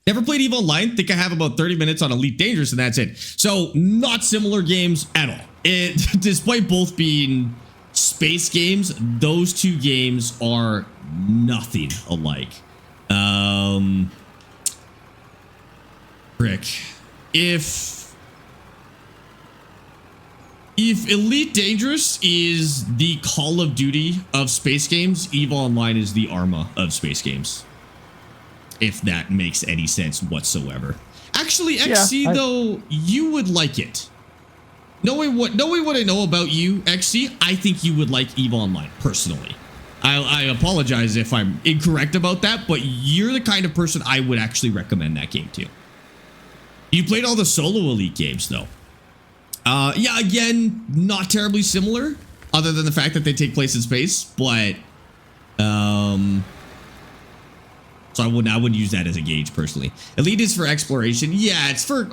Never played EVE Online. Think I have about 30 minutes on Elite Dangerous, and that's it. So not similar games at all. Despite both being space games, those two games are nothing alike. Rick, if Elite Dangerous is the Call of Duty of space games, EVE Online is the Arma of space games. If that makes any sense whatsoever. Actually, XC, though, you would like it. Knowing what I know about you, XC, I think you would like EVE Online, personally. I apologize if I'm incorrect about that, but you're the kind of person I would actually recommend that game to. You played all the solo Elite games, though. Yeah, again, not terribly similar, other than the fact that they take place in space, but so I wouldn't use that as a gauge personally. Elite is for exploration. Yeah, it's for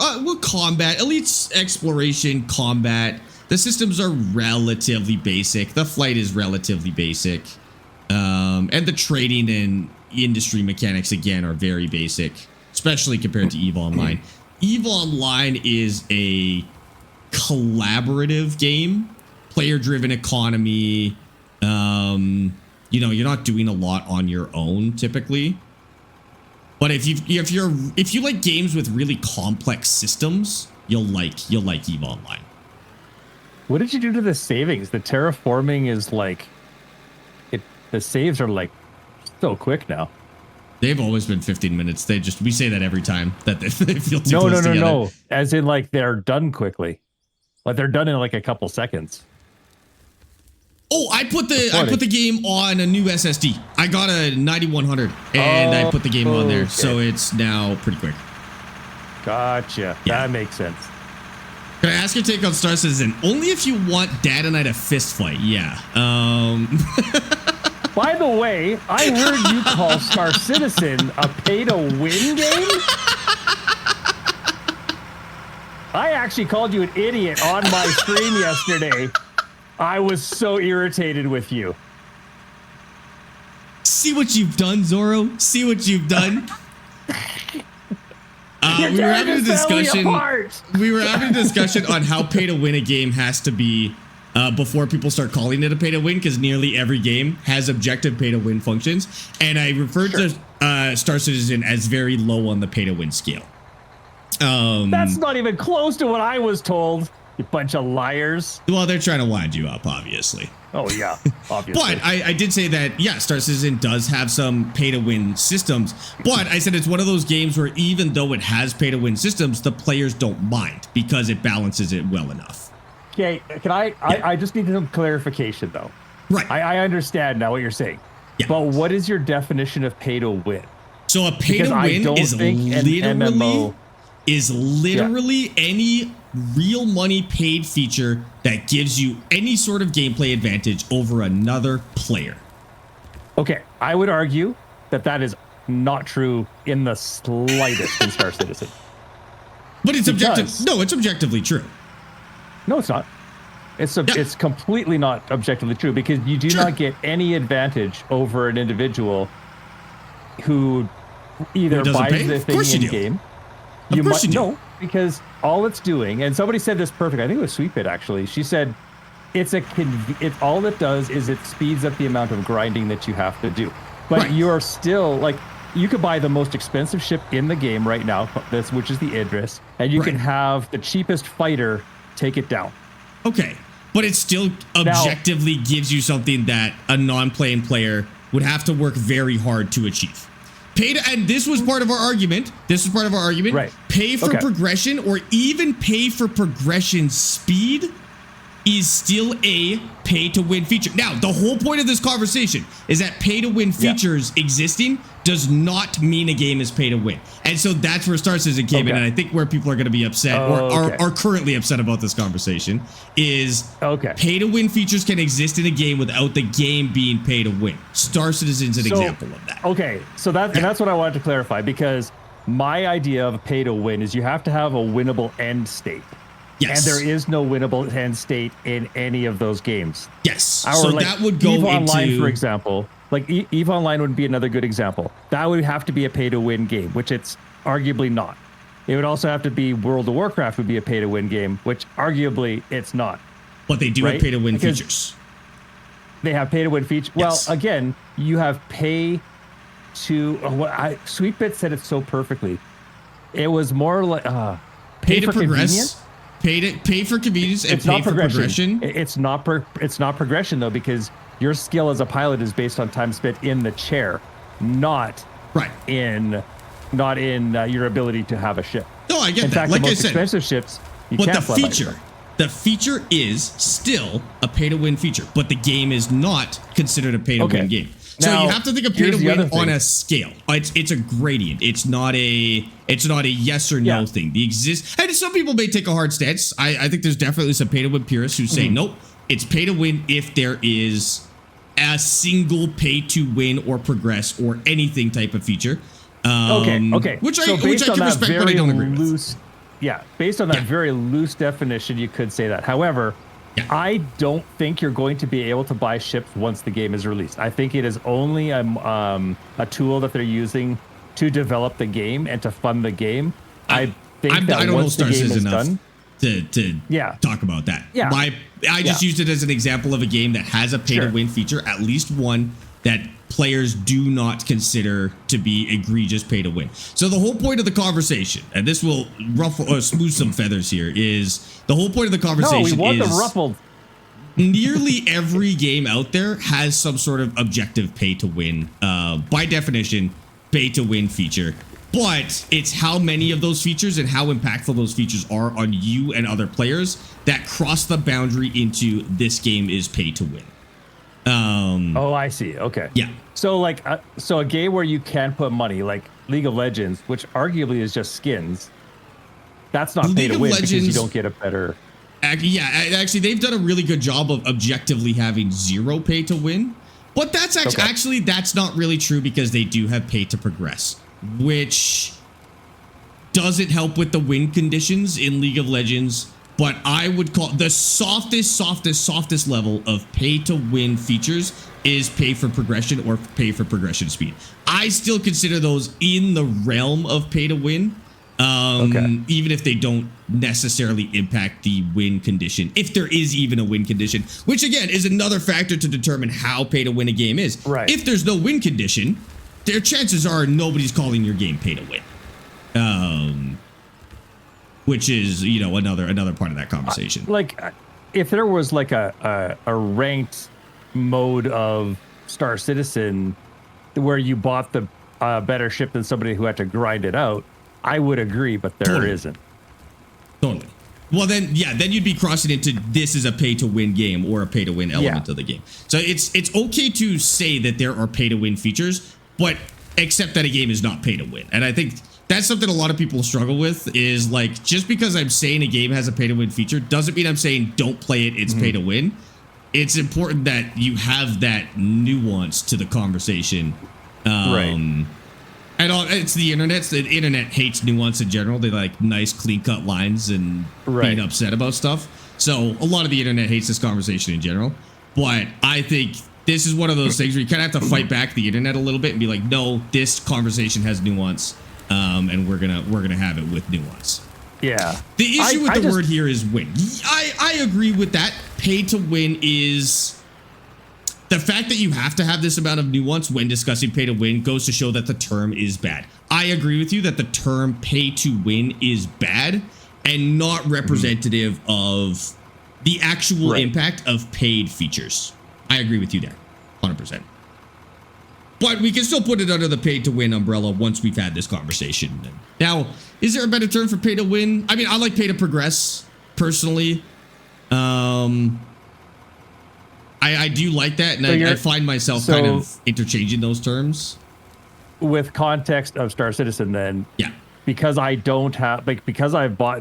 combat. Elite's exploration, combat. The systems are relatively basic. The flight is relatively basic. And the trading and industry mechanics, again, are very basic, especially compared to EVE Online. EVE Online is a collaborative game, player-driven economy. You know, you're not doing a lot on your own typically. But if you like games with really complex systems, you'll like EVE Online.
What did you do to the savings? The terraforming is like the saves are like so quick now.
They've always been 15 minutes. We say that every time that they feel too close together.
No. As in like they're done quickly. Like they're done in like a couple seconds.
Oh, I put the game on a new SSD. I got a 9100 and I put the game on there, so it's now pretty quick.
Gotcha. Yeah. That makes sense.
Can I ask your take on Star Citizen? Only if you want Dad and I to fist fight. Yeah.
By the way, I heard you call Star Citizen a pay-to-win game. I actually called you an idiot on my stream yesterday. I was so irritated with you.
See what you've done, Zorro? See what you've done? We were having a discussion on how pay to win a game has to be before people start calling it a pay to win, because nearly every game has objective pay to win functions. And I referred to Star Citizen as very low on the pay to win scale.
That's not even close to what I was told. You bunch of liars.
Well, they're trying to wind you up, obviously.
Oh, yeah, obviously.
But I did say that, yeah, Star Citizen does have some pay-to-win systems. But I said it's one of those games where even though it has pay-to-win systems, the players don't mind because it balances it well enough.
Okay, can I just need some clarification, though.
Right.
I understand now what you're saying. Yeah. But what is your definition of pay-to-win?
So a pay-to-win is literally any real money paid feature that gives you any sort of gameplay advantage over another player.
Okay, I would argue that is not true in the slightest in Star Citizen.
But it's objective. No, it's objectively true.
No, it's not. It's completely not objectively true because you do not get any advantage over an individual who either buys the thing in game. No, because all it's doing, and somebody said this perfect. I think it was Sweetbit actually. She said all it does is it speeds up the amount of grinding that you have to do. But you're still like, you could buy the most expensive ship in the game right now, which is the Idris, and you can have the cheapest fighter take it down.
Okay, but it still objectively gives you something that a non-playing player would have to work very hard to achieve. And this was part of our argument.
Right.
Pay for progression or even pay for progression speed is still a pay-to-win feature. Now, the whole point of this conversation is that pay-to-win features existing does not mean a game is pay-to-win. And so that's where Star Citizen came in, and I think where people are going to be upset or are currently upset about this conversation is pay-to-win features can exist in a game without the game being pay-to-win. Star Citizen's an example of that.
Okay, so and that's what I wanted to clarify, because my idea of pay-to-win is you have to have a winnable end state.
Yes.
And there is no winnable end state in any of those games.
Yes. So that would go
EVE
into...
Online, for example. Like EVE Online would be another good example. That would have to be a pay-to-win game, which it's arguably not. It would also have to be World of Warcraft would be a pay-to-win game, which arguably it's not.
But they do have pay-to-win features.
They have pay-to-win features.
Yes.
Well, again, you have pay to... Sweetbit said it so perfectly. It was more like...
pay to progress. Pay for convenience and pay for progression.
It's not progression though, because your skill as a pilot is based on time spent in the chair, not in your ability to have a ship.
No, I get
in
that.
fact,
Like
the
I
most
said,
expensive ships,
but the feature is still a pay-to-win feature, but the game is not considered a pay-to-win game. So
now,
you have to think of pay-to-win on a scale. It's a gradient. It's not a yes or no thing. And some people may take a hard stance. I think there's definitely some pay-to-win purists who say, nope, it's pay-to-win if there is a single pay-to-win or progress or anything type of feature. Which I can respect, but I don't agree with.
Yeah, based on that very loose definition, you could say that. However, I don't think you're going to be able to buy ships once the game is released. I think it is only a tool that they're using to develop the game and to fund the game. I don't know Star Citizen enough
to talk about that.
Yeah.
I just used it as an example of a game that has a pay-to-win feature, at least one that players do not consider to be egregious pay-to-win. So the whole point of the conversation, and this will smooth some feathers here, is the whole point of the conversation
we want them ruffled.
Nearly every game out there has some sort of objective pay-to-win, by definition, pay-to-win feature. But it's how many of those features and how impactful those features are on you and other players that cross the boundary into this game is pay-to-win.
I see. Okay.
Yeah.
So a game where you can put money, like League of Legends, which arguably is just skins, that's not pay to win because you don't get a better.
Actually, they've done a really good job of objectively having zero pay to win, but that's actually that's not really true because they do have pay to progress, which doesn't help with the win conditions in League of Legends. But I would call the softest level of pay to win features is pay for progression or pay for progression speed. I still consider those in the realm of pay to win, even if they don't necessarily impact the win condition, if there is even a win condition, which again is another factor to determine how pay to win a game is.
Right.
If there's no win condition, their chances are nobody's calling your game pay to win. Which is, another part of that conversation.
If there was like a ranked mode of Star Citizen where you bought the better ship than somebody who had to grind it out, I would agree, but there isn't.
Totally. Well, then you'd be crossing into this is a pay-to-win game or a pay-to-win element of the game. So it's okay to say that there are pay-to-win features, but except that a game is not pay-to-win. And I think that's something a lot of people struggle with is like, just because I'm saying a game has a pay to win feature doesn't mean I'm saying don't play it, it's pay to win. It's important that you have that nuance to the conversation. And it's the internet. The internet hates nuance in general. They like nice, clean-cut lines and being upset about stuff. So a lot of the internet hates this conversation in general. But I think this is one of those things where you kind of have to fight back the internet a little bit and be like, no, this conversation has nuance, and we're gonna have it with nuance.
Yeah.
The issue with the word here is win. I agree with that. Pay to win is the fact that you have to have this amount of nuance when discussing pay to win goes to show that the term is bad. I agree with you that the term pay to win is bad and not representative of the actual impact of paid features. I agree with you there, 100%. But we can still put it under the pay to win umbrella once we've had this conversation. Now, is there a better term for pay to win? I mean, I like pay to progress personally. I do like that, and I find myself kind of interchanging those terms.
With context of Star Citizen, then, because I don't have, like, because I've I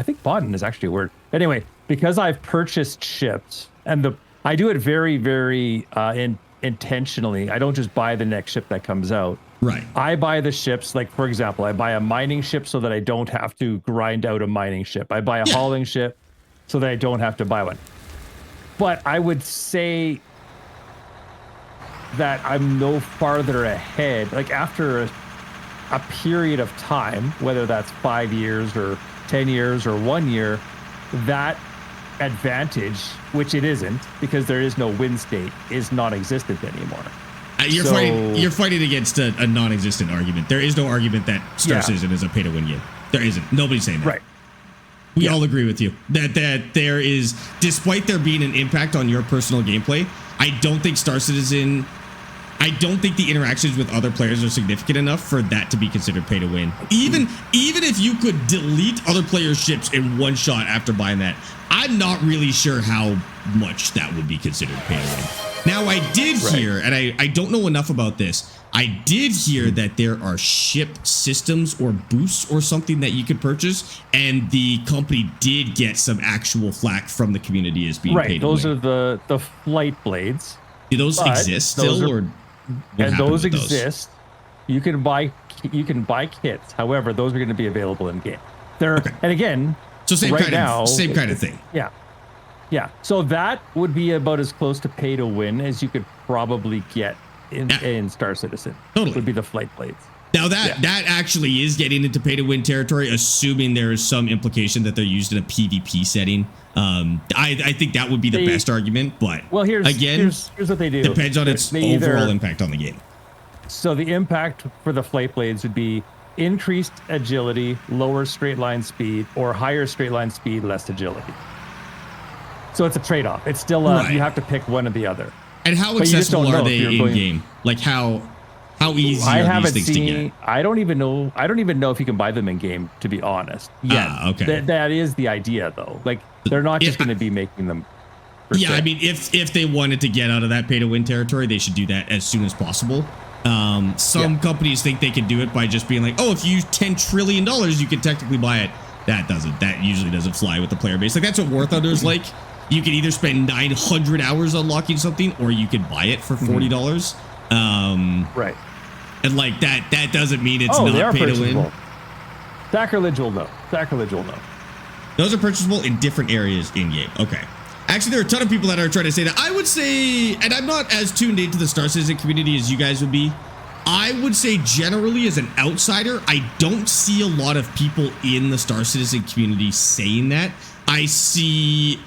think bought is actually a word. Anyway, because I've purchased ships, and I do it very, very intentionally. I don't just buy the next ship that comes out.
Right.
I buy the ships, like, for example, I buy a mining ship so that I don't have to grind out a mining ship. I buy a hauling ship so that I don't have to buy one. But I would say that I'm no farther ahead. Like, after a period of time, whether that's 5 years or 10 years or 1 year, that advantage, which it isn't, because there is no win state, is non-existent anymore.
You're fighting against a non-existent argument. There is no argument that Star Citizen is a pay-to-win game. There isn't. Nobody's saying that.
Right.
We all agree with you that there is, despite there being an impact on your personal gameplay, I don't think Star Citizen, I don't think the interactions with other players are significant enough for that to be considered pay to win. Even if you could delete other players' ships in one shot after buying that, I'm not really sure how much that would be considered pay to win. Now, I did hear, and I don't know enough about this, I did hear that there are ship systems or boosts or something that you could purchase, and the company did get some actual flack from the community as being paid to win.
Those are the flight blades.
Do those exist still, or
and those exist? You can buy kits. However, those are going to be available in game. And again,
so same kind of thing.
Yeah. So that would be about as close to pay to win as you could probably get in Star Citizen.
Totally.
Would be the flight blades.
Now that actually is getting into pay to win territory, assuming there is some implication that they're used in a PvP setting. I think that would be the best argument, but
here's what they do.
Depends on its overall impact on the game.
So the impact for the flight blades would be increased agility, lower straight line speed, or higher straight line speed, less agility. So it's a trade-off. It's still you have to pick one or the other.
And how accessible are they in game? Like how easy are these things to get?
I don't even know if you can buy them in game, to be honest. Yeah.
Okay.
That is the idea, though. Like, they're not just going to be making them.
I mean, if they wanted to get out of that pay to win territory, they should do that as soon as possible. Some companies think they can do it by just being like, oh, if you use $10 trillion, you can technically buy it. That usually doesn't fly with the player base. Like, that's what War Thunder is like. You can either spend 900 hours unlocking something, or you can buy it for $40.
Right.
And like that doesn't mean it's not pay to win.
Sacrilege will know.
Those are purchasable in different areas in game. Okay. Actually, there are a ton of people that are trying to say that. I would say, and I'm not as tuned into the Star Citizen community as you guys would be, I would say generally as an outsider, I don't see a lot of people in the Star Citizen community saying that. I see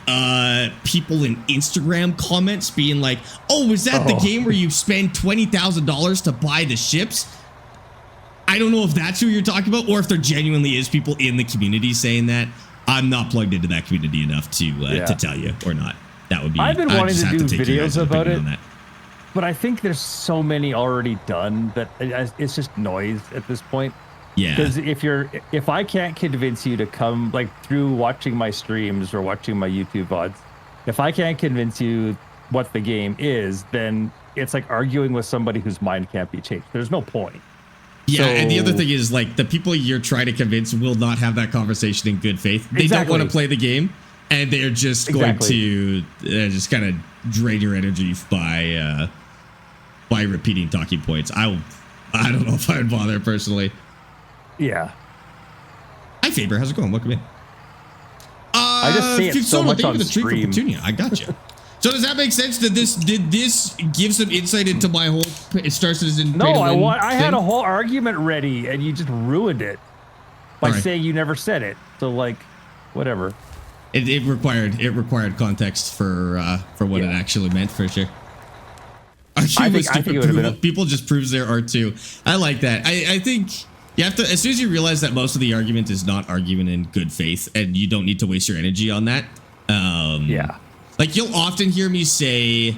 people in Instagram comments being like, oh, is that the game where you spend $20,000 to buy the ships? I don't know if that's who you're talking about, or if there genuinely is people in the community saying that. I'm not plugged into that community enough to tell you or not. That would be.
I've been wanting to do videos about it, but I think there's so many already done that it's just noise at this point.
Yeah.
Because if I can't convince you to come, like, through watching my streams or watching my YouTube VODs, if I can't convince you what the game is, then it's like arguing with somebody whose mind can't be changed. There's no point.
Yeah, and the other thing is, like, the people you're trying to convince will not have that conversation in good faith. They don't want to play the game, and they're just going to just kind of drain your energy by repeating talking points. I don't know if I would bother personally.
Yeah.
Hi Faber, how's it going? Welcome in.
I just see it so much on stream.
I got you. So does that make sense? Did this give some insight into my whole? It starts as in
no. I had a whole argument ready, and you just ruined it by saying you never said it. So like, whatever.
It required context for what it actually meant for sure. I think it would have been people just proves there are too. I like that. I think you have to, as soon as you realize that most of the argument is not argument in good faith, and you don't need to waste your energy on that.
Yeah.
Like you'll often hear me say,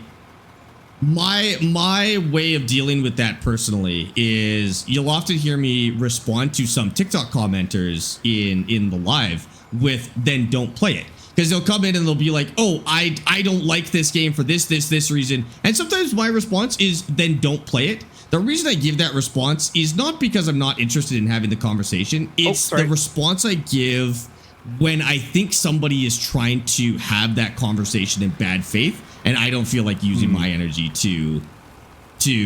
my way of dealing with that personally is you'll often hear me respond to some TikTok commenters in the live with then don't play it. Because they'll come in and they'll be like, oh, I don't like this game for this reason. And sometimes my response is then don't play it. The reason I give that response is not because I'm not interested in having the conversation. It's the response I give when I think somebody is trying to have that conversation in bad faith. And I don't feel like using my energy to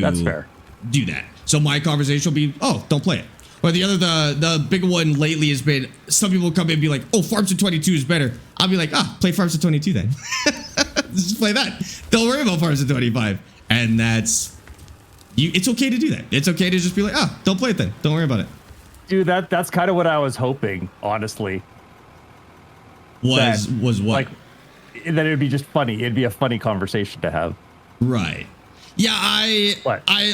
That's fair.
do that. So my conversation will be, oh, don't play it. Or the big one lately has been, some people come in and be like, oh, Farms of 22 is better. I'll be like, play Farms of 22 then. Just play that. Don't worry about Farms of 25. And that's, it's okay to do that. It's okay to just be like, don't play it then. Don't worry about it.
Dude, that's kind of what I was hoping, honestly.
Was what?
Like, that it would be just funny. It'd be a funny conversation to have.
Right. Yeah, I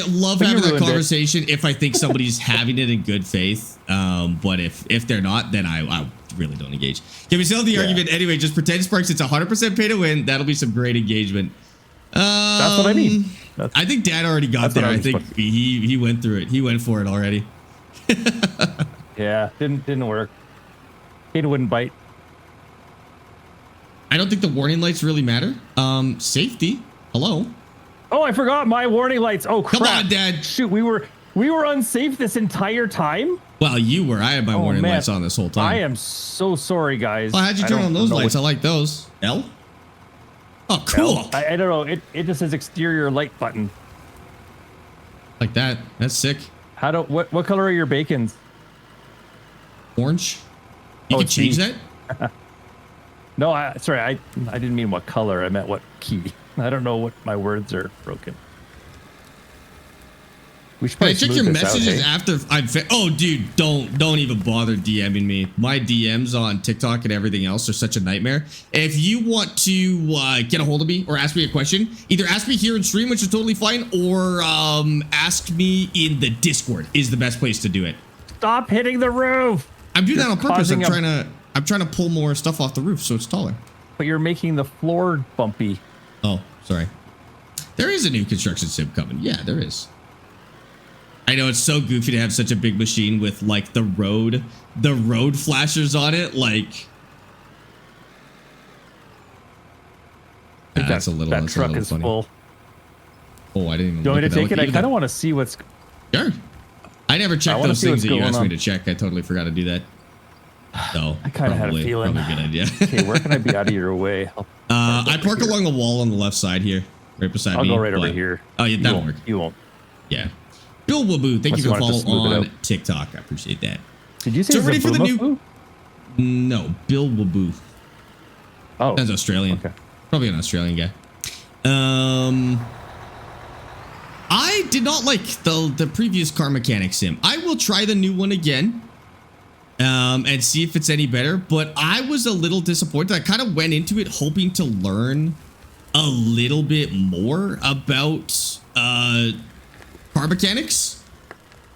love having that conversation if I think somebody's having it in good faith. But if they're not, then I really don't engage. Can we settle the argument anyway? Just pretend Sparx. It's 100% pay to win. That'll be some great engagement.
That's what I mean.
I think Dad already got there. I think he went through it. He went for it already.
Yeah, didn't work. It wouldn't bite.
I don't think the warning lights really matter. Safety. Hello.
Oh, I forgot my warning lights. Oh, crap.
Come on, Dad.
Shoot, we were unsafe this entire time?
Well, you were. I had my warning lights on this whole time.
I am so sorry, guys.
Well, how'd you turn on those lights? I like those. L? Oh, cool.
L? I don't know. It just says exterior light button.
Like that. That's sick.
What color are your bacons?
Orange. You can change that?
No, sorry. I didn't mean what color. I meant what key. I don't know what my words are broken. We should probably
check your messages after I've. Oh, dude, don't even bother DMing me. My DMs on TikTok and everything else are such a nightmare. If you want to get a hold of me or ask me a question, either ask me here in stream, which is totally fine, or ask me in the Discord is the best place to do it.
Stop hitting the roof.
I'm doing that on purpose. I'm trying to pull more stuff off the roof so it's taller.
But you're making the floor bumpy.
Oh, sorry. There is a new construction sim coming. Yeah, there is. I know it's so goofy to have such a big machine with like the road flashers on it. Like, that's a little.
That truck is
funny.
full.
Oh, I didn't even.
Do you want me to take it? I kind of want to see what's.
Sure. I never checked those things that you asked me to check. I totally forgot to do that. So
I kind of had a feeling.
Probably a good idea.
Okay, where can I be out of your way?
I park along the wall on the left side here, right beside me.
I'll go right over here.
Oh, yeah, that'll work.
You won't.
Yeah. Bill Waboo, thank you for the follow on TikTok. I appreciate that.
Did you say
so ready for the new?
Boo?
No, Bill Waboo.
Oh,
that's Australian. Okay. Probably an Australian guy. I did not like the previous car mechanic sim. I will try the new one again. And see if it's any better. But I was a little disappointed. I kind of went into it hoping to learn a little bit more about car mechanics.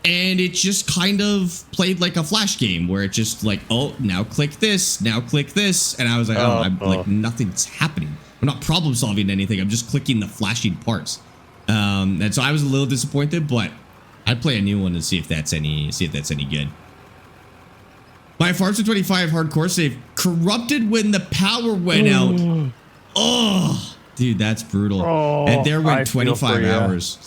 And it just kind of played like a flash game where it just like, oh, now click this, now click this. And I was like, like nothing's happening. I'm not problem solving anything. I'm just clicking the flashing parts. And so I was a little disappointed, but I'd play a new one and see if that's any good. My Farms of 25 hardcore save corrupted when the power went out. Oh, dude, that's brutal. Oh, and there went 25 hours.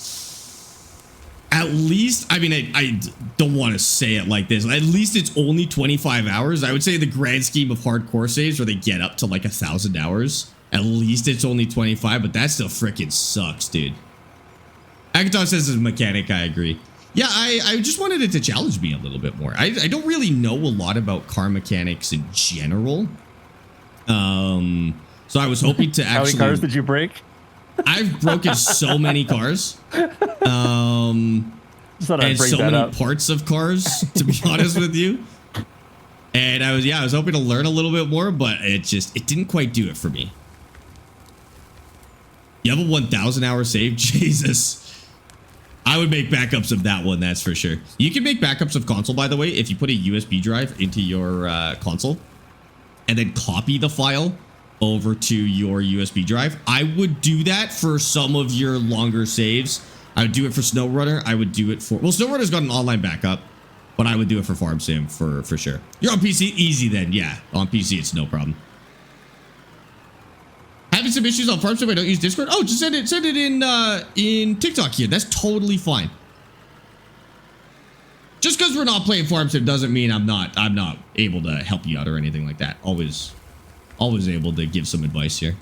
At least, I mean, I don't want to say it like this. At least it's only 25 hours. I would say the grand scheme of hardcore saves where they get up to like 1,000 hours. At least it's only 25, but that still freaking sucks, dude. Akaton says as a mechanic, I agree. Yeah, I just wanted it to challenge me a little bit more. I don't really know a lot about car mechanics in general. So I was hoping to actually...
How many cars did you break?
I've broken so many cars.
Just thought I'd
And
bring
so
that
many
up.
parts of cars, to be honest with you. And I was hoping to learn a little bit more, but it didn't quite do it for me. You have a 1,000 hour save? Jesus. I would make backups of that one, that's for sure. You can make backups of console, by the way, if you put a USB drive into your console and then copy the file over to your USB drive. I would do that for some of your longer saves. I would do it for SnowRunner. I would do it for... Well, SnowRunner's got an online backup, but I would do it for Farm Sim for sure. You're on PC? Easy then. Yeah, on PC, it's no problem. Having some issues on Farm Sim, I don't use Discord. Oh, just send it in TikTok here. That's totally fine. Just because we're not playing Farm Sim doesn't mean I'm not able to help you out or anything like that. Always able to give some advice here.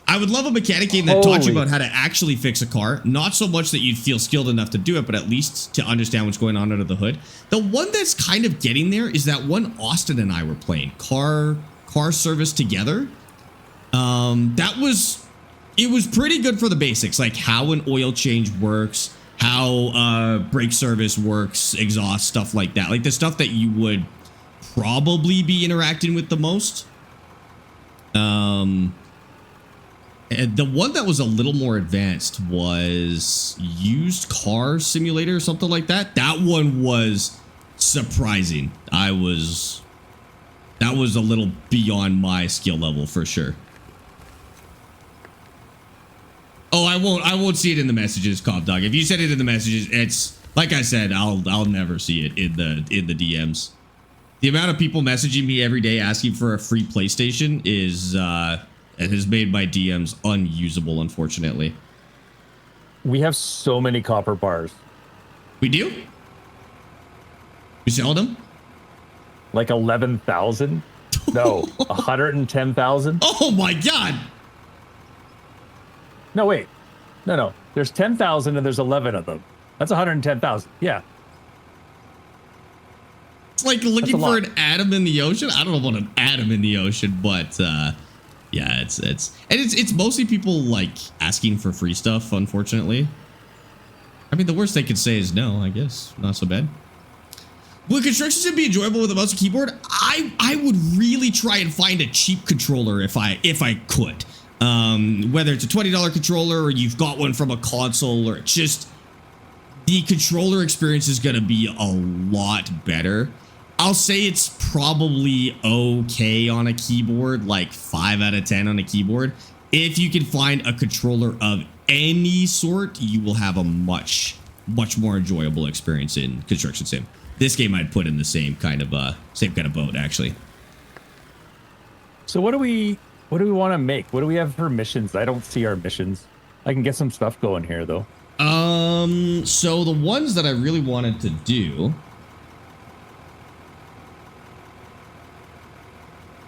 I would love a mechanic game that taught you about how to actually fix a car. Not so much that you'd feel skilled enough to do it, but at least to understand what's going on under the hood. The one that's kind of getting there is that one Austin and I were playing, car service together. It was pretty good for the basics, like how an oil change works, how brake service works, exhaust, stuff like that. Like the stuff that you would probably be interacting with the most. And the one that was a little more advanced was used car simulator or something like that. That one was surprising. That was a little beyond my skill level for sure. Oh, I won't see it in the messages, Cobb Dog. If you send it in the messages, it's like I said, I'll never see it in the DMs. The amount of people messaging me every day asking for a free PlayStation it has made my DMs unusable, unfortunately.
We have so many copper bars.
We do? We sell them?
Like 11,000? No, 110,000?
Oh my God.
No, wait. No. There's 10,000 and there's 11 of them. That's 110,000. Yeah.
It's like looking for an atom in the ocean. I don't know about an atom in the ocean, but yeah, it's mostly people like asking for free stuff, unfortunately. I mean, the worst they could say is no, I guess. Not so bad. Would construction sim be enjoyable with a mouse and keyboard? I would really try and find a cheap controller if I could. Whether it's a $20 controller or you've got one from a console, or just the controller experience is going to be a lot better. I'll say it's probably okay on a keyboard, like 5 out of 10 on a keyboard. If you can find a controller of any sort, you will have a much more enjoyable experience in construction sim. This game I'd put in the same kind of boat, actually.
So what do we want to make? What do we have for missions? I don't see our missions. I can get some stuff going here though.
So the ones that I really wanted to do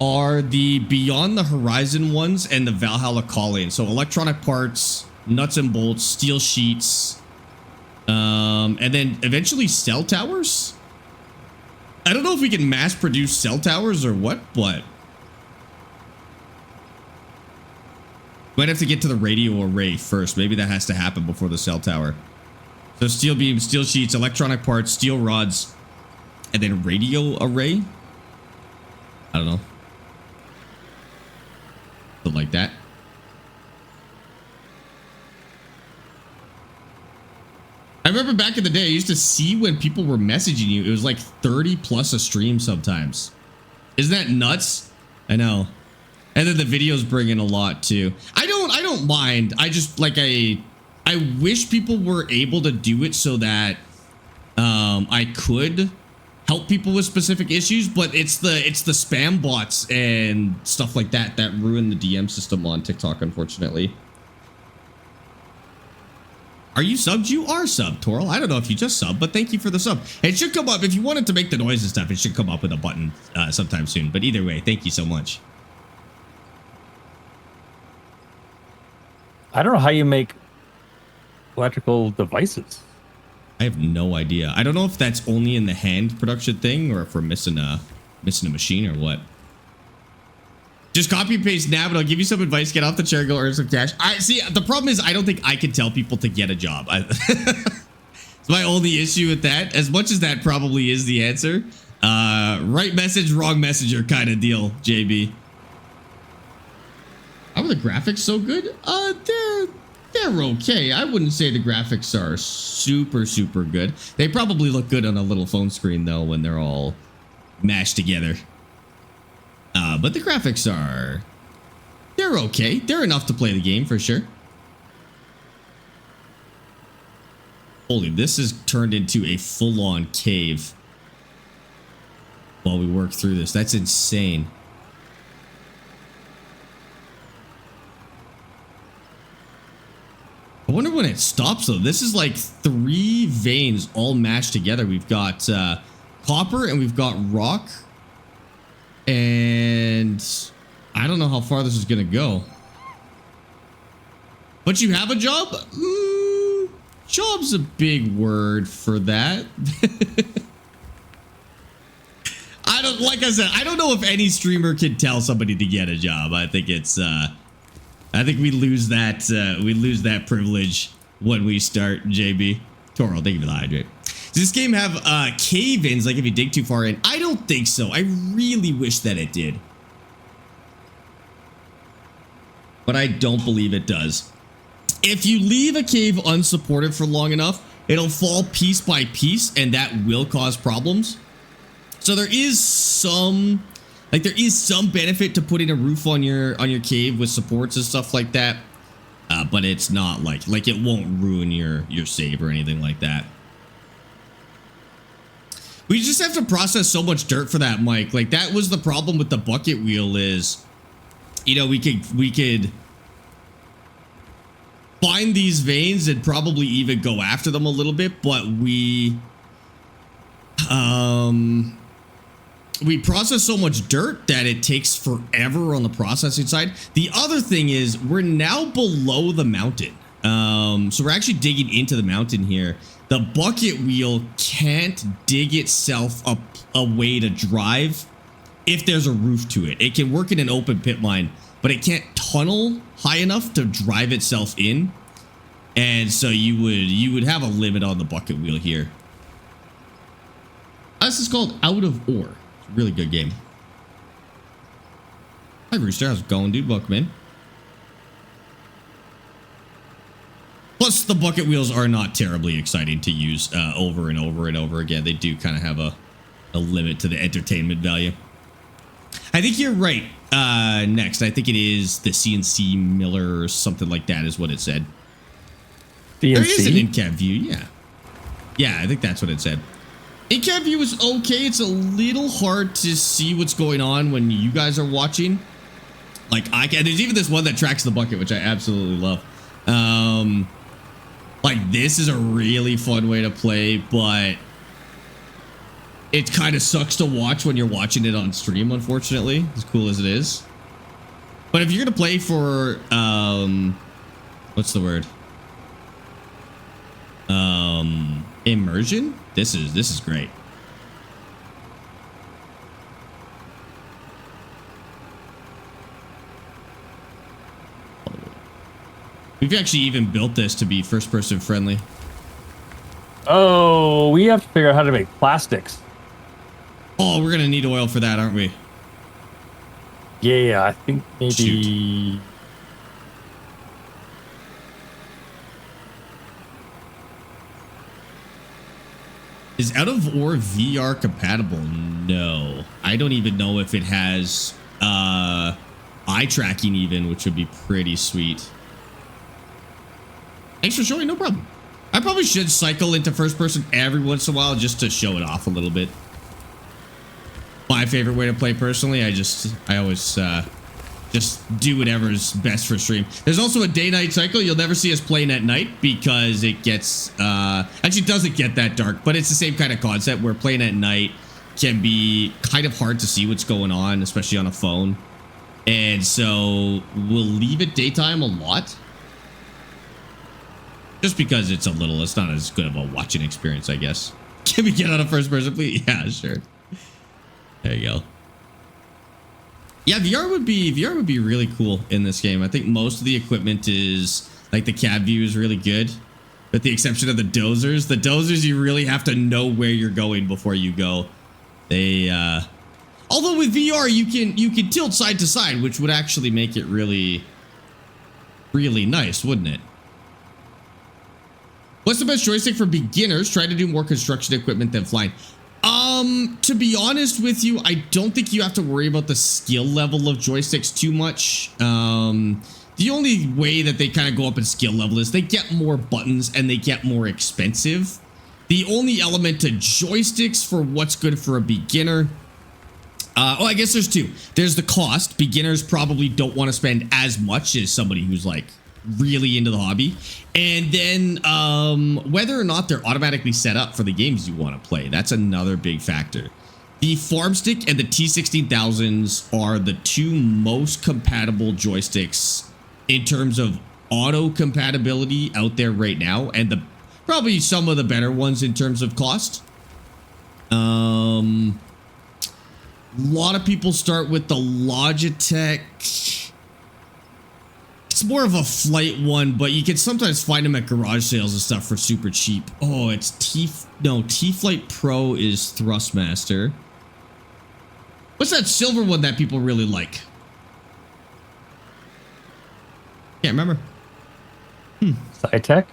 are the Beyond the Horizon ones and the Valhalla Calling. So electronic parts, nuts and bolts, steel sheets, and then eventually cell towers. I don't know if we can mass produce cell towers or what, but might have to get to the radio array first. Maybe that has to happen before the cell tower. So steel beams, steel sheets, electronic parts, steel rods, and then radio array. I don't know. Something like that. I remember back in the day, I used to see when people were messaging you, it was like 30 plus a stream sometimes. Isn't that nuts? I know. And then the videos bring in a lot too. I don't mind. I just like I wish people were able to do it so that I could help people with specific issues, but it's the spam bots and stuff like that that ruin the DM system on TikTok, unfortunately. Are you subbed? You are subbed, Toral. I don't know if you just subbed, but thank you for the sub. It should come up if you wanted to make the noise and stuff. It should come up with a button sometime soon. But either way, thank you so much.
I don't know how you make electrical devices.
I have no idea. I don't know if that's only in the hand production thing or if we're missing a machine or what. Just copy and paste now, but I'll give you some advice. Get off the chair, go earn some cash. I see. The problem is I don't think I can tell people to get a job. It's my only issue with that. As much as that probably is the answer. Right message, wrong messenger kind of deal, JB. How are the graphics so good? They're okay. I wouldn't say the graphics are super, super good. They probably look good on a little phone screen, though, when they're all mashed together. But the graphics they're okay. They're enough to play the game for sure. Holy, this has turned into a full-on cave while we work through this. That's insane. I wonder when it stops, though. This is like 3 veins all mashed together. We've got copper and we've got rock. And I don't know how far this is going to go. But you have a job? Job's a big word for that. Like I said, I don't know if any streamer can tell somebody to get a job. I think it's I think we lose that privilege when we start, JB. Toro, thank you for the hydrate. Does this game have cave-ins, like if you dig too far in? I don't think so. I really wish that it did. But I don't believe it does. If you leave a cave unsupported for long enough, it'll fall piece by piece, and that will cause problems. So there is some benefit to putting a roof on your cave with supports and stuff like that. But it's not like it won't ruin your save or anything like that. We just have to process so much dirt for that, Mike. Like, that was the problem with the bucket wheel is, you know, we could find these veins and probably even go after them a little bit, but we process so much dirt that it takes forever on the processing side. The other thing is we're now below the mountain. So we're actually digging into the mountain here. The bucket wheel can't dig itself up a way to drive if there's a roof to it. It can work in an open pit mine, but it can't tunnel high enough to drive itself in. And so you would have a limit on the bucket wheel here. This is called Out of Ore. It's a really good game. Hi, Rooster. How's it going, dude? Welcome in. Plus, the bucket wheels are not terribly exciting to use over and over and over again. They do kind of have a limit to the entertainment value. I think you're right. Next, I think it is the CNC Miller or something like that is what it said.
CNC?
There is an in-cab view, yeah. Yeah, I think that's what it said. In-cab view is okay. It's a little hard to see what's going on when you guys are watching. Like, there's even this one that tracks the bucket, which I absolutely love. Like, this is a really fun way to play, but it kind of sucks to watch when you're watching it on stream, unfortunately, as cool as it is. But if you're going to play for, what's the word? Immersion? This is great. We've actually even built this to be first-person friendly.
Oh, we have to figure out how to make plastics.
Oh, we're gonna need oil for that, aren't we?
Yeah, I think maybe.
Shoot. Is Out of Ore VR compatible? No. I don't even know if it has eye tracking even, which would be pretty sweet. Thanks for showing, no problem. I probably should cycle into first person every once in a while just to show it off a little bit. My favorite way to play personally. I always just do whatever's best for stream. There's also a day-night cycle. You'll never see us playing at night because it gets actually doesn't get that dark, but it's the same kind of concept where playing at night can be kind of hard to see what's going on, especially on a phone. And so we'll leave it daytime a lot. Just because it's not as good of a watching experience, I guess. Can we get on a first person, please? Yeah, sure. There you go. Yeah, VR would be really cool in this game. I think most of the equipment is, like, the cab view is really good. With the exception of the dozers. The dozers, you really have to know where you're going before you go. Although with VR, you can tilt side to side, which would actually make it really, really nice, wouldn't it? What's the best joystick for beginners? Try to do more construction equipment than flying. To be honest with you, I don't think you have to worry about the skill level of joysticks too much. The only way that they kind of go up in skill level is they get more buttons and they get more expensive. The only element to joysticks for what's good for a beginner, I guess there's two. There's the cost. Beginners probably don't want to spend as much as somebody who's like really into the hobby. And then whether or not they're automatically set up for the games you want to play. That's another big factor. The Farm Stick and the T16000s are the two most compatible joysticks in terms of auto compatibility out there right now, and probably some of the better ones in terms of cost. A lot of people start with the Logitech. It's more of a flight one, but you can sometimes find them at garage sales and stuff for super cheap. Oh, it's T-Flight Pro is Thrustmaster. What's that silver one that people really like? Can't remember.
Cytec?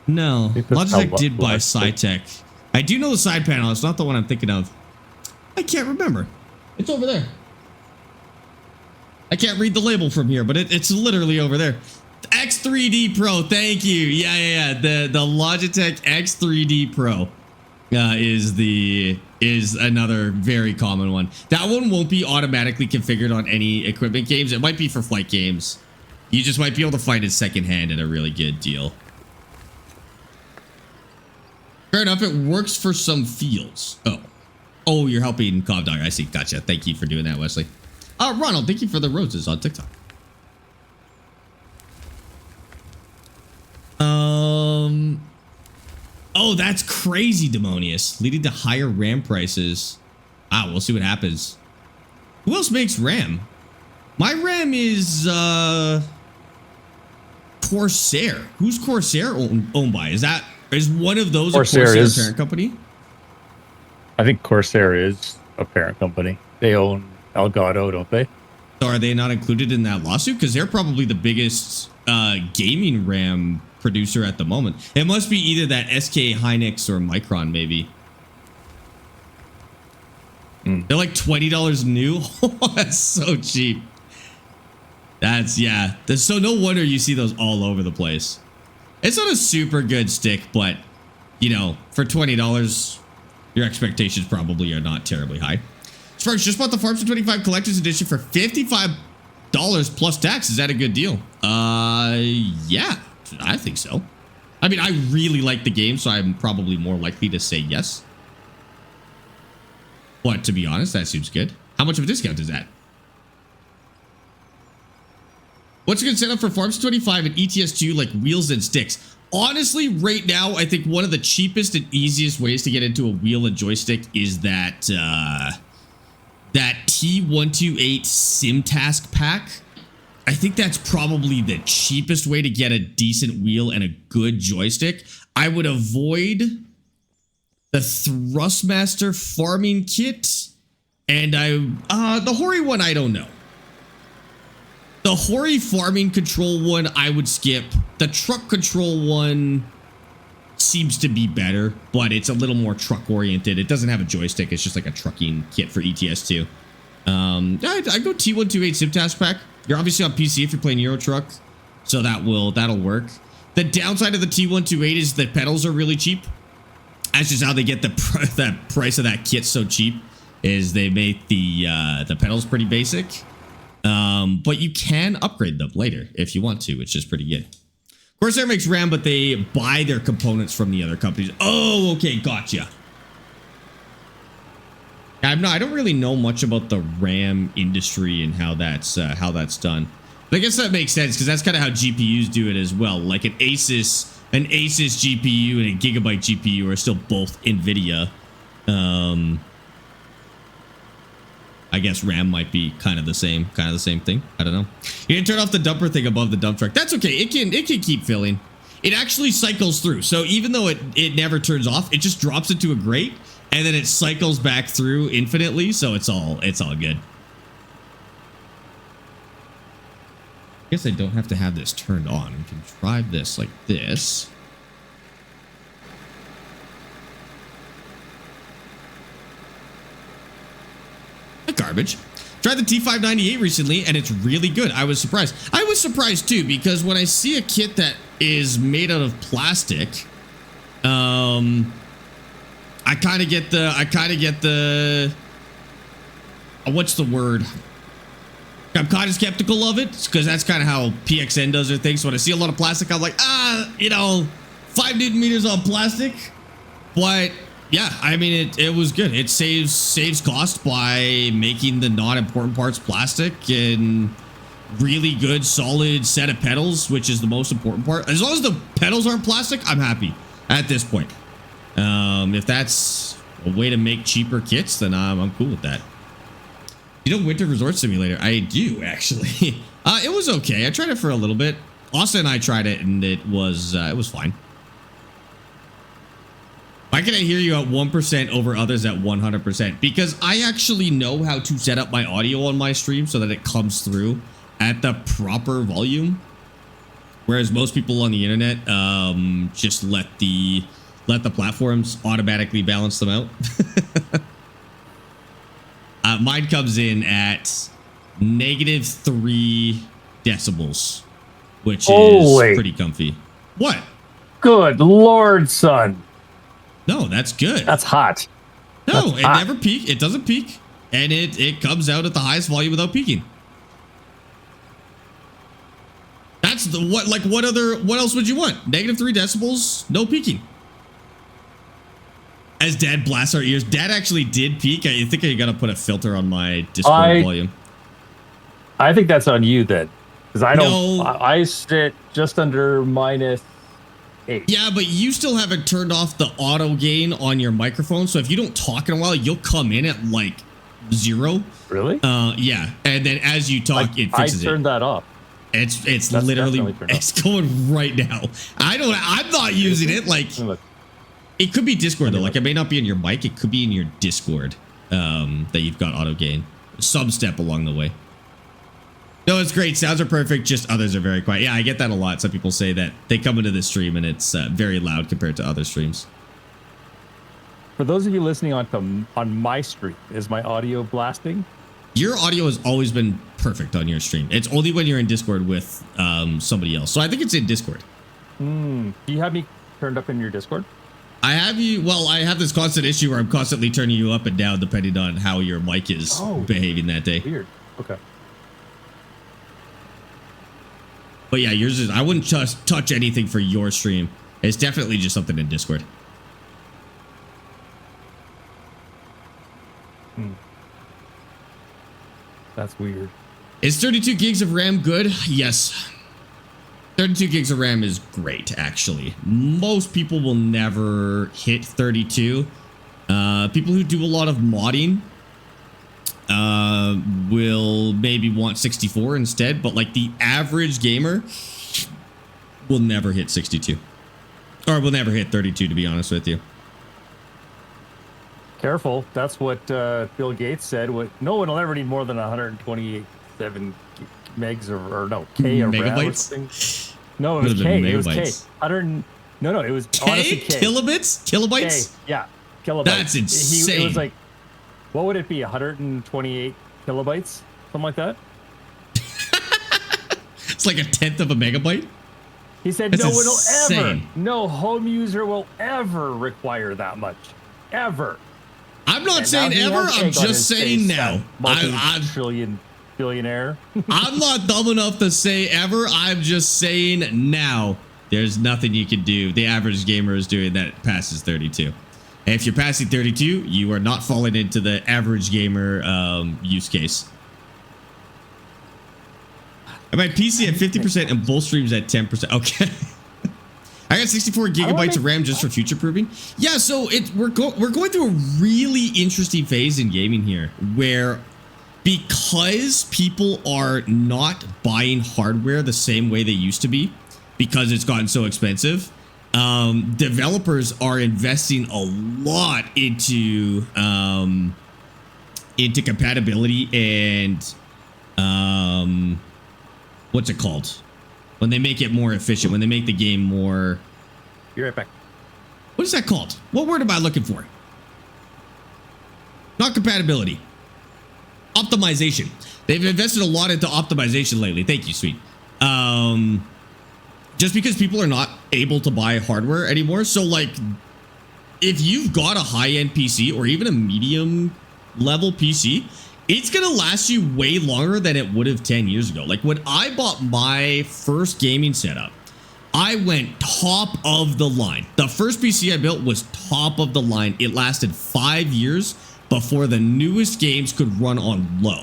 No, Logitech did buy Cytec. I do know the side panel. It's not the one I'm thinking of. I can't remember. It's over there. I can't read the label from here, but it's literally over there. X3D Pro. Thank you. Yeah. The Logitech X3D Pro is another very common one. That one won't be automatically configured on any equipment games. It might be for flight games. You just might be able to find it secondhand at a really good deal. Fair enough. It works for some fields. Oh, you're helping Cobb Dog. I see. Gotcha. Thank you for doing that, Wesley. Ronald, thank you for the roses on TikTok. Oh, that's crazy, Demonius. Leading to higher RAM prices. We'll see what happens. Who else makes RAM? My RAM is Corsair. Who's Corsair owned by? Is one of those
Corsair
a parent company?
I think Corsair is a parent company. They own Elgato, don't they?
So are they not included in that lawsuit? Because they're probably the biggest gaming RAM producer at the moment. It must be either that SK Hynix or Micron, maybe. They're like $20 new. That's so cheap. So no wonder you see those all over the place. It's not a super good stick, but you know, for $20, your expectations probably are not terribly high. Sparx just bought the Farms 25 Collector's Edition for $55 plus tax. Is that a good deal? Yeah, I think so. I mean, I really like the game, so I'm probably more likely to say yes. But to be honest, that seems good. How much of a discount is that? What's a good setup for Farms 25 and ETS2, like wheels and sticks? Honestly, right now, I think one of the cheapest and easiest ways to get into a wheel and joystick is that T128 SimTask pack. I think that's probably the cheapest way to get a decent wheel and a good joystick. I would avoid the Thrustmaster farming kit, and the Hori one, I don't know. The Hori farming control one, I would skip. The truck control one seems to be better, but it's a little more truck oriented. It doesn't have a joystick. It's just like a trucking kit for ETS2. I go T128 SimTask pack. You're obviously on PC if you're playing Euro Truck, so that'll work. The downside of the T128 is the pedals are really cheap. That's just how they get the price of that kit so cheap, is they make the pedals pretty basic. But you can upgrade them later if you want to, which is pretty good. Corsair makes RAM, but they buy their components from the other companies. Oh, okay, gotcha. I don't really know much about the RAM industry and how that's done. I guess that makes sense because that's kind of how GPUs do it as well. Like an Asus GPU and a Gigabyte GPU are still both NVIDIA. I guess RAM might be kind of the same thing. I don't know. You can turn off the dumper thing above the dump truck. That's okay. It can keep filling. It actually cycles through. So even though it never turns off, it just drops into a grate and then it cycles back through infinitely. So it's all good. I guess I don't have to have this turned on. I can drive this like this. Garbage. Tried the T598 recently and it's really good. I was surprised. I was surprised too because when I see a kit that is made out of plastic, I kind of get the what's the word? I'm kind of skeptical of it because that's kind of how PXN does their thing. So when I see a lot of plastic, I'm like, 5 Newton meters on plastic, but yeah, I mean, it was good. It saves cost by making the not important parts plastic and really good solid set of pedals, which is the most important part. As long as the pedals aren't plastic, I'm happy at this point. If that's a way to make cheaper kits, then I'm cool with that. You know, Winter Resort Simulator, I do actually. It was okay. I tried it for a little bit. Austin and I tried it, and it was fine. Why can I hear you at 1% over others at 100%? Because I actually know how to set up my audio on my stream so that it comes through at the proper volume. Whereas most people on the internet just let the platforms automatically balance them out. Mine comes in at -3 decibels, which is pretty comfy. What?
Good Lord, son.
No, that's good.
That's hot.
No, it never peaks. It doesn't peak. And it comes out at the highest volume without peaking. That's the what else would you want? -3 decibels, no peaking. As Dad blasts our ears. Dad actually did peak. I think I gotta put a filter on my Discord volume.
I think that's on you then. Because I don't. No. I sit just under -8.
Yeah, but you still haven't turned off the auto gain on your microphone. So if you don't talk in a while, you'll come in at like 0.
Really?
Yeah. And then as you talk, it fixes it.
I turned that off.
It's literally it's going right now. I'm not using it. Like it could be Discord though. Like it may not be in your mic. It could be in your Discord that you've got auto gain. Some step along the way. No, it's great. Sounds are perfect. Just others are very quiet. Yeah, I get that a lot. Some people say that they come into this stream and it's very loud compared to other streams.
For those of you listening on my stream, is my audio blasting?
Your audio has always been perfect on your stream. It's only when you're in Discord with somebody else. So I think it's in Discord.
Do you have me turned up in your Discord?
I have you. Well, I have this constant issue where I'm constantly turning you up and down depending on how your mic is behaving that day.
Weird. Okay.
But yeah, yours is. I wouldn't just touch anything for your stream. It's definitely just something in Discord.
That's weird.
Is 32 gigs of RAM good? Yes. 32 gigs of RAM is great, actually. Most people will never hit 32. People who do a lot of modding will maybe want 64 instead, but like the average gamer will never hit 62. Or will never hit 32, to be honest with you.
Careful. That's what Bill Gates said. No one will ever need more than 128.7 megs or no, K of RAM or something. No, it was K. It was K. No, it was honestly K.
Kilobytes?
K. Yeah, kilobytes.
That's insane.
It was like, what would it be? 128 kilobytes? Something like that?
It's like 1/10 of a megabyte?
He said no one will ever, no home user will ever require that much. Ever.
I'm not saying ever, I'm just saying now. I'm
billionaire.
I'm not dumb enough to say ever. I'm just saying now. There's nothing you can do. The average gamer is doing that passes 32. And if you're passing 32, you are not falling into the average gamer use case. And my PC at 50% and both streams at 10%. Okay. I got 64 gigabytes of RAM just for future proofing. Yeah, so we're going through a really interesting phase in gaming here, where because people are not buying hardware the same way they used to be, because it's gotten so expensive, developers are investing a lot into compatibility and what's it called? When they make it more efficient, when they make the game more...
Be right back.
What is that called? What word am I looking for? Not compatibility. Optimization. They've invested a lot into optimization lately. Thank you, sweet. Just because people are not able to buy hardware anymore. So, like, if you've got a high-end PC or even a medium-level PC... it's going to last you way longer than it would have 10 years ago. Like when I bought my first gaming setup, I went top of the line. The first PC I built was top of the line. It lasted 5 years before the newest games could run on low.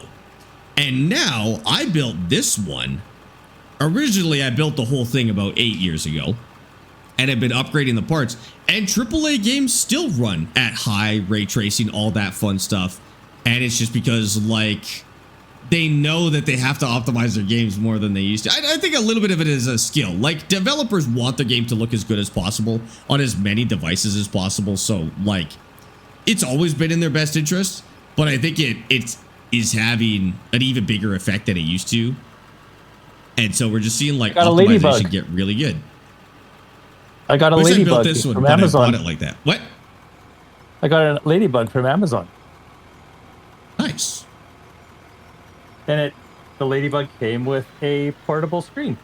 And now I built this one. Originally, I built the whole thing about 8 years ago and have been upgrading the parts. And AAA games still run at high ray tracing, all that fun stuff. And it's just because, like, they know that they have to optimize their games more than they used to. I think a little bit of it is a skill. Like, developers want the game to look as good as possible on as many devices as possible. So, like, it's always been in their best interest. But I think it is having an even bigger effect than it used to. And so we're just seeing, like, optimization get really good.
I got a ladybug from Amazon.
I bought it like that. What?
I got a ladybug from Amazon.
Nice.
And the ladybug came with a portable screen.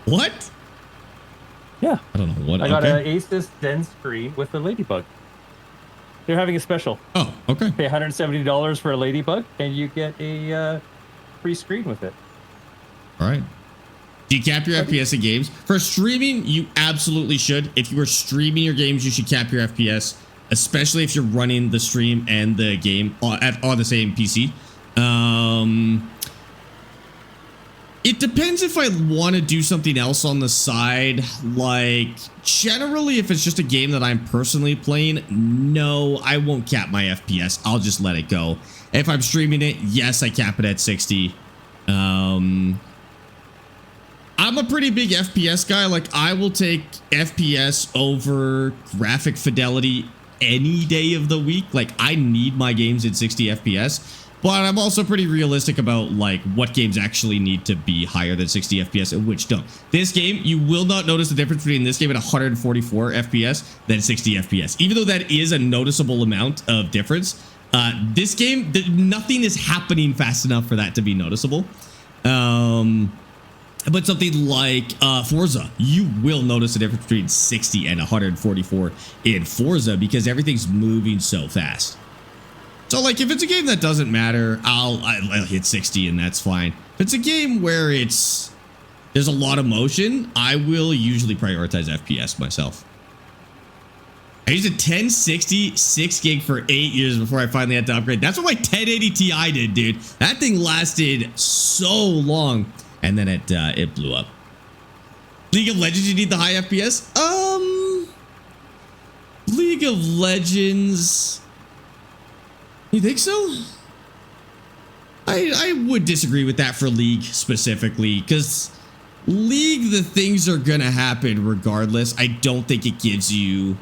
What?
Yeah.
I don't know what.
I got an Asus Zen screen with a ladybug. They're having a special.
Oh, okay.
Pay $170 for a ladybug, and you get a free screen with it.
All right. Do you cap your FPS in games? For streaming, you absolutely should. If you are streaming your games, you should cap your FPS. Especially if you're running the stream and the game on the same PC. It depends if I want to do something else on the side. Like, generally, if it's just a game that I'm personally playing, no, I won't cap my FPS. I'll just let it go. If I'm streaming it, yes, I cap it at 60. I'm a pretty big FPS guy. Like, I will take FPS over graphic fidelity any day of the week. Like, I need my games in 60 FPS, but I'm also pretty realistic about, like, what games actually need to be higher than 60 FPS and which don't. This game, you will not notice the difference between this game at 144 FPS than 60 FPS. Even though that is a noticeable amount of difference, this game, nothing is happening fast enough for that to be noticeable. But something like Forza, you will notice the difference between 60 and 144 in Forza because everything's moving so fast. So, like, if it's a game that doesn't matter, I'll hit 60 and that's fine. If it's a game where there's a lot of motion, I will usually prioritize FPS myself. I used a 1060 6 gig for 8 years before I finally had to upgrade. That's what my 1080 Ti did, dude. That thing lasted so long. And then it blew up. League of Legends, you need the high FPS? League of Legends. You think so? I would disagree with that for League specifically, because League, the things are gonna happen regardless. I don't think it gives you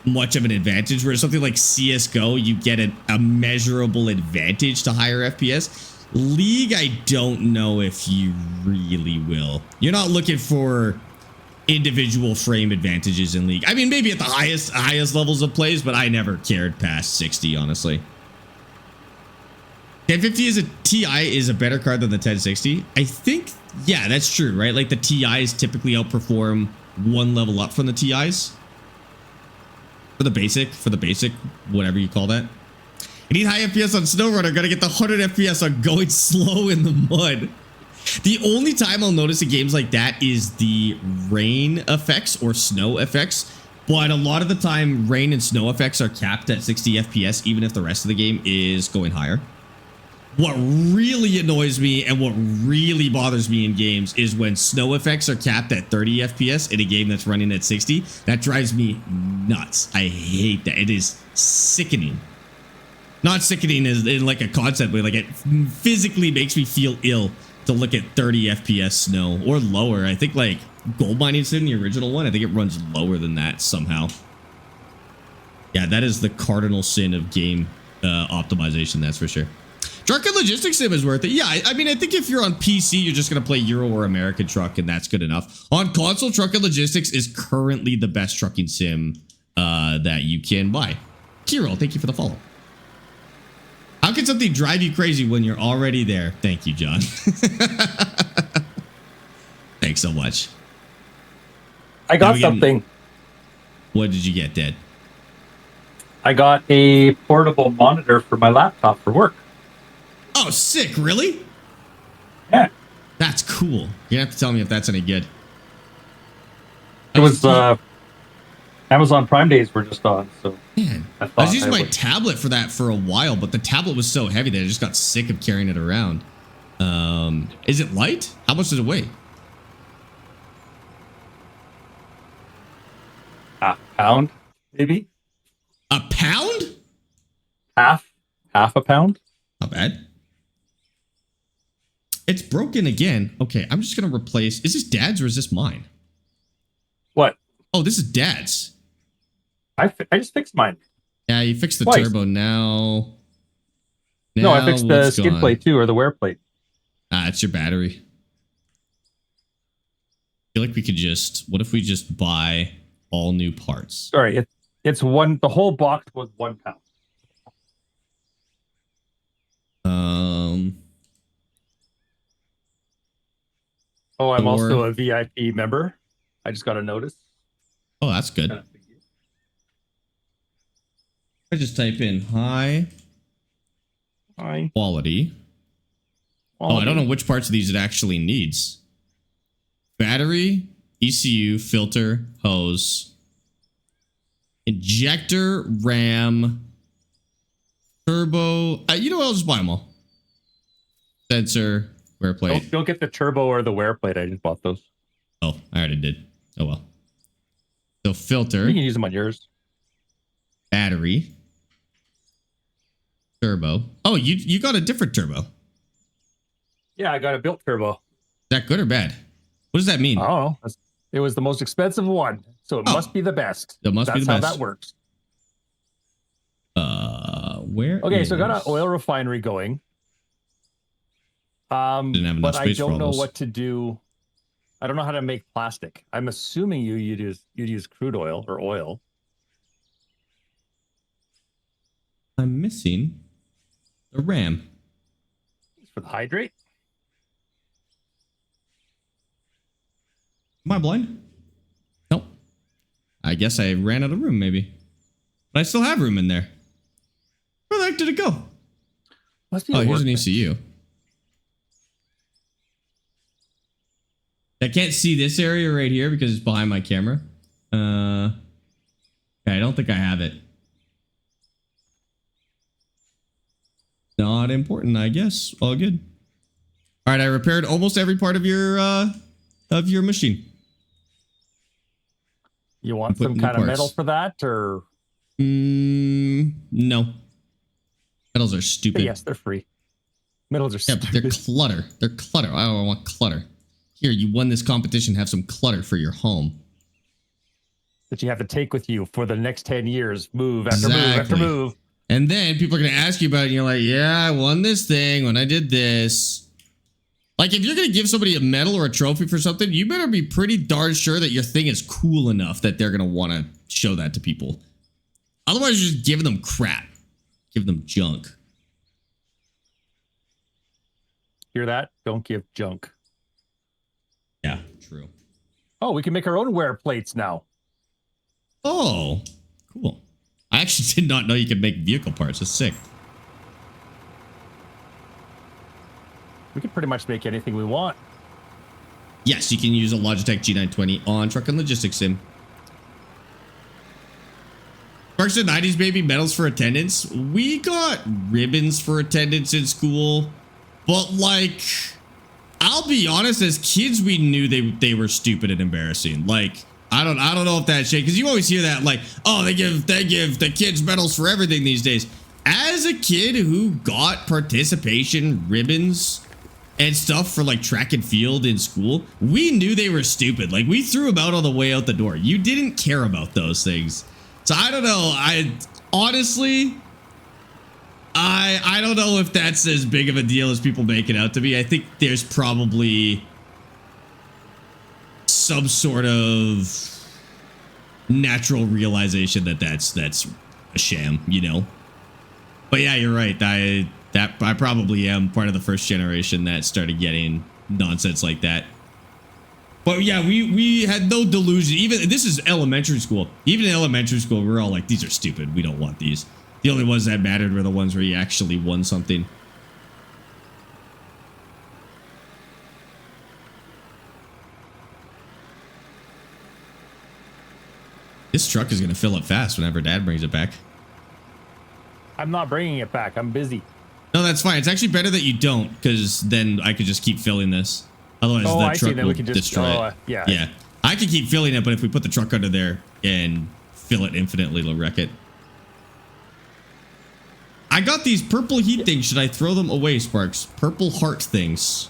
much of an advantage, whereas something like CSGO, you get a measurable advantage to higher FPS. League, I don't know if you really will. You're not looking for individual frame advantages in League. I mean, maybe at the highest levels of plays, but I never cared past 60, honestly. 1050 is a Ti is a better card than the 1060. I think, yeah, that's true, right? Like the Ti's typically outperform one level up from the Ti's. For the basic, whatever you call that. I need high FPS on SnowRunner. Gotta get the 100 FPS on going slow in the mud. The only time I'll notice in games like that is the rain effects or snow effects. But a lot of the time, rain and snow effects are capped at 60 FPS, even if the rest of the game is going higher. What really annoys me and what really bothers me in games is when snow effects are capped at 30 FPS in a game that's running at 60. That drives me nuts. I hate that. It is sickening. Not sickening as in like a concept way. Like it physically makes me feel ill to look at 30 FPS snow or lower. I think like gold mining sim, the original one, I think it runs lower than that somehow. Yeah, that is the cardinal sin of game optimization. That's for sure. Truck and Logistics Sim is worth it. Yeah, I mean, I think if you're on PC, you're just going to play Euro or American Truck, and that's good enough. On console, Truck and Logistics is currently the best trucking sim that you can buy. Kirill, thank you for the follow. How can something drive you crazy when you're already there? Thank you, John. Thanks so much.
I got something.
What did you get, Dad?
I got a portable monitor for my laptop for work.
Oh, sick. Really?
Yeah.
That's cool. You have to tell me if that's any good.
It was Amazon Prime days were just on, so
man, I was using my tablet for that for a while, but the tablet was so heavy that I just got sick of carrying it around. Is it light? How much does it weigh?
A pound, maybe.
A pound?
Half a pound.
Not bad. It's broken again. Okay, I'm just gonna replace. Is this Dad's or is this mine?
What?
Oh, this is Dad's.
I just fixed mine.
Yeah, you fixed the
Twice.
turbo now.
No, I fixed the skid plate too, or the wear plate.
Ah, it's your battery. I feel like we could just. What if we just buy all new parts?
Sorry, it's one. The whole box was 1 pound. Oh, I'm also a VIP member. I just got a notice.
Oh, that's good. I just type in high quality. Oh, I don't know which parts of these it actually needs. Battery, ECU, filter, hose, injector, RAM, turbo. You know what? I'll just buy them all. Sensor, wear plate.
Don't get the turbo or the wear plate. I just bought those.
Oh, I already did. Oh, well. So filter.
You can use them on yours.
Battery. Turbo. Oh, you got a different turbo.
Yeah, I got a built turbo.
Is that good or bad? What does that mean?
I don't know. It was the most expensive one, so it must be the best.
It must be the best.
That's how that works.
Where?
Okay, so I got an oil refinery going.
Didn't have enough
but I
space for
don't
all
know
those.
what to do. I don't know how to make plastic. I'm assuming you'd use crude oil or oil.
I'm missing the RAM.
For the hydrate?
Am I blind? Nope. I guess I ran out of room, maybe. But I still have room in there. Where the heck did it go?
Must be
Oh, here's an ECU. I can't see this area right here because it's behind my camera. Okay, I don't think I have it. Not important, I guess. All good. All right, I repaired almost every part of your machine.
You want some kind of metal for that, or?
No. Metals are stupid.
Yes, they're free. Metals are stupid.
Yeah, but they're clutter. They're clutter. I don't want clutter. Here, you won this competition. Have some clutter for your home.
That you have to take with you for the next 10 years. Move after move after move.
And then people are going to ask you about it. And you're like, yeah, I won this thing when I did this. Like, if you're going to give somebody a medal or a trophy for something, you better be pretty darn sure that your thing is cool enough that they're going to want to show that to people. Otherwise, you're just giving them crap. Give them junk.
Hear that? Don't give junk.
Yeah, true.
Oh, we can make our own wear plates now.
Oh, cool. I actually did not know you could make vehicle parts. That's sick.
We can pretty much make anything we want.
Yes, you can use a Logitech G920 on Truck and Logistics Sim. Sparx the 90s baby, medals for attendance. We got ribbons for attendance in school, but like, I'll be honest, as kids, we knew they were stupid and embarrassing. Like, I don't know if that's shit, because you always hear that, like, oh, they give the kids medals for everything these days. As a kid who got participation ribbons and stuff for like track and field in school, we knew they were stupid. Like, we threw them out on the way out the door. You didn't care about those things. So I don't know. I honestly, I don't know if that's as big of a deal as people make it out to be. I think there's probably some sort of natural realization that that's a sham, you know. But yeah, you're right. I probably am part of the first generation that started getting nonsense like that. But yeah, we had no delusion. Even this is elementary school. Even in elementary school, we were all like, these are stupid. We don't want these. The only ones that mattered were the ones where you actually won something. This truck is going to fill up fast whenever Dad brings it back.
I'm not bringing it back. I'm busy.
No, that's fine. It's actually better that you don't, because then I could just keep filling this. Otherwise, the truck will destroy it.
Yeah.
Yeah. I could keep filling it, but if we put the truck under there and fill it infinitely, it'll wreck it. I got these purple heat things. Should I throw them away, Sparx? Purple heart things.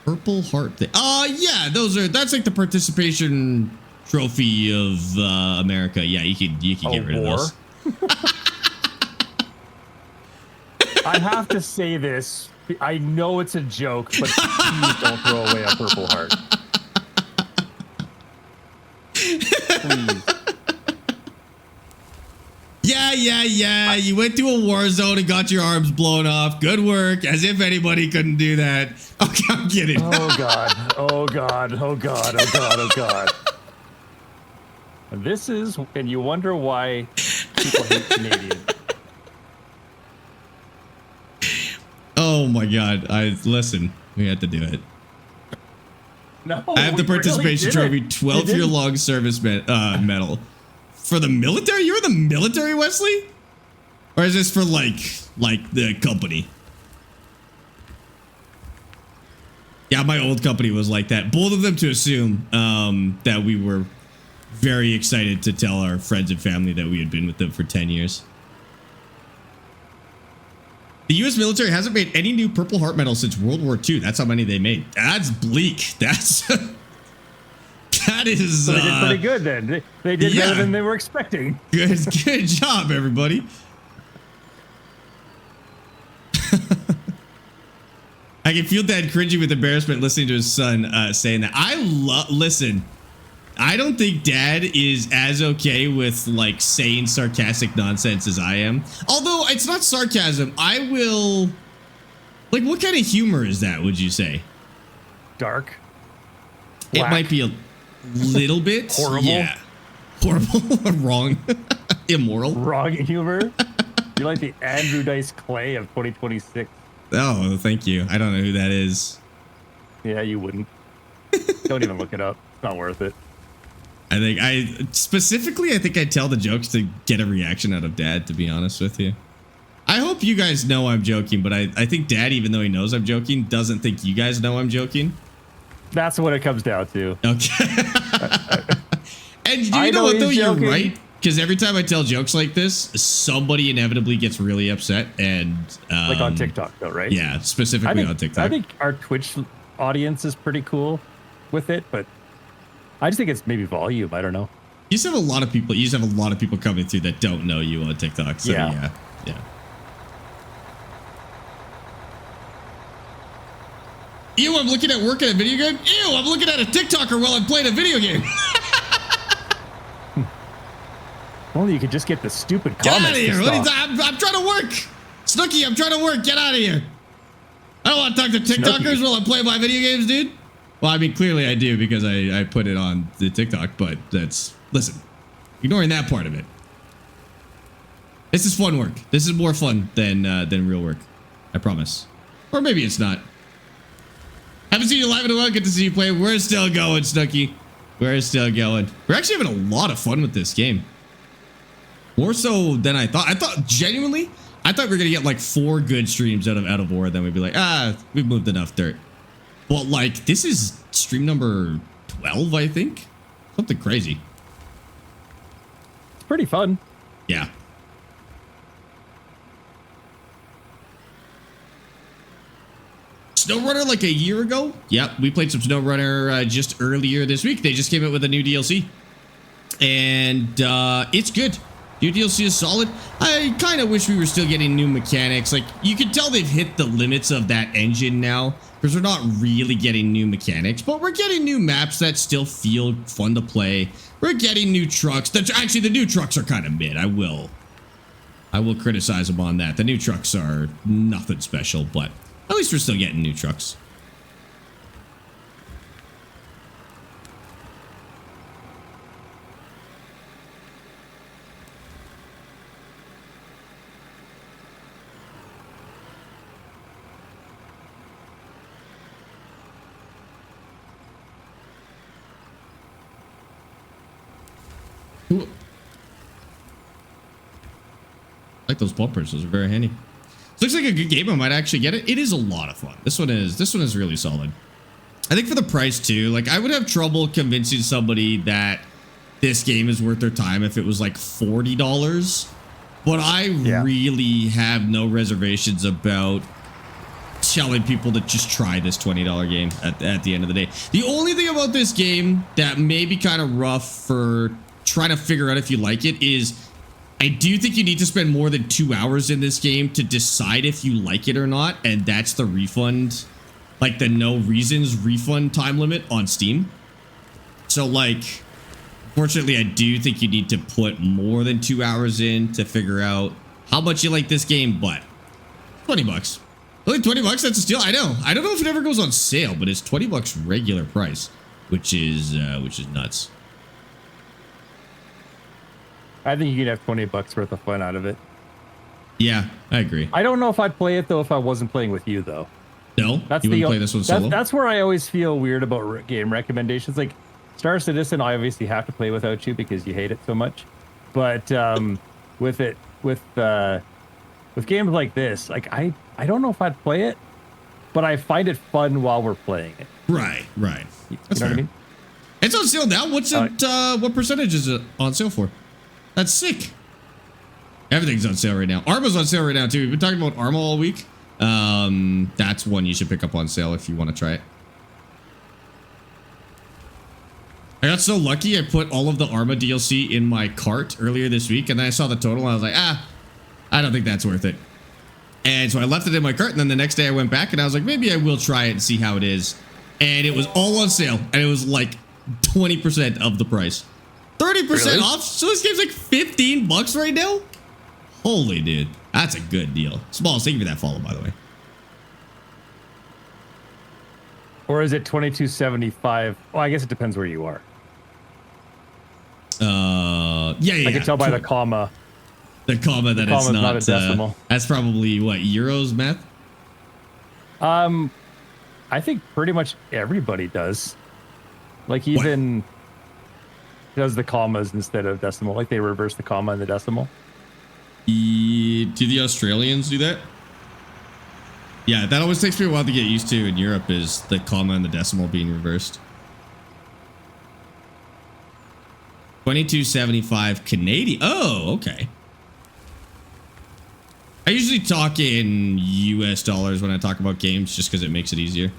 Purple heart thing. Yeah, that's like the participation trophy of America. Yeah, you can get rid of those.
I have to say this. I know it's a joke, but please don't throw away a purple heart. Please.
Yeah. You went to a war zone and got your arms blown off. Good work. As if anybody couldn't do that. Okay, I'm kidding.
Oh God. This is, and you wonder why people hate Canadians.
Oh my God. Listen, we had to do it.
No,
I have the participation trophy, 12-year-long service medal. For the military? You're in the military, Wesley? Or is this for like the company? Yeah, my old company was like that. Both of them to assume that we were very excited to tell our friends and family that we had been with them for 10 years. The U.S. military hasn't made any new Purple Heart medals since World War II. That's how many they made. That's bleak. That is...
So they did pretty good then. They did better than they were expecting.
Good job, everybody. I can feel Dad cringing with embarrassment listening to his son saying that. Listen, I don't think Dad is as okay with like saying sarcastic nonsense as I am. Although it's not sarcasm. I will... Like, what kind of humor is that, would you say?
Dark.
Black. It might be a little bit.
Horrible.
Yeah. Horrible. Wrong. Immoral.
Wrong humor. You're like the Andrew Dice Clay of 2026.
Oh, thank you. I don't know who that is.
Yeah, you wouldn't. Don't even look it up. It's not worth it.
I think I tell the jokes to get a reaction out of Dad, to be honest with you. I hope you guys know I'm joking, but I think Dad, even though he knows I'm joking, doesn't think you guys know I'm joking.
That's what it comes down to.
Okay. And you know what, though? You're right. Because every time I tell jokes like this, somebody inevitably gets really upset. And
like on TikTok, though, right?
Yeah, specifically on TikTok.
I think our Twitch audience is pretty cool with it, but I just think it's maybe volume. I don't know.
You just have a lot of people coming through that don't know you on TikTok. So yeah. Ew, I'm looking at working a video game. Ew, I'm looking at a TikToker while I'm playing a video game.
Only you could just get the stupid
comments. Get out of here. I'm trying to work. Snooki, I'm trying to work. Get out of here. I don't want to talk to TikTokers while I'm playing my video games, dude. Well, I mean, clearly I do because I put it on the TikTok, but listen, ignoring that part of it. This is fun work. This is more fun than real work. I promise. Or maybe it's not. Haven't seen you live in a while. Good to see you play. We're still going, Snooki. We're still going. We're actually having a lot of fun with this game. More so than I thought. I thought genuinely, I thought we were gonna get like 4 good streams out of War, then we'd be like, we've moved enough dirt. But like, this is stream number 12, I think. Something crazy.
It's pretty fun.
Yeah. SnowRunner like a year ago. Yep, we played some SnowRunner just earlier this week. They just came out with a new DLC. And it's good. New DLC is solid. I kind of wish we were still getting new mechanics. Like, you can tell they've hit the limits of that engine now, because we're not really getting new mechanics, but we're getting new maps that still feel fun to play. We're getting new trucks. Actually, the new trucks are kind of mid. I will criticize them on that. The new trucks are nothing special, but at least we're still getting new trucks. Ooh. I like those bumpers. Those are very handy. This looks like a good game. I might actually get it. It is a lot of fun. This one is really solid. I think for the price too, like I would have trouble convincing somebody that this game is worth their time if it was like $40. But I really have no reservations about telling people to just try this $20 game at the end of the day. The only thing about this game that may be kind of rough for trying to figure out if you like it is I do think you need to spend more than 2 hours in this game to decide if you like it or not, and that's the refund, like the no reasons refund time limit on Steam. So like, fortunately, I do think you need to put more than 2 hours in to figure out how much you like this game, but $20. Only $20, that's a steal. I know. I don't know if it ever goes on sale, but it's $20 regular price, which is nuts.
I think you could have $20 worth of fun out of it.
Yeah, I agree.
I don't know if I'd play it though if I wasn't playing with you though.
No, you wouldn't play this one solo?
That's where I always feel weird about game recommendations. Like Star Citizen, I obviously have to play without you because you hate it so much. But with games like this, like I don't know if I'd play it, but I find it fun while we're playing it.
Right. That's
you know
fair.
what I mean?
It's on sale now. What's it? What percentage is it on sale for? That's sick. Everything's on sale right now. Arma's on sale right now too. We've been talking about Arma all week. That's one you should pick up on sale if you want to try it. I got so lucky. I put all of the Arma DLC in my cart earlier this week, and then I saw the total, and I was like, I don't think that's worth it. And so I left it in my cart, and then the next day I went back, and I was like, maybe I will try it and see how it is. And it was all on sale, and it was like 20% of the price. 30% off? So this game's like $15 right now? Holy dude. That's a good deal. Smalls, thank you for that follow, by the way.
Or is it $22.75? Well, I guess it depends where you are.
Yeah.
I can tell by the comma.
The comma that it's not
a decimal.
That's probably what, euros, math?
I think pretty much everybody does. Like even does the commas instead of decimal. Like they reverse the comma and the decimal.
Do the Australians do that? Yeah, that always takes me a while to get used to in Europe, is the comma and the decimal being reversed. 22.75 Canadian. Oh, okay. I usually talk in US dollars when I talk about games just because it makes it easier.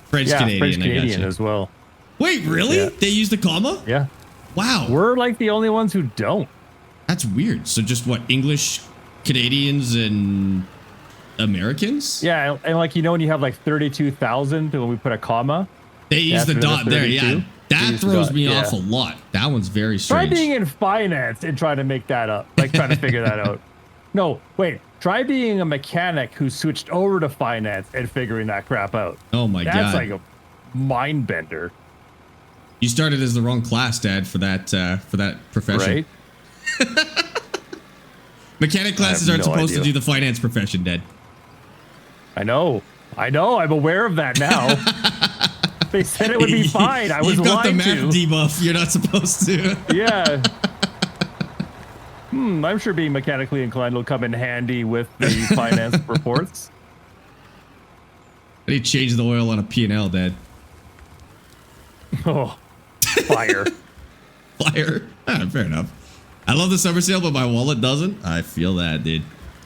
French Canadian,
French
I
Canadian
gotcha.
as well.
Wait, really?
Yeah.
They use the comma?
Yeah.
Wow.
We're like the only ones who don't.
That's weird. So just what, English, Canadians, and Americans?
Yeah, and like, you know, when you have like 32,000 when we put a comma,
they use the dot there.
32,
Yeah, that throws me off a lot. That one's very strange.
Try being in finance and try to make that up, like trying to figure that out. No, wait. Try being a mechanic who switched over to finance and figuring that crap out.
Oh my God.
That's like a mind bender.
You started as the wrong class, Dad, for that profession.
Right?
Mechanic classes aren't supposed to do the finance profession, Dad.
I know. I'm aware of that now. They said it would be fine. I was
You've got the
lied
math
to.
debuff. You're not supposed to.
Yeah. I'm sure being mechanically inclined will come in handy with the finance reports.
I need to change the oil on a P&L, Dad.
Oh, fire.
Fire. Fair enough. I love the summer sale, but my wallet doesn't. I feel that, dude.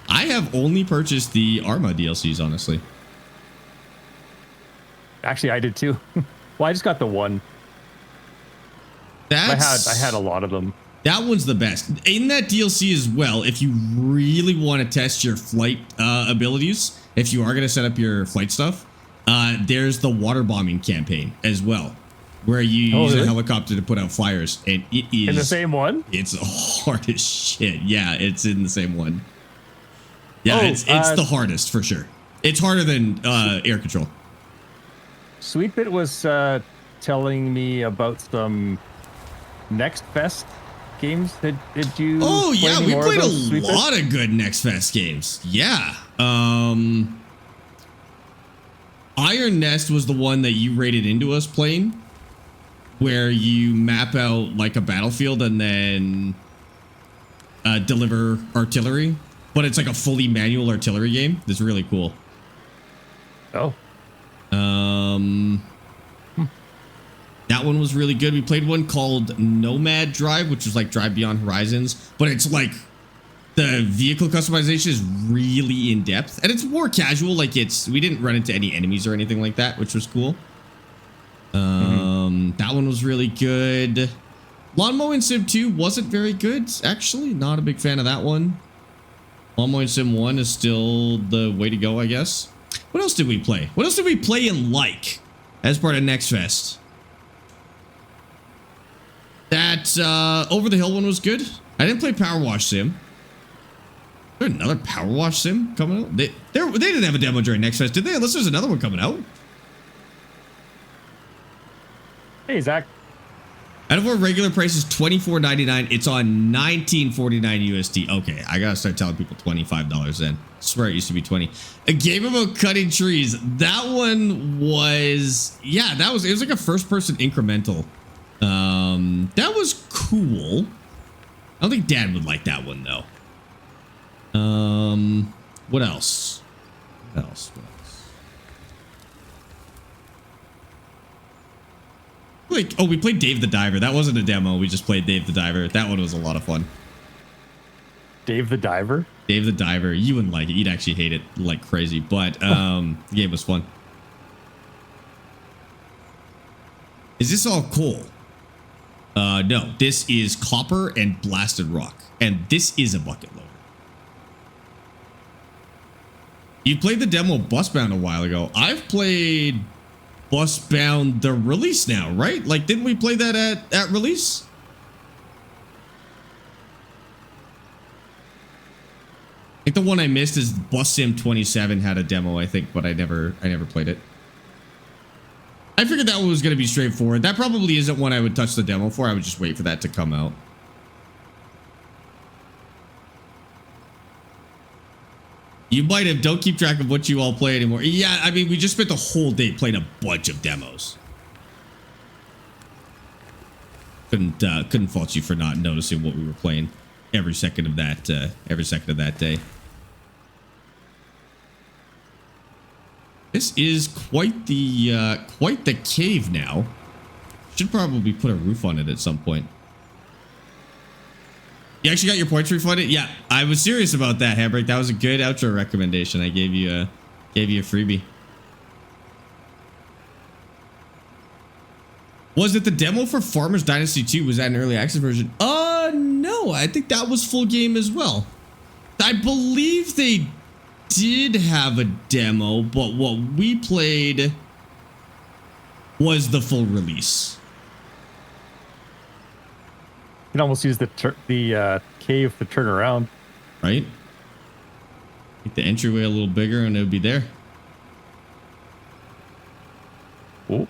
I have only purchased the Arma DLCs, honestly.
Actually, I did too. Well, I just got the one. I had a lot of them.
That one's the best. In that DLC as well, if you really want to test your flight abilities, if you are going to set up your flight stuff, there's the water bombing campaign as well, where you use a helicopter to put out fires. And it is...
In the same one?
It's hard as shit. Yeah, it's in the same one. Yeah, it's the hardest for sure. It's harder than air control.
Sweetbit was telling me about some Next Fest games. Did you?
Oh yeah, we played a
Sweetbit?
lot of good Next Fest games. Yeah. Iron Nest was the one that you rated into us playing, where you map out like a battlefield and then deliver artillery, but it's like a fully manual artillery game. It's really cool.
Oh.
That one was really good. We played one called Nomad Drive, which was like Drive Beyond Horizons, but it's like the vehicle customization is really in depth and it's more casual. Like we didn't run into any enemies or anything like that, which was cool. That one was really good. Lawn Mowing Sim 2 wasn't very good, actually. Not a big fan of that one. Lawn Mowing Sim 1 is still the way to go, I guess. What else did we play? What else did we play and like as part of Next Fest? That Over the Hill one was good. I didn't play Power Wash Sim. Is there another Power Wash Sim coming out? They didn't have a demo during Next Fest, did they? Unless there's another one coming out.
Hey, Zach.
Out of our regular price is $24.99. It's on $19.49 USD. Okay, I gotta start telling people $25 then. I swear it used to be 20. A game about cutting trees. That one was, yeah, it was like a first-person incremental. That was cool. I don't think Dad would like that one though. What else? What else? Like, oh, we played Dave the Diver. That wasn't a demo. We just played Dave the Diver. That one was a lot of fun.
Dave the Diver?
Dave the Diver. You wouldn't like it. You'd actually hate it like crazy. But the game was fun. Is this all coal? No. This is copper and blasted rock. And this is a bucket loader. You played the demo Busbound a while ago. I've played Busbound the release now, right? Like, didn't we play that at release? I think the one I missed is Bus Sim 27 had a demo, I think, but I never played it. I figured that one was going to be straightforward. That probably isn't one I would touch the demo for. I would just wait for that to come out. You might have. Don't keep track of what you all play anymore. Yeah, I mean, we just spent the whole day playing a bunch of demos. Couldn't fault you for not noticing what we were playing every second of that day. This is quite the cave now. Should probably put a roof on it at some point. You actually got your points refunded? Yeah, I was serious about that, Handbrake. That was a good outro recommendation. I gave you a freebie. Was it the demo for Farmers Dynasty 2? Was that an early access version? No, I think that was full game as well. I believe they did have a demo, but what we played was the full release.
You can almost use the cave to turn around.
Right? Make the entryway a little bigger and it would be there.
Oh.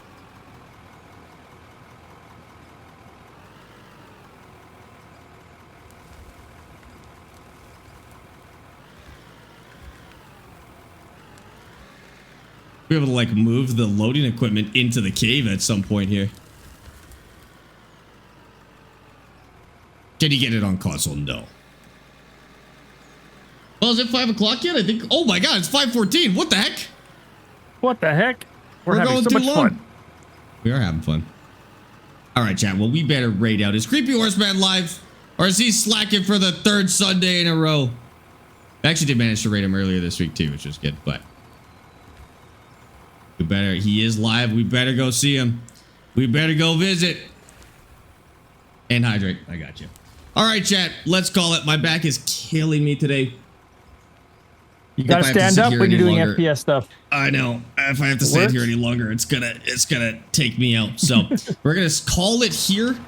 Be able to like move the loading equipment into the cave at some point here. Can you get it on console? No. Well, is it 5 o'clock yet? I think. Oh my God, it's 5:14. What the heck?
What the heck? We're having
going
so
too
much
long.
fun.
We are having fun. All right, chat. Well, we better raid out. Is Creepy Horseman live? Or is he slacking for the 3rd Sunday in a row? I actually did manage to raid him earlier this week too, which was good, but we better, he is live. We better go see him. We better go visit. And hydrate. I got you. All right, chat. Let's call it. My back is killing me today.
You gotta stand up when you're doing FPS stuff.
I know. If I have to stand here any longer, it's gonna take me out. So we're gonna call it here.